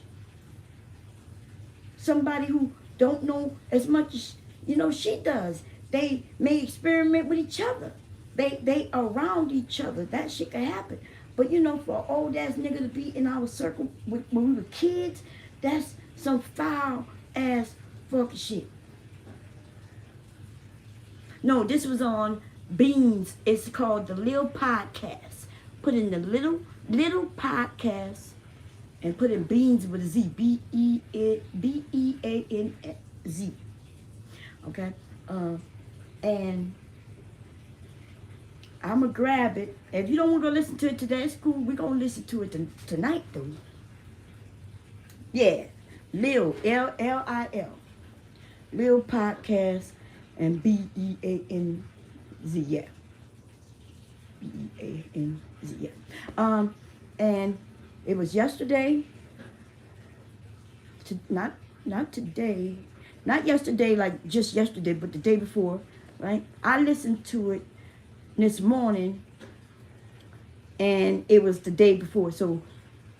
Somebody who don't know as much as, you know, she does. They may experiment with each other. They around each other. That shit can happen. But, you know, for an old ass nigga to be in our circle when we were kids, that's some foul ass fucking shit. No, this was on Beans. It's called the Lil Podcast. Put in the little podcast and put in Beans with a Z. B-E-A-N-Z. Okay? And I'm going to grab it. If you don't want to listen to it today, it's cool. We're going to listen to it tonight, though. Yeah. Lil, L-L-I-L. Lil Podcast and B-E-A-N-Z, yeah. B-E-A-N-Z. Yeah. And it was yesterday. Not today. Not yesterday, like just yesterday, but the day before, right? I listened to it this morning, and it was the day before. So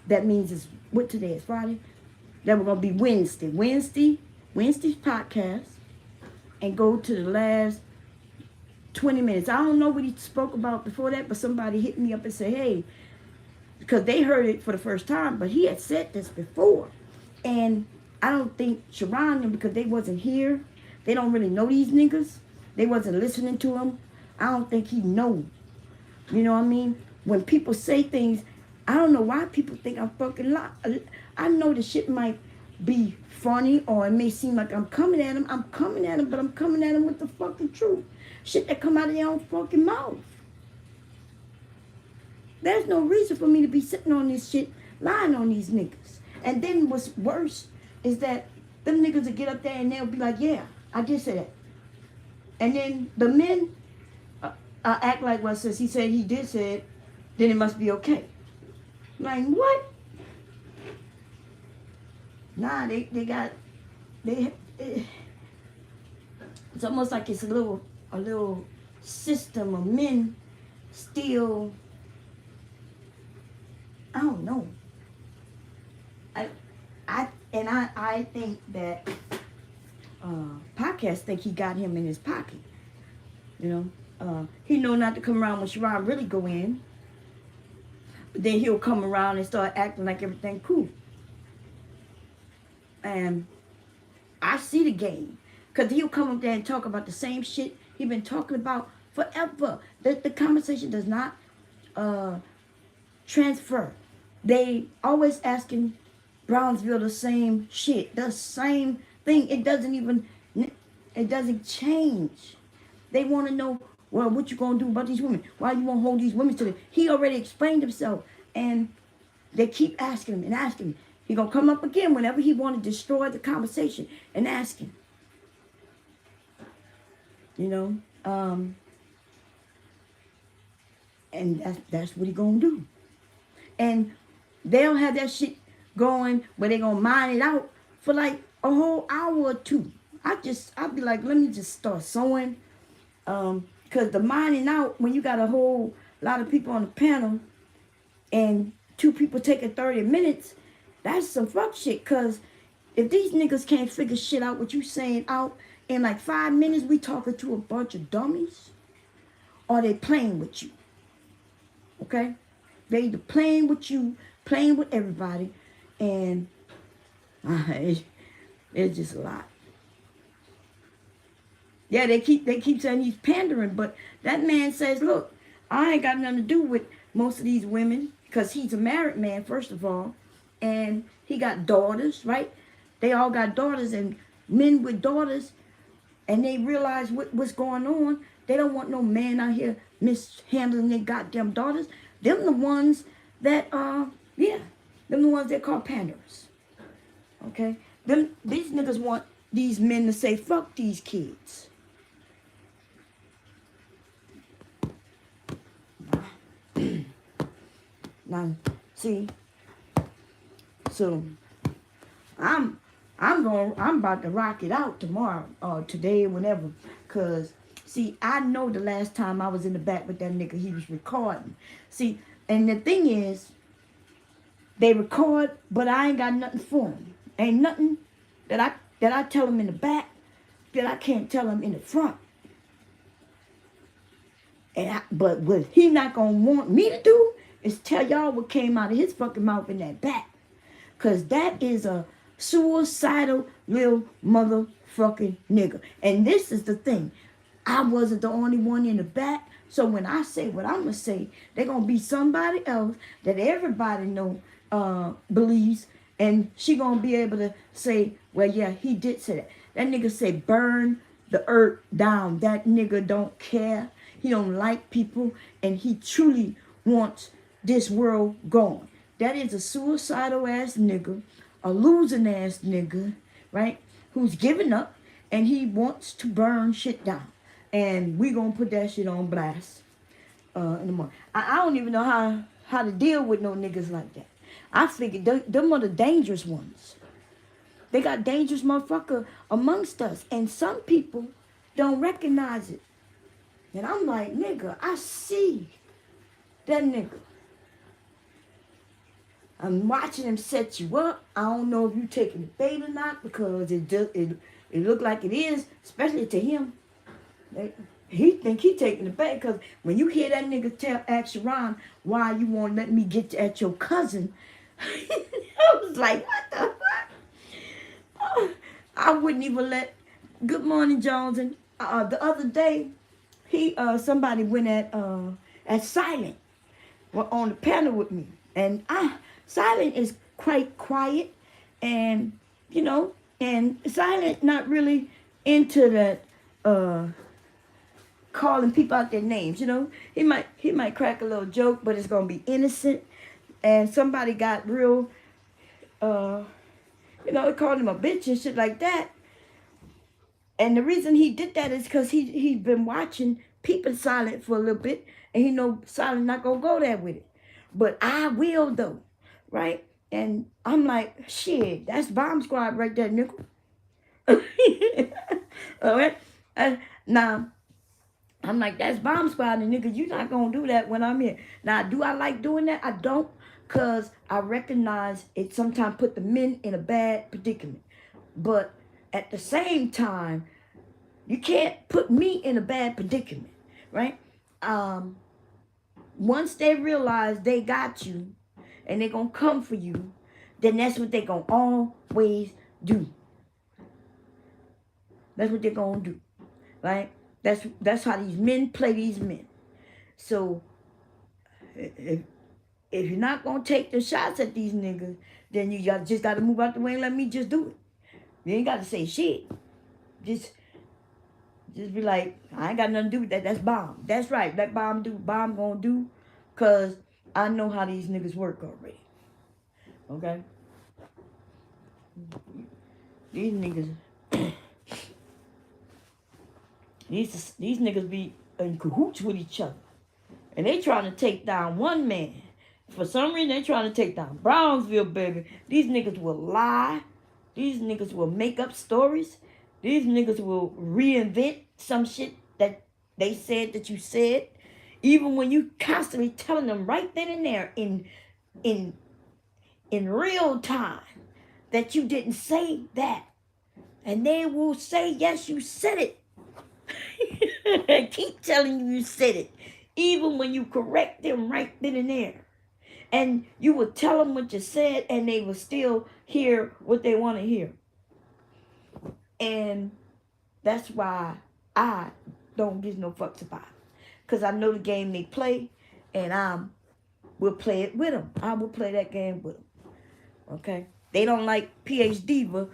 that means it's what today is Friday. That we're gonna be Wednesday's podcast, and go to the last 20 minutes. I don't know what he spoke about before that, but somebody hit me up and said, hey, because they heard it for the first time, but he had said this before. And I don't think Sharon, because they wasn't here, they don't really know these niggas. They wasn't listening to him. I don't think he know. You know what I mean? When people say things, I don't know why people think I'm fucking lying. I know the shit might be funny, or it may seem like I'm coming at him. I'm coming at him, but I'm coming at him with the fucking truth. Shit that come out of their own fucking mouth. There's no reason for me to be sitting on this shit, lying on these niggas. And then what's worse is that them niggas will get up there and they'll be like, yeah, I did say that. And then the men act like, well, since he said he did say it, then it must be okay. Like, what? Nah, it's almost like it's a little system of men still, I don't know. I think that podcast think he got him in his pocket. You know, he know not to come around when Sharon really go in, but then he'll come around and start acting like everything cool. And I see the game, because he'll come up there and talk about the same shit he been talking about forever. The conversation does not transfer. They always asking Brownsville the same shit, the same thing. It doesn't change. They want to know, well, what you gonna do about these women? Why you want to hold these women to them? He already explained himself, and they keep asking him and asking him. He gonna come up again whenever he want to destroy the conversation and ask him. You know, and that's what he gonna do. And they'll have that shit going where they gonna mine it out for like a whole hour or two. I'll be like, let me just start sewing. Cause the mining out, when you got a whole lot of people on the panel and two people taking 30 minutes, that's some fuck shit. Cause if these niggas can't figure shit out what you saying out in like 5 minutes, we talking to a bunch of dummies, or they playing with you. Okay? They either playing with you, playing with everybody, and it's just a lot. Yeah, they keep saying he's pandering, but that man says, look, I ain't got nothing to do with most of these women, because he's a married man, first of all, and he got daughters, right? They all got daughters, and men with daughters, and they realize what's going on. They don't want no man out here mishandling their goddamn daughters. Them the ones that, them the ones that call panderers. Okay? These niggas want these men to say, fuck these kids. Now, see, so I'm about to rock it out tomorrow or today or whenever, cause see, I know the last time I was in the back with that nigga, he was recording. See, and the thing is, they record, but I ain't got nothing for him. Ain't nothing that I tell him in the back that I can't tell him in the front. But what he not gonna want me to do is tell y'all what came out of his fucking mouth in that back. Cause that is a suicidal little motherfucking nigga. And this is the thing. I wasn't the only one in the back. So when I say what I'm gonna say, they're gonna be somebody else that everybody know believes, and she gonna be able to say, well, yeah, he did say that. That nigga say burn the earth down. That nigga don't care. He don't like people, and he truly wants this world gone. That is a suicidal ass nigga, a losing ass nigga, right? Who's giving up, and he wants to burn shit down. And we gonna put that shit on blast. in the morning. I don't even know how to deal with no niggas like that. I figured them are the dangerous ones. They got dangerous motherfucker amongst us. And some people don't recognize it. And I'm like, nigga, I see that nigga. I'm watching him set you up. I don't know if you taking the bait or not because it look like it is, especially to him. He think he taking the bait because when you hear that nigga ask Sharon why you won't let me get at your cousin, I was like, what the fuck? I wouldn't even let. Good morning, Jones. And the other day, somebody went at Silent on the panel with me, and Silent is quite quiet, and and Silent not really into that calling people out their names. He might crack a little joke, but it's gonna be innocent. And somebody got real, they called him a bitch and shit like that. And the reason he did that is because he's been watching People Silent for a little bit, and he know Silent not gonna go there with it. But I will though, right? And I'm like, shit, that's Bomb Squad right there, nickel. All right. Now, I'm like, that's Bomb Squad, and nigga, you're not gonna do that when I'm here. Now, do I like doing that? I don't, cause I recognize it sometimes put the men in a bad predicament. But at the same time, you can't put me in a bad predicament, right? Once they realize they got you and they're gonna come for you, then that's what they're gonna always do. That's what they're gonna do, right? That's how these men play these men. So if you're not gonna take the shots at these niggas, then you just gotta move out the way and let me just do it. You ain't gotta say shit. Just be like, I ain't got nothing to do with that. That's Bomb. That's right. Let Bomb do what Bomb gonna do. Cause I know how these niggas work already. Okay? These niggas these niggas be in cahoots with each other. And they trying to take down one man. For some reason, they trying to take down Brownsville, baby. These niggas will lie. These niggas will make up stories. These niggas will reinvent some shit that they said that you said. Even when you constantly telling them right then and there in real time that you didn't say that. And they will say, yes, you said it. Keep telling you said it. Even when you correct them right then and there. And you will tell them what you said and they will still hear what they want to hear. And that's why I don't give no fucks about it. Because I know the game they play and I will play it with them. I will play that game with them. Okay? They don't like PH Diva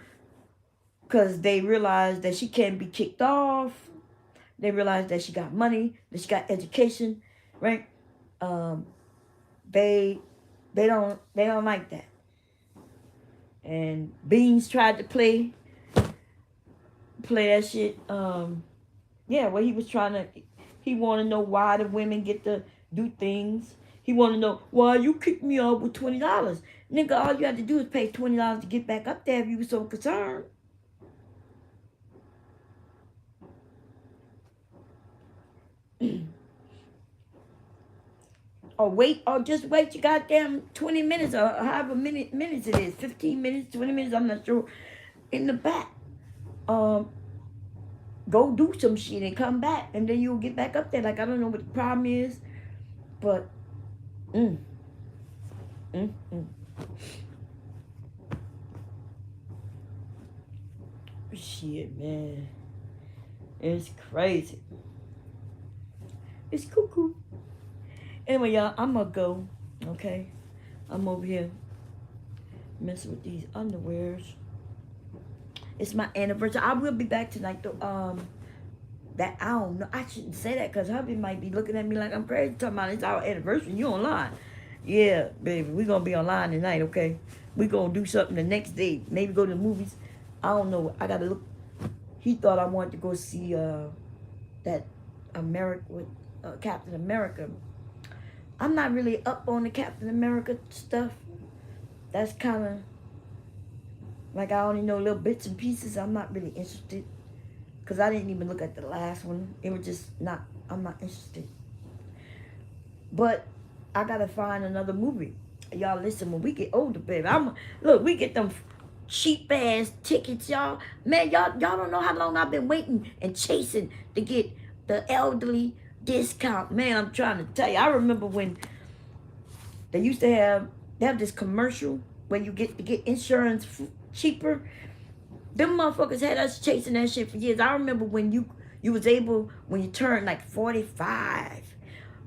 because they realize that she can't be kicked off. They realize that she got money, that she got education, right? They don't like that. And Beans tried to play that shit. Well, he want to know why the women get to do things. He want to know why you kicked me off with $20. Nigga, all you had to do is pay $20 to get back up there if you were so concerned. Or just wait your goddamn 20 minutes or however minutes it is, 15 minutes, 20 minutes, I'm not sure, in the back. Go do some shit and come back, and then you'll get back up there. Like, I don't know what the problem is, but shit, man, it's crazy. It's cuckoo. Anyway, y'all, I'm gonna go. Okay, I'm over here messing with these underwears. It's my anniversary. I will be back tonight though. That I don't know. I shouldn't say that because hubby might be looking at me like I'm crazy. Talking about it's our anniversary. You online? Yeah, baby. We gonna be online tonight. Okay. We gonna do something the next day. Maybe go to the movies. I don't know. I gotta look. He thought I wanted to go see that Captain America. I'm not really up on the Captain America stuff. That's kind of like I only know little bits and pieces. I'm not really interested because I didn't even look at the last one. It was just not, I'm not interested. But I gotta find another movie. Y'all listen, when we get older, baby, look, we get them cheap ass tickets, y'all. Man, y'all don't know how long I've been waiting and chasing to get the elderly discount. Man, I'm trying to tell you. I remember when they used to have this commercial where you get to get insurance cheaper. Them motherfuckers had us chasing that shit for years. I remember when you was able, when you turned like 45.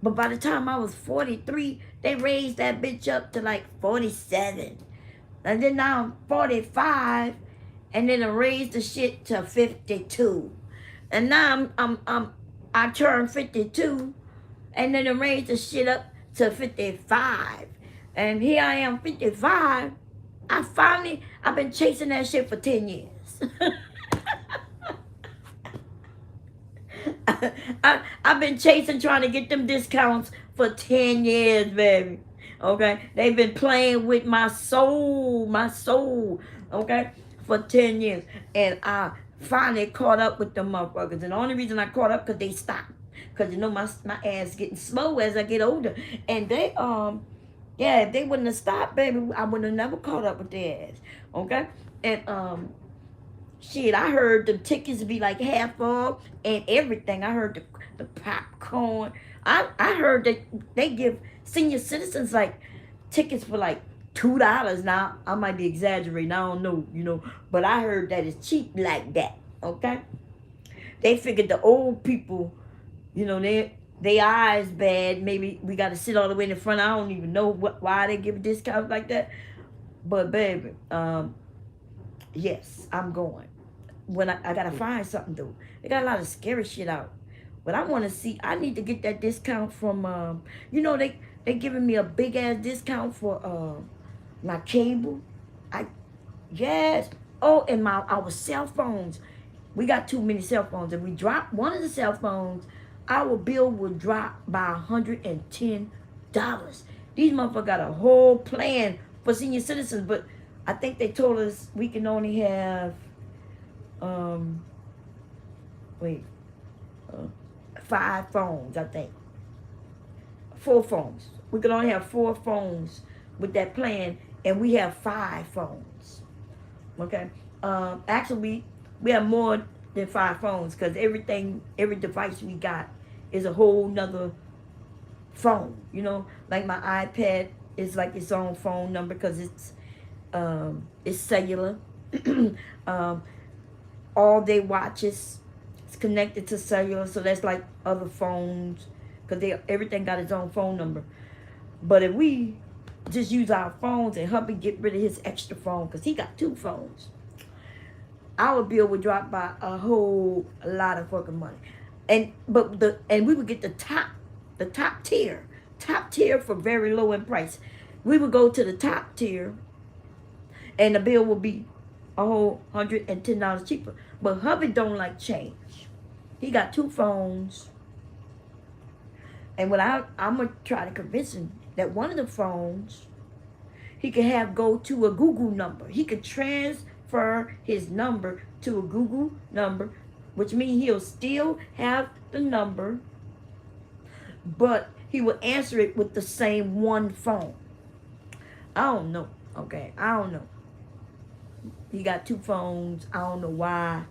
But by the time I was 43, they raised that bitch up to like 47. And then now I'm 45, and then I raised the shit to 52. And now I turned 52, and then I raised the shit up to 55. And here I am, 55. I've been chasing that shit for 10 years. I've been chasing, trying to get them discounts for 10 years, baby. Okay? They've been playing with my soul, okay, for 10 years. And I finally caught up with them motherfuckers. And the only reason I caught up, because they stopped. Because, you know, my ass getting slow as I get older. And they, yeah, if they wouldn't have stopped, baby, I would have never caught up with their ass. Okay? And, shit, I heard the tickets be like half off and everything. I heard the popcorn. I heard that they give senior citizens like tickets for like $2 now. I might be exaggerating. I don't know, you know. But I heard that it's cheap like that. Okay? They figured the old people, you know, they eyes bad. Maybe we got to sit all the way in the front. I don't even know why they give a discount like that. But, baby, yes, I'm going. When I gotta find something though. They got a lot of scary shit out. But I want to see, I need to get that discount from, you know, they giving me a big ass discount for my cable. Yes. Oh, and our cell phones. We got too many cell phones. If we drop one of the cell phones, our bill will drop by $110. These motherfuckers got a whole plan for senior citizens, but I think they told us we can only have 5 phones, I think. 4 phones. We can only have 4 phones with that plan, and we have 5 phones. Okay? Actually, we have more than 5 phones, because every device we got is a whole nother phone. You know, like my iPad is like its own phone number, because it's cellular. All they watches is connected to cellular, so that's like other phones, because everything got its own phone number. But if we just use our phones and hubby get rid of his extra phone, because he got 2 phones, our bill would drop by a whole lot of fucking money. And we would get the top tier for very low in price. We would go to the top tier, and the bill would be a whole $110 cheaper. But hubby don't like change. He got 2 phones. And what I'm going to try to convince him that one of the phones, he could have go to a Google number. He could transfer his number to a Google number, which means he'll still have the number, but he will answer it with the same one phone. I don't know. Okay, I don't know. He got 2 phones. I don't know why.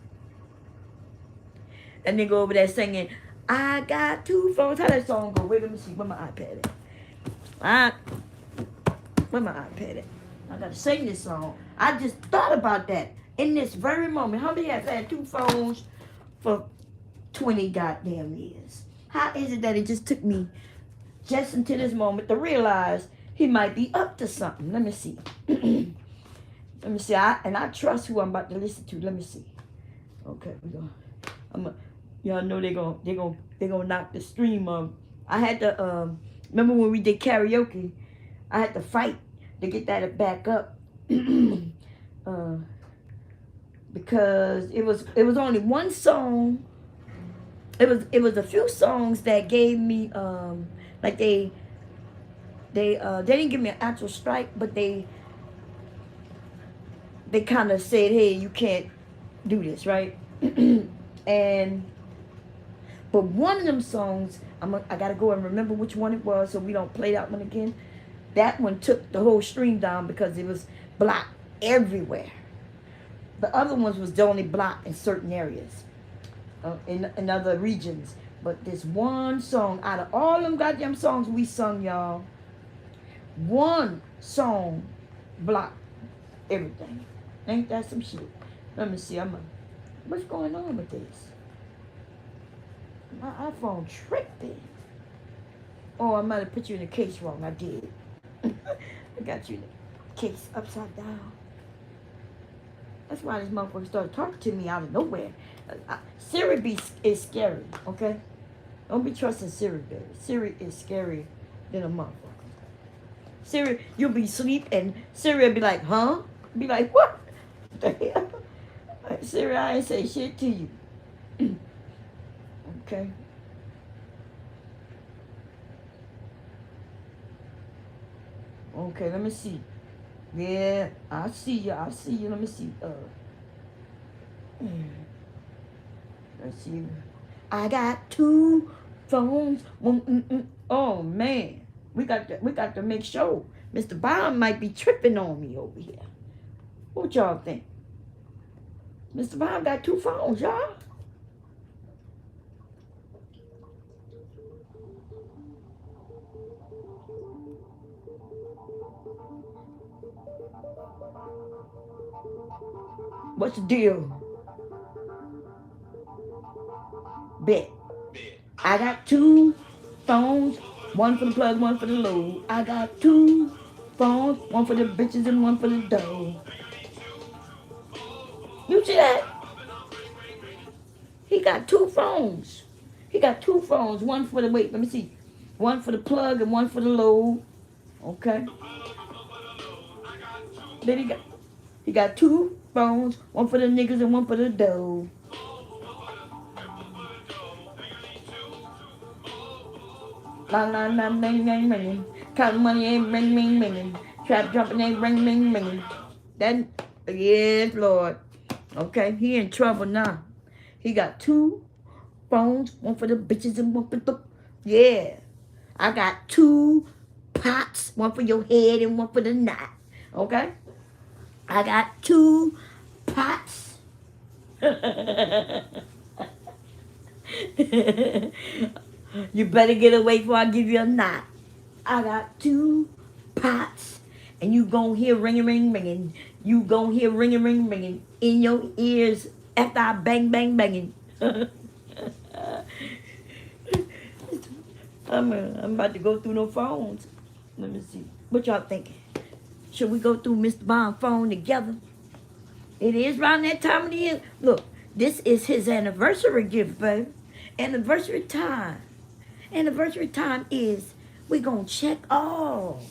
And then go over there singing, I got 2 phones. How that song go? Wait, let me see. Where my iPad at? Where my iPad at? I gotta sing this song. I just thought about that in this very moment. How many has had 2 phones for 20 goddamn years? How is it that it just took me just until this moment to realize he might be up to something? Let me see. Let me see. I trust who I'm about to listen to. Let me see. Okay, y'all know they're gonna knock the stream up. I had to remember when we did karaoke, I had to fight to get that back up. Because it was only one song it was a few songs that gave me like they didn't give me an actual strike, but they kind of said, hey, you can't do this, right? And but one of them songs, I gotta go and remember which one it was so we don't play that one again. That one took the whole stream down because it was blocked everywhere. The other ones was only blocked in certain areas, in other regions. But this one song, out of all them goddamn songs we sung, y'all, one song blocked everything. Ain't that some shit? Let me see. What's going on with this? My iPhone tripping. Oh, I might have put you in the case wrong. I did. I got you in the case upside down. That's why this motherfucker started talking to me out of nowhere. Siri is scary, okay? Don't be trusting Siri, baby. Siri is scary than a motherfucker. Siri, you'll be asleep and Siri will be like, huh? Be like, what the hell? Like, Siri, I ain't say shit to you. Okay. Okay, let me see. Yeah, I see you. I see you. Let me see. Let's see. I got two phones. Oh man, we got to make sure Mr. Bond might be tripping on me over here. What y'all think? Mr. Bond got two phones, y'all. What's the deal? Bet. I got two phones, one for the plug, one for the load. I got two phones, one for the bitches and one for the dough. You see that? He got two phones. He got two phones, one for the, wait, let me see. One for the plug and one for the load. Okay. Then he got two phones, one for the niggas and one for the dough. La la la, bang bang bang. Count money ain't ring ring ring. Trap jumping ain't ring ring ring. That, yes, Lord. Okay, he in trouble now. He got two phones, one for the bitches and one for the, yeah. I got two pots, one for your head and one for the knot. Okay? I got two pots. You better get away before I give you a knot. I got two pots, and you gon' hear ring ring ringing. You gon' hear ring ring ringing in your ears after I bang bang banging. I'm about to go through no phones. Let me see. What y'all thinking? Should we go through Mr. Bond's phone together? It is around that time of the year. Look, this is his anniversary gift, baby. Anniversary time. Anniversary time is we gonna check all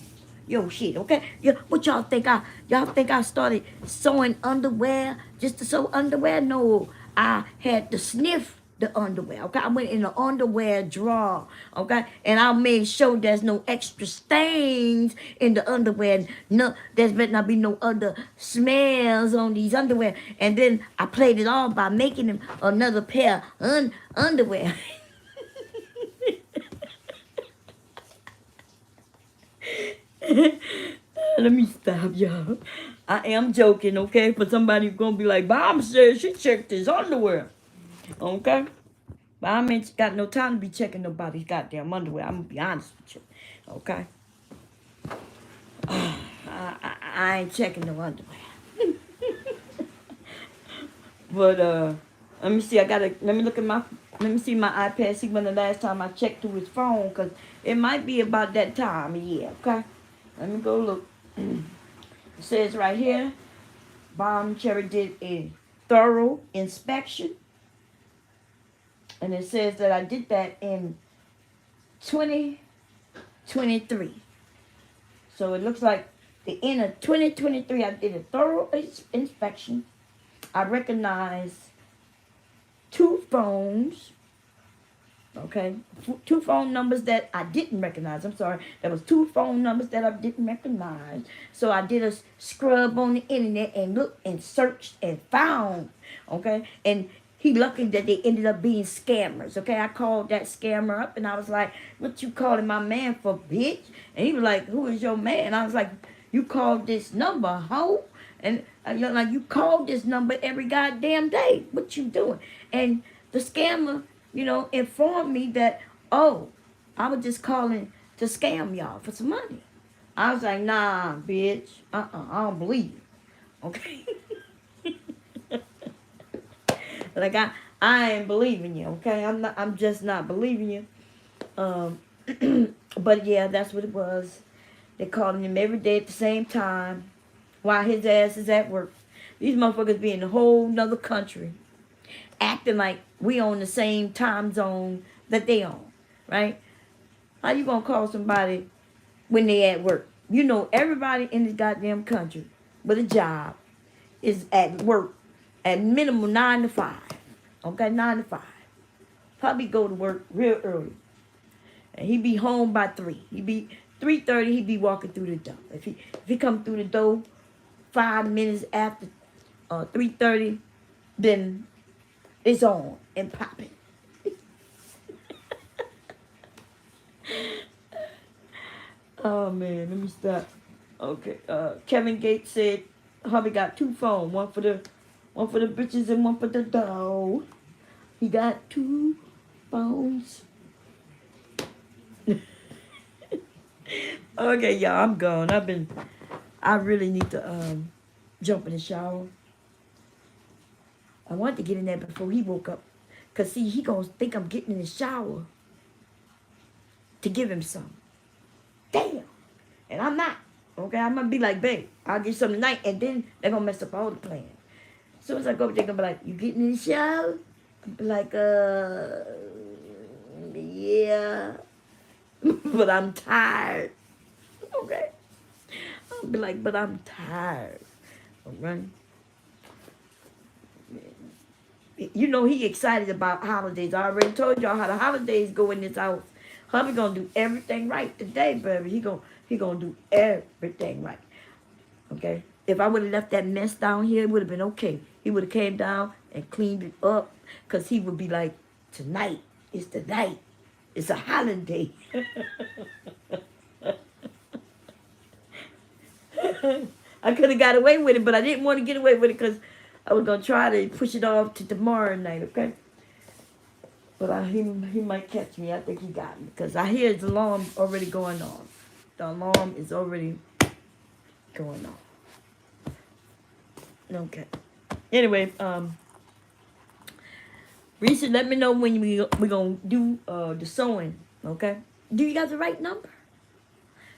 yo shit, okay? What y'all think? Y'all think I started sewing underwear just to sew underwear? No, I had to sniff the underwear, okay? I went in the underwear drawer, okay? And I made sure there's no extra stains in the underwear. No, there's better not be no other smells on these underwear. And then I played it all by making them another pair of underwear. Let me stop, y'all. I am joking, okay? For somebody who's gonna be like, Mom said she checked his underwear. Okay? But I ain't got no time to be checking nobody's goddamn underwear. I'm gonna be honest with you. Okay? I ain't checking no underwear. But let me see, let me see my iPad, see when the last time I checked through his phone, cause it might be about that time of year, okay? Let me go look. It says right here, Bomb Cherry did a thorough inspection. And it says that I did that in 2023. So it looks like the end of 2023, I did a thorough inspection. I recognized two phones, Okay, two phone numbers that I didn't recognize. I'm sorry, there was two phone numbers that I didn't recognize. So I did a scrub on the internet and looked and searched and found. Okay, and he lucky that they ended up being scammers. Okay, I called that scammer up and I was like, "What you calling my man for, bitch?" And he was like, "Who is your man?" I was like, "You called this number, hoe." And like, you called this number every goddamn day. What you doing? And the scammer, informed me that, oh, I was just calling to scam y'all for some money. I was like, nah, bitch. I don't believe you. Okay? Like, I ain't believing you, okay? I'm just not believing you. Um, but yeah, that's what it was. They calling him every day at the same time while his ass is at work. These motherfuckers be in a whole nother country, acting like we on the same time zone that they on, right? How you gonna call somebody when they at work? Everybody in this goddamn country with a job is at work at minimum 9 to 5. Okay, 9 to 5. Probably go to work real early. And he be home by 3. He be 3:30, he be walking through the door. If he come through the door 5 minutes after 3:30, then it's on and popping. Oh man, let me stop. Okay. Kevin Gates said hubby got two phones, one for the bitches and one for the dog. He got two phones. Okay, y'all, I'm gone. I really need to jump in the shower. I wanted to get in there before he woke up. Cause see, he gonna think I'm getting in the shower to give him some. Damn. And I'm not. Okay, I'm gonna be like, babe, I'll get some tonight, and then they're gonna mess up all the plans. As soon as I go up, they're gonna be like, you getting in the shower? I'll be like, yeah. But I'm tired. Okay. I'll be like, but I'm tired. All right. He excited about holidays. I already told y'all how the holidays go in this house. Hubby gonna do everything right today, baby. He gonna do everything right. Okay? If I would have left that mess down here, it would have been okay. He would have came down and cleaned it up, because he would be like, tonight is the night. It's a holiday. I could have got away with it, but I didn't want to get away with it because I was going to try to push it off to tomorrow night, okay? But he might catch me. I think he got me because I hear his alarm already going on. The alarm is already going on. Okay. Anyway, Reese, let me know when we're going to do the sewing, okay? Do you got the right number?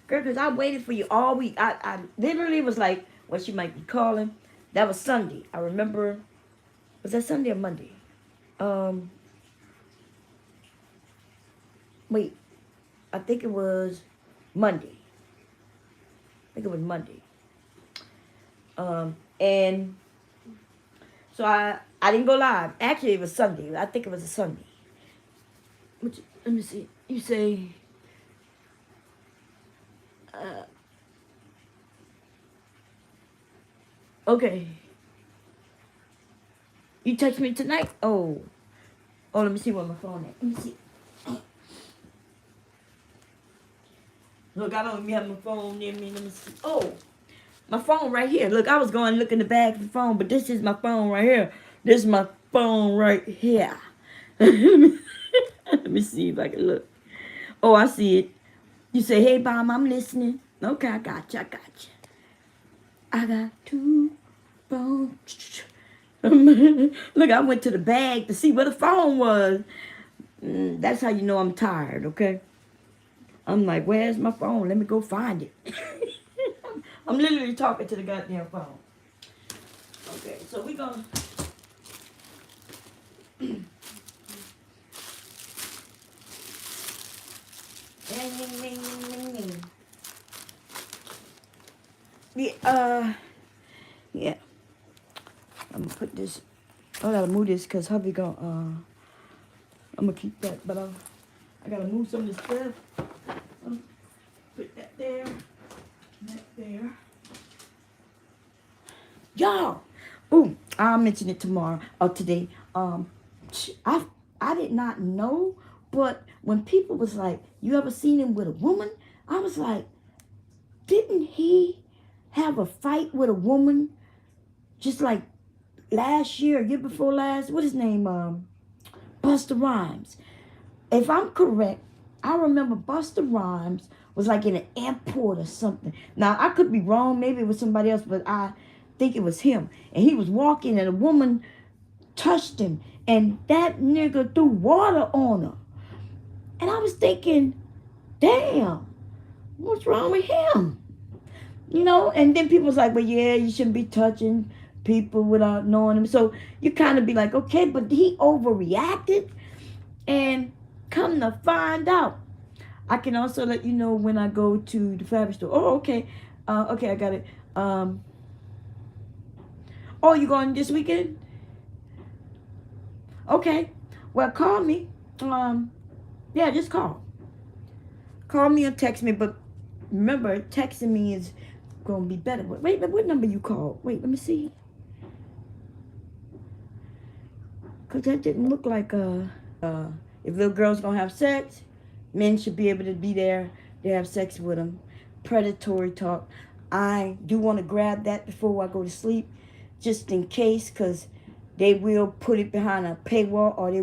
Girl, because I waited for you all week. I literally was like, well, she might be calling. That was Sunday. I remember. Was that Sunday or Monday? Wait. I think it was Monday. And so I didn't go live. Actually, it was Sunday. I think it was a Sunday. Let me see. You say... okay. You text me tonight? Oh, let me see where my phone is. Let me see. Look, I don't even have my phone near me. Let me see. Oh, my phone right here. Look, I was going to look in the bag for the phone, but this is my phone right here. This is my phone right here. Let me see if I can look. Oh, I see it. You say, hey, Mom, I'm listening. Okay, I got you. I got two phones. Look, I went to the bag to see where the phone was. That's how you know I'm tired, okay? I'm like, where's my phone? Let me go find it. I'm literally talking to the goddamn phone. Okay, so we gonna... yeah. I'm gonna put this... I gotta move this because hubby gonna... I'm gonna keep that, but I gotta move some of this stuff. Put that there, that there. Y'all, ooh, I'll mention it tomorrow or today. I did not know, but when people was like, you ever seen him with a woman? I was like, didn't he have a fight with a woman just like last year before last? What his name? Busta Rhymes. If I'm correct, I remember Busta Rhymes was like in an airport or something. Now, I could be wrong. Maybe it was somebody else, but I think it was him. And he was walking and a woman touched him. And that nigga threw water on her. And I was thinking, damn, what's wrong with him? You know, and then people was like, well, yeah, you shouldn't be touching people without knowing them. So you kind of be like, okay, but he overreacted. And come to find out, I can also let you know when I go to the fabric store. Oh, okay. Okay, I got it. Oh, you going this weekend? Okay. Well, call me. Yeah, just call. Call me or text me. But remember, texting me is going to be better. Wait, what number you called? Wait, let me see. Because that didn't look like if little girls going to have sex, men should be able to be there. They have sex with them. Predatory talk. I do want to grab that before I go to sleep, just in case, because they will put it behind a paywall or they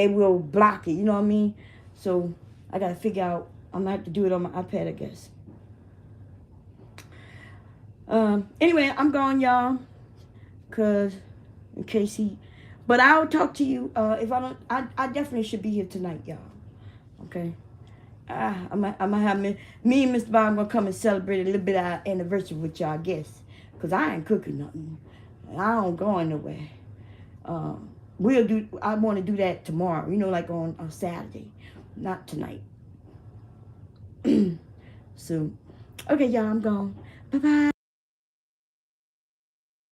will block it. You know what I mean? So I got to figure out. I'm going to have to do it on my iPad, I guess. Anyway, I'm going, y'all, because in case he... But I'll talk to you if I don't... I definitely should be here tonight, y'all. Okay? I might have me and Mr. Bob going to come and celebrate a little bit of our anniversary with y'all, I guess. Because I ain't cooking nothing. I don't go anywhere. I want to do that tomorrow. You know, like on Saturday. Not tonight. So, okay, y'all, I'm gone. Bye-bye.